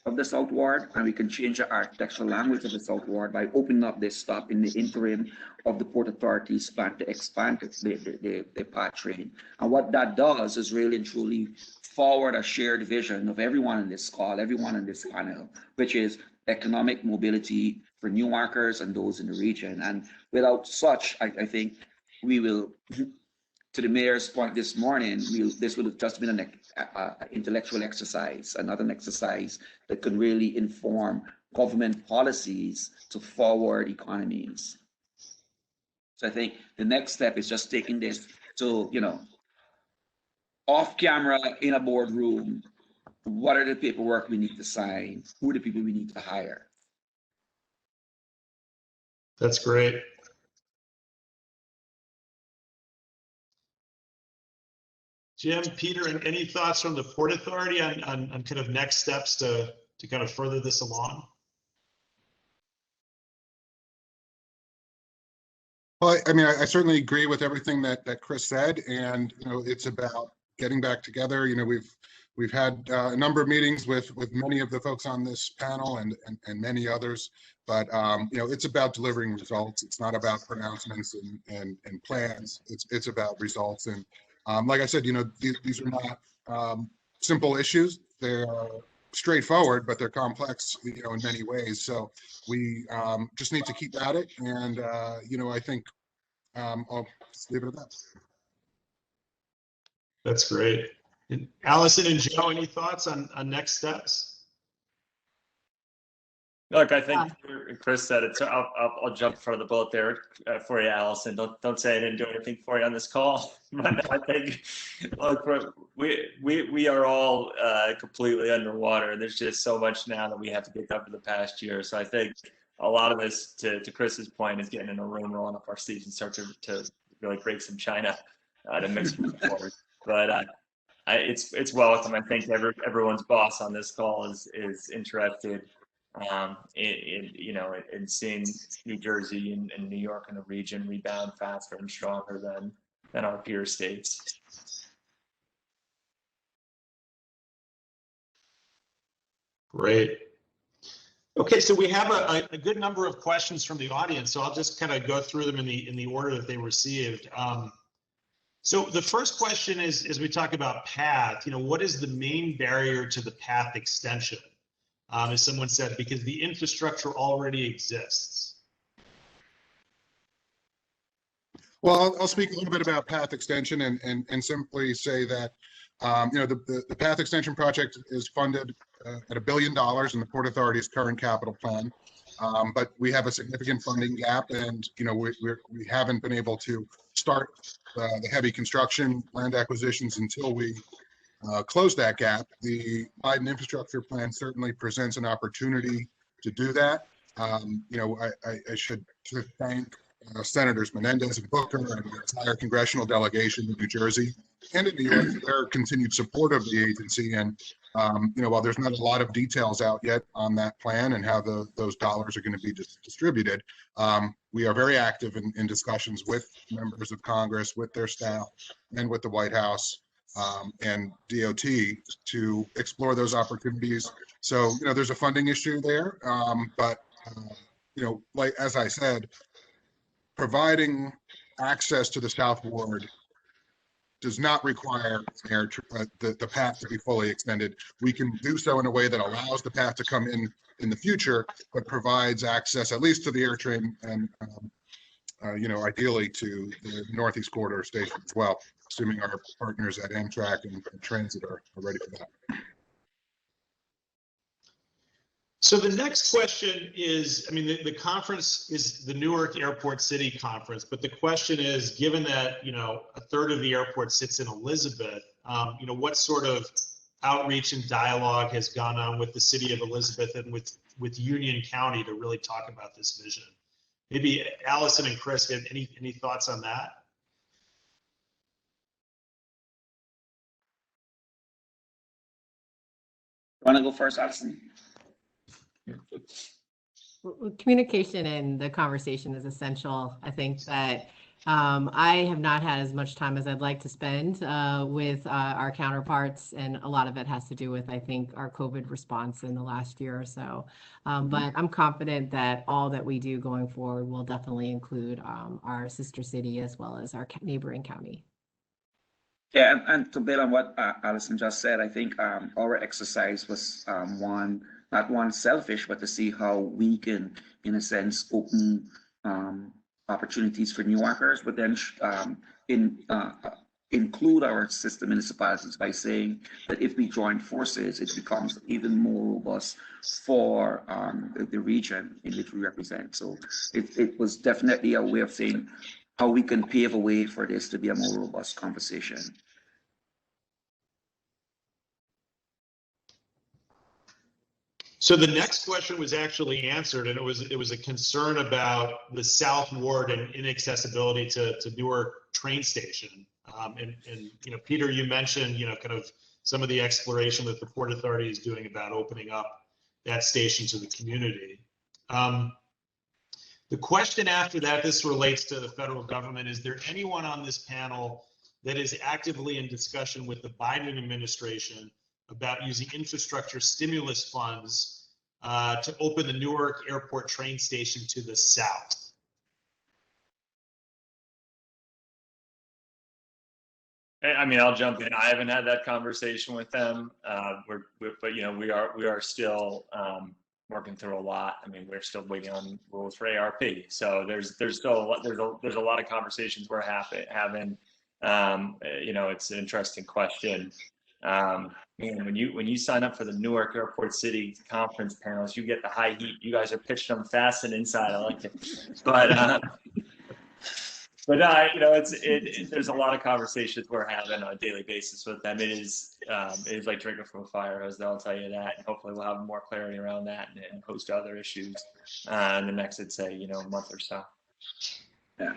of the South Ward, and we can change the architectural language of the South Ward by opening up this stop in the interim of the Port Authority's plan to expand the PATH train. And what that does is really and truly forward a shared vision of everyone in this call, everyone in this panel, which is economic mobility for Newarkers and those in the region. And without such, I think we will, to the mayor's point this morning, this would have just been an intellectual exercise, not an exercise that could really inform government policies to forward economies. So I think the next step is just taking this to, off camera in a boardroom. What are the paperwork we need to sign? Who are the people we need to hire? That's great. Jim, Peter, and any thoughts from the Port Authority on kind of next steps to kind of further this along? Well, I mean, I certainly agree with everything that Chris said, and it's about getting back together. We've had a number of meetings with many of the folks on this panel and many others, but it's about delivering results. It's not about pronouncements and plans. It's about results. And like I said, these are not simple issues. They're straightforward, but they're complex, in many ways. So we just need to keep at it. And, I think I'll just leave it at that. That's great. And Allison and Joe, any thoughts on next steps? Look, I think Chris said it, so I'll jump in front of the bullet there for you, Allison. Don't say I didn't do anything for you on this call. But I think, look, we are all completely underwater. There's just so much now that we have to get done for the past year. So I think a lot of this, to Chris's point, is getting in a room, rolling up our sleeves, and start to really break some china to mix it forward. But it's welcome. I think everyone's boss on this call is interested in seeing New Jersey and New York and the region rebound faster and stronger than our peer states. Great. Okay, so we have a good number of questions from the audience, so I'll just kind of go through them in the order that they received. So the first question is, as we talk about path, what is the main barrier to the path extension? As someone said, because the infrastructure already exists. Well, I'll speak a little bit about path extension and simply say that the path extension project is funded at $1 billion in the Port Authority's current capital plan, but we have a significant funding gap, and we haven't been able to start the heavy construction land acquisitions until we close that gap. The Biden infrastructure plan certainly presents an opportunity to do that. I should thank Senators Menendez and Booker and the entire congressional delegation in New Jersey and in New York for their continued support of the agency. And while there's not a lot of details out yet on that plan and how those dollars are going to be distributed, we are very active in discussions with members of Congress, with their staff, and with the White House and DOT to explore those opportunities. So there's a funding issue there, but like as I said, providing access to the South Ward does not require the path to be fully extended. We can do so in a way that allows the path to come in the future, but provides access at least to the air train and ideally to the Northeast Corridor station as well, assuming our partners at Amtrak and Transit are ready for that. So the next question is, the conference is the Newark Airport City Conference, but the question is, given that, a third of the airport sits in Elizabeth, what sort of outreach and dialogue has gone on with the city of Elizabeth and with Union County to really talk about this vision? Maybe Allison and Chris, any thoughts on that? Want to go first, Allison? Communication and the conversation is essential. I think that I have not had as much time as I'd like to spend with our counterparts, and a lot of it has to do with, I think, our COVID response in the last year or so. But I'm confident that all that we do going forward will definitely include our sister city as well as our neighboring county. Yeah, and to build on what Allison just said, I think our exercise was not one selfish, but to see how we can, in a sense, open opportunities for New Yorkers, but then include our sister municipalities by saying that if we join forces, it becomes even more robust for the region in which we represent. So it was definitely a way of saying how we can pave a way for this to be a more robust conversation. So the next question was actually answered, and it was a concern about the South Ward and inaccessibility to Newark train station. And Peter, you mentioned kind of some of the exploration that the Port Authority is doing about opening up that station to the community. The question after that, this relates to the federal government. Is there anyone on this panel that is actively in discussion with the Biden administration about using infrastructure stimulus funds to open the Newark Airport train station to the south? I'll jump in. I haven't had that conversation with them, but we are still working through a lot. We're still waiting on rules for ARP. So there's still there's a lot of conversations we're having. It's an interesting question. When you sign up for the Newark Airport City Conference panels, you get the high heat. You guys are pitching them fast and inside. I like it, there's a lot of conversations we're having on a daily basis with them. It is like drinking from a fire hose. They'll tell you that, and hopefully we'll have more clarity around that and host to other issues in the next, I'd say, month or so. Yeah.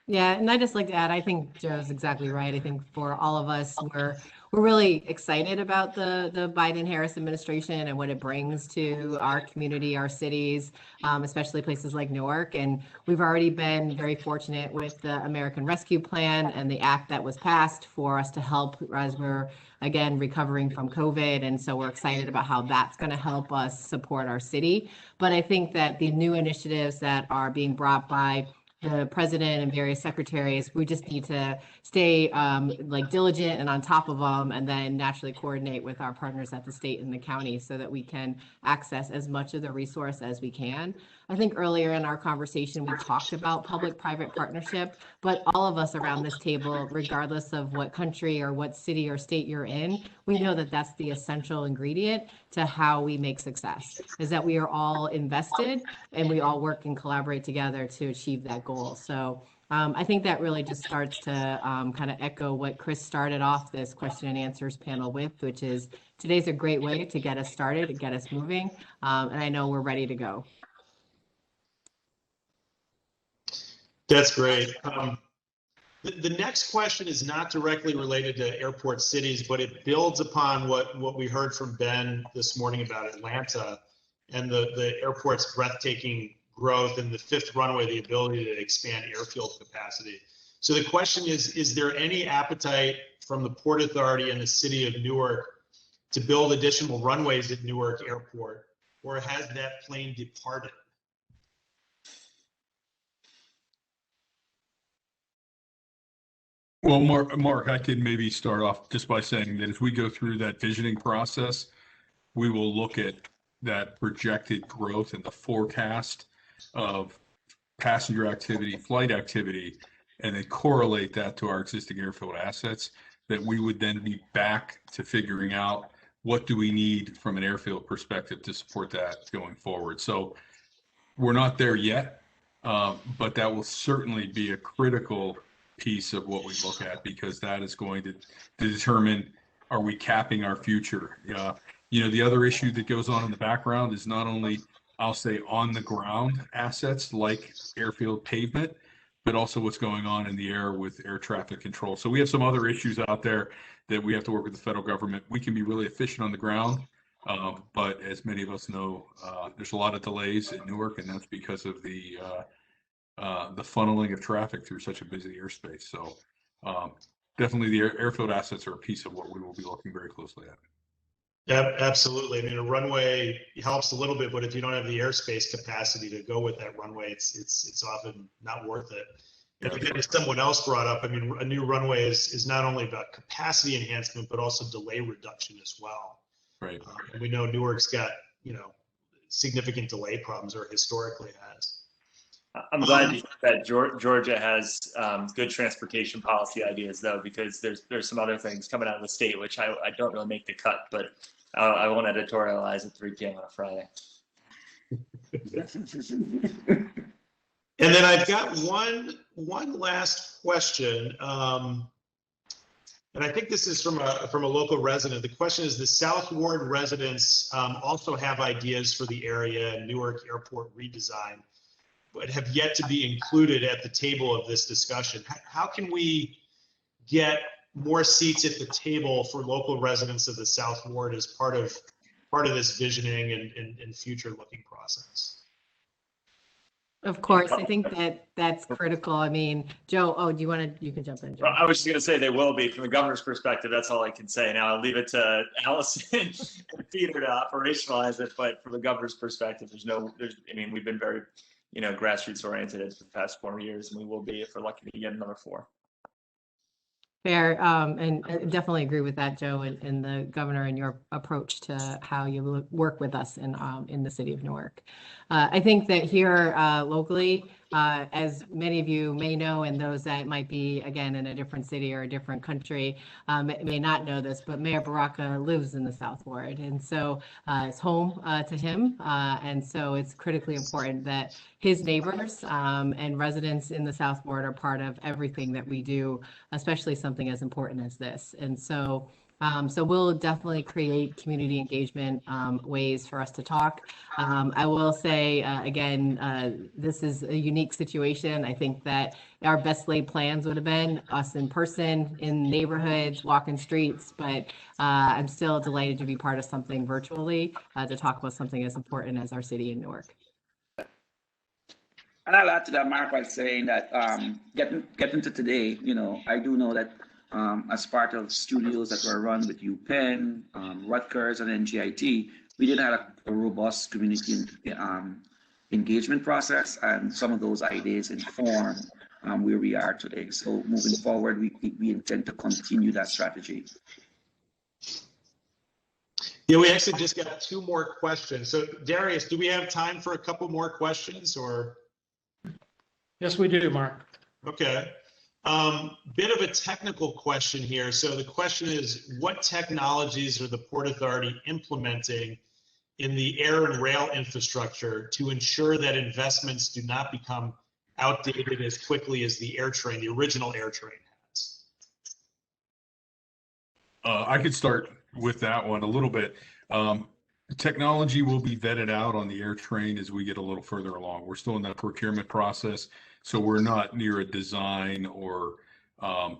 Yeah, and I just like to add, I think Joe's exactly right. I think for all of us, we're really excited about the Biden-Harris administration and what it brings to our community, our cities, especially places like Newark. And we've already been very fortunate with the American Rescue Plan and the act that was passed for us to help as we're, again, recovering from COVID. And so we're excited about how that's going to help us support our city. But I think that the new initiatives that are being brought by the president and various secretaries, we just need to stay like diligent and on top of them, and then naturally coordinate with our partners at the state and the county so that we can access as much of the resource as we can. I think earlier in our conversation, we talked about public-private partnership, but all of us around this table, regardless of what country or what city or state you're in, we know that that's the essential ingredient to how we make success, is that we are all invested and we all work and collaborate together to achieve that goal. So I think that really just starts to kind of echo what Chris started off this question and answers panel with, which is today's a great way to get us started, to get us moving. And I know we're ready to go. That's great. The next question is not directly related to airport cities, but it builds upon what we heard from Ben this morning about Atlanta and the airport's breathtaking growth and the fifth runway, the ability to expand airfield capacity. So the question is there any appetite from the Port Authority and the city of Newark to build additional runways at Newark Airport, or has that plane departed? Well, Mark, I could maybe start off just by saying that as we go through that visioning process, we will look at that projected growth and the forecast of passenger activity, flight activity, and then correlate that to our existing airfield assets, that we would then be back to figuring out what do we need from an airfield perspective to support that going forward. So we're not there yet, but that will certainly be a critical piece of what we look at, because that is going to determine, are we capping our future? The other issue that goes on in the background is not only, I'll say, on the ground assets like airfield pavement, but also what's going on in the air with air traffic control. So we have some other issues out there that we have to work with the federal government. We can be really efficient on the ground, but as many of us know, there's a lot of delays in Newark, and that's because of the funneling of traffic through such a busy airspace. So definitely the airfield assets are a piece of what we will be looking very closely at. Yeah, absolutely. I mean, a runway helps a little bit, but if you don't have the airspace capacity to go with that runway, it's often not worth it. And again, as someone else brought up, I mean, a new runway is not only about capacity enhancement, but also delay reduction as well. Right. And we know Newark's got, significant delay problems, or historically has. I'm glad you said that Georgia has good transportation policy ideas, though, because there's some other things coming out of the state which I don't really make the cut, but I won't editorialize at 3 p.m. on a Friday. And then I've got one last question, and I think this is from a local resident. The question is: the South Ward residents also have ideas for the area and Newark Airport redesign, but have yet to be included at the table of this discussion. How can we get more seats at the table for local residents of the South Ward as part of this visioning and future looking process? Of course, I think that's critical. I mean, Joe, you can jump in, Joe. Well, I was just going to say they will be. From the governor's perspective, that's all I can say. Now I'll leave it to Allison and Peter to operationalize it, but from the governor's perspective, we've been very grassroots oriented for the past 4 years, and we will be if we're lucky to get another 4. Fair, and I definitely agree with that, Joe, and the governor and your approach to how you work with us in the city of Newark. I think that here locally, as many of you may know, and those that might be, again, in a different city or a different country may not know this, but Mayor Baraka lives in the South Ward, and so it's home to him, and so it's critically important that his neighbors and residents in the South Ward are part of everything that we do, especially something as important as this. And so So we'll definitely create community engagement ways for us to talk. I will say, again, this is a unique situation. I think that our best laid plans would have been us in person, in neighborhoods, walking streets, but I'm still delighted to be part of something virtually to talk about something as important as our city in Newark. And I'll add to that, Mark, by saying that getting to today, I do know that as part of studios that were run with UPenn, Rutgers, and NJIT, we did have a robust community engagement process, and some of those ideas inform where we are today. So moving forward, we intend to continue that strategy. Yeah, we actually just got 2 more questions. So Darius, do we have time for a couple more questions or? Yes, we do, Mark. Okay. Bit of a technical question here. So the question is, what technologies are the Port Authority implementing in the air and rail infrastructure to ensure that investments do not become outdated as quickly as the original AirTrain has? I could start with that one a little bit. Technology will be vetted out on the AirTrain as we get a little further along. We're still in that procurement process, so we're not near a design or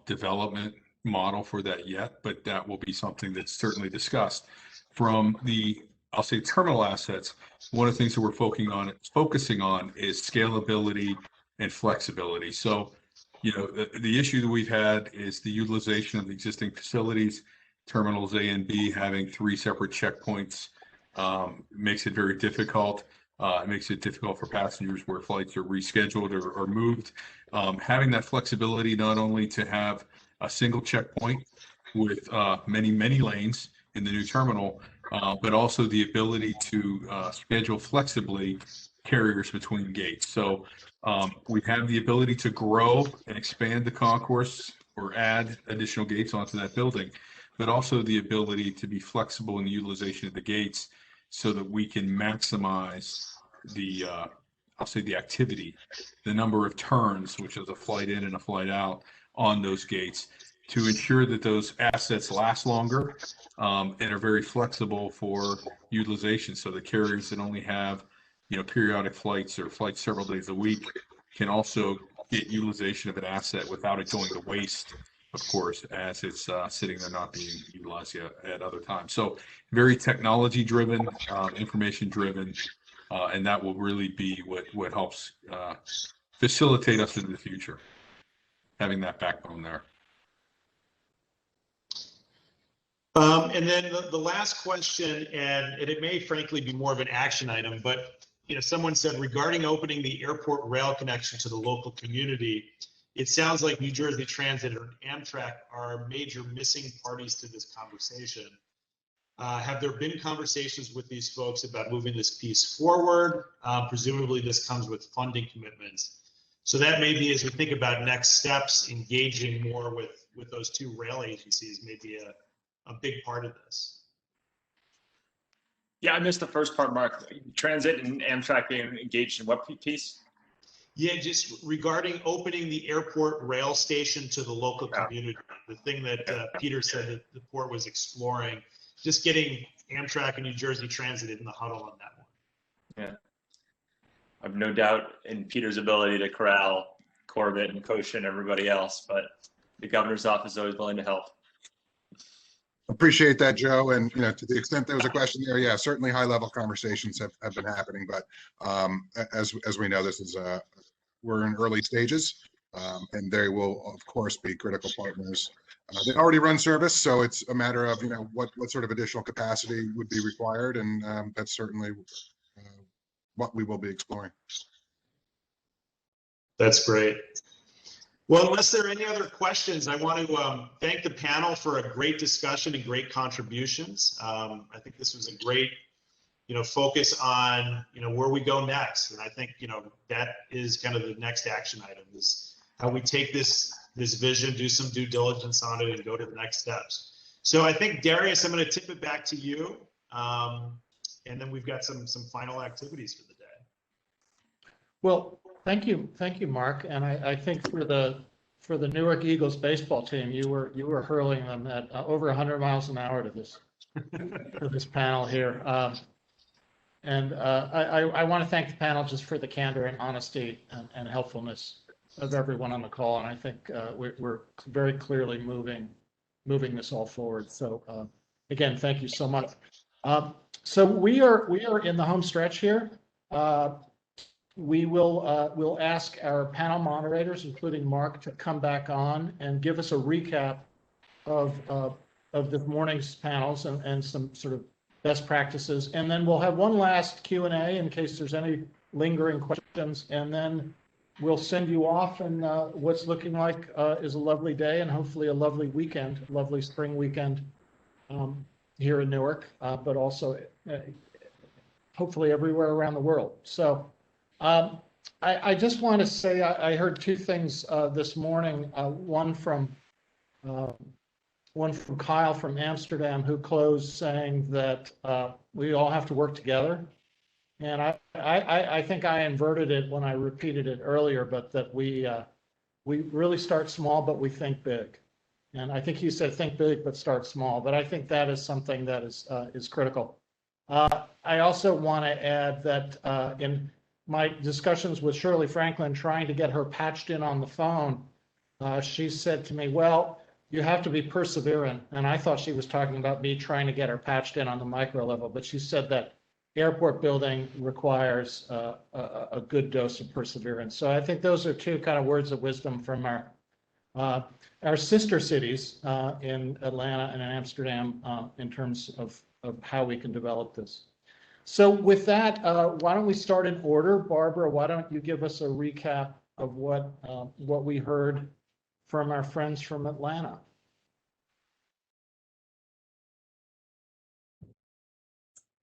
development model for that yet, but that will be something that's certainly discussed. From the, I'll say, terminal assets, one of the things that we're focusing on is scalability and flexibility. So, the issue that we've had is the utilization of the existing facilities. Terminals A and B having 3 separate checkpoints makes it very difficult. It makes it difficult for passengers where flights are rescheduled or moved. Having that flexibility, not only to have a single checkpoint with many, many lanes in the new terminal, but also the ability to schedule flexibly carriers between gates. So we have the ability to grow and expand the concourse or add additional gates onto that building, but also the ability to be flexible in the utilization of the gates so that we can maximize the, I'll say, the activity, the number of turns, which is a flight in and a flight out on those gates, to ensure that those assets last longer and are very flexible for utilization. So the carriers that only have, periodic flights or flights several days a week can also get utilization of an asset without it going to waste, of course, as it's sitting there not being utilized yet at other times. So very technology driven, information driven, and that will really be what helps facilitate us into the future, having that backbone there. And then the last question, and it may frankly be more of an action item, but someone said regarding opening the airport rail connection to the local community, it sounds like New Jersey Transit and Amtrak are major missing parties to this conversation. Have there been conversations with these folks about moving this piece forward? Presumably this comes with funding commitments. So that may be, as we think about next steps, engaging more with those 2 rail agencies may be a big part of this. Yeah, I missed the first part, Mark. Transit and Amtrak being engaged in what piece? Yeah, just regarding opening the airport rail station to the local community, the thing that Peter said that the port was exploring, just getting Amtrak and New Jersey Transit in the huddle on that one. Yeah, I have no doubt in Peter's ability to corral Corbett and Koshin and everybody else, but the governor's office is always willing to help. Appreciate that, Joe. And to the extent there was a question there, yeah, certainly high-level conversations have been happening. But as we know, this is we're in early stages, and they will, of course, be critical partners. They already run service, so it's a matter of what sort of additional capacity would be required, and that's certainly what we will be exploring. That's great. Well, unless there are any other questions, I want to thank the panel for a great discussion and great contributions. I think this was a great, focus on, where we go next. And I think, that is kind of the next action item, is how we take this vision, do some due diligence on it, and go to the next steps. So I think, Darius, I'm going to tip it back to you. And then we've got some final activities for the day. Well, thank you, Mark. And I think for the for the Newark Eagles baseball team, you were hurling them at over 100 miles an hour to this panel here. I want to thank the panel just for the candor and honesty and helpfulness of everyone on the call. And I think we're very clearly moving this all forward. So again, thank you so much. So we are in the home stretch here. We'll ask our panel moderators, including Mark, to come back on and give us a recap of this morning's panels and some sort of best practices. And then we'll have one last Q&A in case there's any lingering questions. And then we'll send you off, and what's looking like is a lovely day and hopefully a lovely weekend, lovely spring weekend here in Newark, but also hopefully everywhere around the world. So I just want to say I heard two things this morning, one from Kyle from Amsterdam, who closed saying that we all have to work together. And I think I inverted it when I repeated it earlier, but that we really start small, but we think big. And I think he said think big, but start small. But I think that is something that is critical. I also want to add that in my discussions with Shirley Franklin, trying to get her patched in on the phone, she said to me, well, you have to be perseverant. And I thought she was talking about me trying to get her patched in on the micro level, but she said that airport building requires a good dose of perseverance. So I think those are two kind of words of wisdom from our sister cities in Atlanta and in Amsterdam in terms of how we can develop this. So with that, why don't we start in order? Barbara, why don't you give us a recap of what we heard from our friends from Atlanta?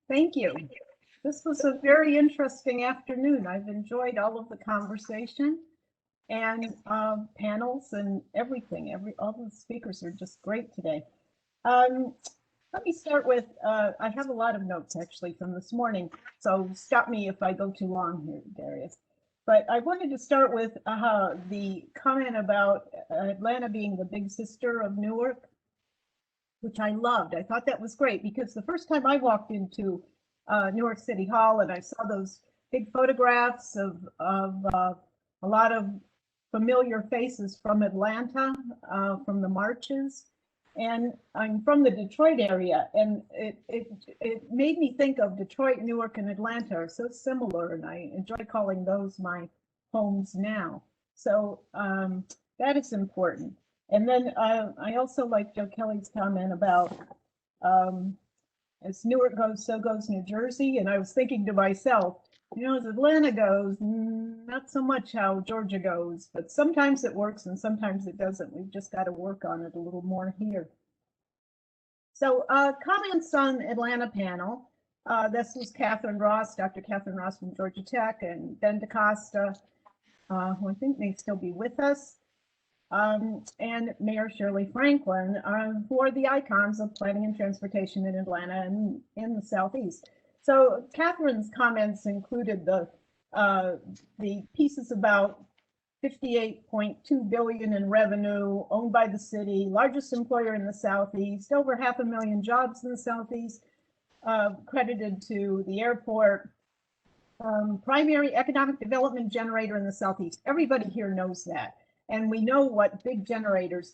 Thank you. This was a very interesting afternoon. I've enjoyed all of the conversation and panels and everything. All the speakers are just great today. Let me start with, I have a lot of notes actually from this morning, so stop me if I go too long here, Darius. But I wanted to start with the comment about Atlanta being the big sister of Newark, which I loved. I thought that was great because the first time I walked into Newark City Hall and I saw those big photographs of a lot of familiar faces from Atlanta, from the marches. And I'm from the Detroit area, and it made me think of Detroit, Newark, and Atlanta are so similar, and I enjoy calling those my homes now. So that is important. And then I also like Joe Kelly's comment about as Newark goes, so goes New Jersey. And I was thinking to myself, you know, as Atlanta goes, not so much how Georgia goes, but sometimes it works and sometimes it doesn't. We've just got to work on it a little more here. So comments on Atlanta panel. This was Catherine Ross, Dr. Catherine Ross from Georgia Tech, and Ben DaCosta, who I think may still be with us, and Mayor Shirley Franklin, who are the icons of planning and transportation in Atlanta and in the Southeast. So Catherine's comments included the pieces about 58.2 billion in revenue, owned by the city, largest employer in the Southeast, over 500,000 jobs in the Southeast, credited to the airport, primary economic development generator in the Southeast. Everybody here knows that. And we know what big generators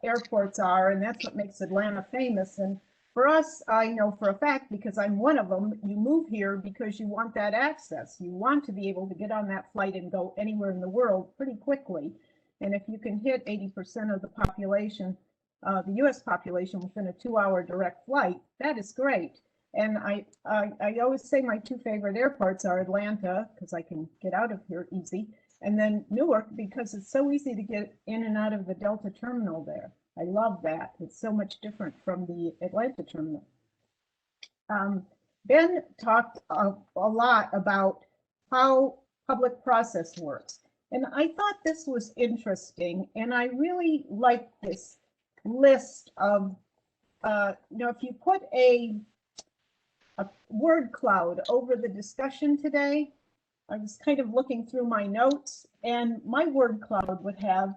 airports are, and that's what makes Atlanta famous. And for us, I know for a fact, because I'm one of them, you move here because you want that access. You want to be able to get on that flight and go anywhere in the world pretty quickly. And if you can hit 80% of the population, the US population within a 2-hour direct flight, that is great. And I always say my two favorite airports are Atlanta, because I can get out of here easy, and then Newark, because it's so easy to get in and out of the Delta terminal there. I love that. It's so much different from the Atlanta terminal. Ben talked a lot about how public process works. And I thought this was interesting. And I really liked this list of, if you put a word cloud over the discussion today, I was kind of looking through my notes, and my word cloud would have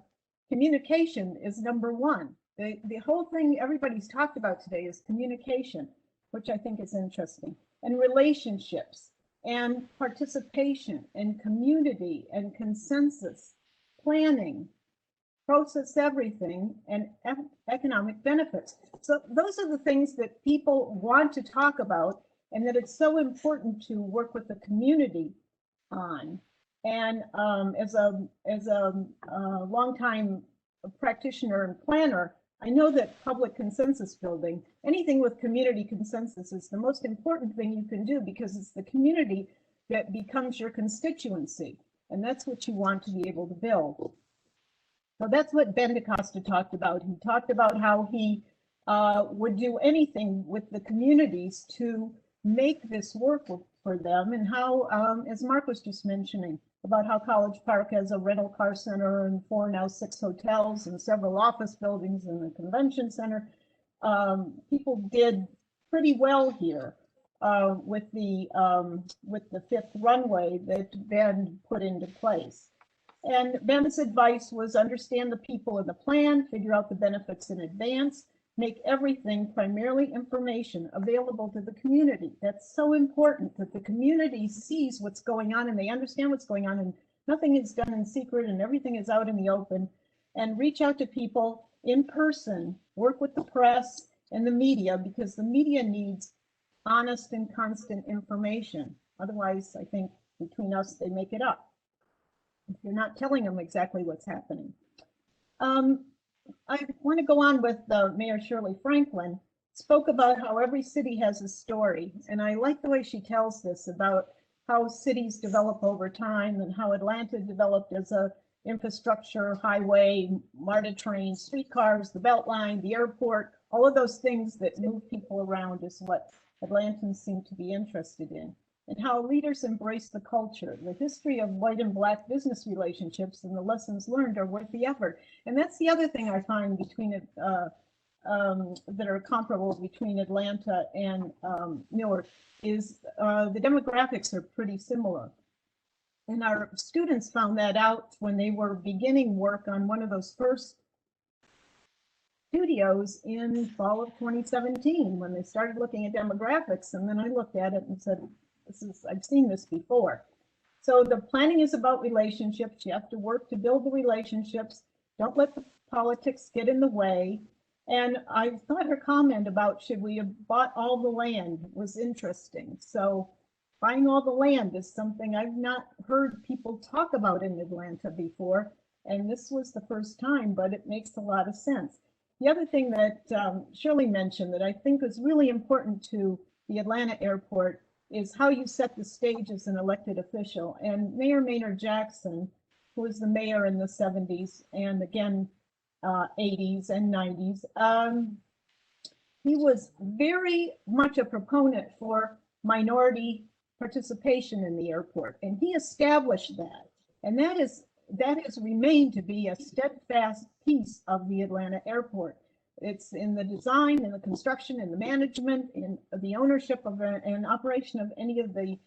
communication is number one. The whole thing everybody's talked about today is communication, which I think is interesting, and relationships, and participation, and community, and consensus, planning, process everything, and economic benefits. So those are the things that people want to talk about, and that it's so important to work with the community on. And as a longtime practitioner and planner, I know that public consensus building, anything with community consensus, is the most important thing you can do, because it's the community that becomes your constituency, and that's what you want to be able to build. So that's what Ben DaCosta talked about. He talked about how he would do anything with the communities to make this work for them, and how, as Mark was just mentioning, about how College Park has a rental car center and now 6 hotels and several office buildings and a convention center. People did pretty well here with the 5th runway that Ben put into place. And Ben's advice was understand the people in the plan, figure out the benefits in advance, make everything, primarily information, available to the community. That's so important, that the community sees what's going on and they understand what's going on, and nothing is done in secret and everything is out in the open. And reach out to people in person, work with the press and the media, because the media needs honest and constant information. Otherwise, I think between us, they make it up if you're not telling them exactly what's happening. I want to go on with Mayor Shirley Franklin. Spoke about how every city has a story, and I like the way she tells this about how cities develop over time and how Atlanta developed as a infrastructure, highway, MARTA trains, streetcars, the Beltline, the airport, all of those things that move people around is what Atlantans seem to be interested in. And how leaders embrace the culture. The history of white and black business relationships and the lessons learned are worth the effort. And that's the other thing I find between it, that are comparable between Atlanta and Newark, is the demographics are pretty similar. And our students found that out when they were beginning work on one of those first studios in fall of 2017, when they started looking at demographics. And then I looked at it and said, I've seen this before. So the planning is about relationships. You have to work to build the relationships. Don't let the politics get in the way. And I thought her comment about should we have bought all the land was interesting. So buying all the land is something I've not heard people talk about in Atlanta before. And this was the first time, but it makes a lot of sense. The other thing that Shirley mentioned that I think is really important to the Atlanta airport is how you set the stage as an elected official. And Mayor Maynard Jackson, who was the mayor in the 70s and again 80s and 90s, he was very much a proponent for minority participation in the airport, and he established that. And that has remained to be a steadfast piece of the Atlanta airport. It's in the design, in the construction, in the management, in the ownership of and operation of any of the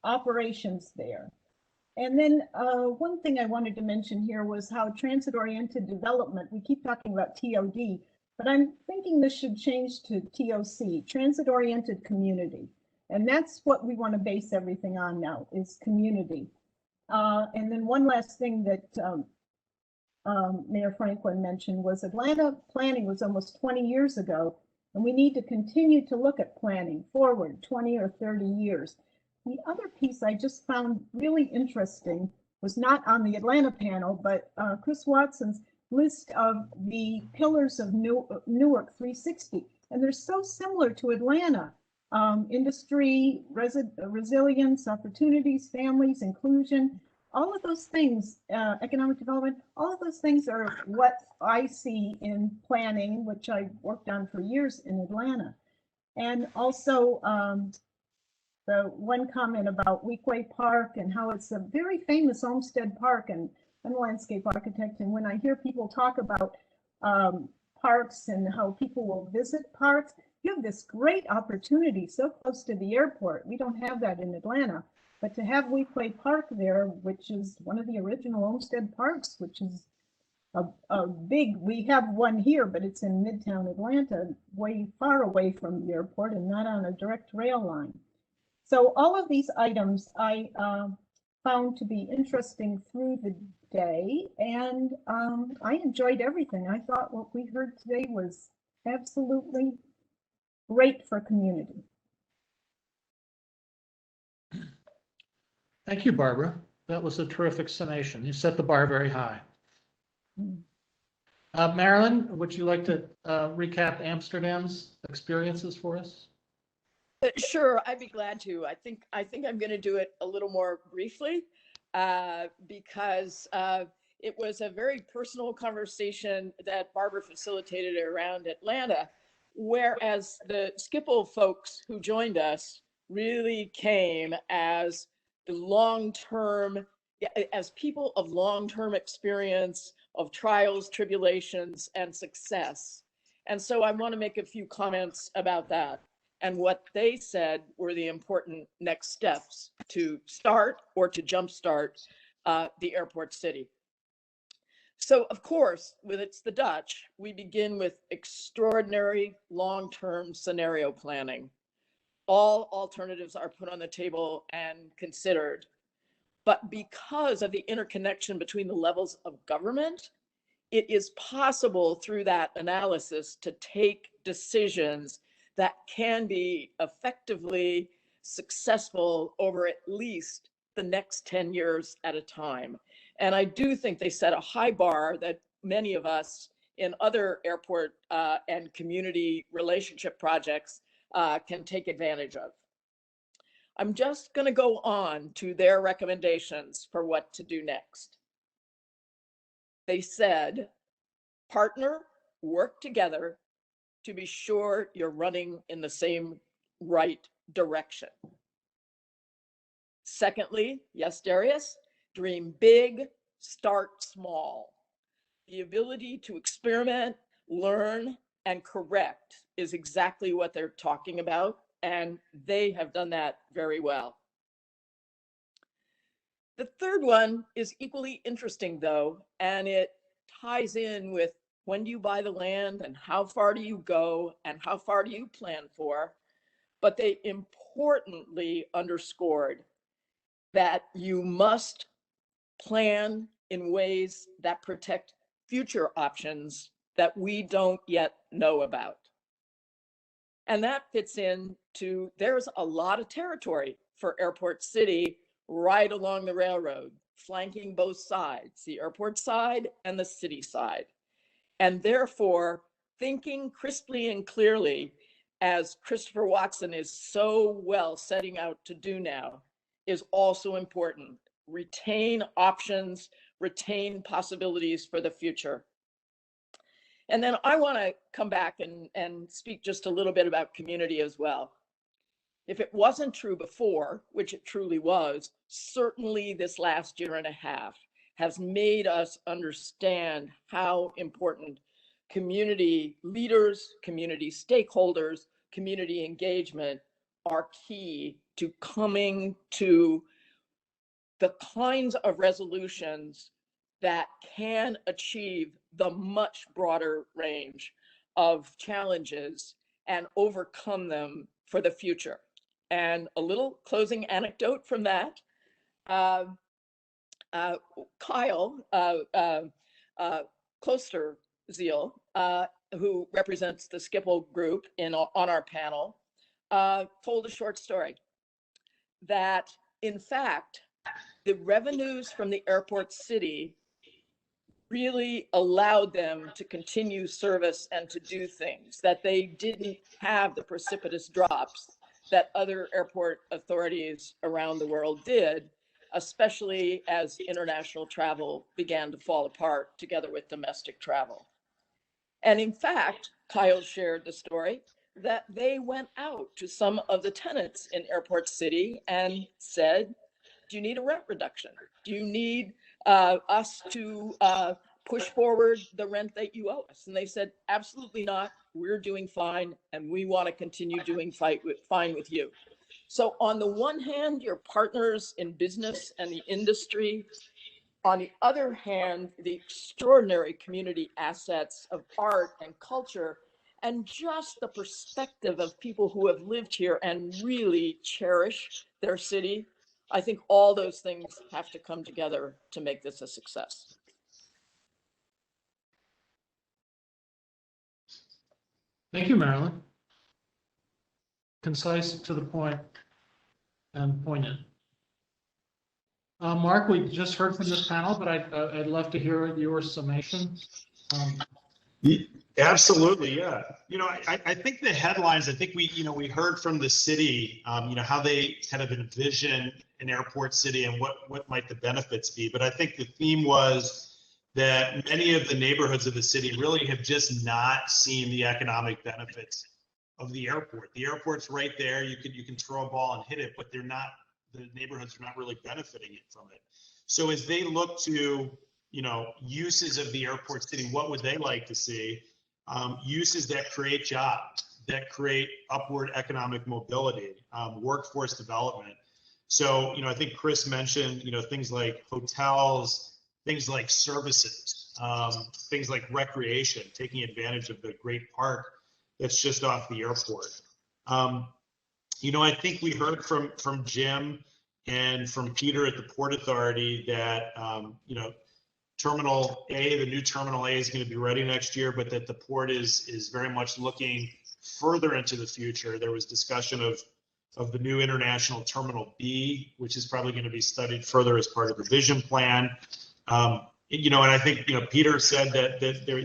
operations there. And then one thing I wanted to mention here was how transit-oriented development, we keep talking about TOD, but I'm thinking this should change to TOC, transit-oriented community. And that's what we want to base everything on now, is community. And then one last thing that Mayor Franklin mentioned was Atlanta planning was almost 20 years ago, and we need to continue to look at planning forward 20 or 30 years. The other piece I just found really interesting was not on the Atlanta panel, but Chris Watson's list of the pillars of Newark 360, and they're so similar to Atlanta. Industry, resilience, opportunities, families, inclusion, all of those things, economic development, all of those things are what I see in planning, which I worked on for years in Atlanta. And also the one comment about Weequay Park and how it's a very famous Olmsted Park, and I'm a landscape architect, and when I hear people talk about parks and how people will visit parks, you have this great opportunity so close to the airport. We don't have that in Atlanta. But to have Weequay Park there, which is one of the original Olmsted parks, which is a big, we have one here, but it's in Midtown Atlanta, way far away from the airport and not on a direct rail line. So all of these items I found to be interesting through the day, and I enjoyed everything. I thought what we heard today was absolutely great for community. Thank you, Barbara. That was a terrific summation. You set the bar very high. Marilyn, would you like to recap Amsterdam's experiences for us? Sure, I'd be glad to. I think I'm going to do it a little more briefly because it was a very personal conversation that Barbara facilitated around Atlanta, whereas the Skipple folks who joined us really came as the long-term, as people of long-term experience of trials, tribulations, and success. And so I want to make a few comments about that and what they said were the important next steps to start or to jumpstart the airport city. So of course, with It's the Dutch, we begin with extraordinary long-term scenario planning. All alternatives are put on the table and considered. But because of the interconnection between the levels of government, it is possible through that analysis to take decisions that can be effectively successful over at least the next 10 years at a time. And I do think they set a high bar that many of us in other airport and community relationship projects can take advantage of. I'm just going to go on to their recommendations for what to do next. They said, partner, work together to be sure you're running in the same right direction. Secondly, yes, Darius, dream big, start small. The ability to experiment, learn, and correct is exactly what they're talking about, and they have done that very well. The third one is equally interesting, though, and it ties in with when do you buy the land and how far do you go and how far do you plan for? But they importantly underscored that you must plan in ways that protect future options that we don't yet know about. And that fits into, there's a lot of territory for Airport City right along the railroad, flanking both sides, the airport side and the city side. And therefore, thinking crisply and clearly, as Christopher Watson is so well setting out to do now, is also important. Retain options, retain possibilities for the future. And then I want to come back and speak just a little bit about community as well. If it wasn't true before, which it truly was, certainly this last year and a half has made us understand how important community leaders, community stakeholders, community engagement are key to coming to the kinds of resolutions that can achieve the much broader range of challenges and overcome them for the future. And a little closing anecdote from that. Kyle Klosterziel, who represents the Skipple group on our panel, told a short story that, in fact, the revenues from the airport city really allowed them to continue service and to do things, that they didn't have the precipitous drops that other airport authorities around the world did, especially as international travel began to fall apart together with domestic travel. And in fact, Kyle shared the story that they went out to some of the tenants in Airport City and said, do you need a rent reduction? Do you need us to push forward the rent that you owe us? And they said, absolutely not. We're doing fine, and we want to continue doing fine with you. So on the one hand, you're partners in business and the industry. On the other hand, the extraordinary community assets of art and culture, and just the perspective of people who have lived here and really cherish their city. I think all those things have to come together to make this a success. Thank you, Marilyn. Concise, to the point, and poignant. Mark, we just heard from this panel, but I'd love to hear your summation. Absolutely, yeah. I think the headlines, I think we heard from the city, how they kind of envision an airport city and what might the benefits be. But I think the theme was that many of the neighborhoods of the city really have just not seen the economic benefits of the airport. The airport's right there. You can throw a ball and hit it, but the neighborhoods are not really benefiting from it. So as they look to, uses of the airport city, what would they like to see? Uses that create jobs, that create upward economic mobility, workforce development. So, I think Chris mentioned, things like hotels, things like services, things like recreation, taking advantage of the great park that's just off the airport. I think we heard from Jim and from Peter at the Port Authority that, Terminal A, the new Terminal A is going to be ready next year, but that the port is very much looking further into the future. There was discussion of the new International Terminal B, which is probably going to be studied further as part of the vision plan. And I think, Peter said that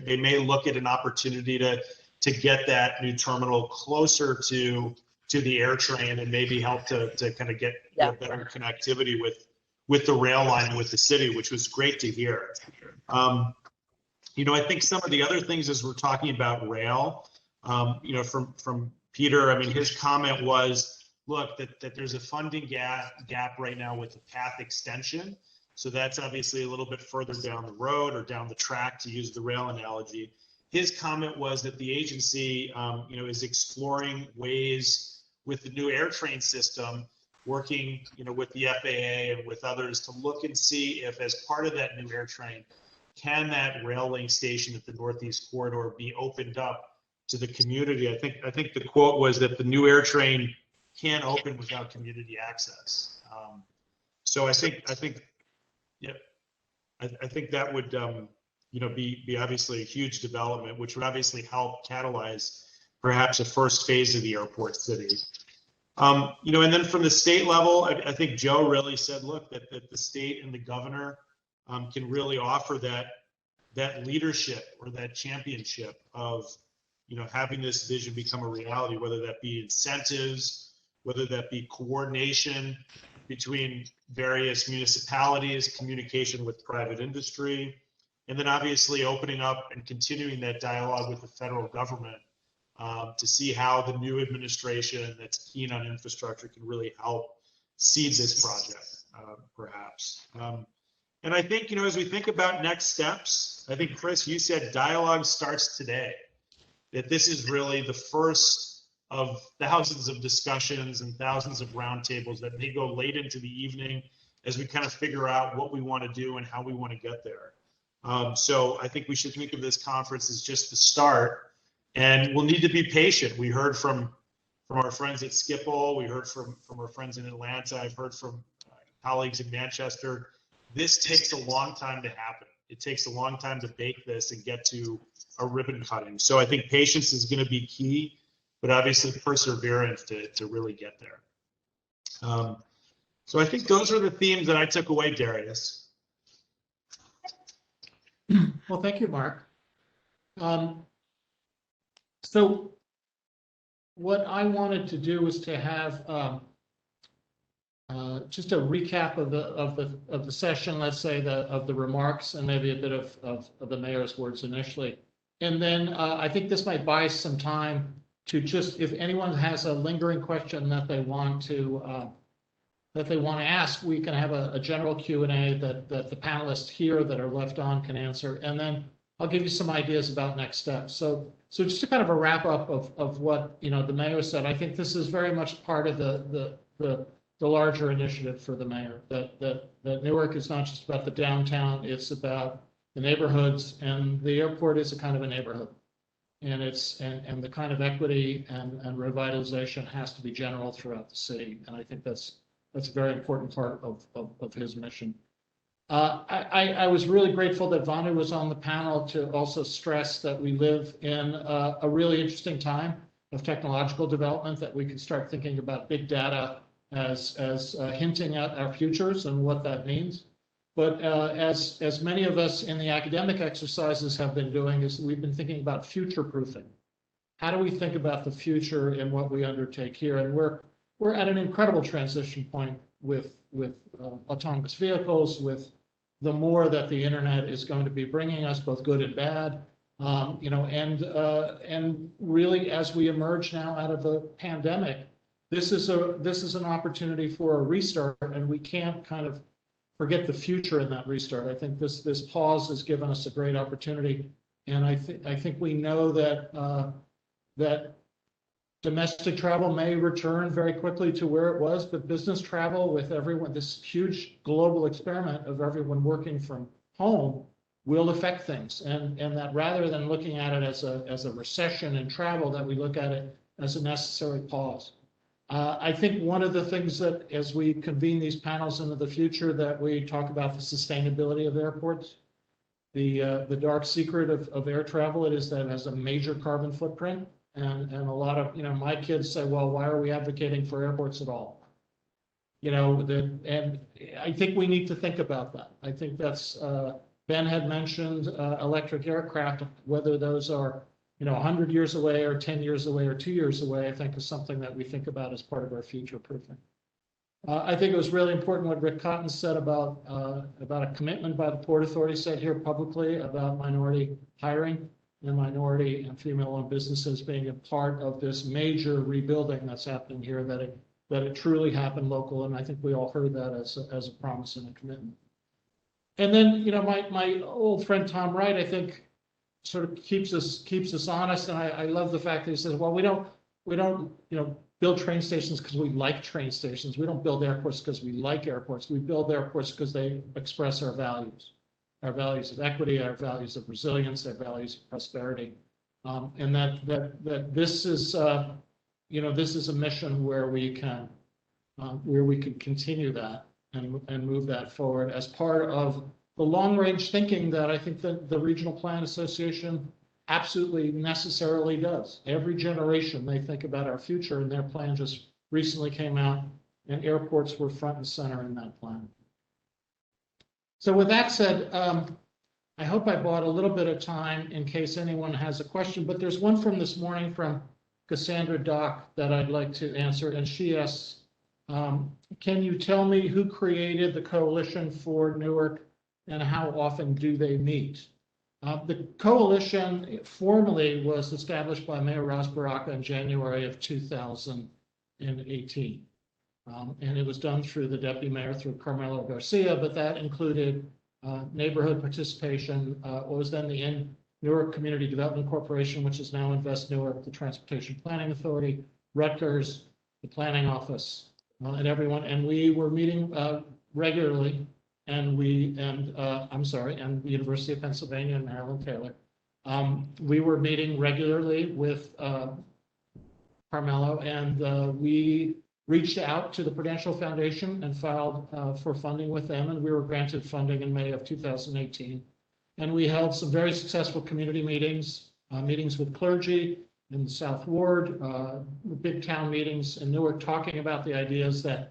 they may look at an opportunity to get that new terminal closer to the air train and maybe help to kind of get better connectivity with the rail line and with the city, which was great to hear. I think some of the other things as we're talking about rail, from Peter, I mean, his comment was, look, that there's a funding gap right now with the path extension. So that's obviously a little bit further down the road or down the track, to use the rail analogy. His comment was that the agency, is exploring ways with the new air train system, working, with the FAA and with others to look and see if, as part of that new air train, can that rail link station at the Northeast Corridor be opened up to the community? I think the quote was that the new air train can't open without community access. So I think that would, be obviously a huge development, which would obviously help catalyze perhaps a first phase of the airport city. And then from the state level, I think Joe really said, look, that the state and the governor can really offer that leadership or that championship of, having this vision become a reality, whether that be incentives, whether that be coordination between various municipalities, communication with private industry, and then obviously opening up and continuing that dialogue with the federal government to see how the new administration that's keen on infrastructure can really help seed this project, perhaps. And I think, as we think about next steps, I think, Chris, you said dialogue starts today, that this is really the first of thousands of discussions and thousands of roundtables that may go late into the evening as we kind of figure out what we want to do and how we want to get there. So I think we should think of this conference as just the start, and we'll need to be patient. We heard from our friends at Schiphol. We heard from our friends in Atlanta. I've heard from colleagues in Manchester. This takes a long time to happen. It takes a long time to bake this and get to a ribbon cutting. So I think patience is going to be key, but obviously perseverance to really get there. So I think those are the themes that I took away, Darius. Well, thank you, Mark. So what I wanted to do was to have just a recap of the session, let's say of the remarks, and maybe a bit of the mayor's words initially. And then I think this might buy us some time to just, if anyone has a lingering question that they want to ask, we can have a general Q&A that the panelists here that are left on can answer, and then I'll give you some ideas about next steps. So just to kind of a wrap up of what the mayor said, I think this is very much part of the the larger initiative for the mayor, that Newark is not just about the downtown, it's about the neighborhoods, and the airport is a kind of a neighborhood. And the kind of equity and revitalization has to be general throughout the city. And I think that's a very important part of his mission. I was really grateful that Vanu was on the panel to also stress that we live in a really interesting time of technological development, that we can start thinking about big data as hinting at our futures and what that means. But as many of us in the academic exercises have been doing, is we've been thinking about future proofing. How do we think about the future in what we undertake here? And we're at an incredible transition point with autonomous vehicles, with the more that the internet is going to be bringing us, both good and bad. And really, as we emerge now out of the pandemic, this is an opportunity for a restart, and we can't kind of forget the future in that restart. I think this pause has given us a great opportunity, and I think we know that domestic travel may return very quickly to where it was, but business travel, with everyone, this huge global experiment of everyone working from home, will affect things, and that rather than looking at it as a recession in travel, that we look at it as a necessary pause. I think one of the things that, as we convene these panels into the future, that we talk about the sustainability of airports. The dark secret of air travel is that it has a major carbon footprint, and a lot of, my kids say, well, why are we advocating for airports at all? And I think we need to think about that. I think that's, Ben had mentioned electric aircraft, whether those are 100 years away or 10 years away or 2 years away, I think is something that we think about as part of our future proofing. I think it was really important what Rick Cotton said about a commitment by the Port Authority, said here publicly, about minority hiring and minority and female-owned businesses being a part of this major rebuilding that's happening here, that it truly happened local. And I think we all heard that as a promise and a commitment. And then, my old friend Tom Wright, I think, sort of keeps us honest, and I love the fact that he says, well, we don't build train stations because we like train stations. We don't build airports because we like airports. We build airports because they express our values of equity, our values of resilience, our values of prosperity, and that this is this is a mission where we can continue that and move that forward as part of the long-range thinking that I think that the Regional Plan Association absolutely necessarily does. Every generation, they think about our future, and their plan just recently came out, and airports were front and center in that plan. So with that said, I hope I bought a little bit of time in case anyone has a question, but there's one from this morning from Cassandra Dock that I'd like to answer, and she asks, can you tell me who created the Coalition for Newark and how often do they meet? The coalition formally was established by Mayor Ras Baraka in January of 2018. And it was done through the deputy mayor, through Carmelo Garcia, but that included neighborhood participation, what was then the Newark Community Development Corporation, which is now Invest Newark, the Transportation Planning Authority, Rutgers, the Planning Office, and everyone. And we were meeting regularly. And the University of Pennsylvania and Marilyn Taylor. We were meeting regularly with Carmelo, and we reached out to the Prudential Foundation and filed for funding with them, and we were granted funding in May of 2018. And we held some very successful community meetings, meetings with clergy in the South Ward, big town meetings in Newark, talking about the ideas that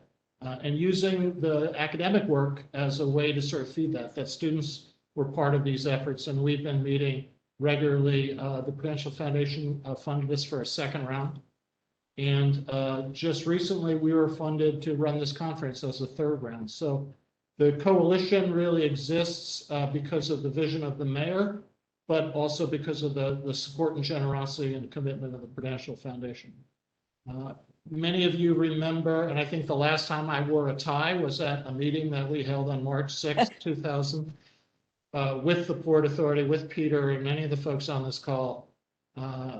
and using the academic work as a way to sort of feed that students were part of these efforts. And we've been meeting regularly. The Prudential Foundation funded us for a second round. And just recently, we were funded to run this conference as a third round. So the coalition really exists because of the vision of the mayor, but also because of the support and generosity and commitment of the Prudential Foundation. Many of you remember, and I think the last time I wore a tie was at a meeting that we held on March 6, 2000, with the Port Authority, with Peter and many of the folks on this call,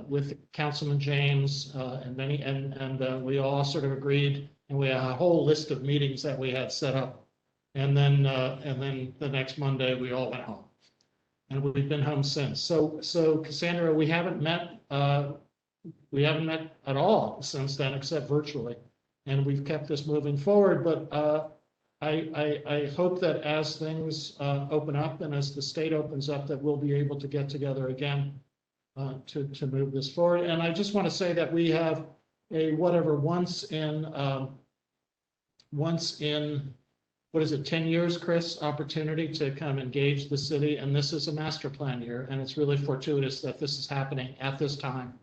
with Councilman James and we all sort of agreed and we had a whole list of meetings that we had set up. And then the next Monday, we all went home. And we've been home since. So Cassandra, we haven't met at all since then, except virtually. And we've kept this moving forward. But I hope that as things open up and as the state opens up, that we'll be able to get together again to move this forward. And I just want to say that we have a once in what is it, 10 years, Chris, opportunity to kind of engage the city. And this is a master plan year. And it's really fortuitous that this is happening at this time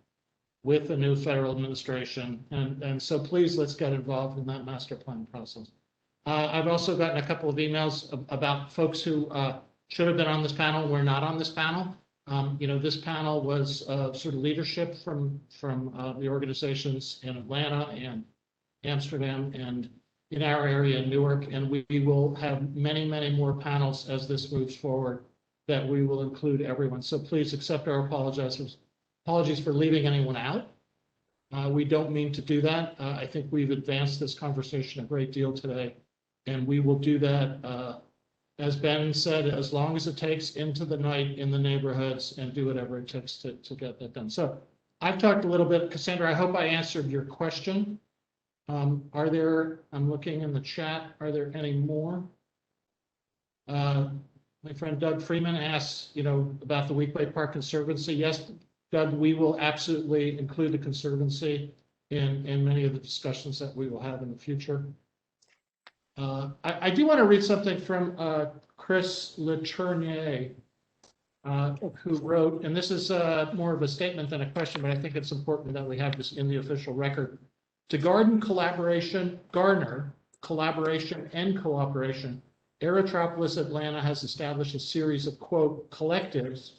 with the new federal administration. And so please, let's get involved in that master plan process. I've also gotten a couple of emails about folks who should have been on this panel, were not on this panel. This panel was sort of leadership from the organizations in Atlanta and Amsterdam and in our area in Newark, and we will have many, many more panels as this moves forward that we will include everyone. So please accept our apologies for leaving anyone out. We don't mean to do that. I think we've advanced this conversation a great deal today, and we will do that, as Ben said, as long as it takes into the night in the neighborhoods and do whatever it takes to get that done. So I've talked a little bit. Cassandra, I hope I answered your question. I'm looking in the chat, are there any more? My friend Doug Freeman asks, about the Weequahic Park Conservancy. Yes, Doug, we will absolutely include the Conservancy in many of the discussions that we will have in the future. I do want to read something from Chris Letournier, who wrote, and this is more of a statement than a question, but I think it's important that we have this in the official record. To garner collaboration and cooperation, Aerotropolis Atlanta has established a series of, quote, collectives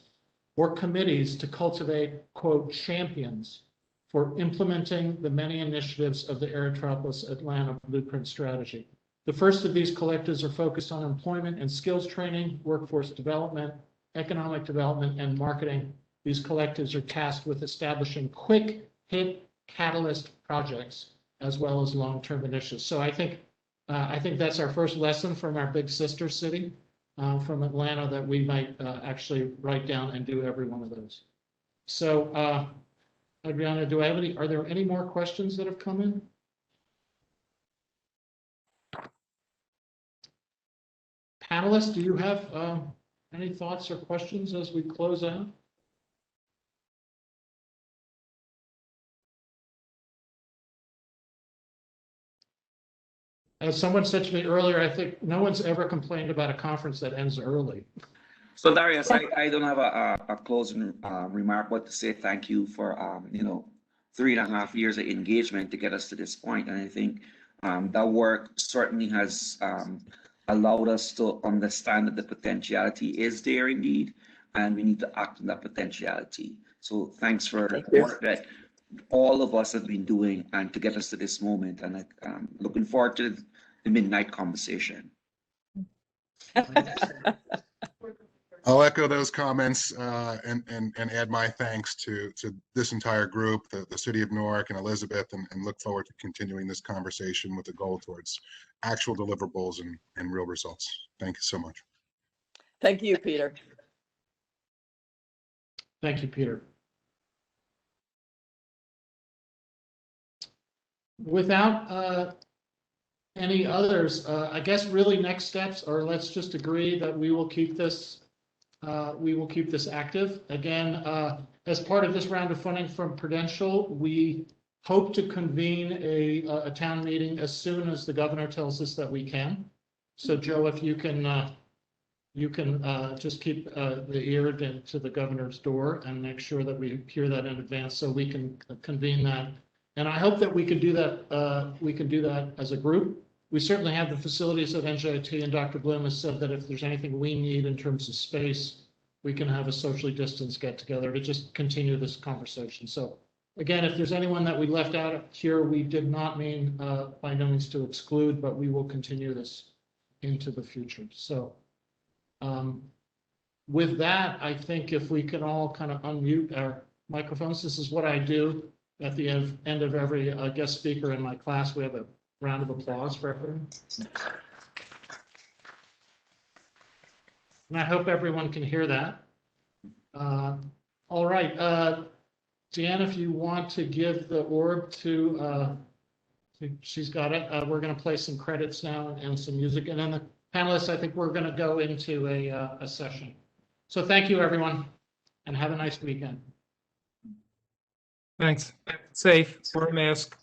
or committees to cultivate, quote, champions for implementing the many initiatives of the Aerotropolis Atlanta Blueprint Strategy. The first of these collectives are focused on employment and skills training, workforce development, economic development, and marketing. These collectives are tasked with establishing quick hit catalyst projects as well as long-term initiatives. So I think that's our first lesson from our big sister city, from Atlanta, that we might actually write down and do every one of those. So Adriana, are there any more questions that have come in? Panelists, do you have any thoughts or questions as we close out? As someone said to me earlier, I think no one's ever complained about a conference that ends early. So Darius, I don't have a closing remark, but to say thank you for 3.5 years of engagement to get us to this point. And I think that work certainly has allowed us to understand that the potentiality is there indeed, and we need to act on that potentiality. So thanks for the work that all of us have been doing and to get us to this moment. And I'm looking forward to the midnight conversation. I'll echo those comments and add my thanks to this entire group, the City of Newark and Elizabeth, and look forward to continuing this conversation with a goal towards actual deliverables and real results. Thank you so much. Thank you, Peter. Thank you, Peter. Without any others, I guess really next steps are, let's just agree that we will keep this active. Again, as part of this round of funding from Prudential, we hope to convene a town meeting as soon as the governor tells us that we can. So Joe, if you can just keep the ear to the governor's door and make sure that we hear that in advance so we can convene that. And I hope that we can do that. We can do that as a group. We certainly have the facilities at NJIT, and Dr. Bloom has said that if there's anything we need in terms of space, we can have a socially distanced get together to just continue this conversation. So again, if there's anyone that we left out here, we did not mean by no means to exclude, but we will continue this into the future. So with that, I think if we can all kind of unmute our microphones, this is what I do at the end of every guest speaker in my class. We have a round of applause for everyone. And I hope everyone can hear that. All right, Jan, if you want to give the orb to, she's got it. We're going to play some credits now and some music. And then the panelists, I think we're going to go into a session. So thank you, everyone, and have a nice weekend. Thanks. Safe. Wear a mask.